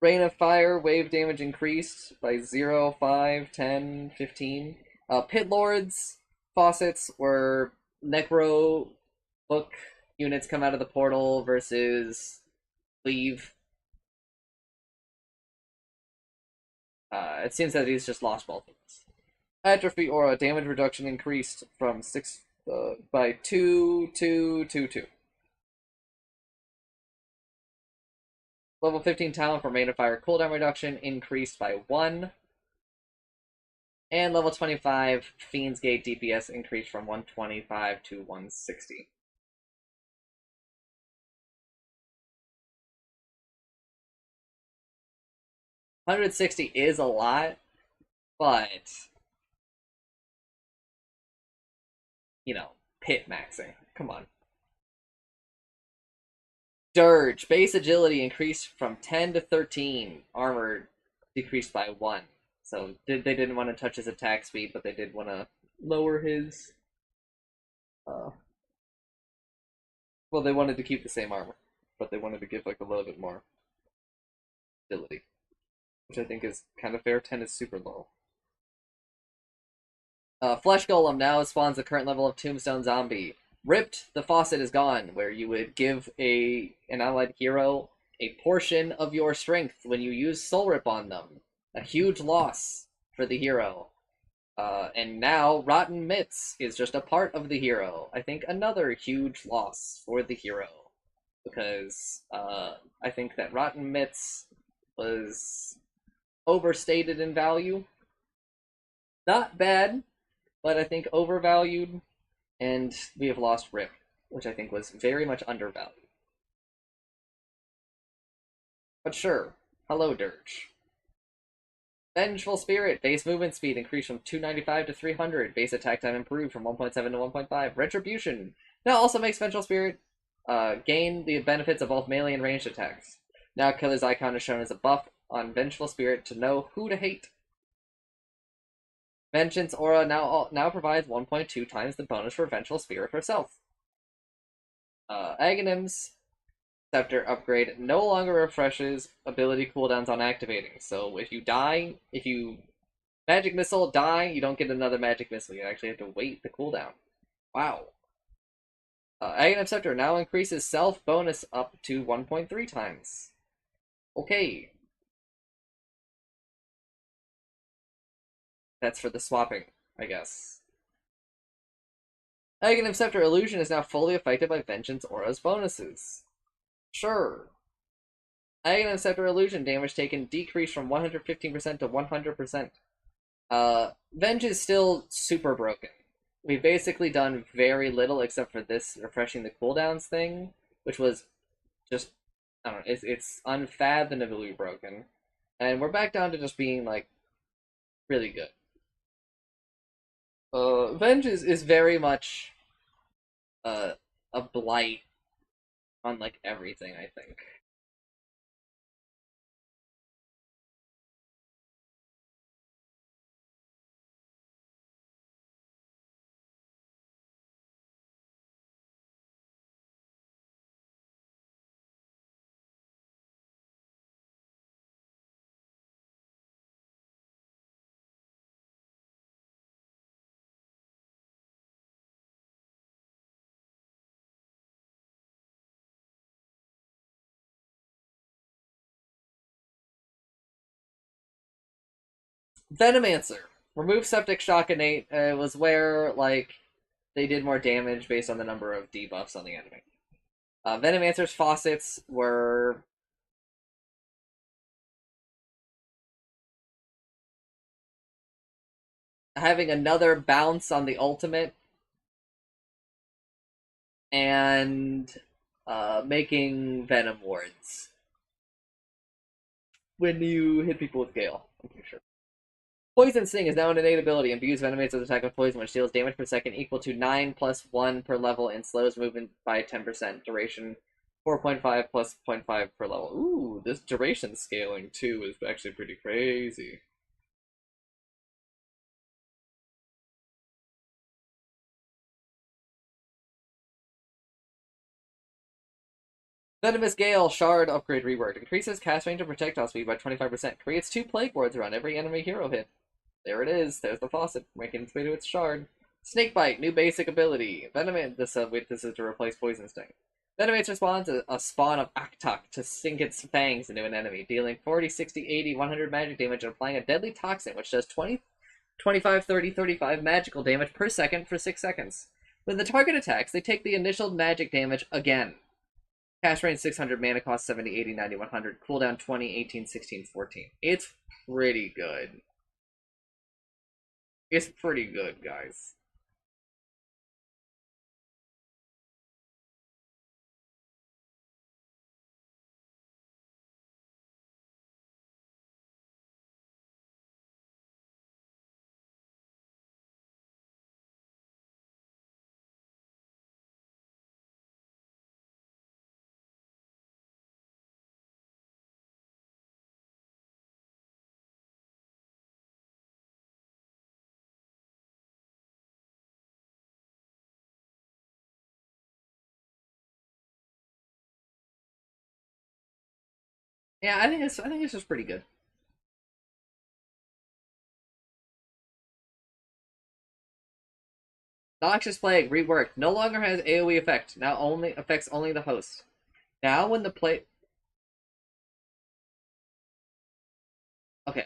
Rain of Fire, wave damage increased by 0, 5, 10, 15. Pit Lords faucets were Necro book units come out of the portal versus leave. It seems that he's just lost both of us. Atrophy Aura, damage reduction increased from 6 by 2 to 2. Level 15 talent for Rain of Fire cooldown reduction increased by 1. And level 25 Fiend's Gate DPS increased from 125 to 160. $160 is a lot, but pit maxing. Come on. Dirge, base agility increased from 10 to 13. Armor decreased by 1. So they didn't want to touch his attack speed, but they did want to lower his. Well, they wanted to keep the same armor, but they wanted to give like a little bit more agility, which I think is kind of fair. 10 is super low. Flesh Golem now spawns the current level of Tombstone Zombie. Ripped, the faucet is gone, where you would give an allied hero a portion of your strength when you use Soul Rip on them. A huge loss for the hero. And now Rotten Mitts is just a part of the hero. I think another huge loss for the hero. Because I think that Rotten Mitts was overstated in value. Not bad, but I think overvalued. And we have lost Rip, which I think was very much undervalued. But sure, hello Dirge. Vengeful Spirit, base movement speed increased from 295 to 300. Base attack time improved from 1.7 to 1.5. Retribution now also makes Vengeful Spirit gain the benefits of both melee and ranged attacks. Now Killer's icon is shown as a buff on Vengeful Spirit to know who to hate. Vengeance Aura now provides 1.2 times the bonus for Vengeful Spirit herself. Aghanim's Scepter upgrade no longer refreshes ability cooldowns on activating. So if you Magic Missile die, you don't get another Magic Missile. You actually have to wait the cooldown. Wow. Aghanim Scepter now increases self bonus up to 1.3 times. Okay. That's for the swapping, I guess. Aghanim Scepter Illusion is now fully affected by Vengeance Aura's bonuses. Sure. Aghanim Scepter Illusion damage taken decreased from 115% to 100%. Venge is still super broken. We've basically done very little except for this refreshing the cooldowns thing, which was just, I don't know, it's unfathomably broken. And we're back down to just being, like, really good. Venge is very much a blight on, like, everything, I think. Venomancer. Remove Septic Shock Innate was where, like, they did more damage based on the number of debuffs on the enemy. Venomancer's faucets were having another bounce on the ultimate and making Venom wards when you hit people with Gale. I'm pretty sure. Poison Sting is now an innate ability. Imbues Venomates with attack with poison, which deals damage per second equal to 9 plus 1 per level and slows movement by 10%. Duration 4.5 plus 0.5 per level. Ooh, this duration scaling too is actually pretty crazy. Venomous Gale Shard upgrade reworked. Increases cast range and projectile speed by 25%. Creates 2 plague wards around every enemy hero hit. There it is. There's the faucet, making its way to its shard. Snakebite, new basic ability. Venomate. This is to replace Poison Sting. Venomates responds to a spawn of Aktok to sink its fangs into an enemy, dealing 40, 60, 80, 100 magic damage and applying a deadly toxin, which does 20, 25, 30, 35 magical damage per second for 6 seconds. When the target attacks, they take the initial magic damage again. Cast range 600, mana cost 70, 80, 90, 100, cooldown 20, 18, 16, 14. It's pretty good. It's pretty good, guys. Yeah, I think it's just pretty good. Noxious Plague reworked. No longer has AoE effect. Now only affects only the host. Now when the plague Okay,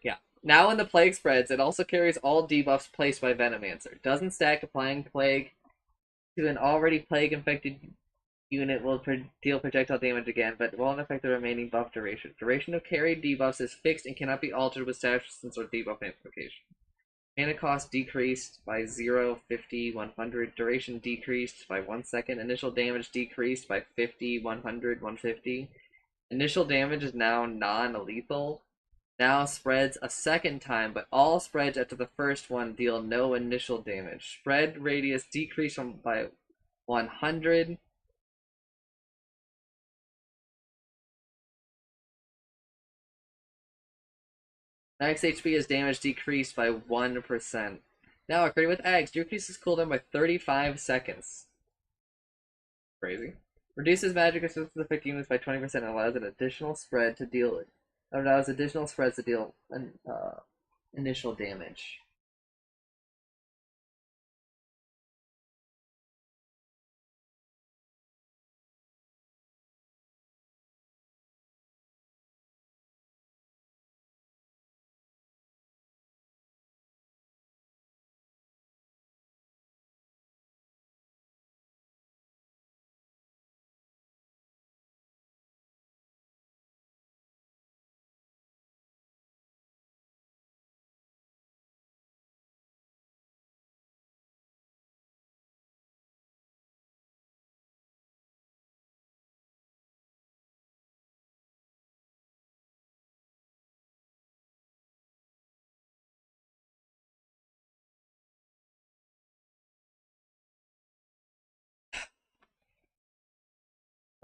yeah. Now when the plague spreads, it also carries all debuffs placed by Venomancer. Doesn't stack. Applying plague to an already plague infected unit will deal projectile damage again, but won't affect the remaining buff duration. Duration of carried debuffs is fixed and cannot be altered with status or debuff amplification. Mana cost decreased by 0, 50, 100. Duration decreased by 1 second. Initial damage decreased by 50, 100, 150. Initial damage is now non-lethal. Now spreads a second time, but all spreads after the first one deal no initial damage. Spread radius decreased by 100. Max HP is damage decreased by 1%. Now upgraded with Eggs, decreases cooldown by 35 seconds. Crazy. Reduces magic resistance to affect units by 20% and allows an additional spread to deal allows additional spreads to deal initial damage.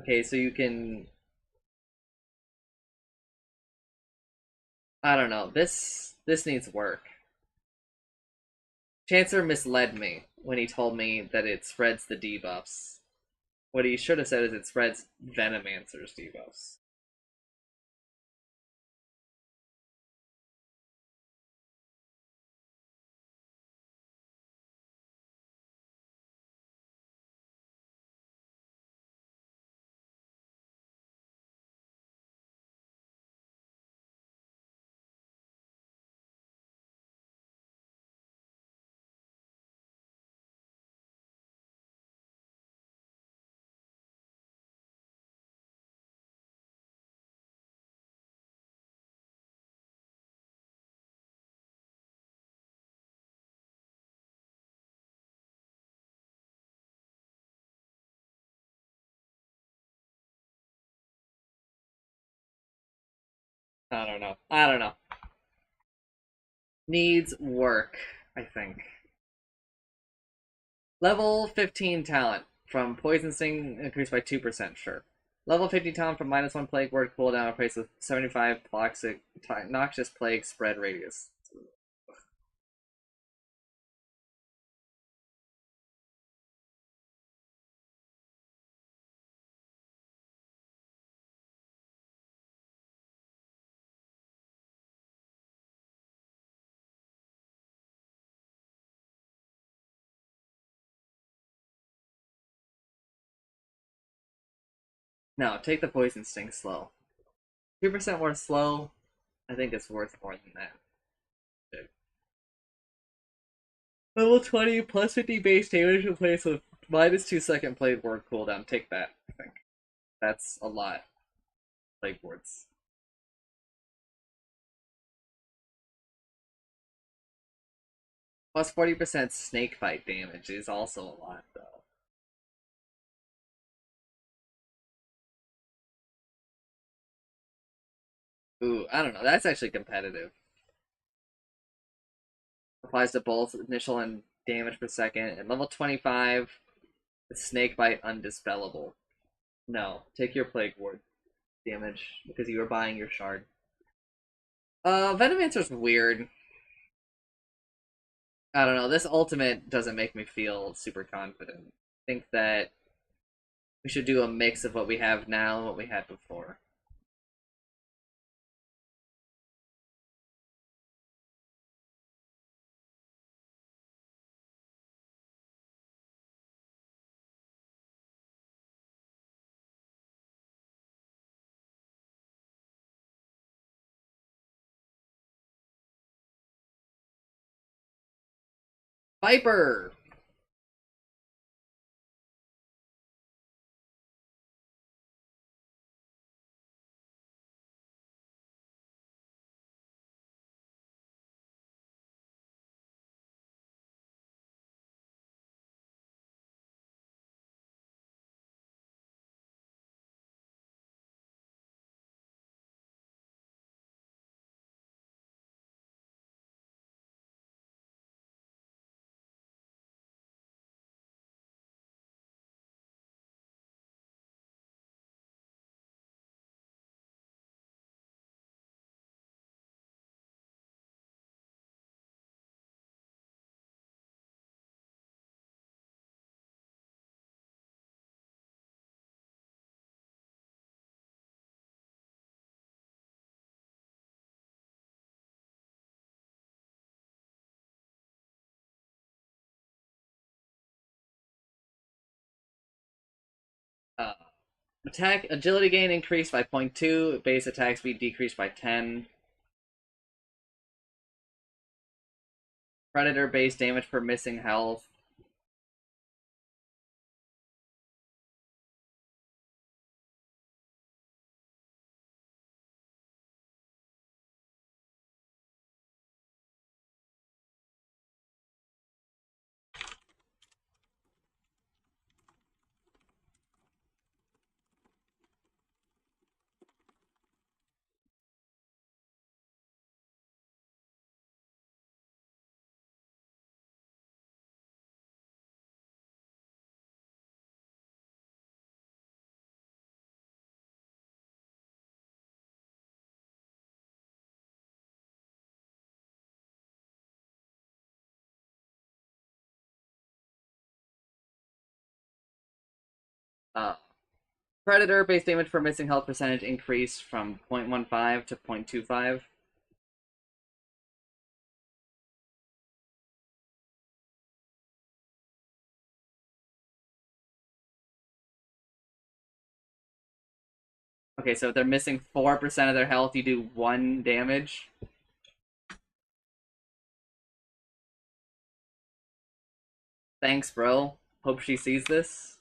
Okay, so you can... I don't know. This needs work. Chancellor misled me when he told me that it spreads the debuffs. What he should have said is it spreads Venomancer's debuffs. I don't know. I don't know. Needs work, I think. Level 15 talent from Poison Sting increased by 2%, sure. Level 50 talent from -1 plague word cooldown replaced with 75 toxic, noxious plague spread radius. No, take the Poison Sting slow. 2% more slow, I think it's worth more than that. Level 20 plus 50 base damage replaced with -2 second plague ward cooldown. Take that, I think. That's a lot. Plague wards. Plus 40% snake bite damage is also a lot, though. Ooh, I don't know. That's actually competitive. Applies to both initial and damage per second. And level 25, the snake bite undispellable. No, take your plague ward damage because you were buying your shard. Venomancer's weird. I don't know. This ultimate doesn't make me feel super confident. I think that we should do a mix of what we have now and what we had before. Viper! Uh, Attack agility gain increased by 0.2, base attack speed decreased by 10. Predator base damage per missing health. Uh, Predator base damage per missing health percentage increased from 0.15 to 0.25. Okay, so if they're missing 4% of their health, you do 1 damage. Thanks, bro. Hope she sees this.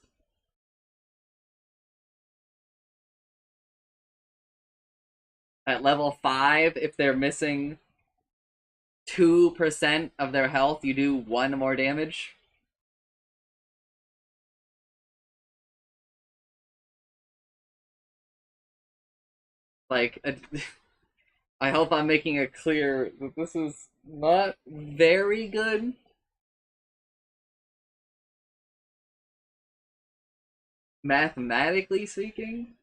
At level 5, if they're missing 2% of their health, you do 1 more damage. Like, I hope I'm making it clear that this is not very good. Mathematically speaking.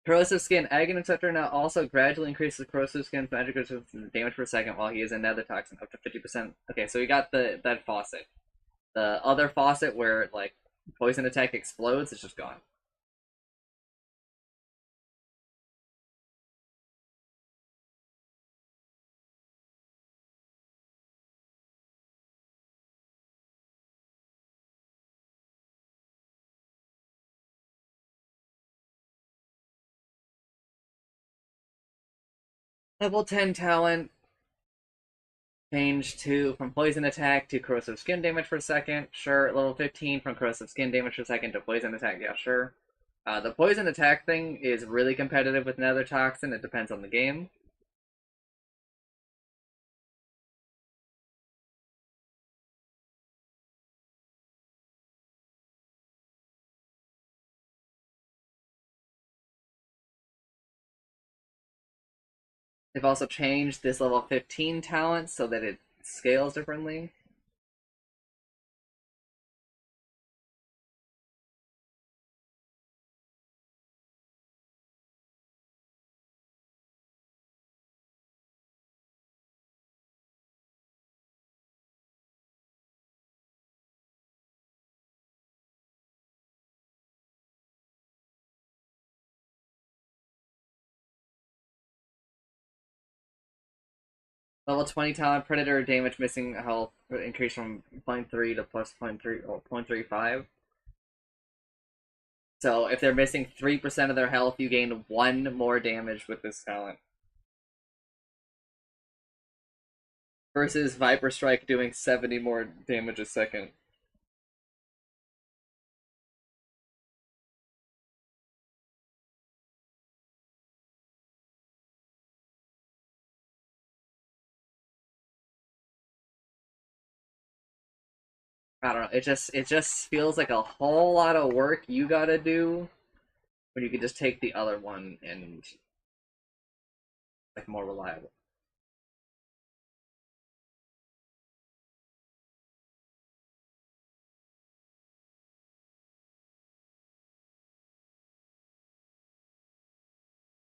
Corrosive Skin. Aghanim Scepter now also gradually increases Corrosive Skin's magic resistance and damage per second while he is in Nether Toxin up to 50%. Okay, so we got that faucet. The other faucet where like poison attack explodes is just gone. Level 10 talent change to from poison attack to corrosive skin damage per second. Sure. Level 15 from corrosive skin damage per second to poison attack. Yeah, sure. The poison attack thing is really competitive with Nether Toxin. It depends on the game. They've also changed this level 15 talent so that it scales differently. Level 20 talent, Predator damage missing health increase from 0.3 to plus 0.3 or 0.35. So if they're missing 3% of their health, you gain 1 more damage with this talent. Versus Viper Strike doing 70 more damage a second. I don't know. It just feels like a whole lot of work you gotta do when you could just take the other one and like more reliable.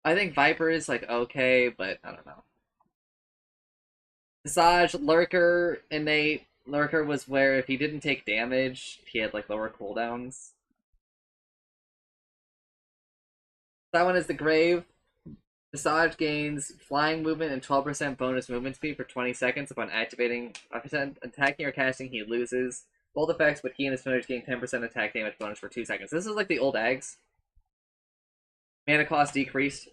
I think Viper is like okay, but I don't know. Visage, Lurker, Innate. Lurker was where if he didn't take damage, he had like lower cooldowns. That one is the Grave. Visage gains flying movement and 12% bonus movement speed for 20 seconds upon activating. After attacking or casting, he loses both effects, but he and his familiars gain 10% attack damage bonus for 2 seconds. This is like the old Ags. Mana cost decreased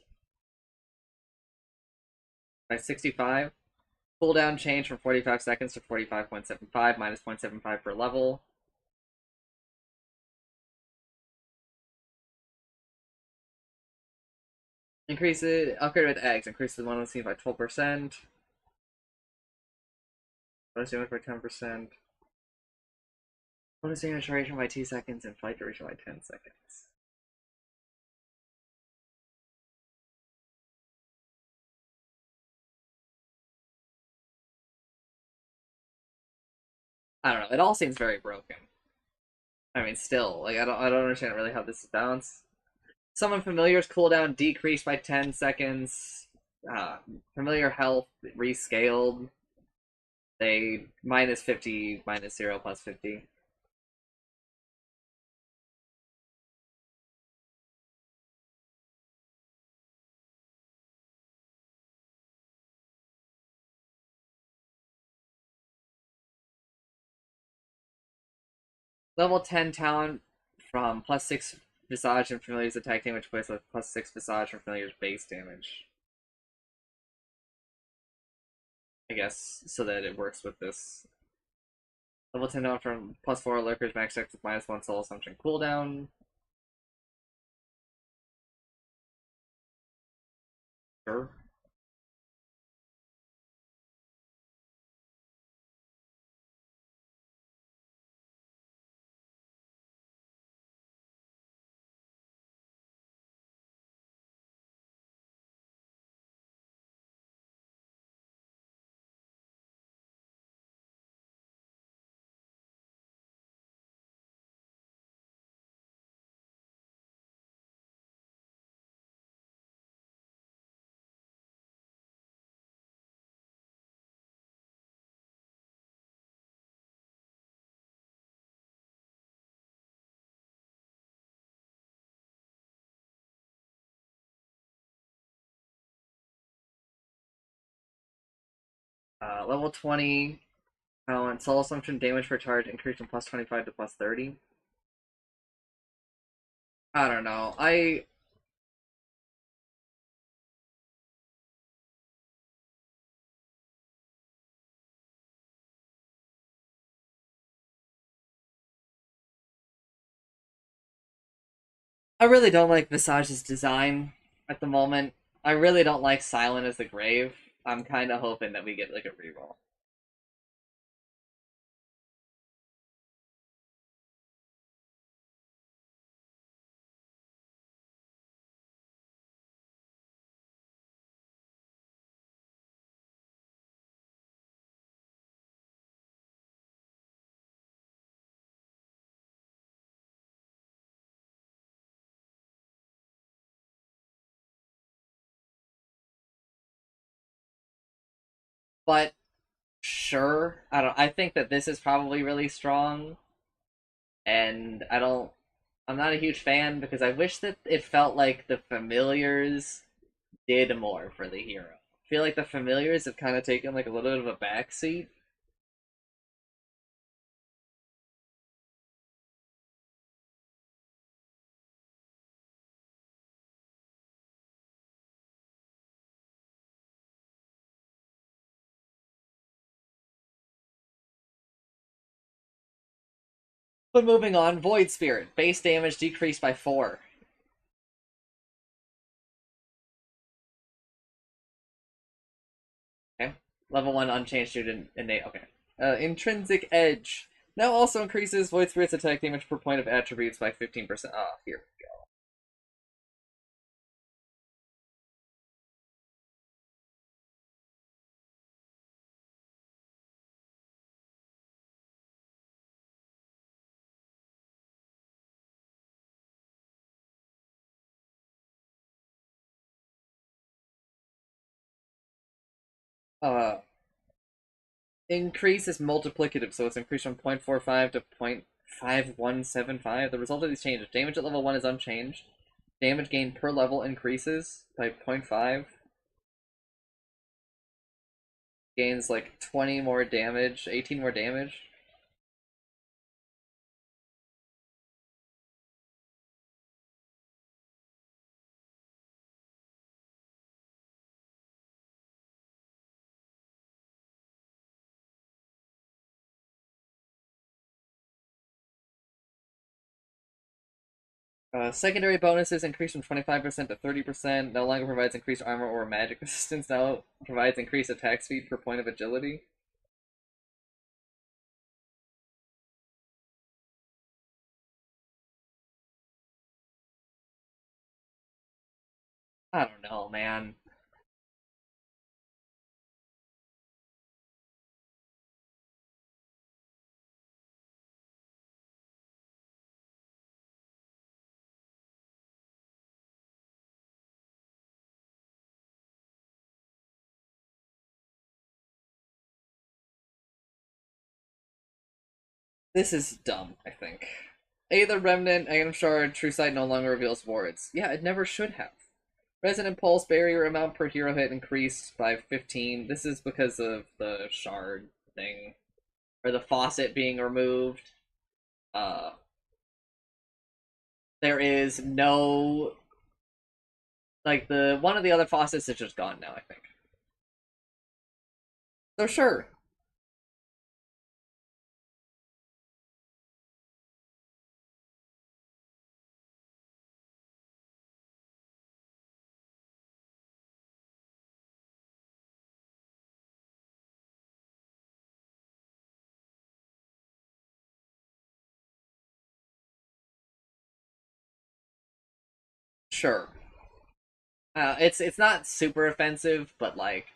by 65. Cooldown change from 45 seconds to 45.75, minus 0.75 per level. Increase it, upgrade with eggs, increase the bonus speed by 12%. Bonus damage by 10%. Bonus damage duration by 2 seconds and flight duration by 10 seconds. I don't know. It all seems very broken. I mean, still, like I don't understand really how this is balanced. Summon familiars cooldown decreased by 10 seconds. Familiar health rescaled. They minus 50, minus 0, plus 50. Level 10 talent from plus 6 Visage and Familiar's attack damage plays with plus 6 Visage and Familiar's base damage. I guess, so that it works with this. Level 10 down from +4 lurkers, max X with -1 soul assumption cooldown. Sure. Level 20, and soul assumption damage per charge increased from +25 to +30. I don't know. I really don't like Visage's design at the moment. I really don't like Silent as the Grave. I'm kind of hoping that we get like a reroll. But sure, I don't. I think that this is probably really strong, and I don't. I'm not a huge fan because I wish that it felt like the familiars did more for the hero. I feel like the familiars have kind of taken like a little bit of a backseat. But moving on, Void Spirit. Base damage decreased by 4. Okay. Level 1 unchanged due to innate. Okay. Intrinsic Edge. Now also increases Void Spirit's attack damage per point of attributes by 15%. Ah, here we go. Uh, Increase is multiplicative, so it's increased from 0.45 to 0.5175. The result of these changes: damage at level 1 is unchanged. Damage gain per level increases by 0.5. Gains like 20 more damage, 18 more damage. Secondary bonuses increase from 25% to 30%. No longer provides increased armor or magic resistance. Now provides increased attack speed per point of agility. I don't know, man. This is dumb, I think. The Remnant, Item Shard, True Sight no longer reveals wards. Yeah, it never should have. Resonant Pulse barrier amount per hero hit increased by 15. This is because of the shard thing. Or the faucet being removed. There is no... Like, one of the other faucets is just gone now, I think. So sure. Sure. It's not super offensive, but like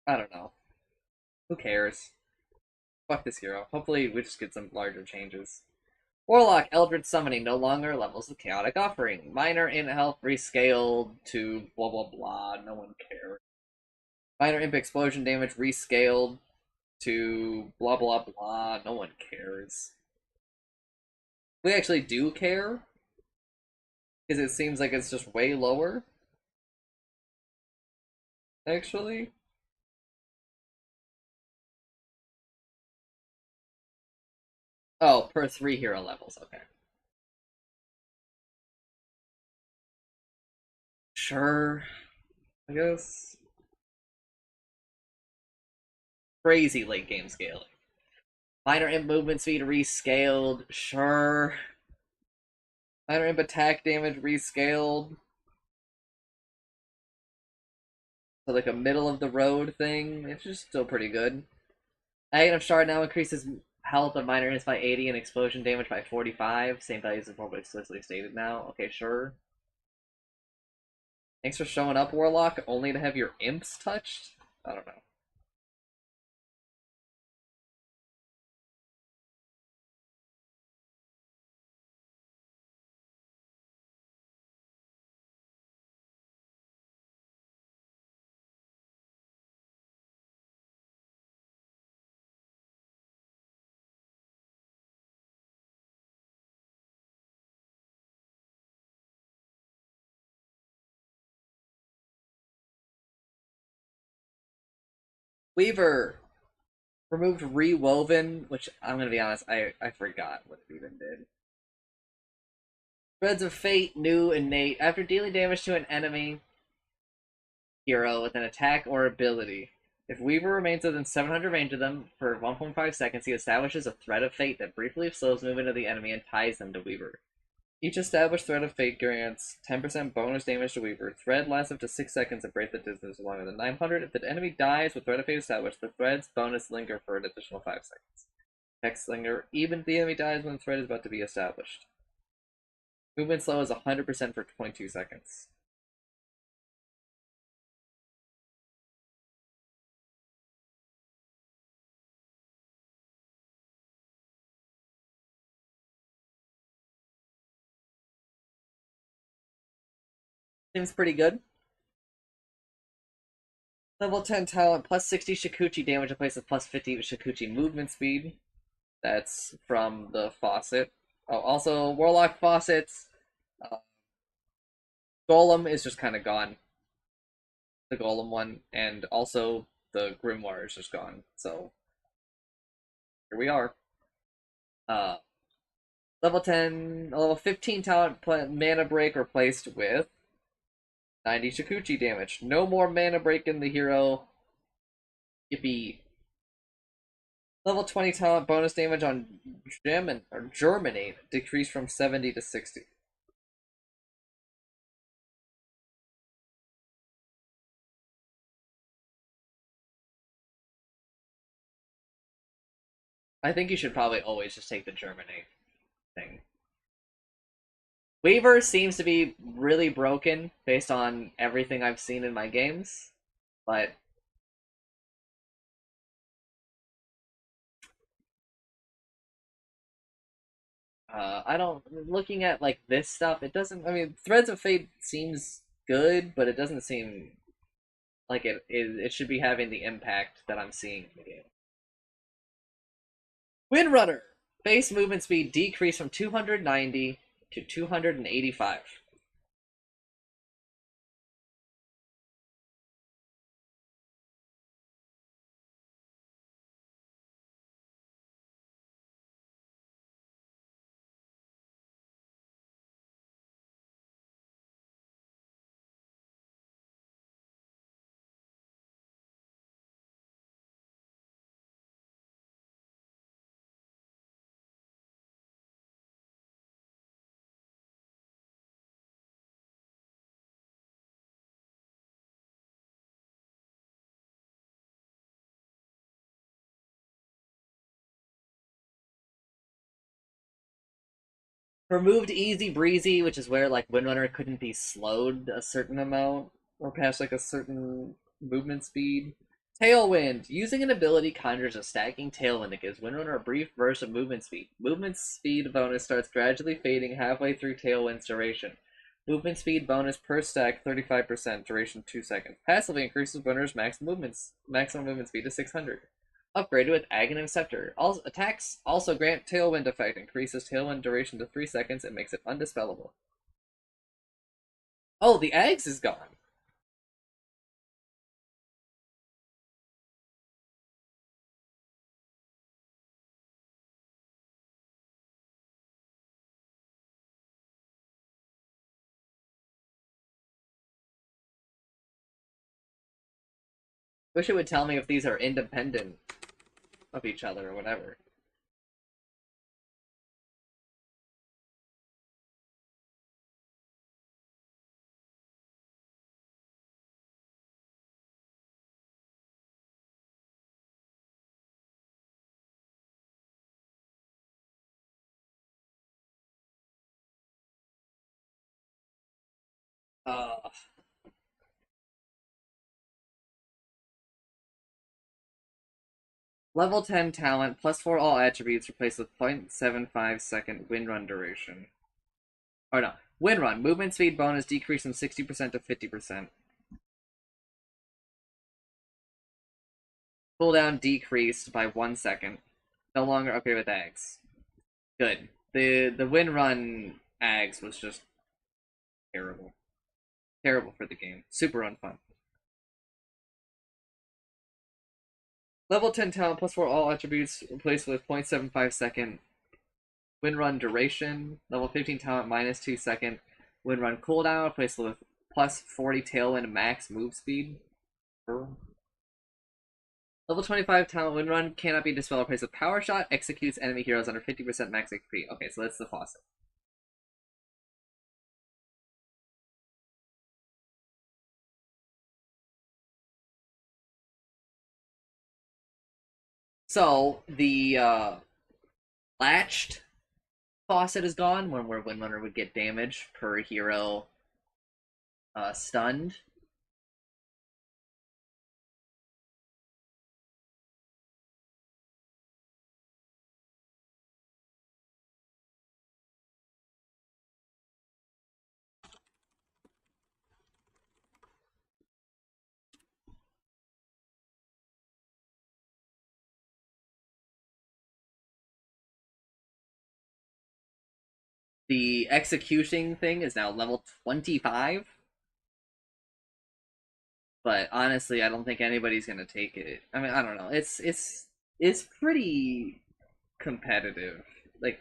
I don't know. Who cares? Fuck this hero. Hopefully we just get some larger changes. Warlock Eldritch Summoning no longer levels the Chaotic Offering. Minor in health rescaled to blah blah blah. No one cares. Minor imp explosion damage rescaled to blah blah blah. No one cares. We actually do care because it seems like it's just way lower. Actually, oh, per 3 hero levels. Okay, sure. I guess crazy late game scaling. Minor imp movement speed rescaled. Sure. Minor imp attack damage rescaled. So like a middle of the road thing. It's just still pretty good. Negative Shard now increases health of minor imps by 80 and explosion damage by 45. Same values as more explicitly stated now. Okay, sure. Thanks for showing up, Warlock, only to have your imps touched? I don't know. Weaver removed Rewoven, which I'm gonna be honest, I forgot what it even did. Threads of Fate, new innate. After dealing damage to an enemy hero with an attack or ability, if Weaver remains within 700 range of them for 1.5 seconds, he establishes a thread of fate that briefly slows movement of the enemy and ties them to Weaver. Each established thread of fate grants 10% bonus damage to Weaver. Thread lasts up to 6 seconds and breaks the distance longer than 900. If the enemy dies with thread of fate established, the thread's bonus linger for an additional 5 seconds. Hex linger, even if the enemy dies when the thread is about to be established. Movement slow is 100% for 22 seconds. Seems pretty good. Level 10 talent, plus 60 Shikuchi damage replaces plus 50 Shikuchi movement speed. That's from the faucet. Oh, also, Warlock faucets. Uh, Golem is just kind of gone. The Golem one, and also the Grimoire is just gone. So, here we are. Uh, level 10, level 15 talent mana break replaced with 90 Shikuchi damage. No more mana break in the hero. Yippee. Level 20 talent bonus damage on Germinate decreased from 70 to 60. I think you should probably always just take the Germinate thing. Weaver seems to be really broken based on everything I've seen in my games, but I don't. Looking at like this stuff, it doesn't. I mean, Threads of Fate seems good, but it doesn't seem like it should be having the impact that I'm seeing in the game. Windrunner Base movement speed decreased from 290 to 285. Removed easy breezy, which is where like Windrunner couldn't be slowed a certain amount or past like a certain movement speed. Tailwind. Using an ability conjures a stacking tailwind that gives Windrunner a brief burst of movement speed. Movement speed bonus starts gradually fading halfway through Tailwind's duration. Movement speed bonus per stack 35%, duration 2 seconds. Passively increases Windrunner's maximum movement speed to 600. Upgraded with Aghanim Scepter. All attacks also grant Tailwind effect, increases Tailwind duration to 3 seconds, and makes it undispellable. Oh, the eggs is gone. Wish it would tell me if these are independent of each other or whatever. Uh, Level 10 talent, plus 4 all attributes, replaced with 0.75 second wind run duration. Oh no, wind run. Movement speed bonus decreased from 60% to 50%. Cooldown decreased by 1 second. No longer upgrade with Ags. Good. The wind run Ags was just terrible. Terrible for the game. Super unfun. Level 10 talent plus 4 all attributes replaced with 0.75 second wind run duration. Level 15 talent minus 2 second wind run cooldown replaced with plus 40 tailwind max move speed. Level 25 talent wind run cannot be dispelled replaced with power shot, executes enemy heroes under 50% max HP. Okay, so that's the faucet. So the latched faucet is gone when where Windrunner would get damage per hero stunned. The executing thing is now level 25. But honestly, I don't think anybody's gonna take it. I mean, I don't know. It's pretty competitive. Like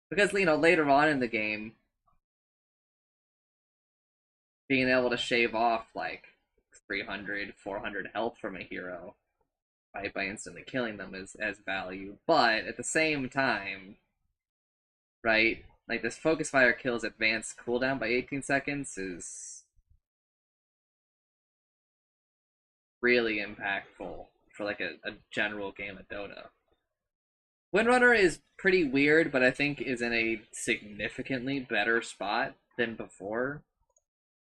because later on in the game, being able to shave off like 300, 400 health from a hero by instantly killing them is as value. But at the same time, right? Like this focus fire kills advanced cooldown by 18 seconds is really impactful for like a general game of Dota. Windrunner is pretty weird, but I think is in a significantly better spot than before.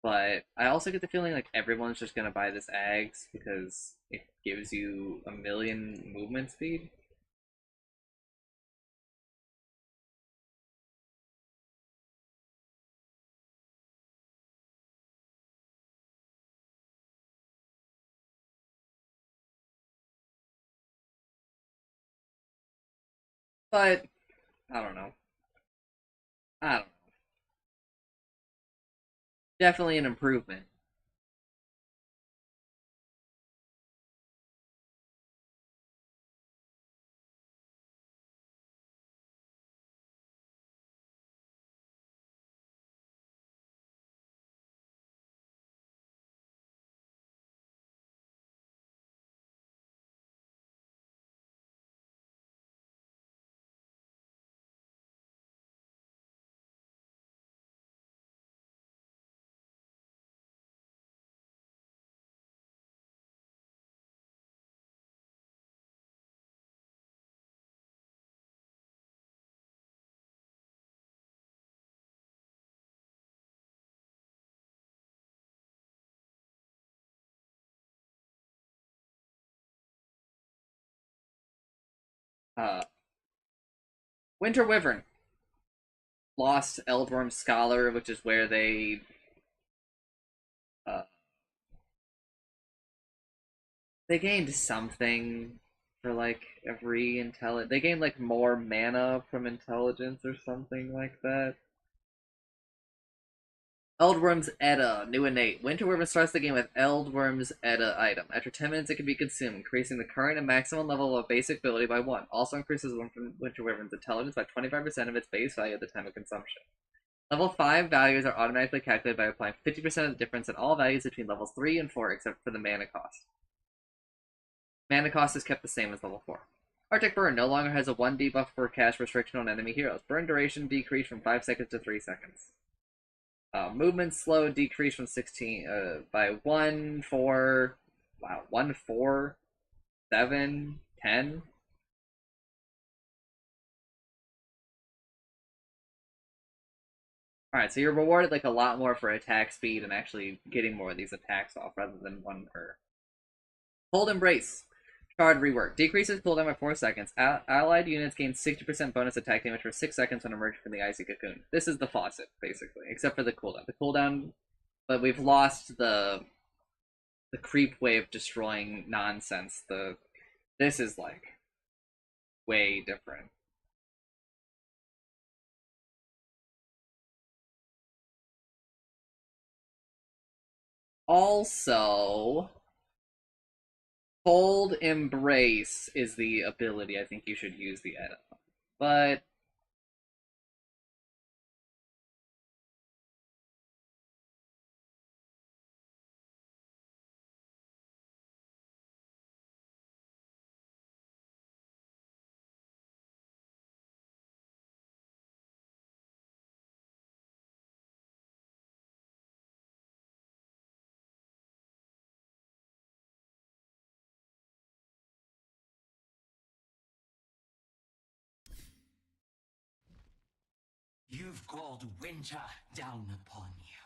But I also get the feeling like everyone's just gonna buy this Ags because it gives you 1,000,000 movement speed. But I don't know. I don't know. Definitely an improvement. Uh, Winter Wyvern lost Eldworm Scholar, which is where uh, they gained something for like every intelligence. They gained like more mana from intelligence or something like that. Eldworm's Edda, new innate. Winter Wyvern starts the game with Eldworm's Edda item. After 10 minutes, it can be consumed, increasing the current and maximum level of basic ability by 1. Also increases Winter Wyvern's intelligence by 25% of its base value at the time of consumption. Level 5 values are automatically calculated by applying 50% of the difference in all values between levels 3 and 4, except for the mana cost. Mana cost is kept the same as level 4. Arctic Burn no longer has a 1 debuff for cast restriction on enemy heroes. Burn duration decreased from 5 seconds to 3 seconds. Movement slow decreased from 16 by 1, 4, wow, 1, 4, 7, 10. Alright, so you're rewarded like a lot more for attack speed and actually getting more of these attacks off rather than 1 per. Cold Embrace. Shard rework. Decreases cooldown by 4 seconds. Allied units gain 60% bonus attack damage for 6 seconds when emerging from the icy cocoon. This is the faucet, basically, except for the cooldown. The cooldown, but we've lost the creep wave destroying nonsense. This is like way different. Also, Cold Embrace is the ability I think you should use the edit. But You've called winter down upon you.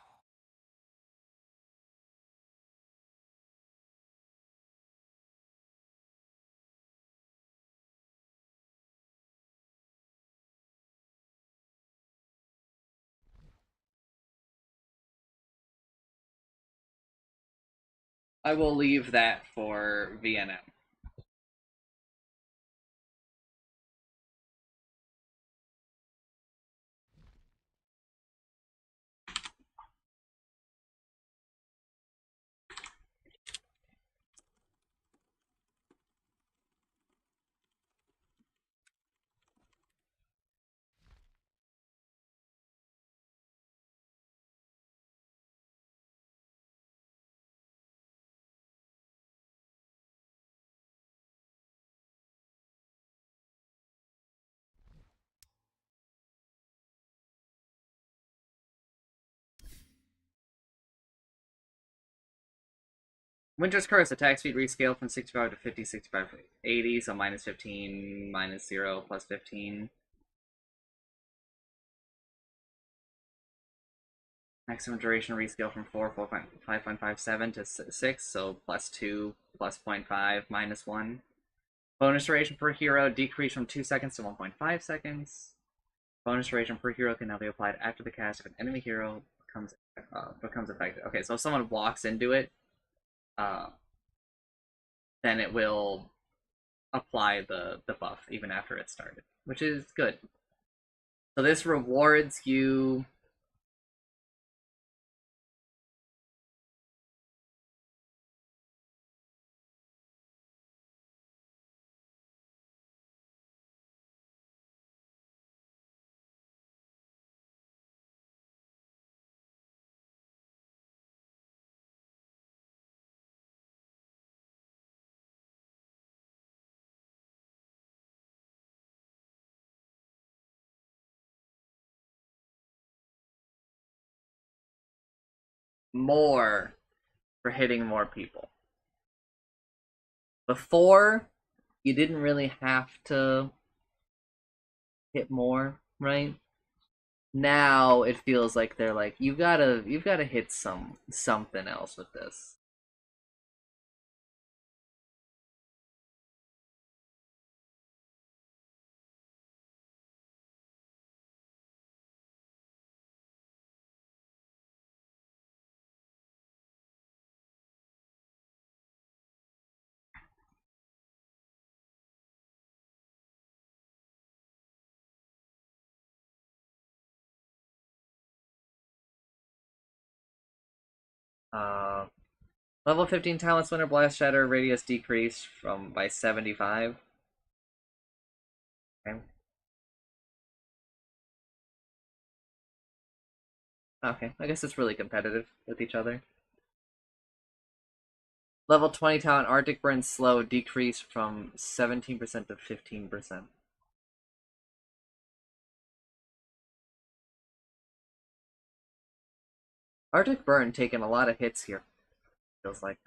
I will leave that for VNM. Winter's Curse, attack speed rescaled from 65 to 50, 65 to 80, so minus 15, minus 0, plus 15. Maximum duration rescale from 5.57 to 6, so plus 2, plus 0.5, minus 1. Bonus duration per hero decreased from 2 seconds to 1.5 seconds. Bonus duration per hero can now be applied after the cast if an enemy hero becomes effective. Okay, so if someone walks into it, then it will apply the buff even after it started, which is good. So this rewards you more for hitting more people. Before, you didn't really have to hit more, right? Now it feels like they're like, you've gotta hit something else with this. Uh, Level 15 talent splinter blast shatter radius decrease from by 75. Okay. Okay, I guess it's really competitive with each other. Level 20 talent Arctic Burn slow decrease from 17% to 15%. Arctic Burn taking a lot of hits here, feels like.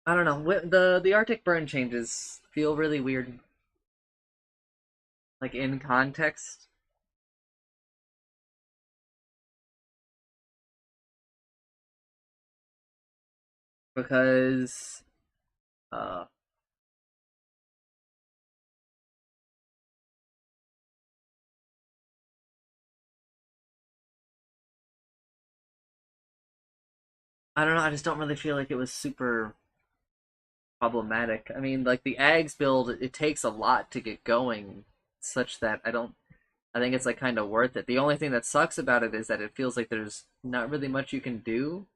I don't know. The Arctic Burn changes feel really weird. Like in context. Because uh I don't know, I just don't really feel like it was super problematic. I mean, like the Ags build, it takes a lot to get going, such that I think it's like kind of worth it. The only thing that sucks about it is that it feels like there's not really much you can do.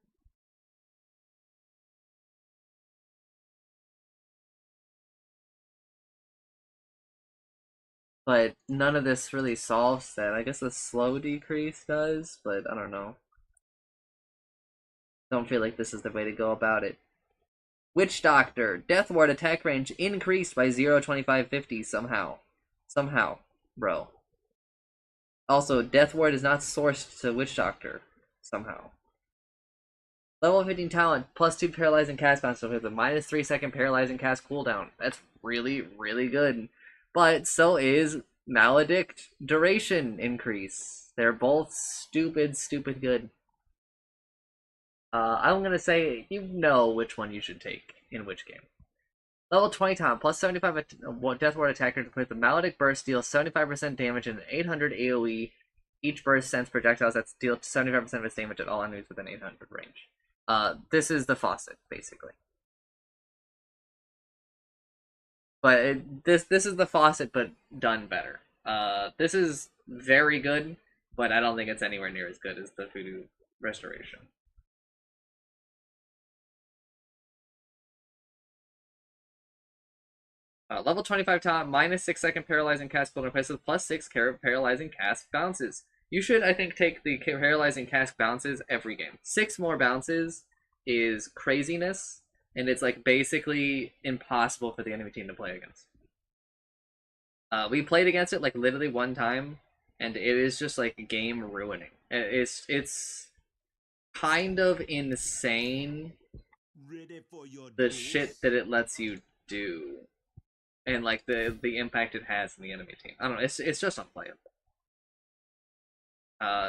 But none of this really solves that. I guess the slow decrease does, but I don't know. Don't feel like this is the way to go about it. Witch Doctor. Death Ward attack range increased by 0.2550 somehow. Somehow, bro. Also, Death Ward is not sourced to Witch Doctor. Somehow. Level 15 talent, plus 2 paralyzing cast bounce with a minus 3-second paralyzing cast cooldown. That's really, really good. But so is Maledict duration increase. They're both stupid, stupid good. I'm gonna say you know which one you should take in which game. Level 20 talent, plus 75 Death Ward attacker with the Maledict Burst deals 75% damage and 800 AoE. Each burst sends projectiles that deal 75% of its damage at all enemies within 800 range. This is the faucet, basically. But this is the faucet, but done better. This is very good, but I don't think it's anywhere near as good as the Voodoo Restoration. Level 25 talent, minus 6-second paralyzing cast cooldown replaces plus 6 paralyzing cast bounces. You should, I think, take the paralyzing cast bounces every game. 6 more bounces is craziness, and it's like basically impossible for the enemy team to play against. We played against it like literally one time, and it is just like game ruining. It's kind of insane the shit that it lets you do, and like the impact it has in the enemy team. I don't know. It's just unplayable.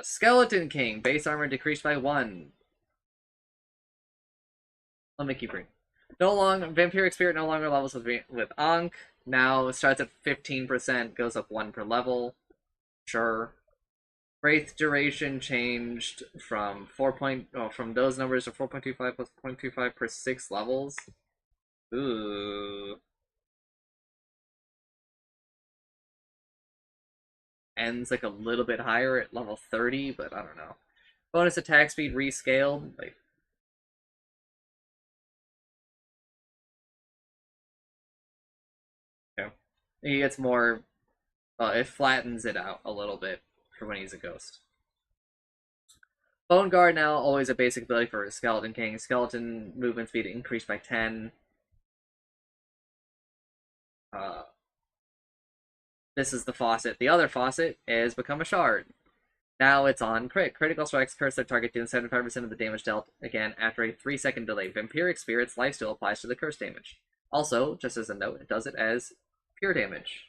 Skeleton King base armor decreased by 1. Let me keep reading. No longer Vampiric Spirit no longer levels with Ankh. Now it starts at 15%, goes up 1 per level. Sure. Wraith duration changed from from those numbers to 4.25 plus 0.25 per 6 levels. Ooh. Ends like a little bit higher at level 30, but I don't know. Bonus attack speed rescaled. Like, okay. He gets more. It flattens it out a little bit for when he's a ghost. Bone Guard now always a basic ability for Skeleton King. Skeleton movement speed increased by 10. This is the faucet. The other faucet is become a shard. Now it's on crit. Critical strikes curse their target, doing 75% of the damage dealt again after a 3-second delay. Vampiric Spirit's lifesteal applies to the curse damage. Also, just as a note, it does it as pure damage.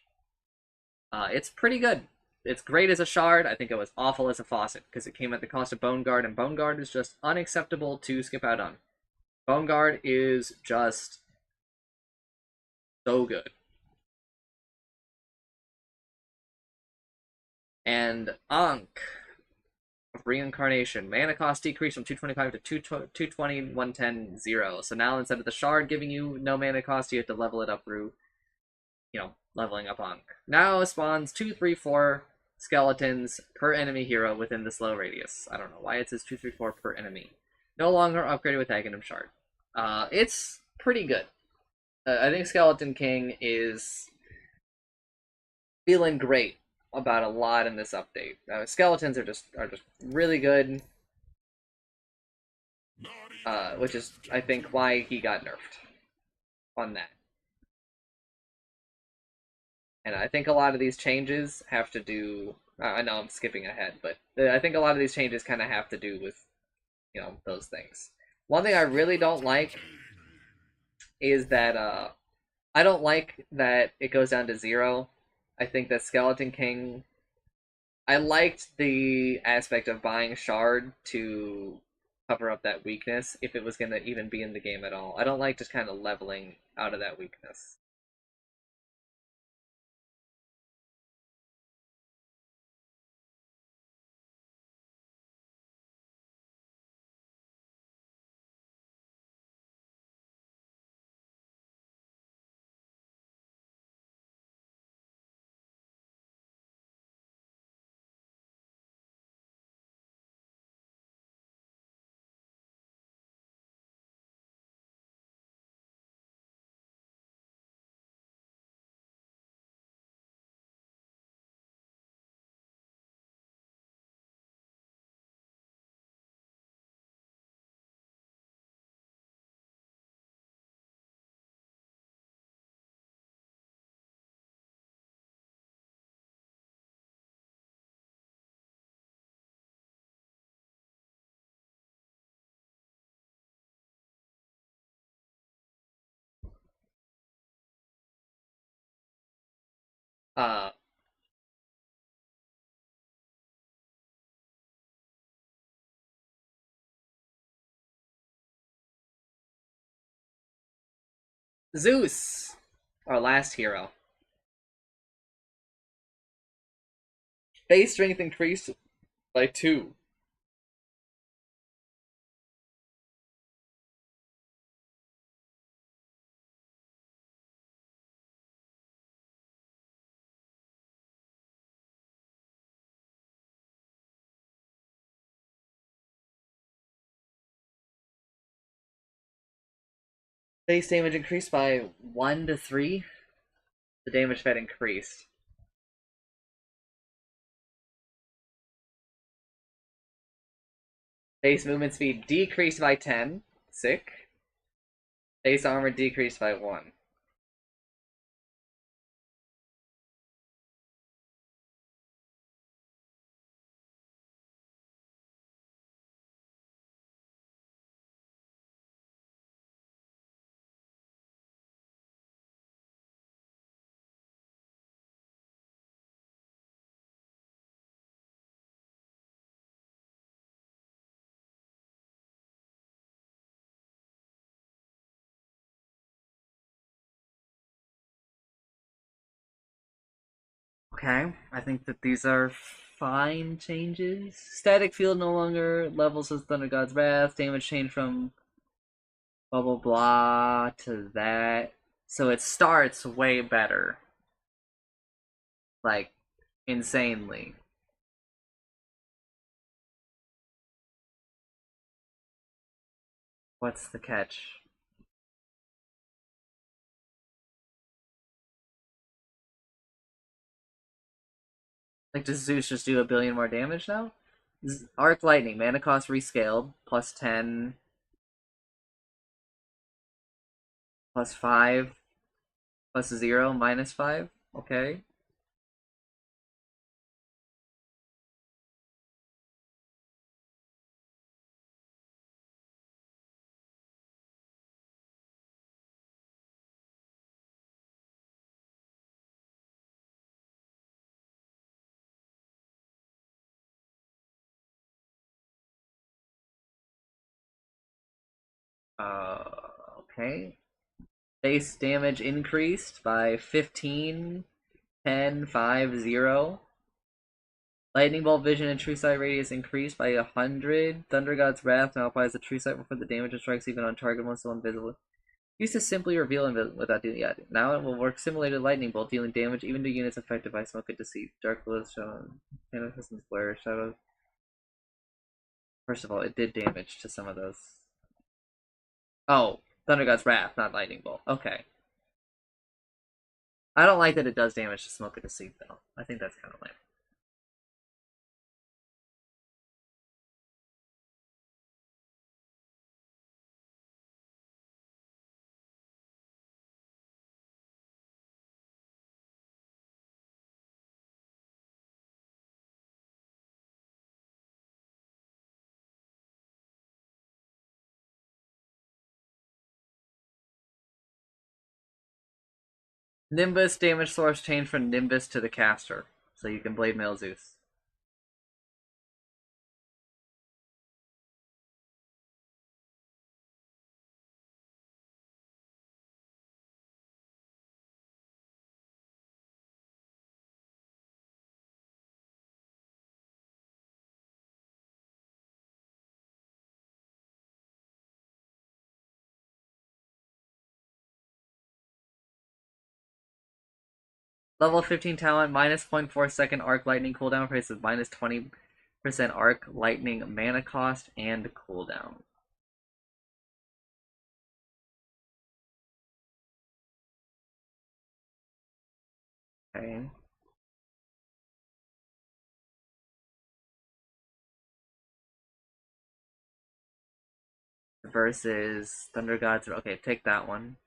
It's pretty good. It's great as a shard. I think it was awful as a faucet because it came at the cost of Bone Guard, and Bone Guard is just unacceptable to skip out on. Bone Guard is just so good. And Ankh of Reincarnation. Mana cost decreased from 225 to 220, 110, 0. So now instead of the shard giving you no mana cost, you have to level it up through, leveling up Ankh. Now spawns 2, 3, 4 skeletons per enemy hero within the slow radius. I don't know why it says 2, 3, 4 per enemy. No longer upgraded with Aghanim Shard. It's pretty good. I think Skeleton King is feeling great about a lot in this update. Skeletons are just really good, which is I think why he got nerfed on that. And I think a lot of these changes have to do. I know I'm skipping ahead, but I think a lot of these changes kind of have to do with those things. One thing I really don't like is that I don't like that it goes down to 0. I think that Skeleton King. I liked the aspect of buying Shard to cover up that weakness if it was going to even be in the game at all. I don't like just kind of leveling out of that weakness. Uh, Zeus, our last hero. Base strength increased by 2. Base damage increased by 1 to 3. The damage fed increased. Base movement speed decreased by 10. Sick. Base armor decreased by 1. Okay, I think that these are fine changes. Static field no longer levels as Thunder God's Wrath. Damage change from blah blah blah to that. So it starts way better. Like, insanely. What's the catch? Like, does Zeus just do a billion more damage now? Arc Lightning, mana cost rescaled, plus 10, plus 5, plus 0, minus 5. Okay. Okay. Base damage increased by 15, 10, 5, 0. Lightning Bolt vision and true sight radius increased by 100. Thunder God's Wrath now applies the true sight before the damage and strikes even on target when still invisible. Used to simply reveal without doing it. Now it will work simulated Lightning Bolt, dealing damage even to units affected by Smoke and Deceit. Dark Bliss, Shadow, Manifestance Blur, Shadow. First of all, it did damage to some of those. Oh, Thunder God's Wrath, not Lightning Bolt. Okay. I don't like that it does damage to Smoke and Deceit, though. I think that's kind of lame. Nimbus damage source changed from Nimbus to the caster, so you can Blade Mail Zeus. Level 15 talent, minus 0.4 second arc lightning cooldown, faces minus 20% arc lightning mana cost and cooldown. Okay. Versus Thunder Gods. Okay, take that one.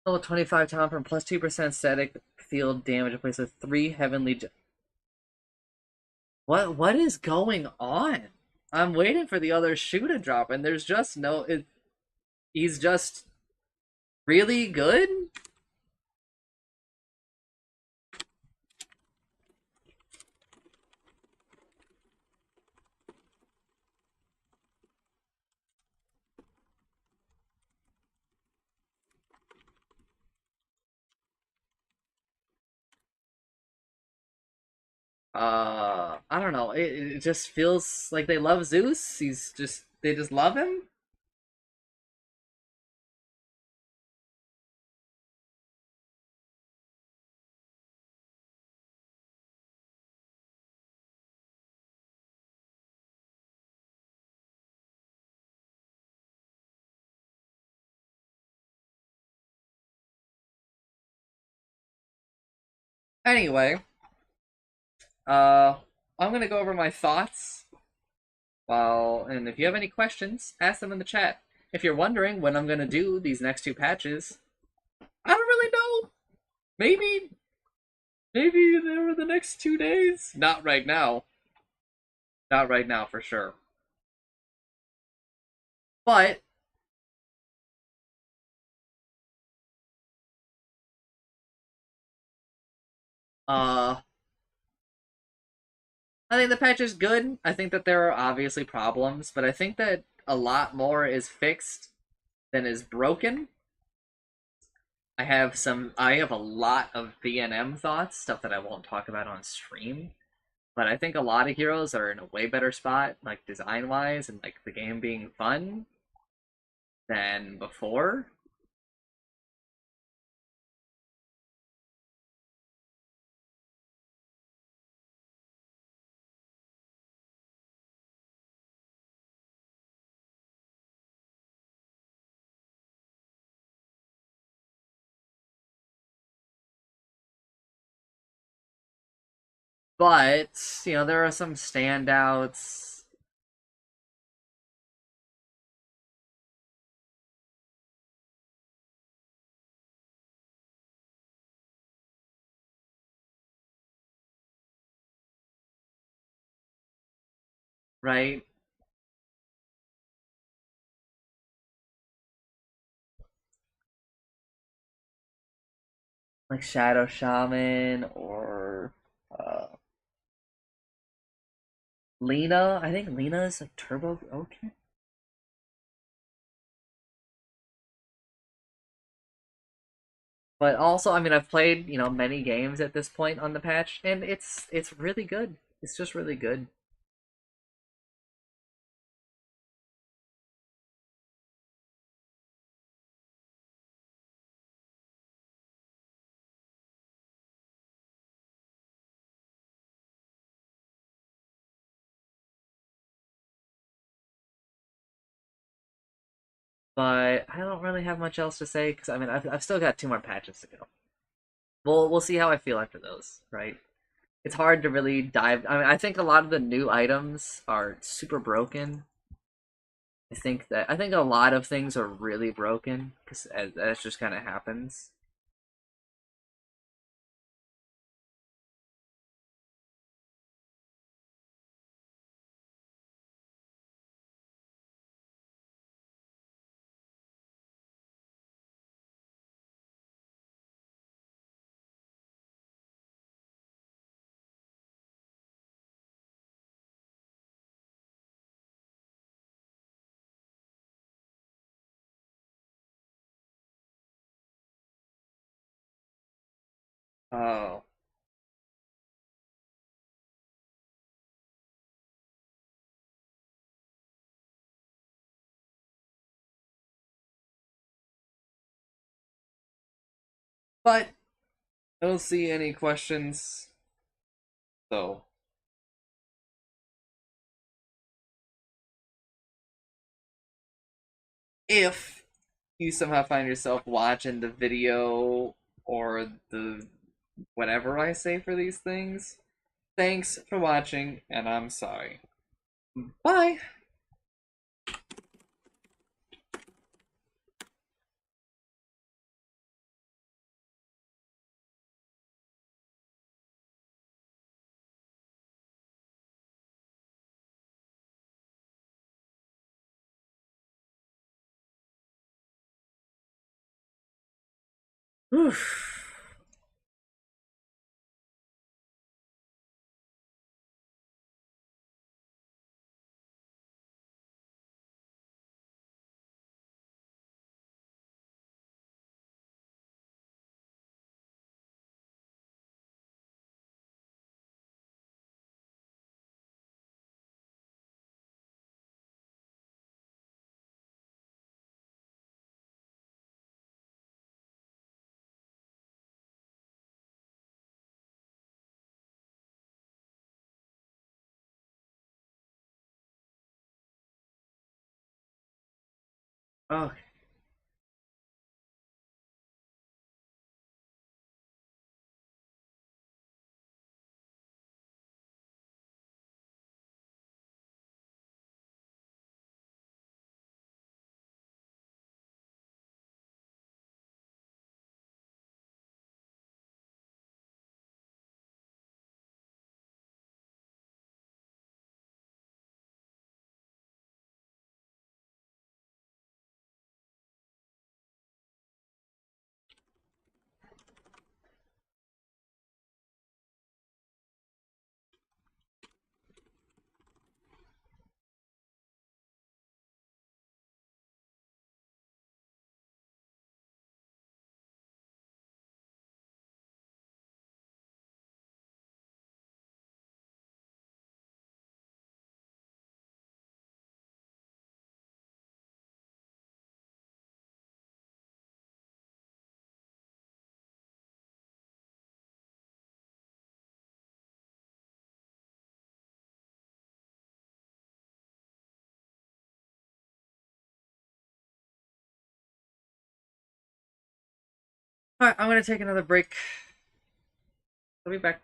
Level 25 talent from plus 2% static field damage replaced with 3 heavenly. What is going on? I'm waiting for the other shoe to drop, and there's just no. He's just really good. I don't know. It just feels like they love Zeus. They just love him. Anyway, I'm gonna go over my thoughts. And if you have any questions, ask them in the chat. If you're wondering when I'm gonna do these next 2 patches, I don't really know. Maybe over the next 2 days. Not right now. Not right now, for sure. But uh I think the patch is good. I think that there are obviously problems, but I think that a lot more is fixed than is broken. I have a lot of VNM thoughts, stuff that I won't talk about on stream. But I think a lot of heroes are in a way better spot, like design wise and like the game being fun than before. But, you know, there are some standouts. Right? Like Shadow Shaman or Lena. I think Lena is like turbo okay. But also, I mean, I've played, you know, many games at this point on the patch, and it's really good. It's just really good. But I don't really have much else to say because I mean, I've still got two more patches to go. We'll see how I feel after those, right? It's hard to really dive. I mean, I think a lot of the new items are super broken. I think a lot of things are really broken because that just kind of happens. Oh, but I don't see any questions though. If you somehow find yourself watching the video or the whatever I say for these things, thanks for watching, and I'm sorry. Bye! Whew. Oh, Alright, I'm gonna take another break. I'll be back.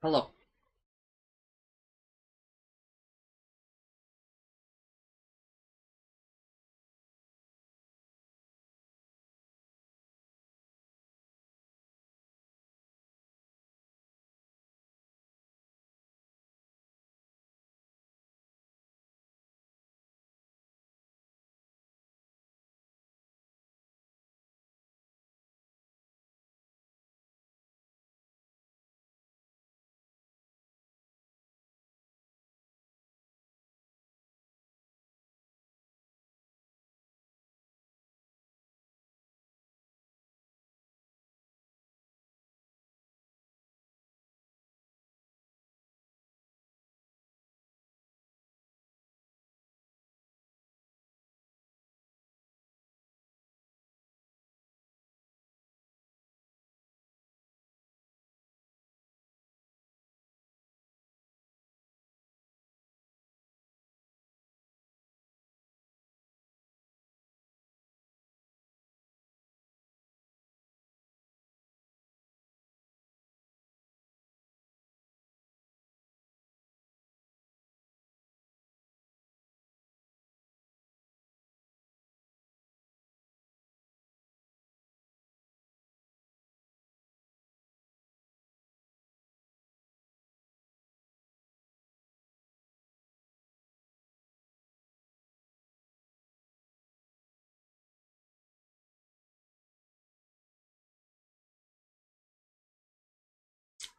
Hello.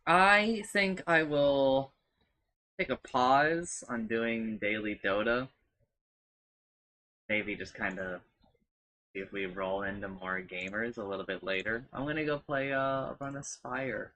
I think I will take a pause on doing daily Dota. Maybe just kind of see if we roll into more gamers a little bit later. I'm gonna go play Run Aspire.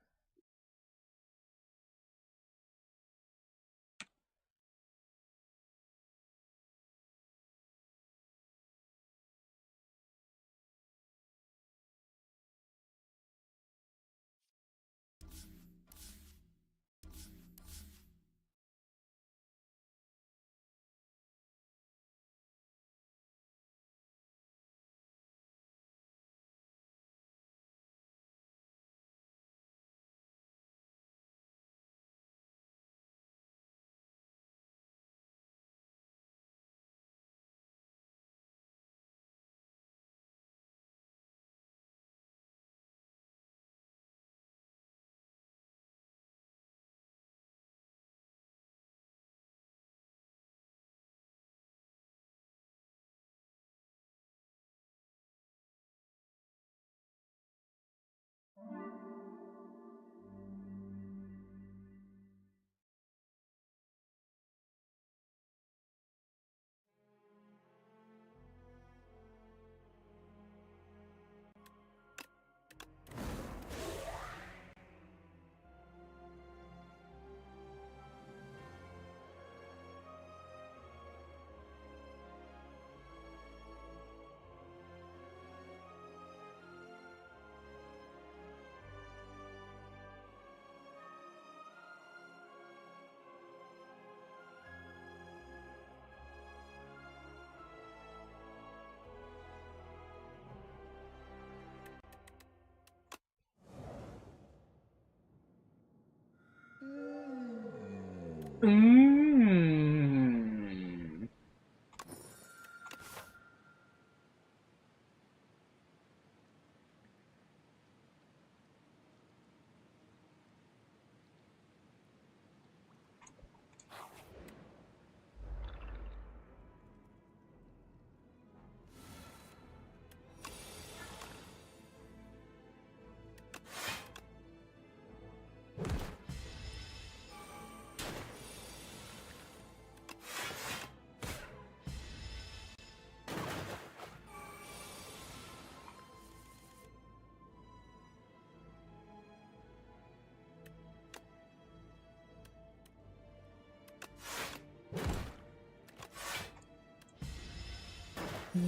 Mmm.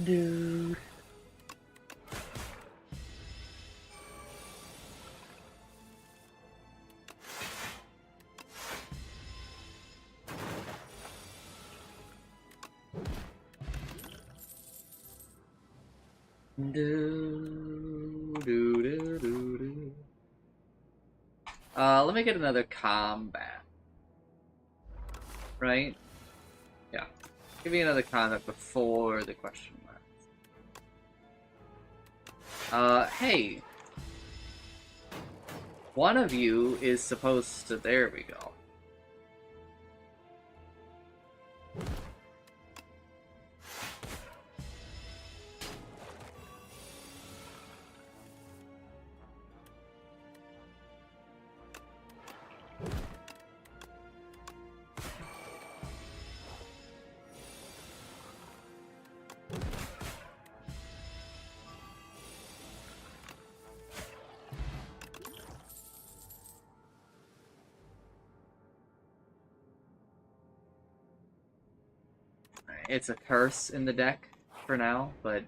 Dude. Do, do, do, do, do. Let me get another combat. Right? Yeah. Give me another combat before the question mark. Hey. One of you is supposed to... There we go. It's a curse in the deck for now, but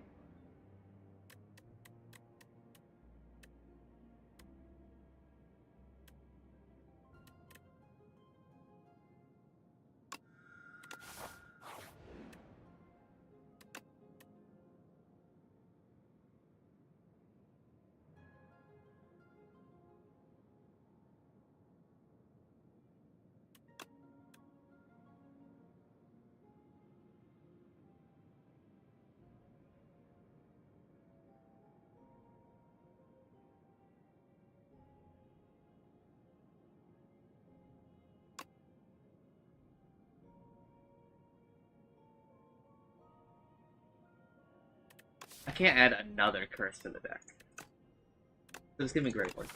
I can't add another curse to the deck. So just give me Great Lord.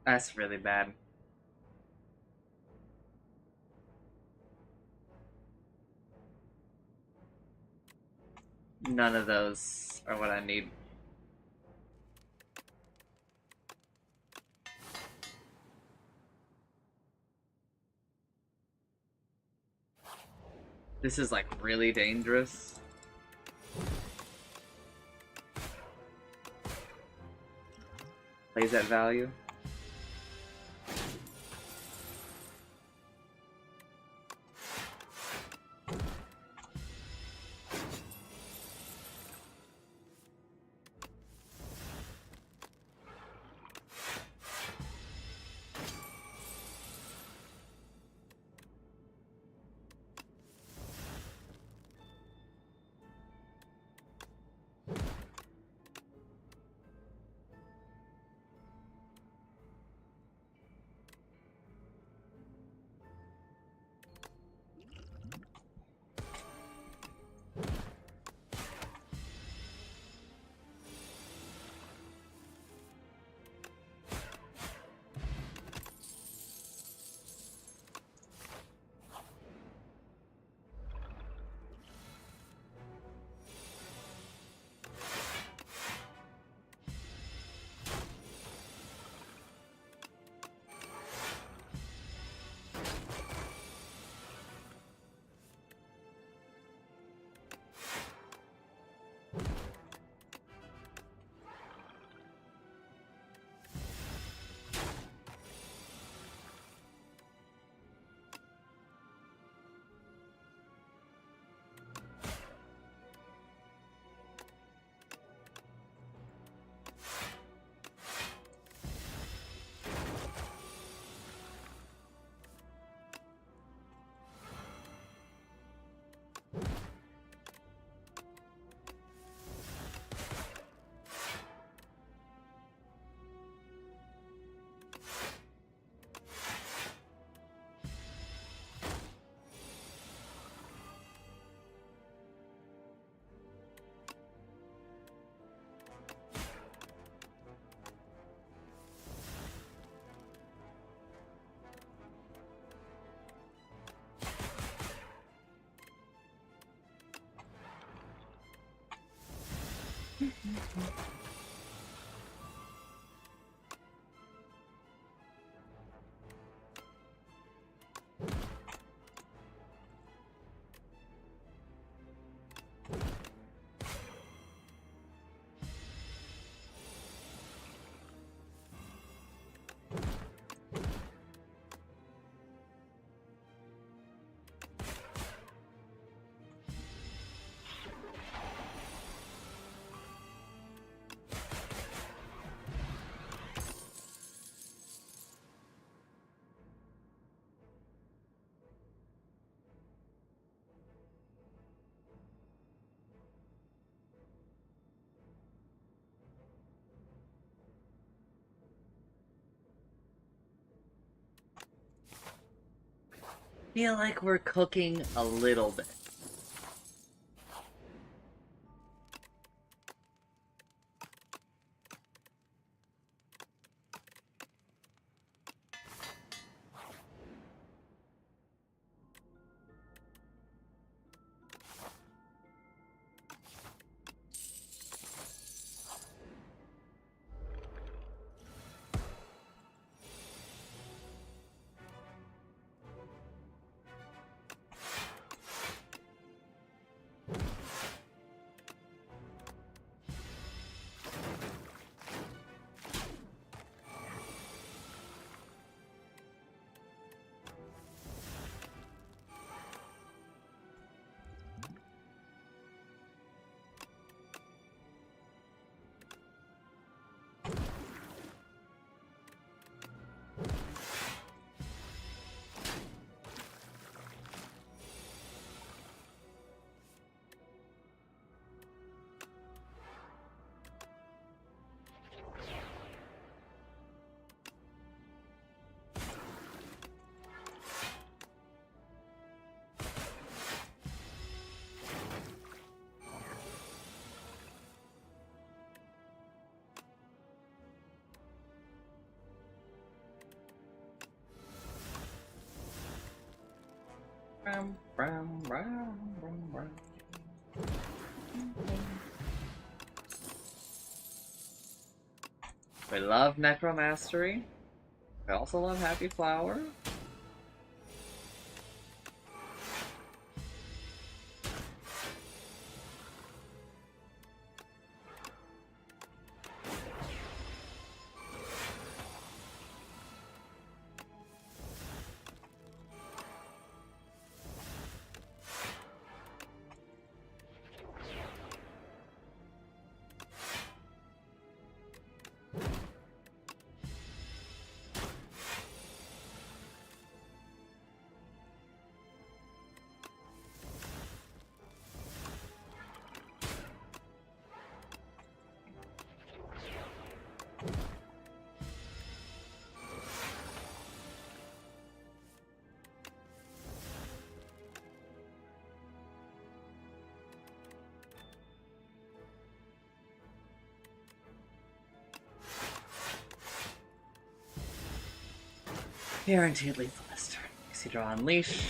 That's really bad. None of those are what I need. This is like really dangerous. Plays that value. feel like we're cooking a little bit. We love Necromastery. We also love Happy Flower. Guaranteed lethal this turn. Easy draw Unleash.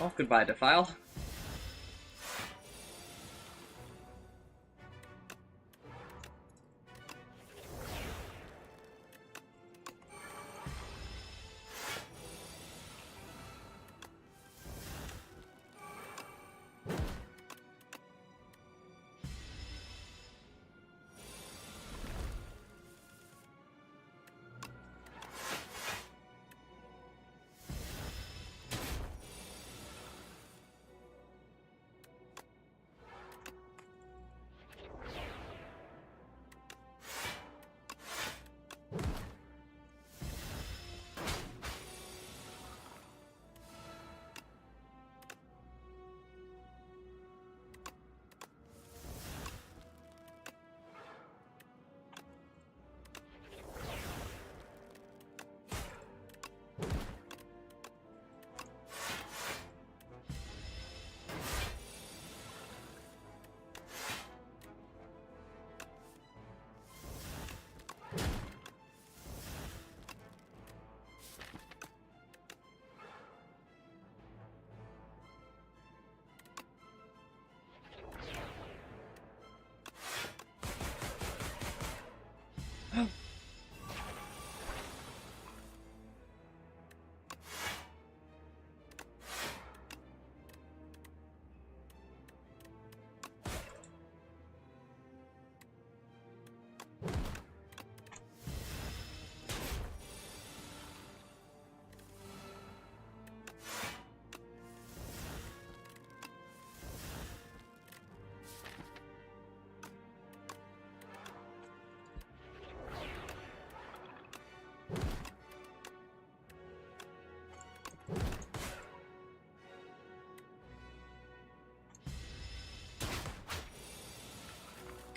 Well, goodbye, Defile.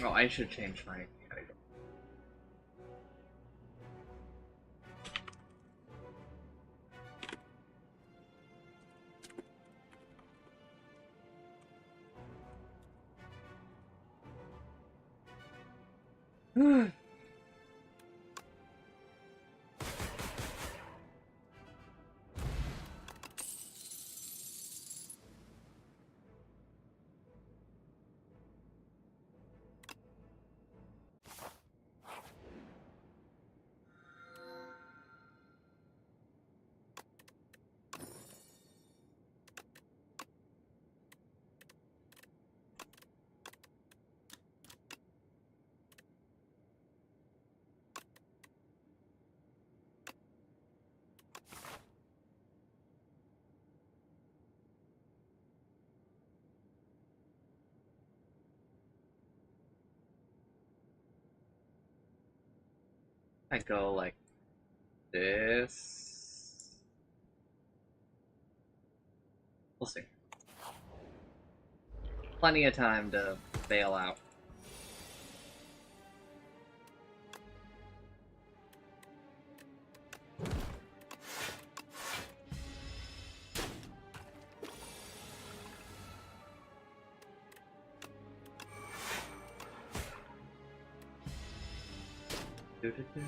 Oh, I should change my category. I go like this. We'll see. Plenty of time to bail out. Do-do-do.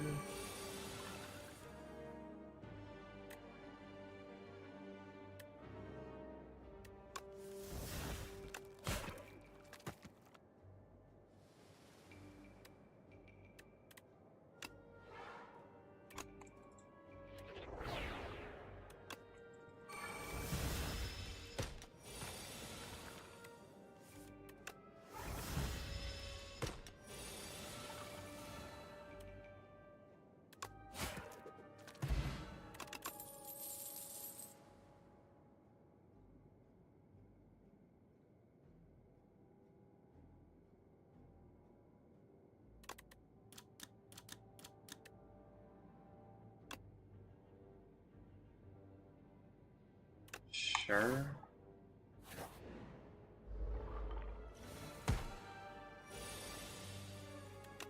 Sure.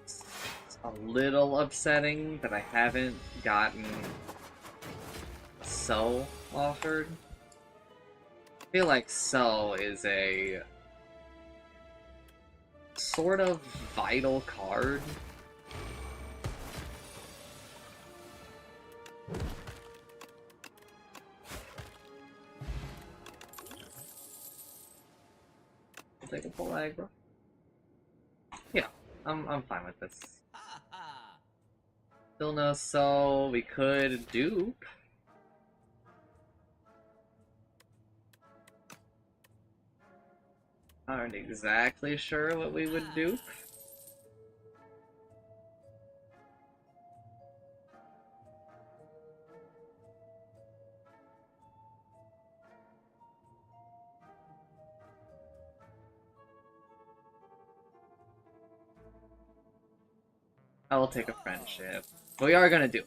It's a little upsetting that I haven't gotten So offered. I feel like So is a sort of vital card. I'll take a full aggro. Yeah, I'm fine with this. Still no So. We could dupe. Aren't exactly sure what we would dupe. I will take a friendship. But we are gonna do.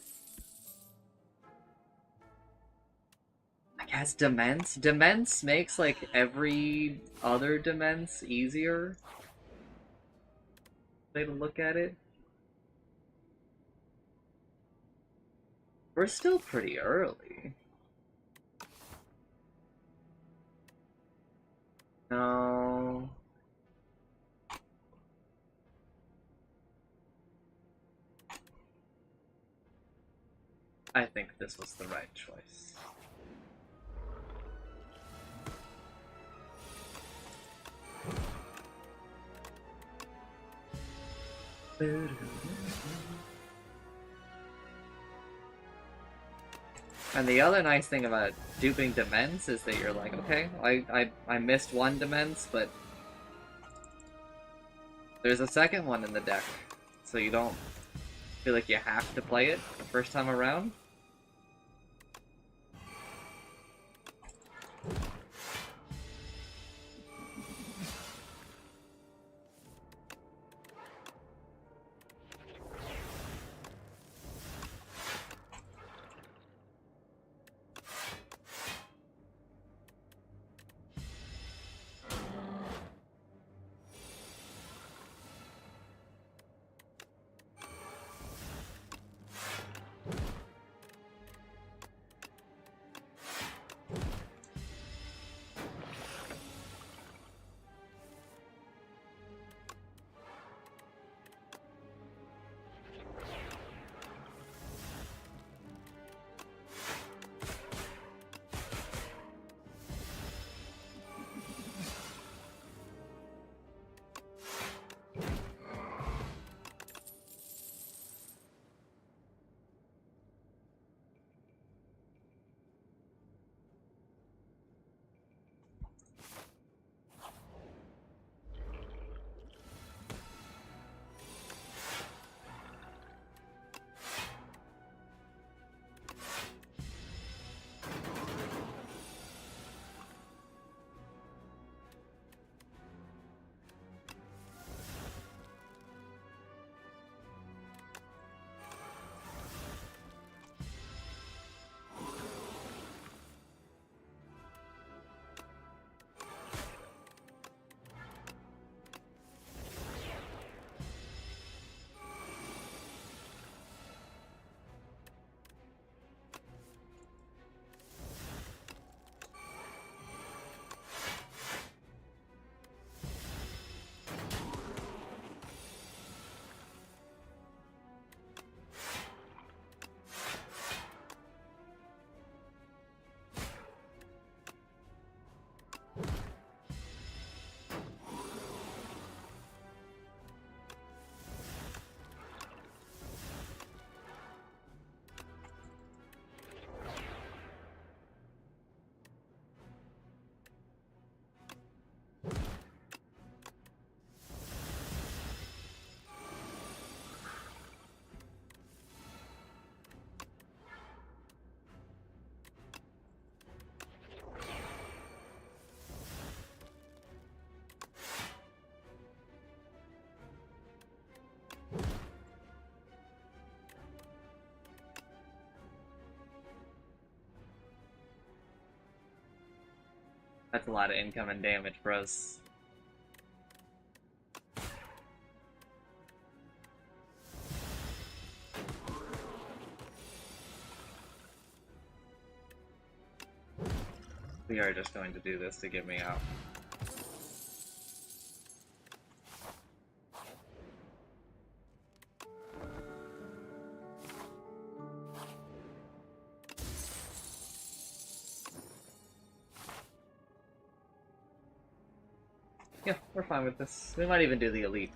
I guess Demence? Demence makes like every other Demence easier. Way to look at it. We're still pretty early. No. I think this was the right choice. And the other nice thing about duping Demence is that you're like, okay, I missed one Demence, but there's a second one in the deck, so you don't feel like you have to play it the first time around. That's a lot of incoming damage, bros. We are just going to do this to get me out. Yeah, we're fine with this. We might even do the elite.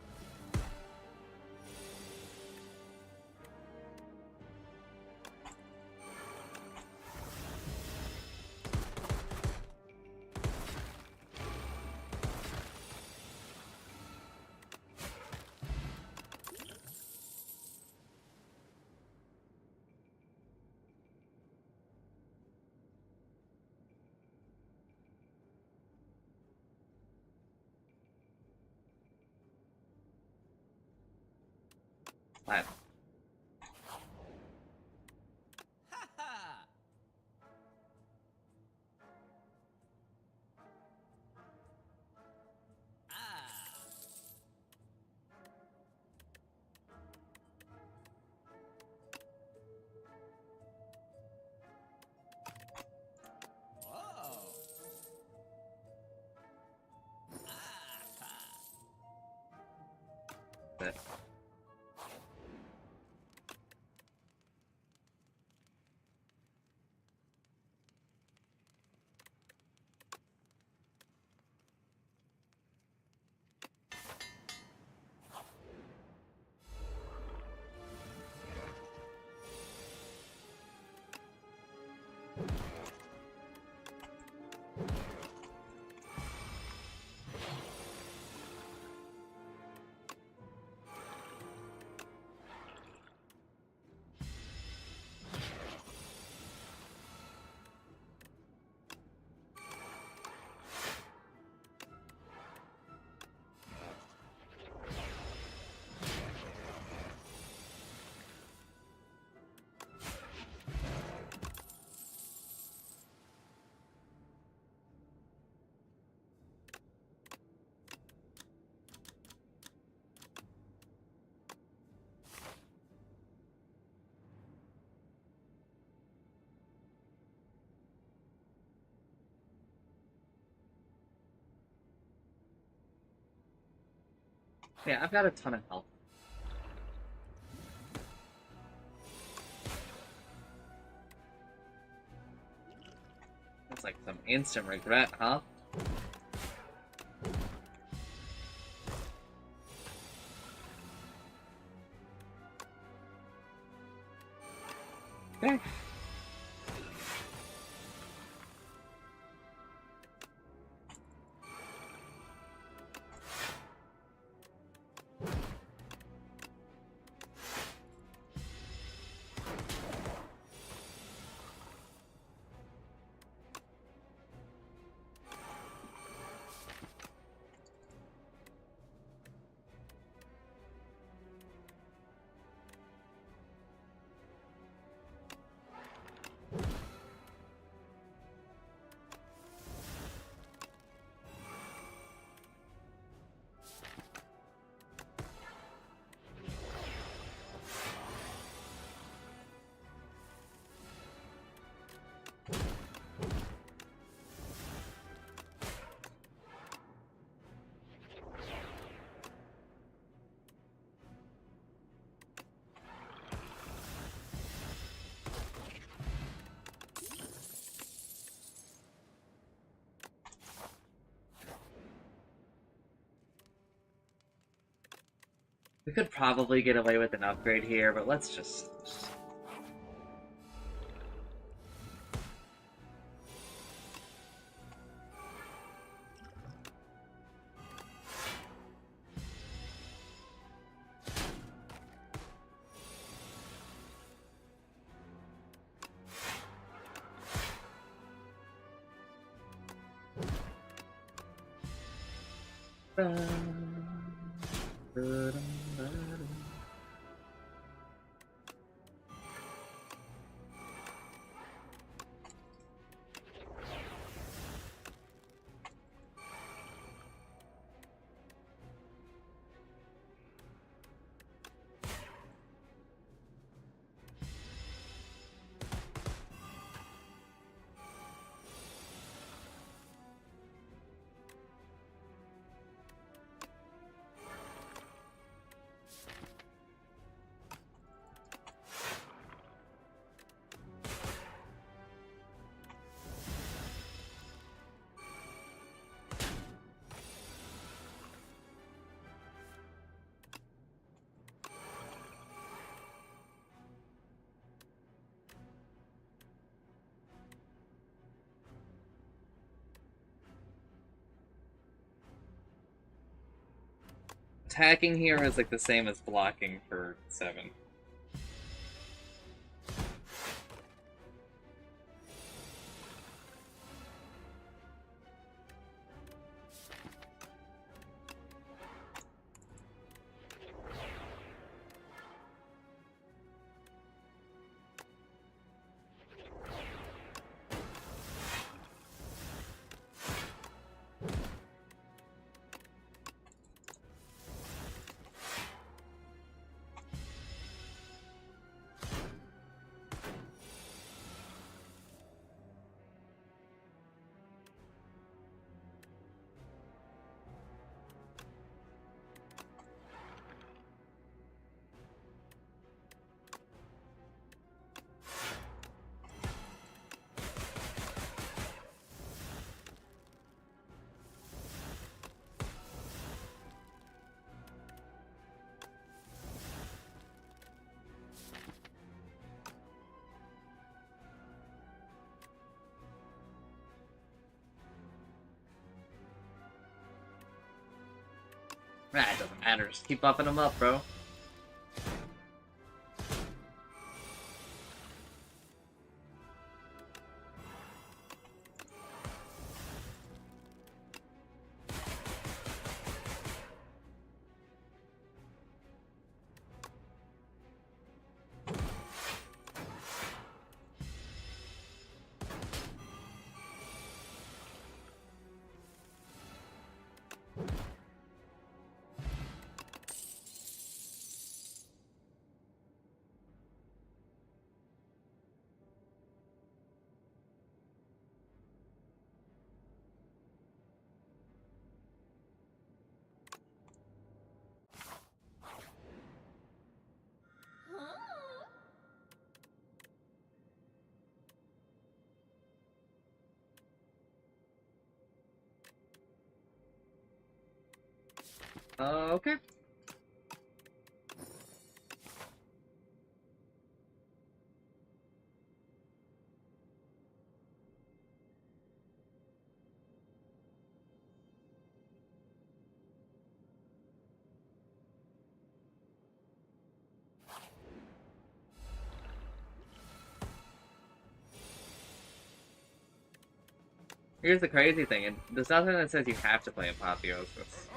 Fine. Ha ha! Ah! Whoa! Ah! But yeah, I've got a ton of health. That's like some instant regret, huh? Okay. We could probably get away with an upgrade here, but let's just... attacking here is like the same as blocking for 7. Ah, it doesn't matter. Just keep buffing them up, bro. Okay. Here's the crazy thing, there's nothing that says you have to play Apotheosis.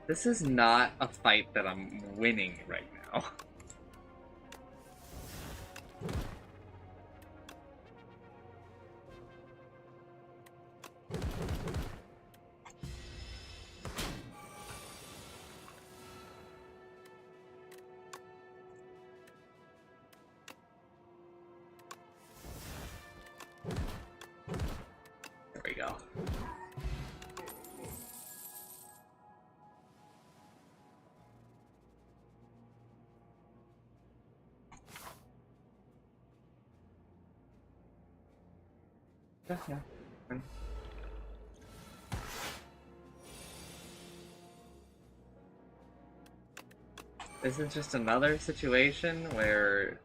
This is not a fight that I'm winning right now. There we go. Yeah. This is just another situation where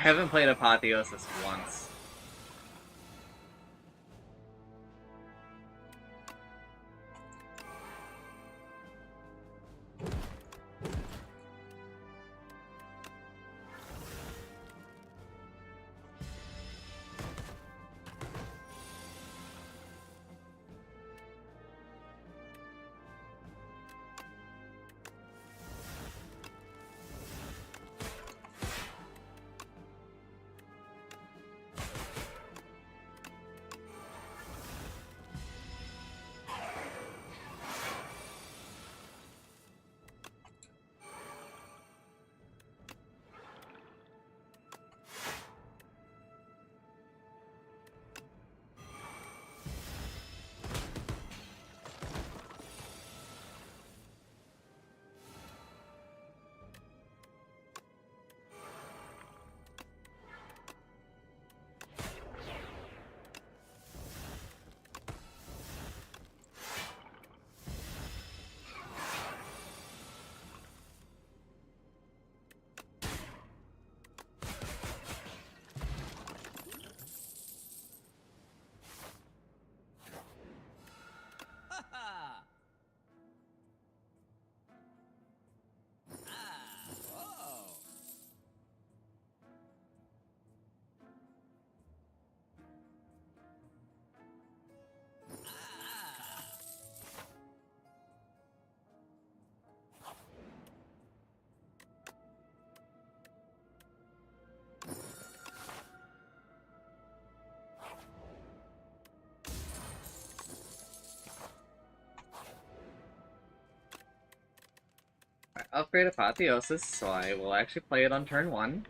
haven't played Apotheosis once. Upgrade Apotheosis, so I will actually play it on turn 1.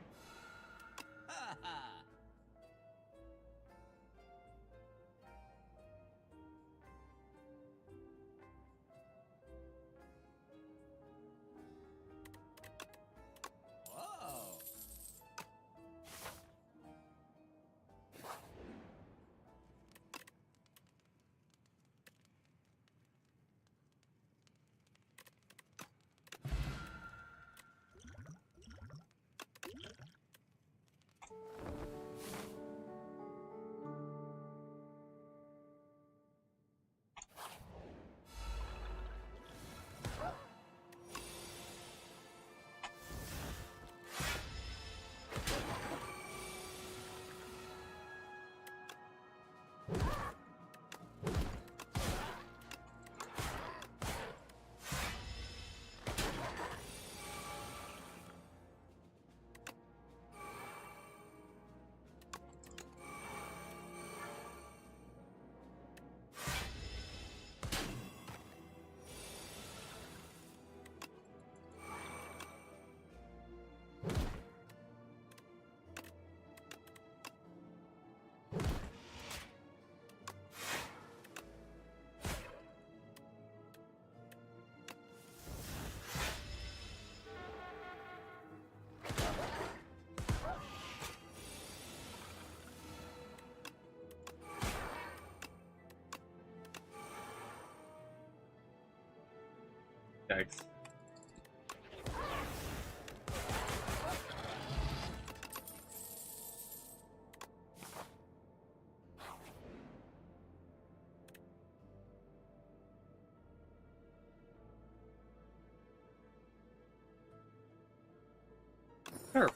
Yikes. Sure.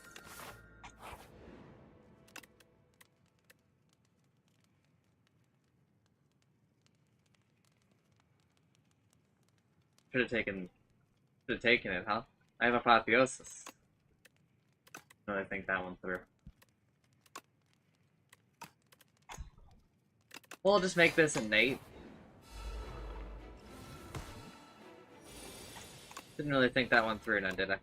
Should have taken it, huh? I have Apotheosis. No, I think that one through. We'll just make this innate. Didn't really think that one through now, did I?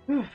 Oh,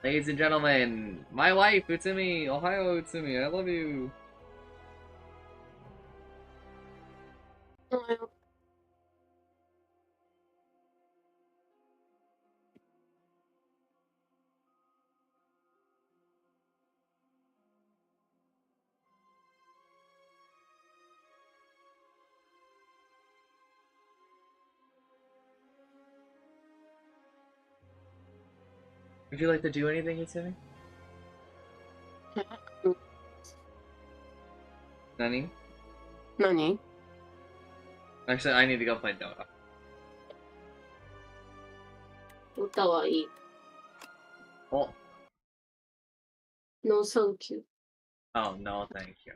ladies and gentlemen, my wife, Utsumi, Ohio Utsumi, I love you. Would you like to do anything, Utsumi? Nani? 何 Actually, I need to go play Dota. 歌はいい。Oh, No, thank you. oh no, thank you.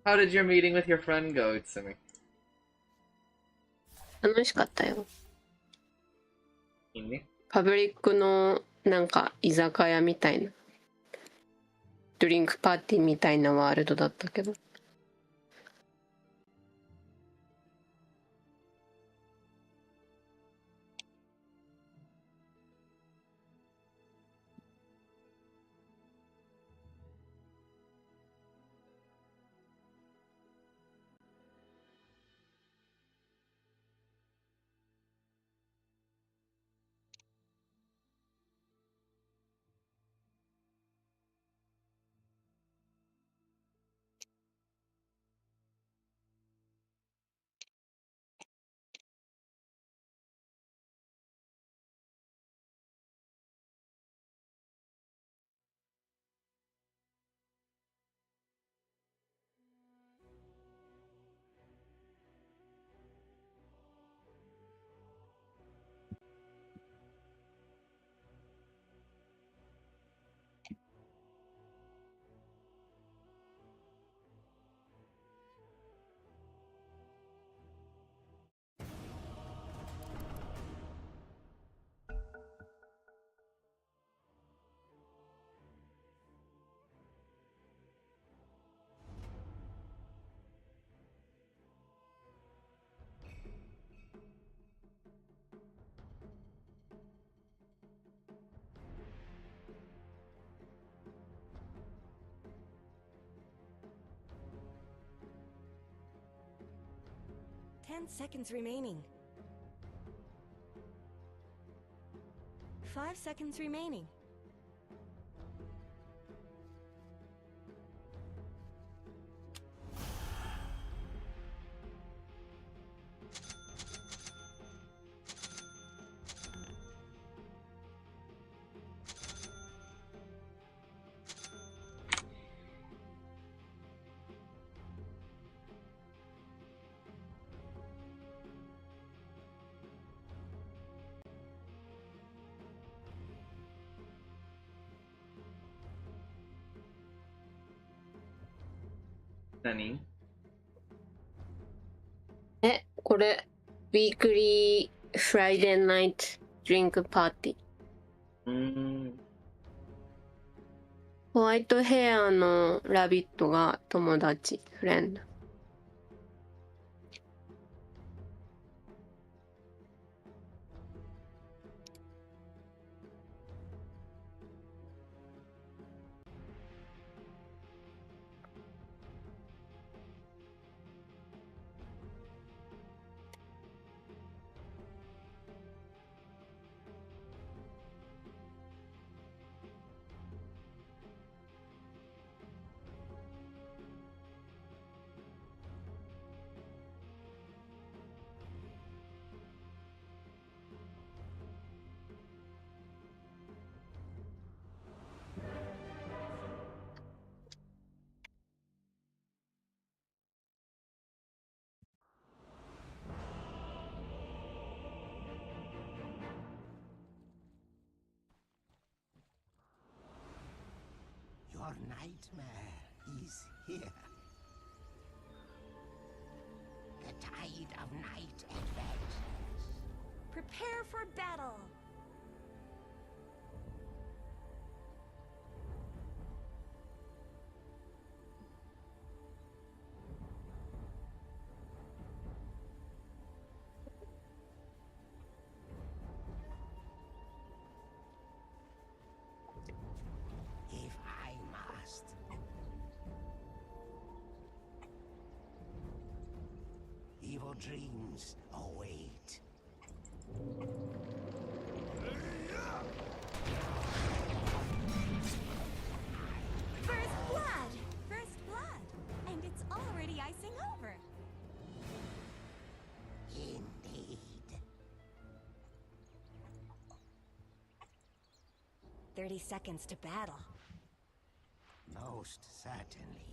How did your meeting with your friend go, Utsumi? 楽しかったよ。いいね。パブリックのなんか居酒屋みたいなドリンクパーティーみたいなワールドだったけど。10 seconds remaining. 5 seconds remaining. Nani? これ、ウィークリーフライデーナイトドリンクパーティー。ホワイトヘアのラビットが友達、フレンド。Your nightmare is here. The tide of night advances. Prepare for battle. If I must. Evil dreams await. First blood! First blood! And it's already icing over. Indeed. 30 seconds to battle. Most certainly.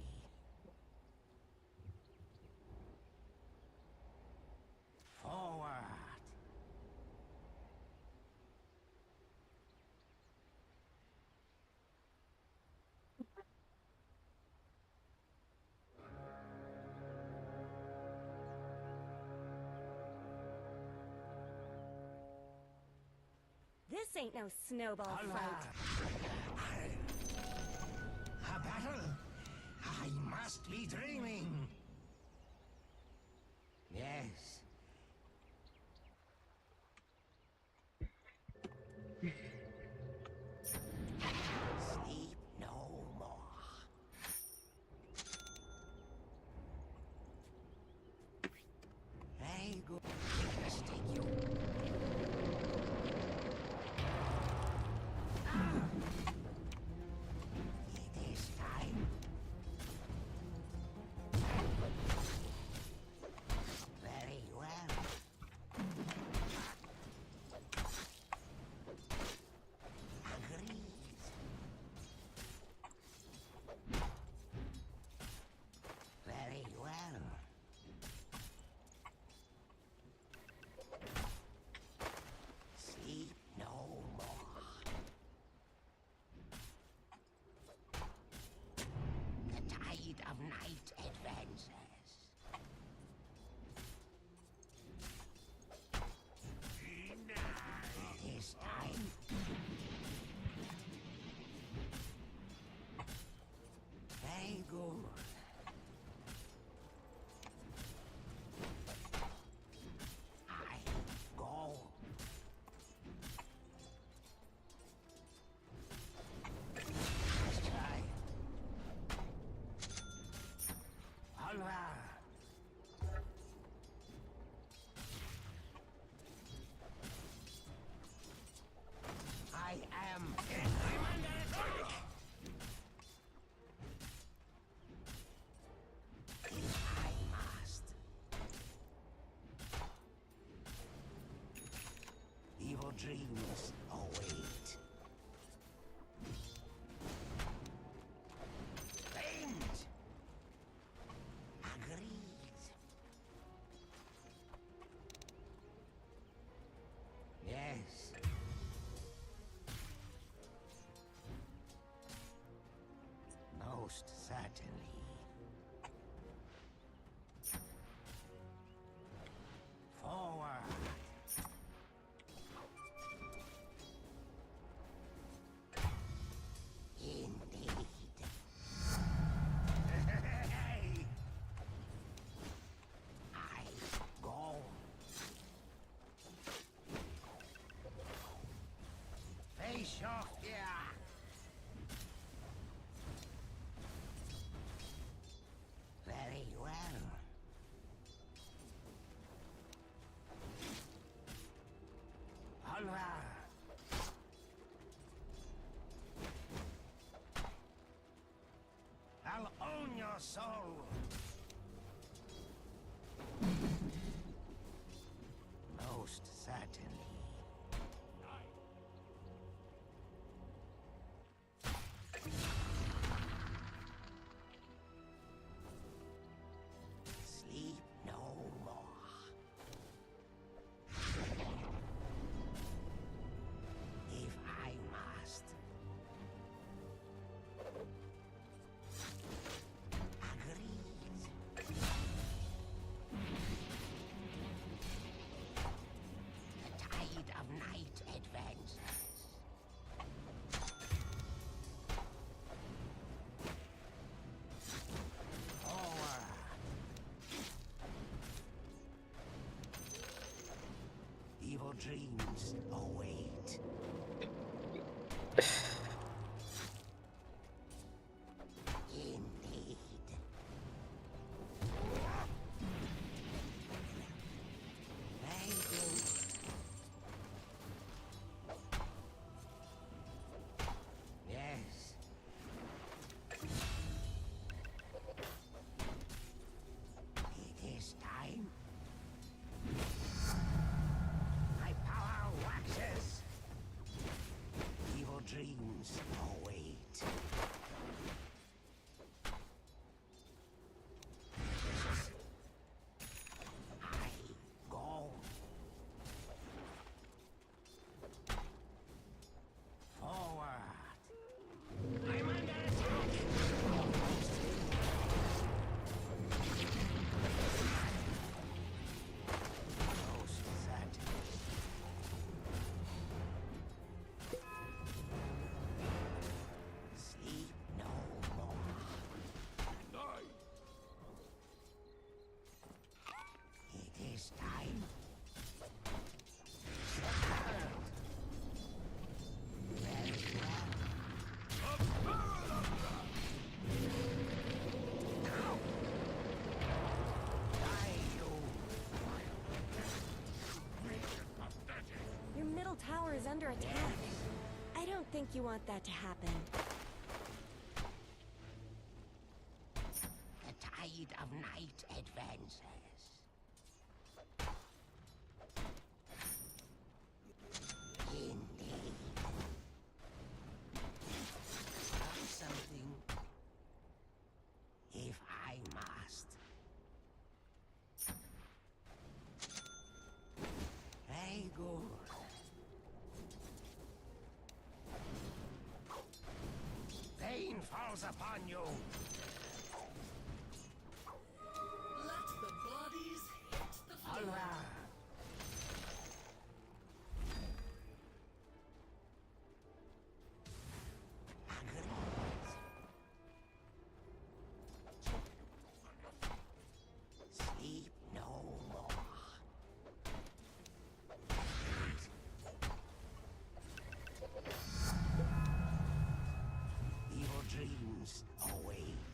Forward. This ain't no snowball fight. A battle? I must be dreaming. Yes. Sleep no more. Very good. Just take you. It is time. Most certainly. Forward. Indeed. I go. Face off here. Very well. Onward. I'll own your soul. Most certainly. Sleep no more. If I must. Agreed. The tide of night advances. Forward. Evil dreams await. Indeed. Very good. Yes. It is time. My power waxes. Evil dreams await. I go. Forward. I'm under attack. Most certainly. Sleep no more. It is time. Very well. Die, you. Your middle tower is under attack. I don't think you want that to happen. The tide of night advances. Indeed. Try something. If I must. Very good. Pain falls upon you. Let the bodies hit the floor. Onward. Sleep no more. Evil dreams await.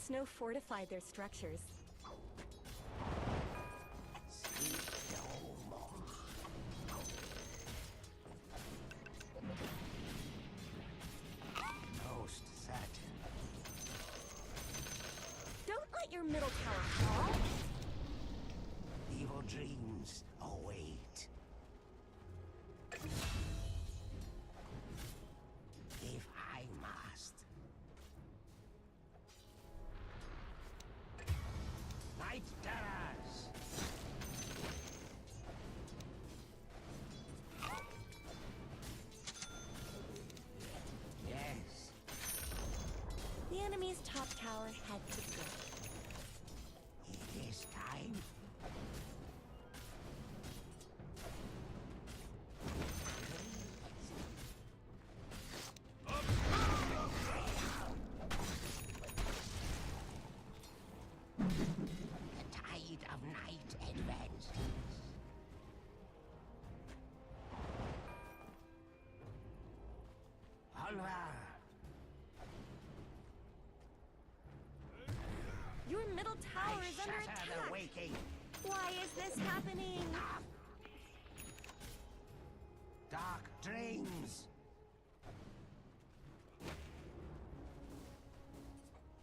snow fortified their structures. Sleep no more. Most certain. Don't let your middle tower fall. Evil dreams await. If I must. Night terrors! Yes. The enemy's top tower had to go. It is time. The tide of night advances. Onward! Your middle tower is under Shatter attack. the waking. Why is this happening? Dark dreams.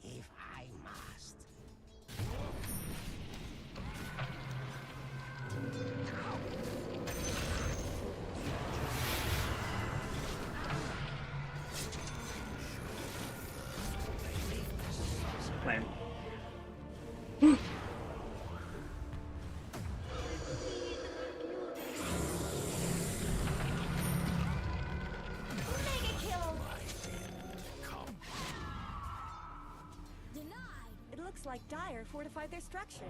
If I must. Plan. Mega kill! Denied. It looks like Dire fortified their structures.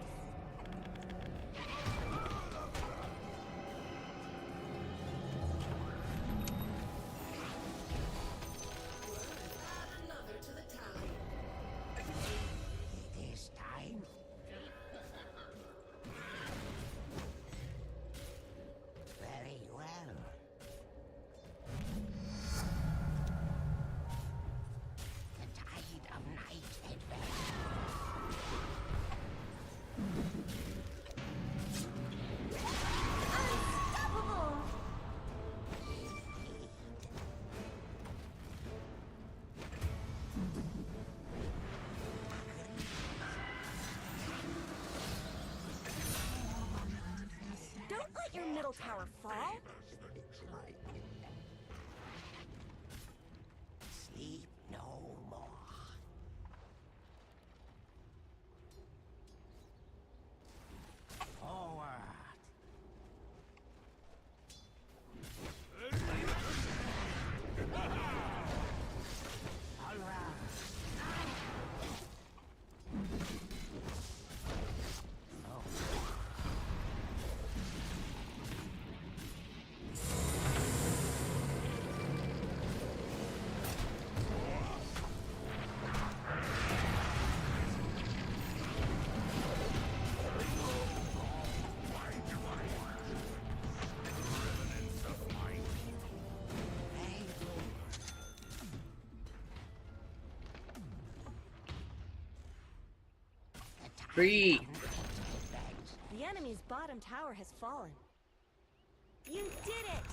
Add another to the tally. It is time. Very well. The tide of night advances. Unstoppable! Don't let your middle tower fall. Sleep no more. Forward. Onward. Oh. Three. The enemy's bottom tower has fallen. You did it!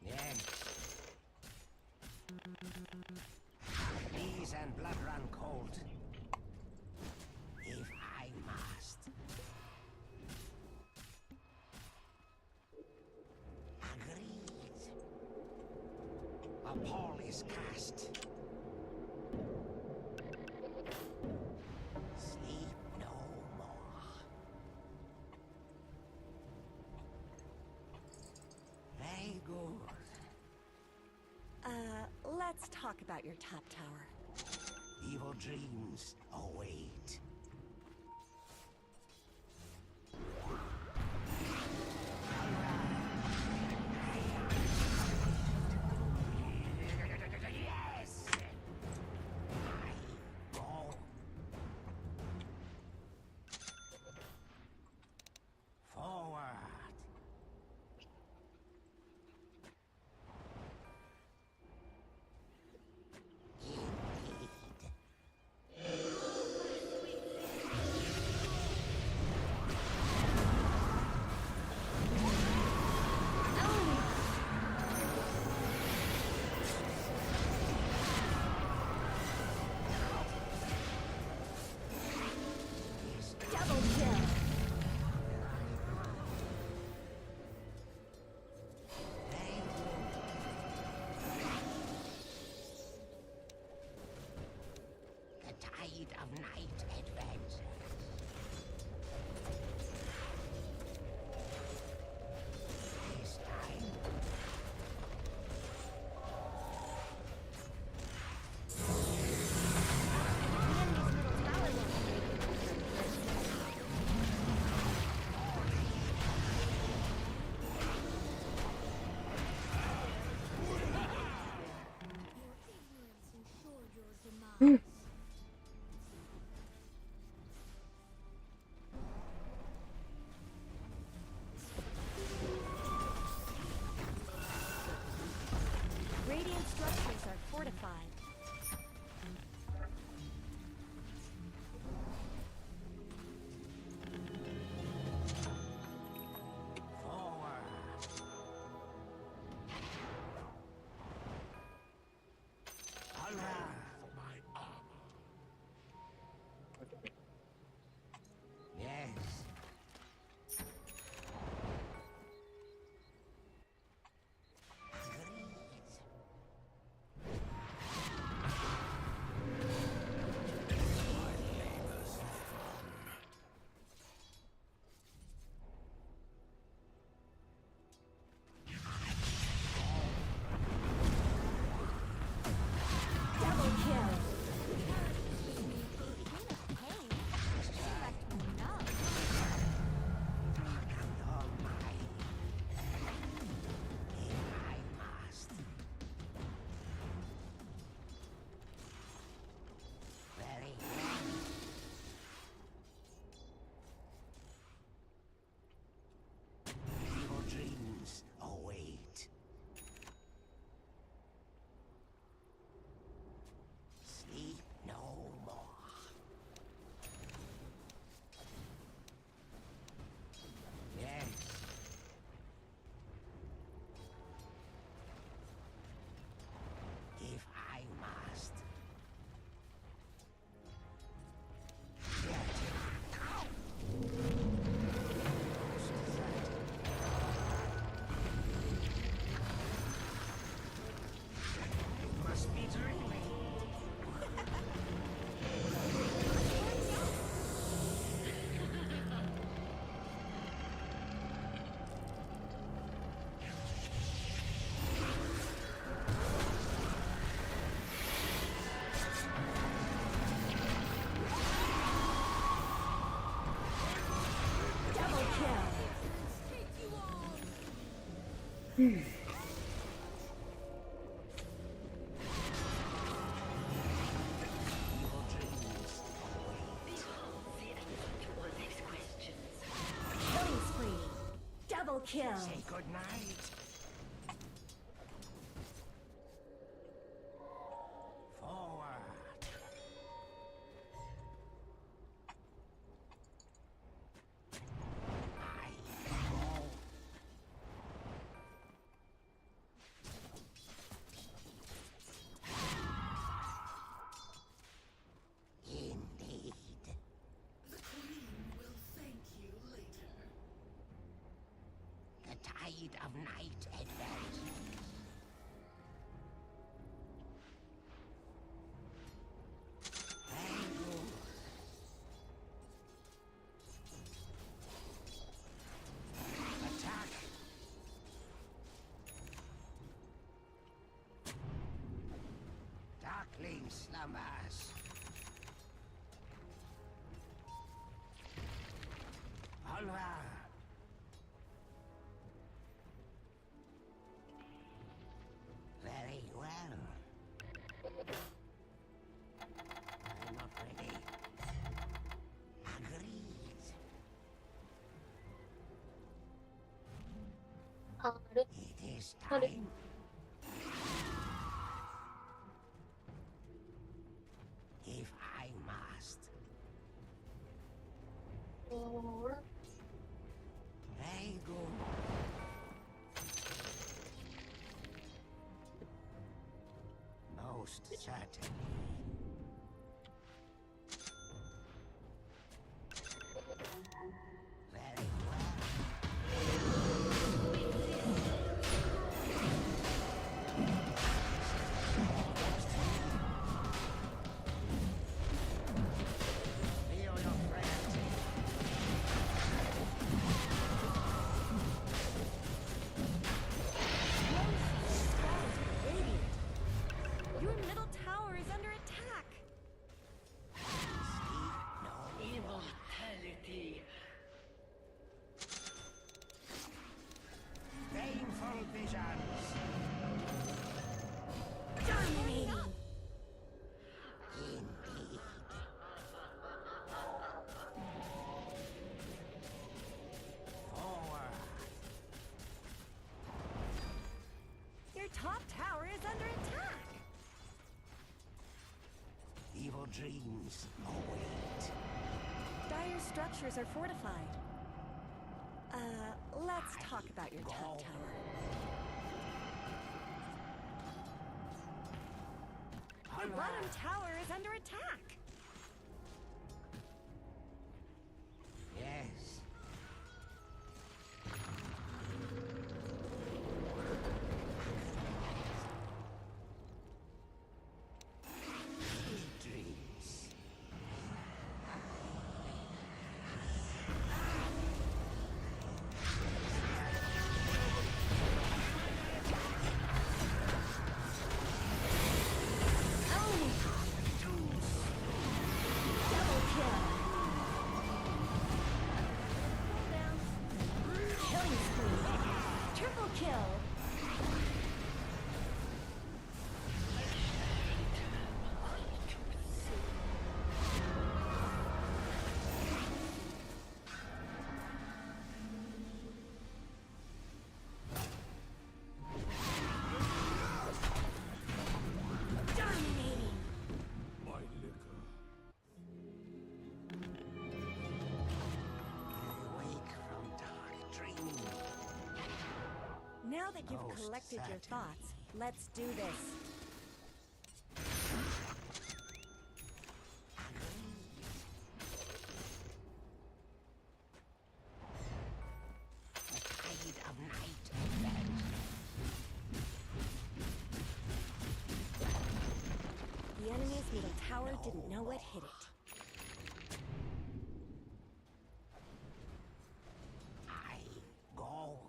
Yes. Knees and blood run cold. If I must. Agreed. A pall is cast. Sleep no more. Very good. Let's talk about your top tower. Evil dreams await. Yes! I go. Forward. Indeed. Killing spree. Double kill. Say goodnight. Forward. I go. Indeed. The Queen will thank you later. The tide of night advances. Very good. Attack. Darkling slumbers. Onward. Very well. I'm not ready. Agreed. It is time. If I must. Very good. Most certainly. Very well. Feel your friend. Your middle tower is under attack. Painful visions. Dominating. Indeed. Forward. Your top tower is under attack. Evil dreams await. Dire structures are fortified. Let's talk about your top tower. Your bottom tower is under attack. Yes. Sweet dreams. Double kill. Pull down. Killing spree. Triple kill. Dominating. My liquor. Awake from dark dreaming. Now that you've Most collected your certainly. thoughts, let's do this. The tide of night advances. The enemy's middle tower didn't know what hit it. I go.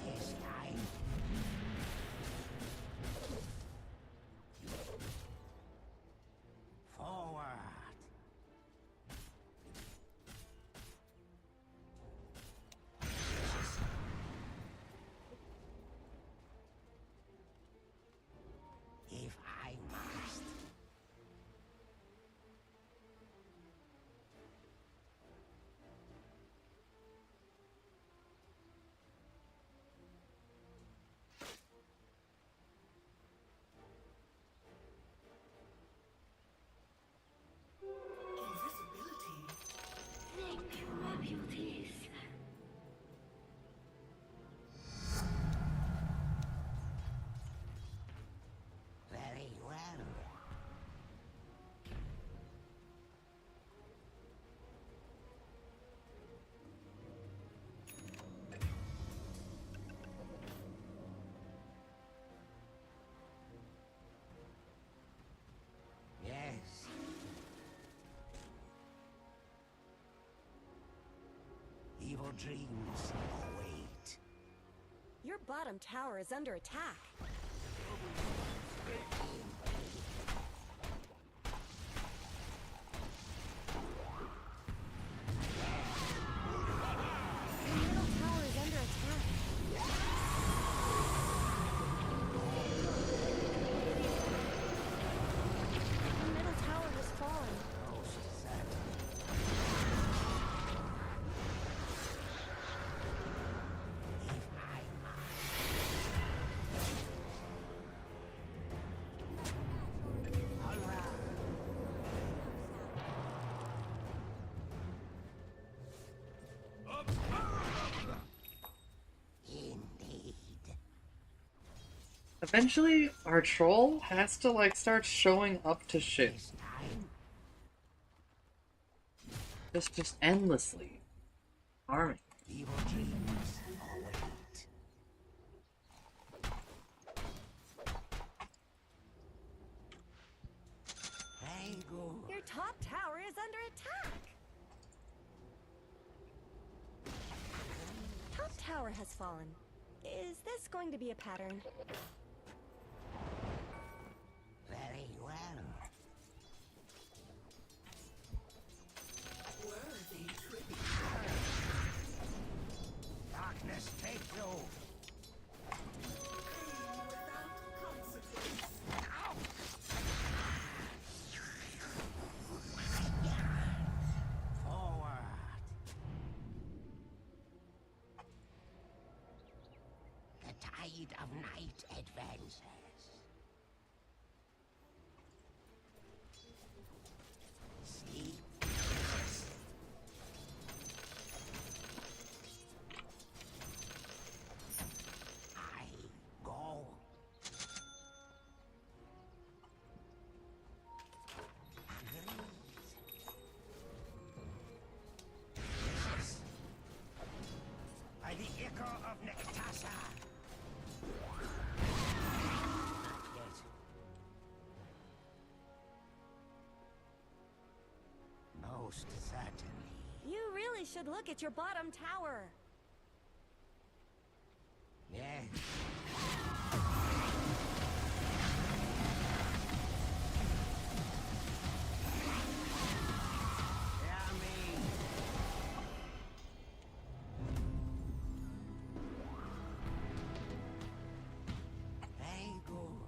This time. Forward. Evil dreams await. Your bottom tower is under attack. Your middle tower is under attack. Your middle tower has fallen. Eventually, our troll has to like start showing up to shit. Just endlessly. Farming. Evil dreams await. Hey, go. Your top tower is under attack. Top tower has fallen. Is this going to be a pattern? Very well. Worthy tribute. Darkness take you. Pain without consequence. Forward. The tide of night advances. Sleep. I go. By the echo of Nectasa. Not yet. Most certainly. You really should look at your bottom tower. Yes. Hear me. Very good.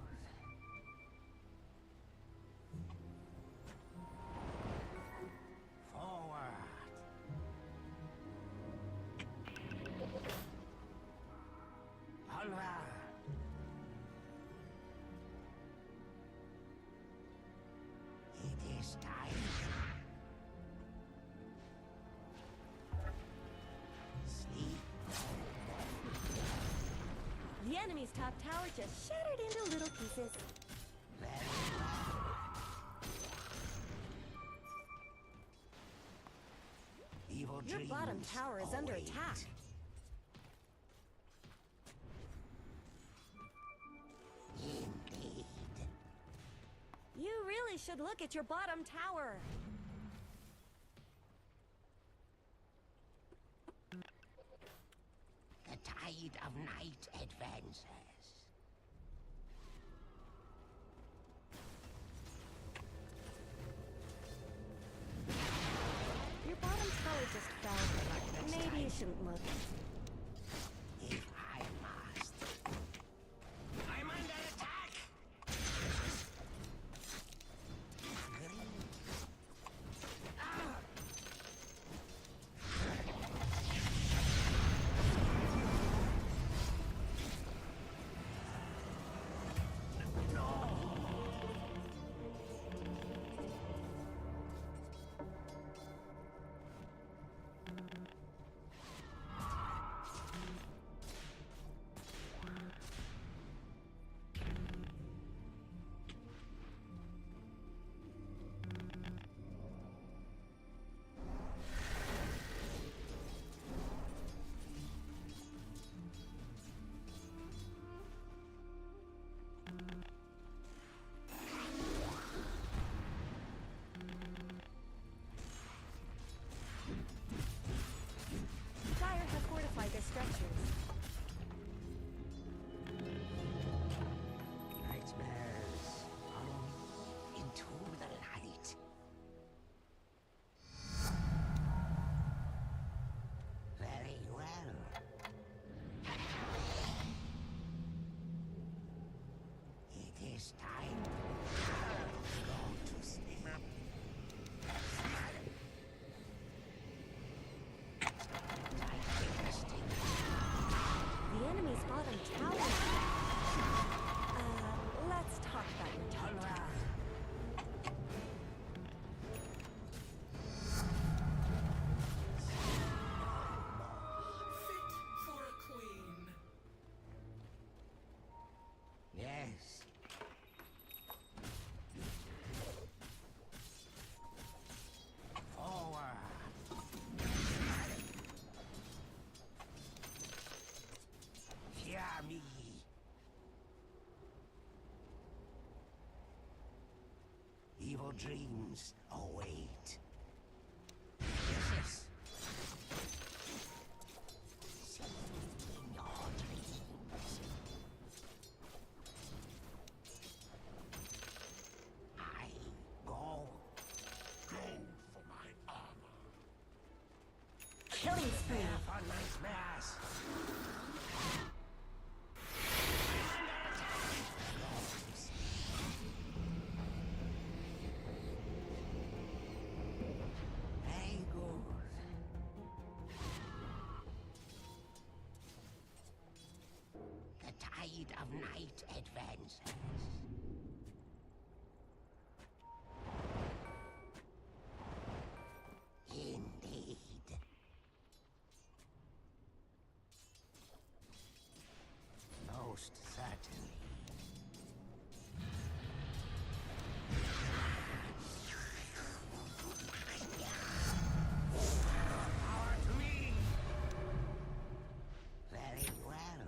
Forward. Onward. It is time. Sleep. The enemy's top tower just shattered into little pieces. Very well. Evil Your dreams bottom tower is under await. attack. Indeed. You really should look at your bottom tower. The tide of night advances. Your bottom tower just fell. Maybe you shouldn't look. If I must. I'm under attack! dreams await. Yes. See in your dreams. I go. Go for my armor. Killing spree. For nightmares. Very good. The tide of night advances. Indeed. Most certainly. Power to me. Very well.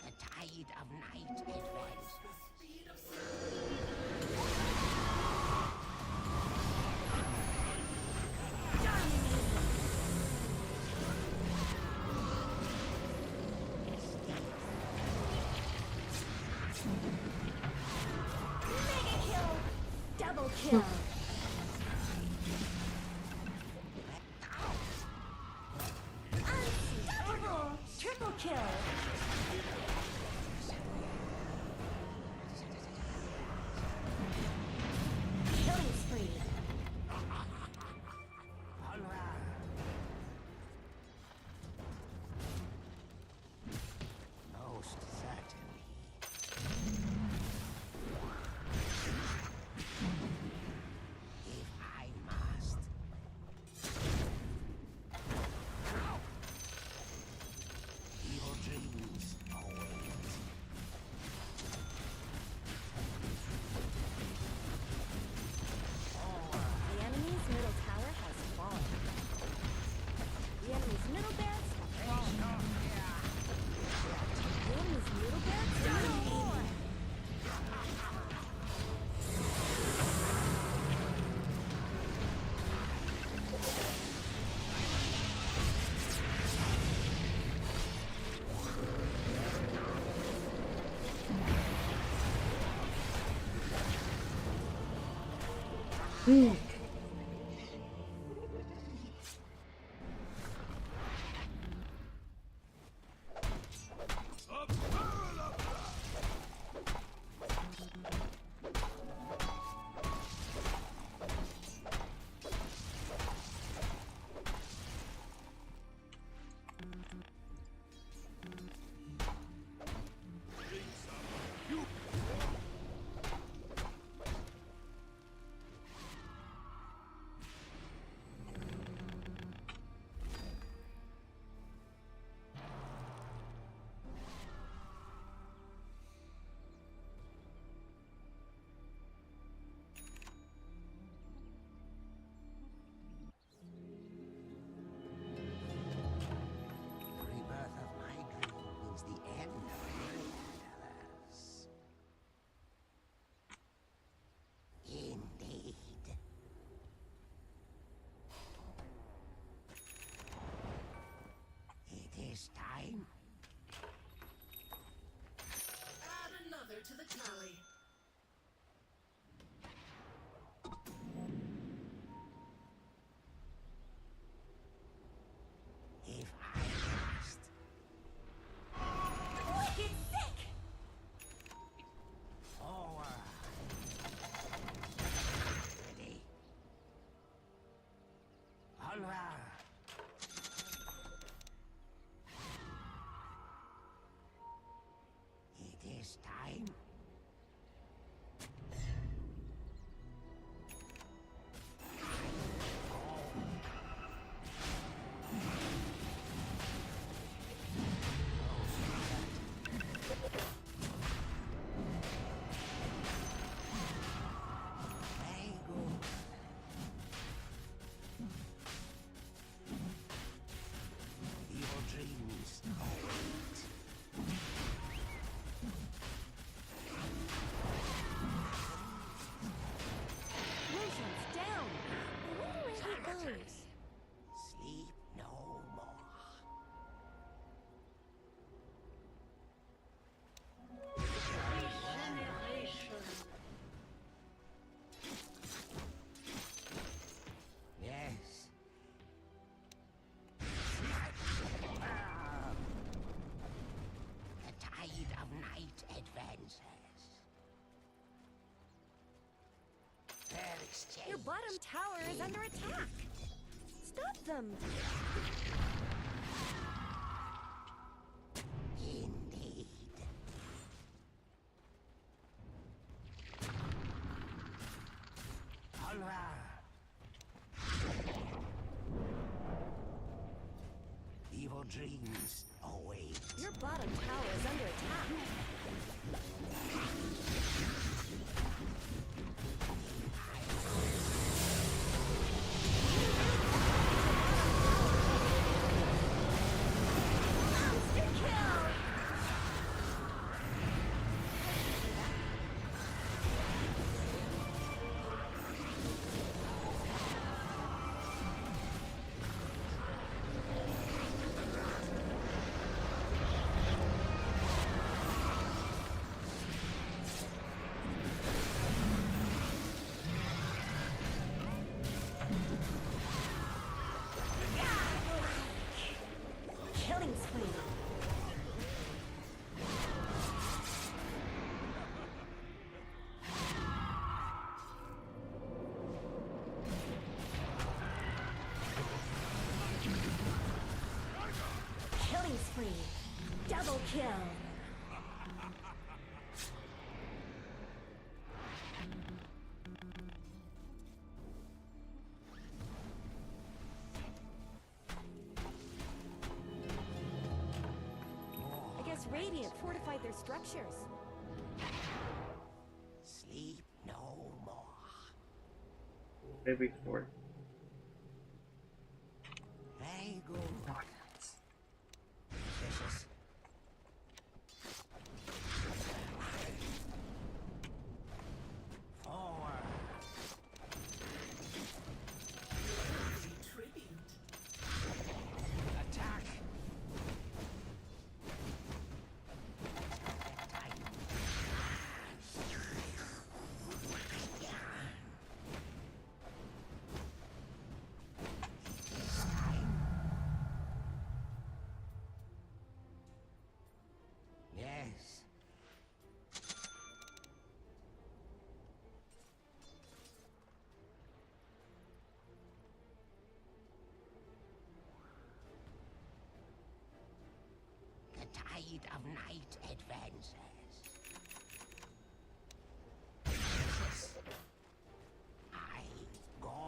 The tide of night advances. Speed of sound. Mega kill. Double kill. Unstoppable. Triple kill. Killing spree. Onward. Most certainly. If I must. Your dreams await. The enemy's middle tower has fallen. The enemy's middle barracks have fallen. The enemy's middle barracks are no more. to the tally. If I must. Wicked sick! Forward. Ready. Onward. It is time. Very good. Your bottom tower is under attack. Stop them. Indeed. Evil dreams await. Your bottom tower is under attack. Monster kill! Killing spree. Killing spree. Double kill. I guess Radiant fortified their structures. Sleep no more. Maybe 4. Very good. Vicious. Forward. Tribute. Attack. Yes. The tide of night advances. Yes. I go.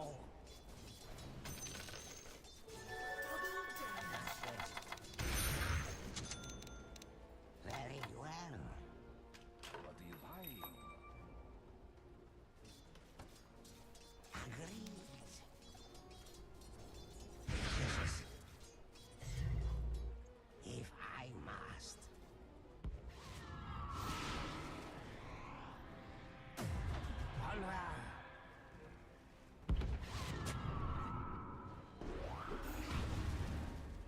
Very well. What are you buying? Agreed. If I must. Onward.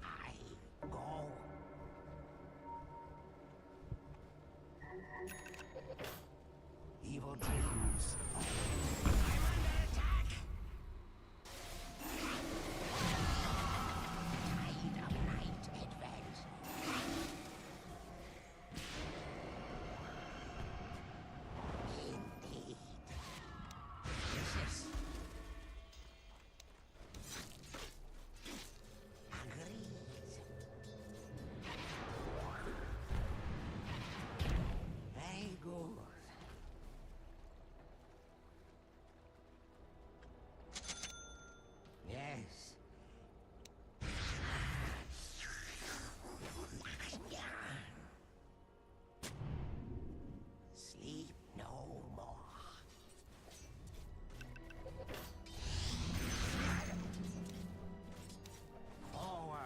I go. Evil dreams. I'm under attack. Tide of night advance. Indeed. Yes. Agreed. Very good. Yes. Sleep no more. Forward.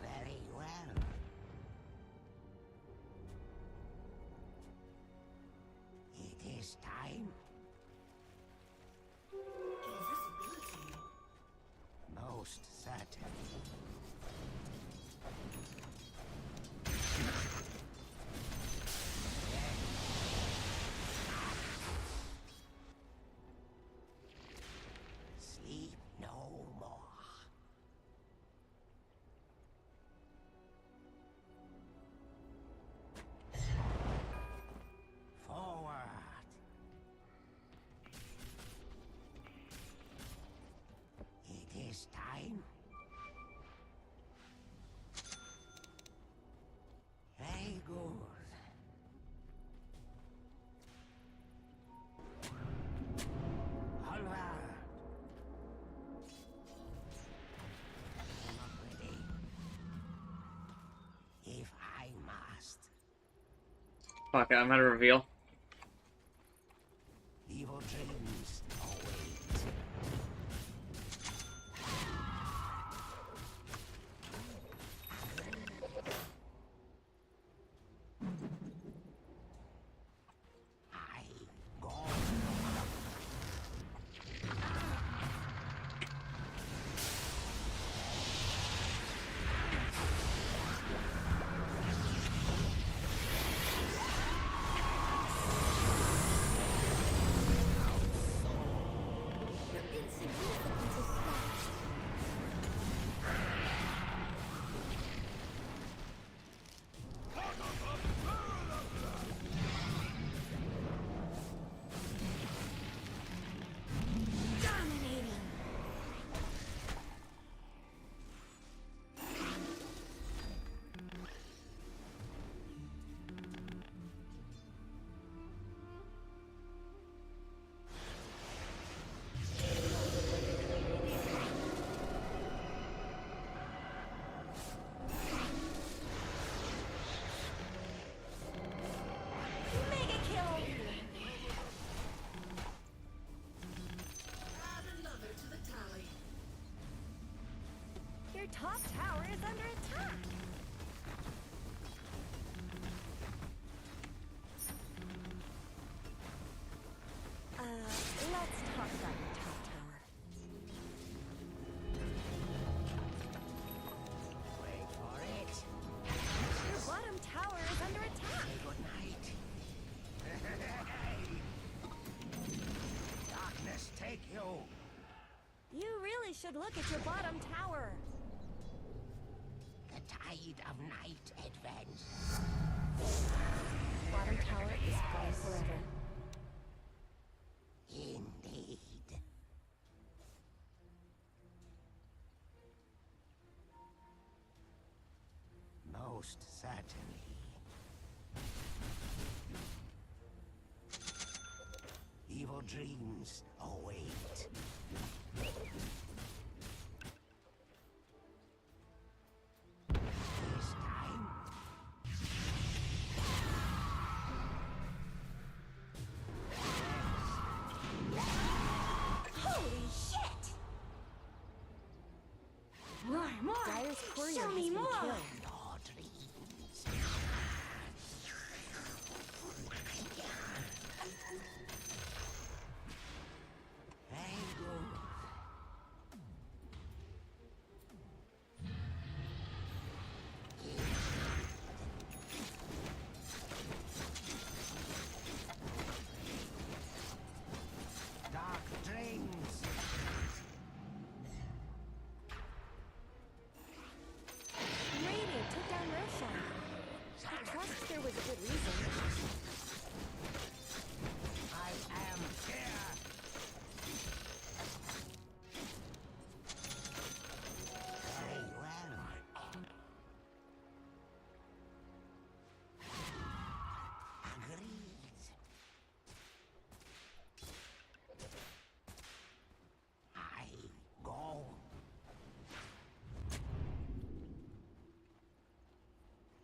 Very well. It is time. Invisibility. Most certain. Sleep no more. time. Very good. Onward. I'm not ready. If I must. Fuck it, I'm gonna reveal. Evil dreams await. I go. You're insignificant as that. Dominating. Mega kill. Add another to the tally. Your top tower is under attack. Let's talk about your top tower. Wait for it. Your bottom tower is under attack. Say good night. Darkness take you. You really should look at your bottom tower. The tide of night advance. Bottom tower is gone forever. Indeed. Most certainly. Evil dreams await. This time. Holy shit! More! Dyer's courier Show has me been more. killed. Your dreams. Very good. Dark dreams. Radiant took down Roshan. I trust there was a good reason. I am here. Very well. Agreed. I go.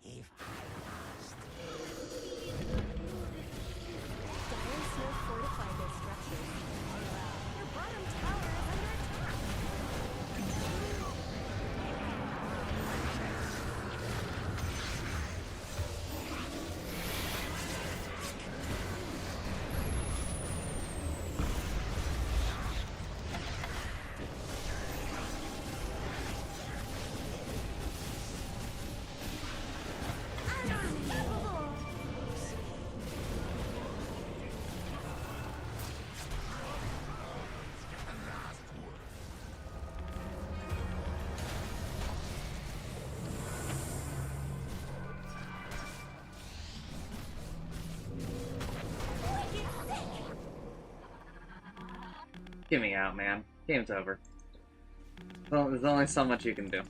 If I must. Dyer's smoke fortified their structures. Your bottom tower is under attack. Unstoppable! Wicked sick! Get me out, man. Game's over. Well, there's only so much you can do.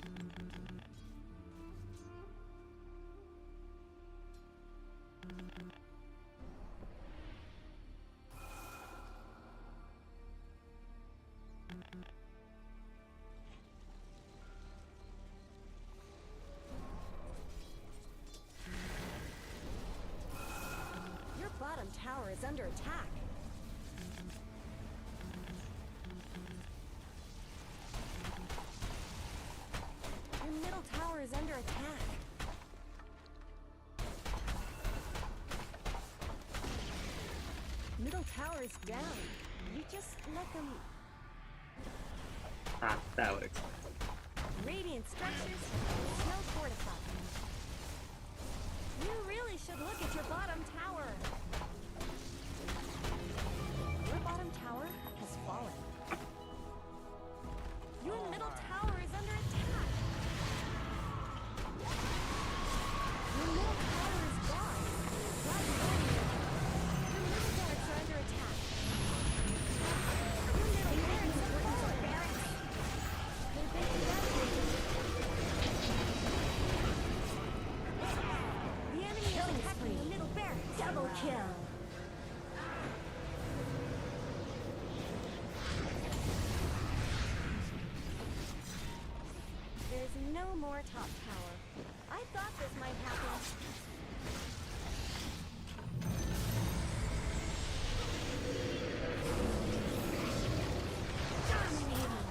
Your bottom tower is under attack. Your middle tower is under attack. Middle tower is down. You just let them... Ah, that would explain. Radiant structures, snow fortified. You really should look at your bottom tower. Your bottom tower has fallen. Your middle tower is under attack. Your middle tower is gone. Your middle barracks are under attack. Your middle barracks are fallen. They've been evacuated. The enemy is attacking the middle barracks. Double kill. There's no more top tower. I thought this might happen. Dominating.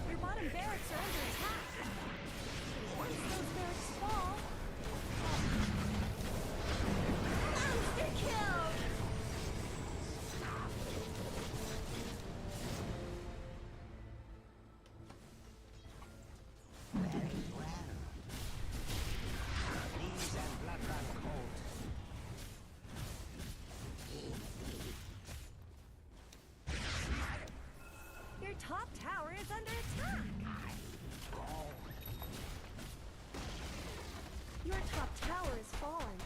Your bottom barracks are under attack. Once those barracks fall... Monster kill! Your top tower is under attack. Your top tower is fallen.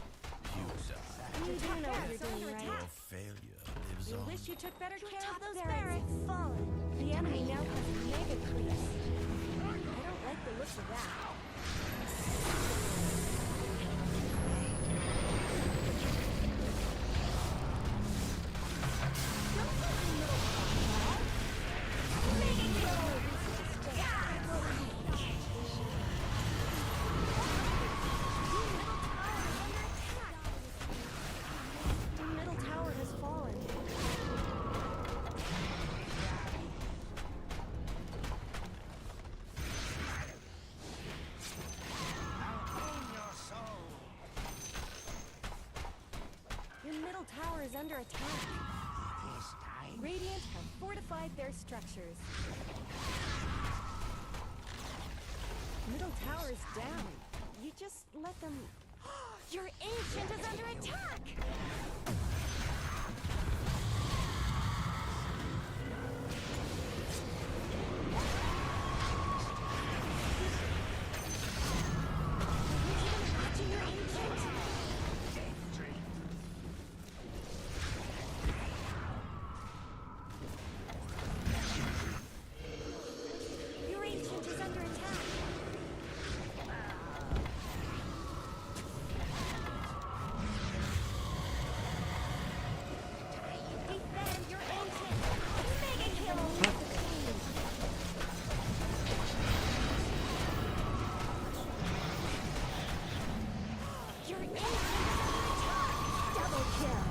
You do know what you're doing, right? Failure lives You on. wish you took better care of those barracks. Fallen. The enemy now has mega creeps. I don't like the looks of that. Don't let the middle fall. Mega kill. Your middle tower is under attack. Your middle tower has fallen. Your middle tower is under attack. Radiant have fortified their structures. Middle tower is down. You just let them... Your ancient is under attack! Watching your ancient. Your ancient is under attack. Defend your ancient. Mega kill. Your ancient is under attack. Double kill.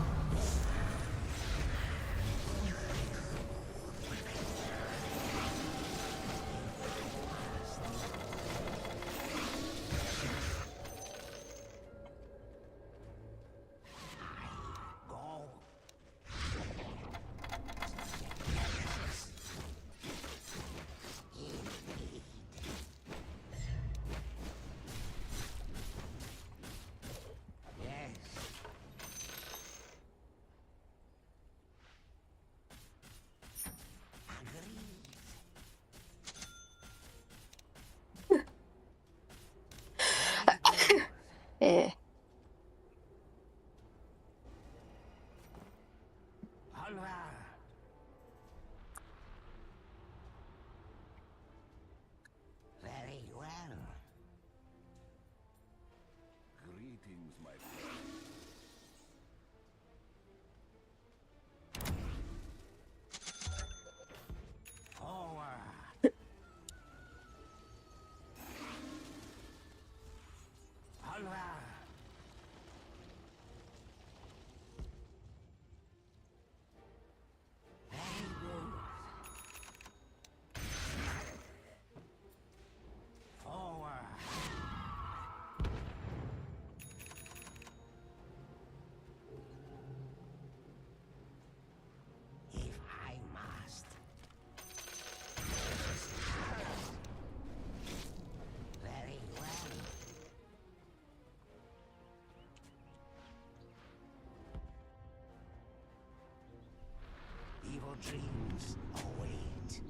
dreams await.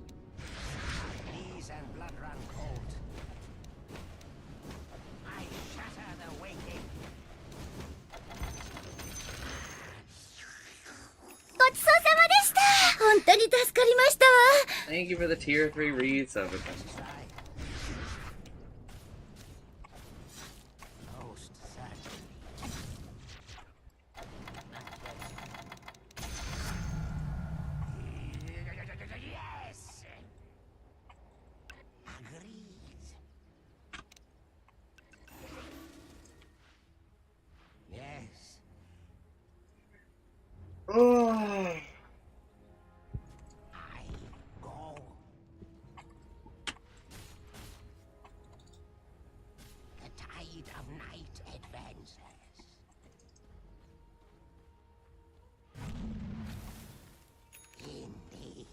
Knees and blood run cold. I shatter the waking. ごちそうさまでした。本当に助かりましたわ。 Thank you for the tier 3 reads of it. Most certainly. Yes! Agreed. Yes. I go. The tide of night advances. Indeed.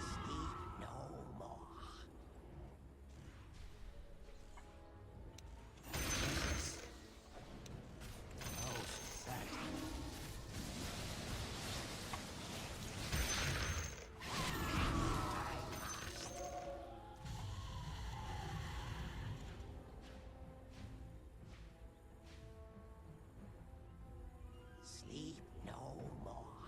Sleep no more. Most certain. Sleep no more.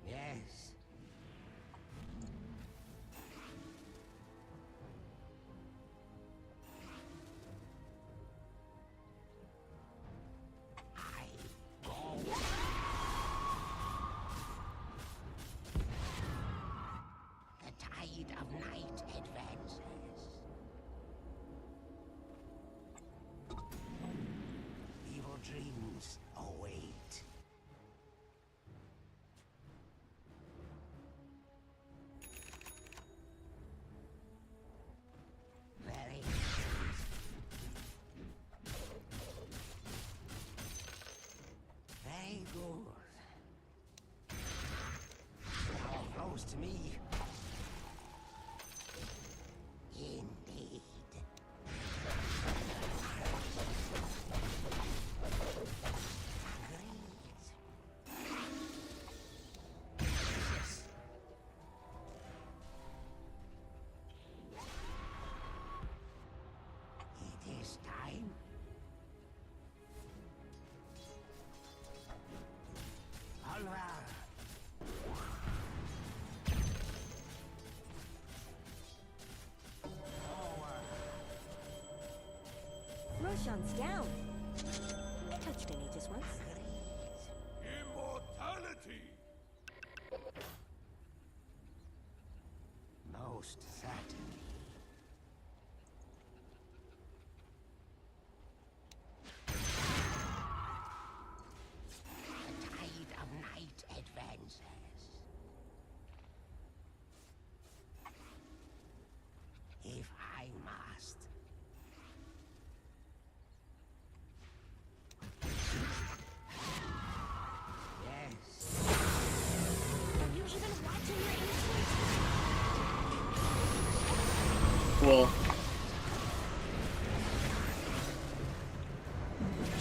Yes. I go. The tide of night advances. Evil dreams await. Very very good. Power flows to me. Indeed. Yes. It is time. Alva. Roshan's down. I touched an Aegis once. Immortality! Most certainly. The tide of night advances. If I must. Yes. Are you even watching your ancient? Cool.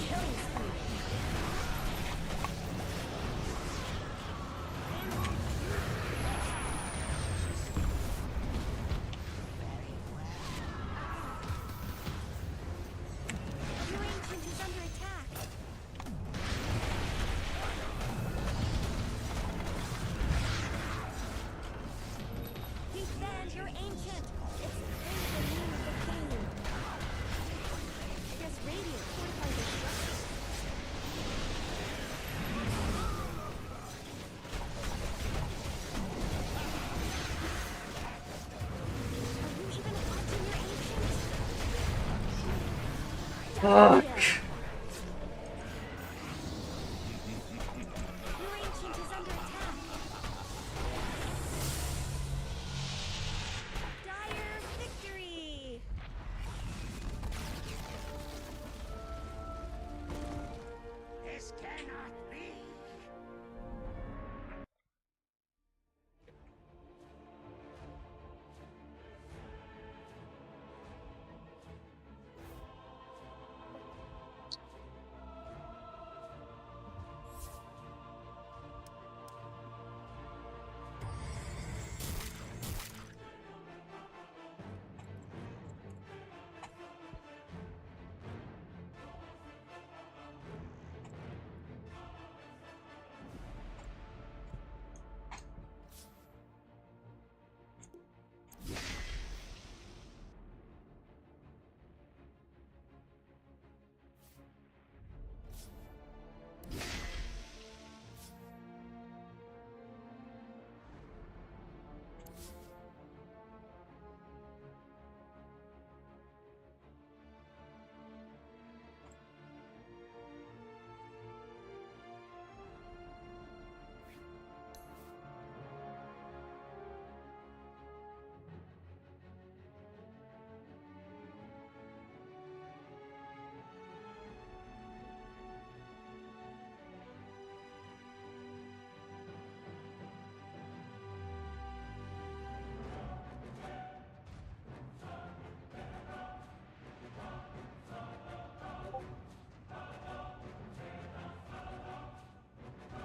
Killing spree. Your ancient is under attack. Defend your ancient. It's the name of the game. There's radiant fortified with structure. Are you even watching your ancient? Fuck. Your ancient is under attack. Dire victory! This cannot be.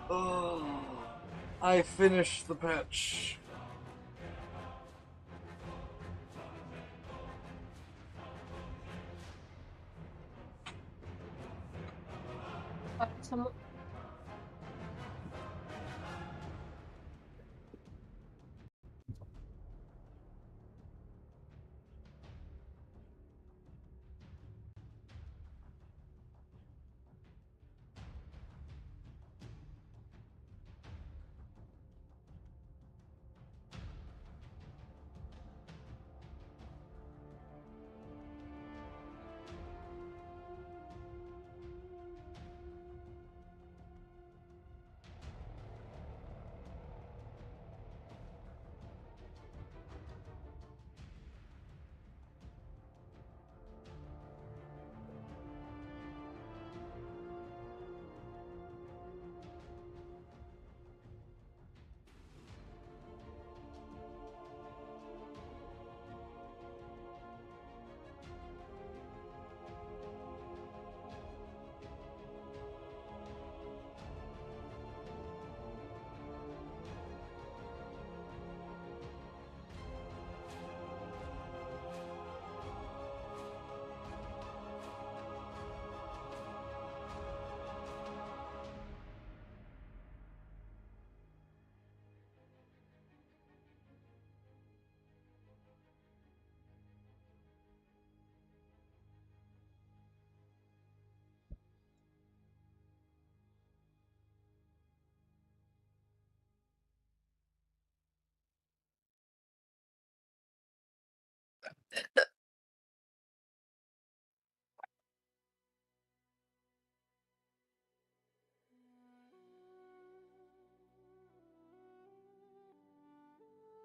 Oh, I finished the patch.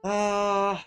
Uh,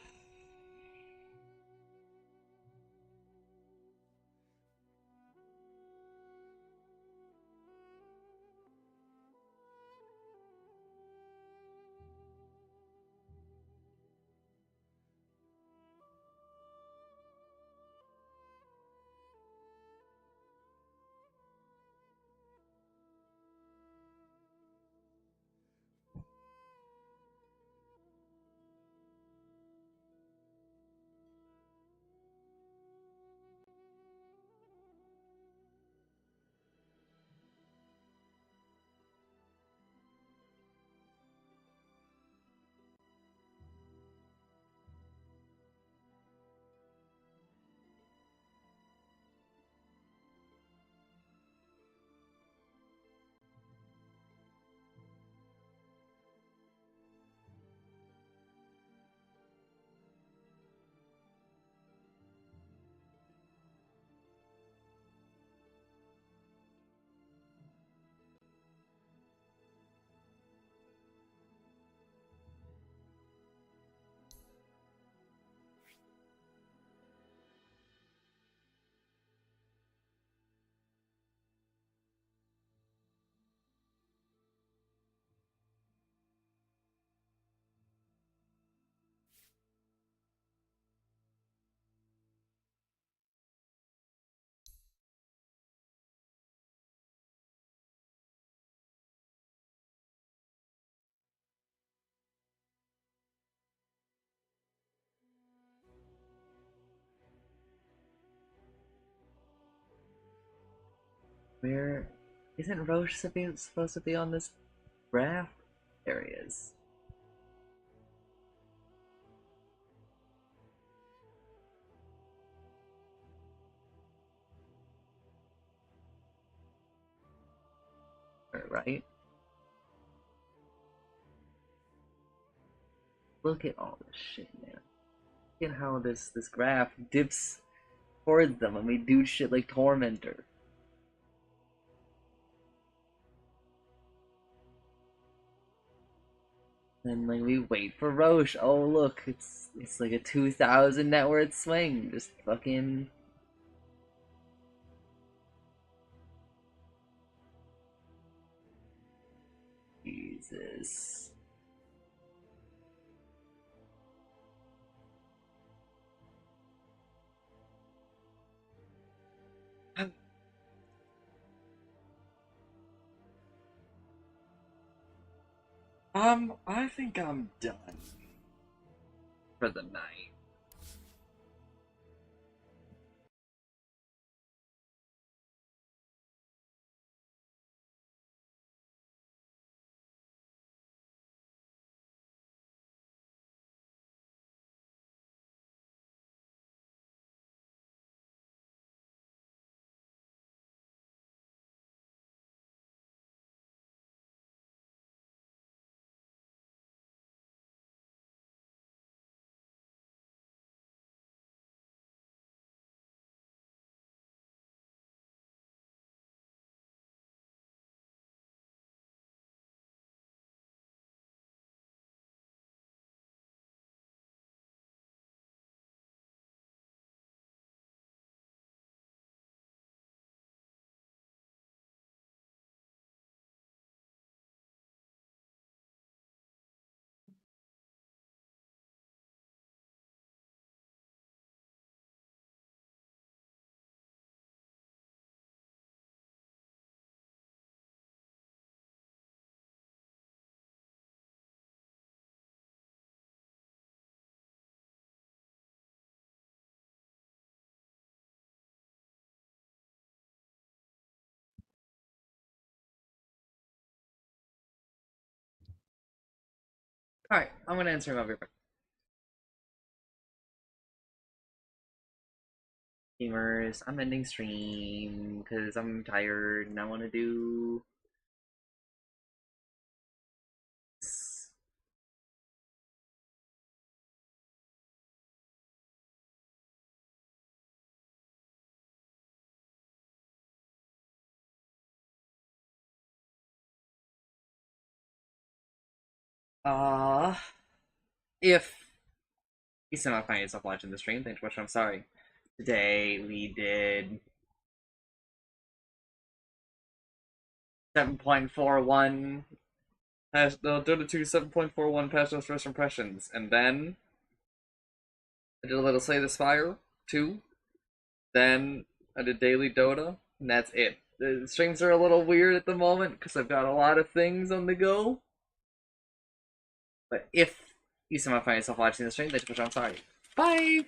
Where isn't Roche supposed to be on this graph? There he is. Right? Look at all this shit, man. Look at how this graph dips towards them when we do shit like Tormentor. And like we wait for Roche. Oh look, it's like a 2,000 net worth swing. Just fucking Jesus. I think I'm done for the night. Alright, I'm gonna answer my paper. Gamers, I'm ending stream because I'm tired and I want to do. Uh, if you still not finding yourself watching the stream, thanks for watching. I'm sorry. Today we did 7.41 past the Dota 2 7.41 past those first impressions, and then I did a little Slay the Spire 2. Then I did daily Dota, and that's it. The streams are a little weird at the moment because I've got a lot of things on the go. But if you somehow find yourself watching the stream, thanks for watching. I'm sorry. Bye!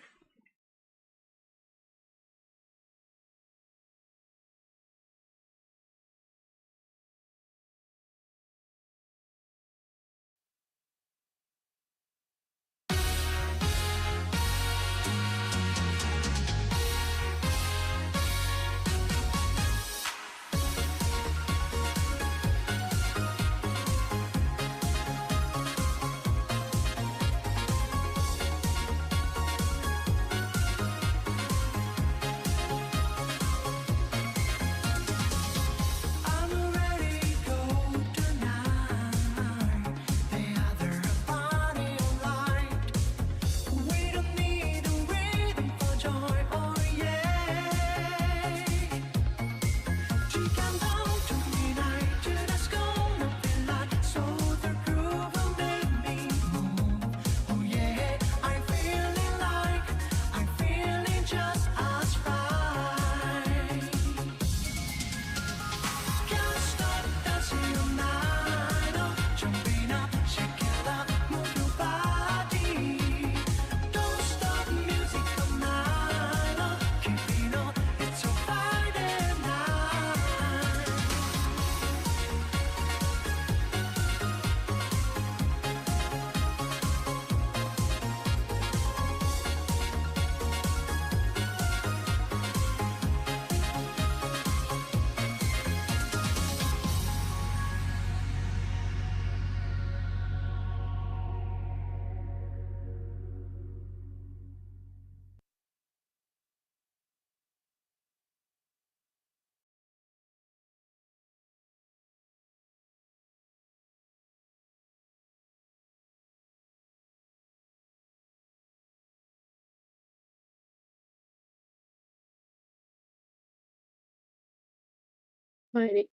はい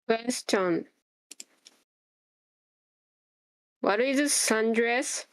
Question. What is sundress?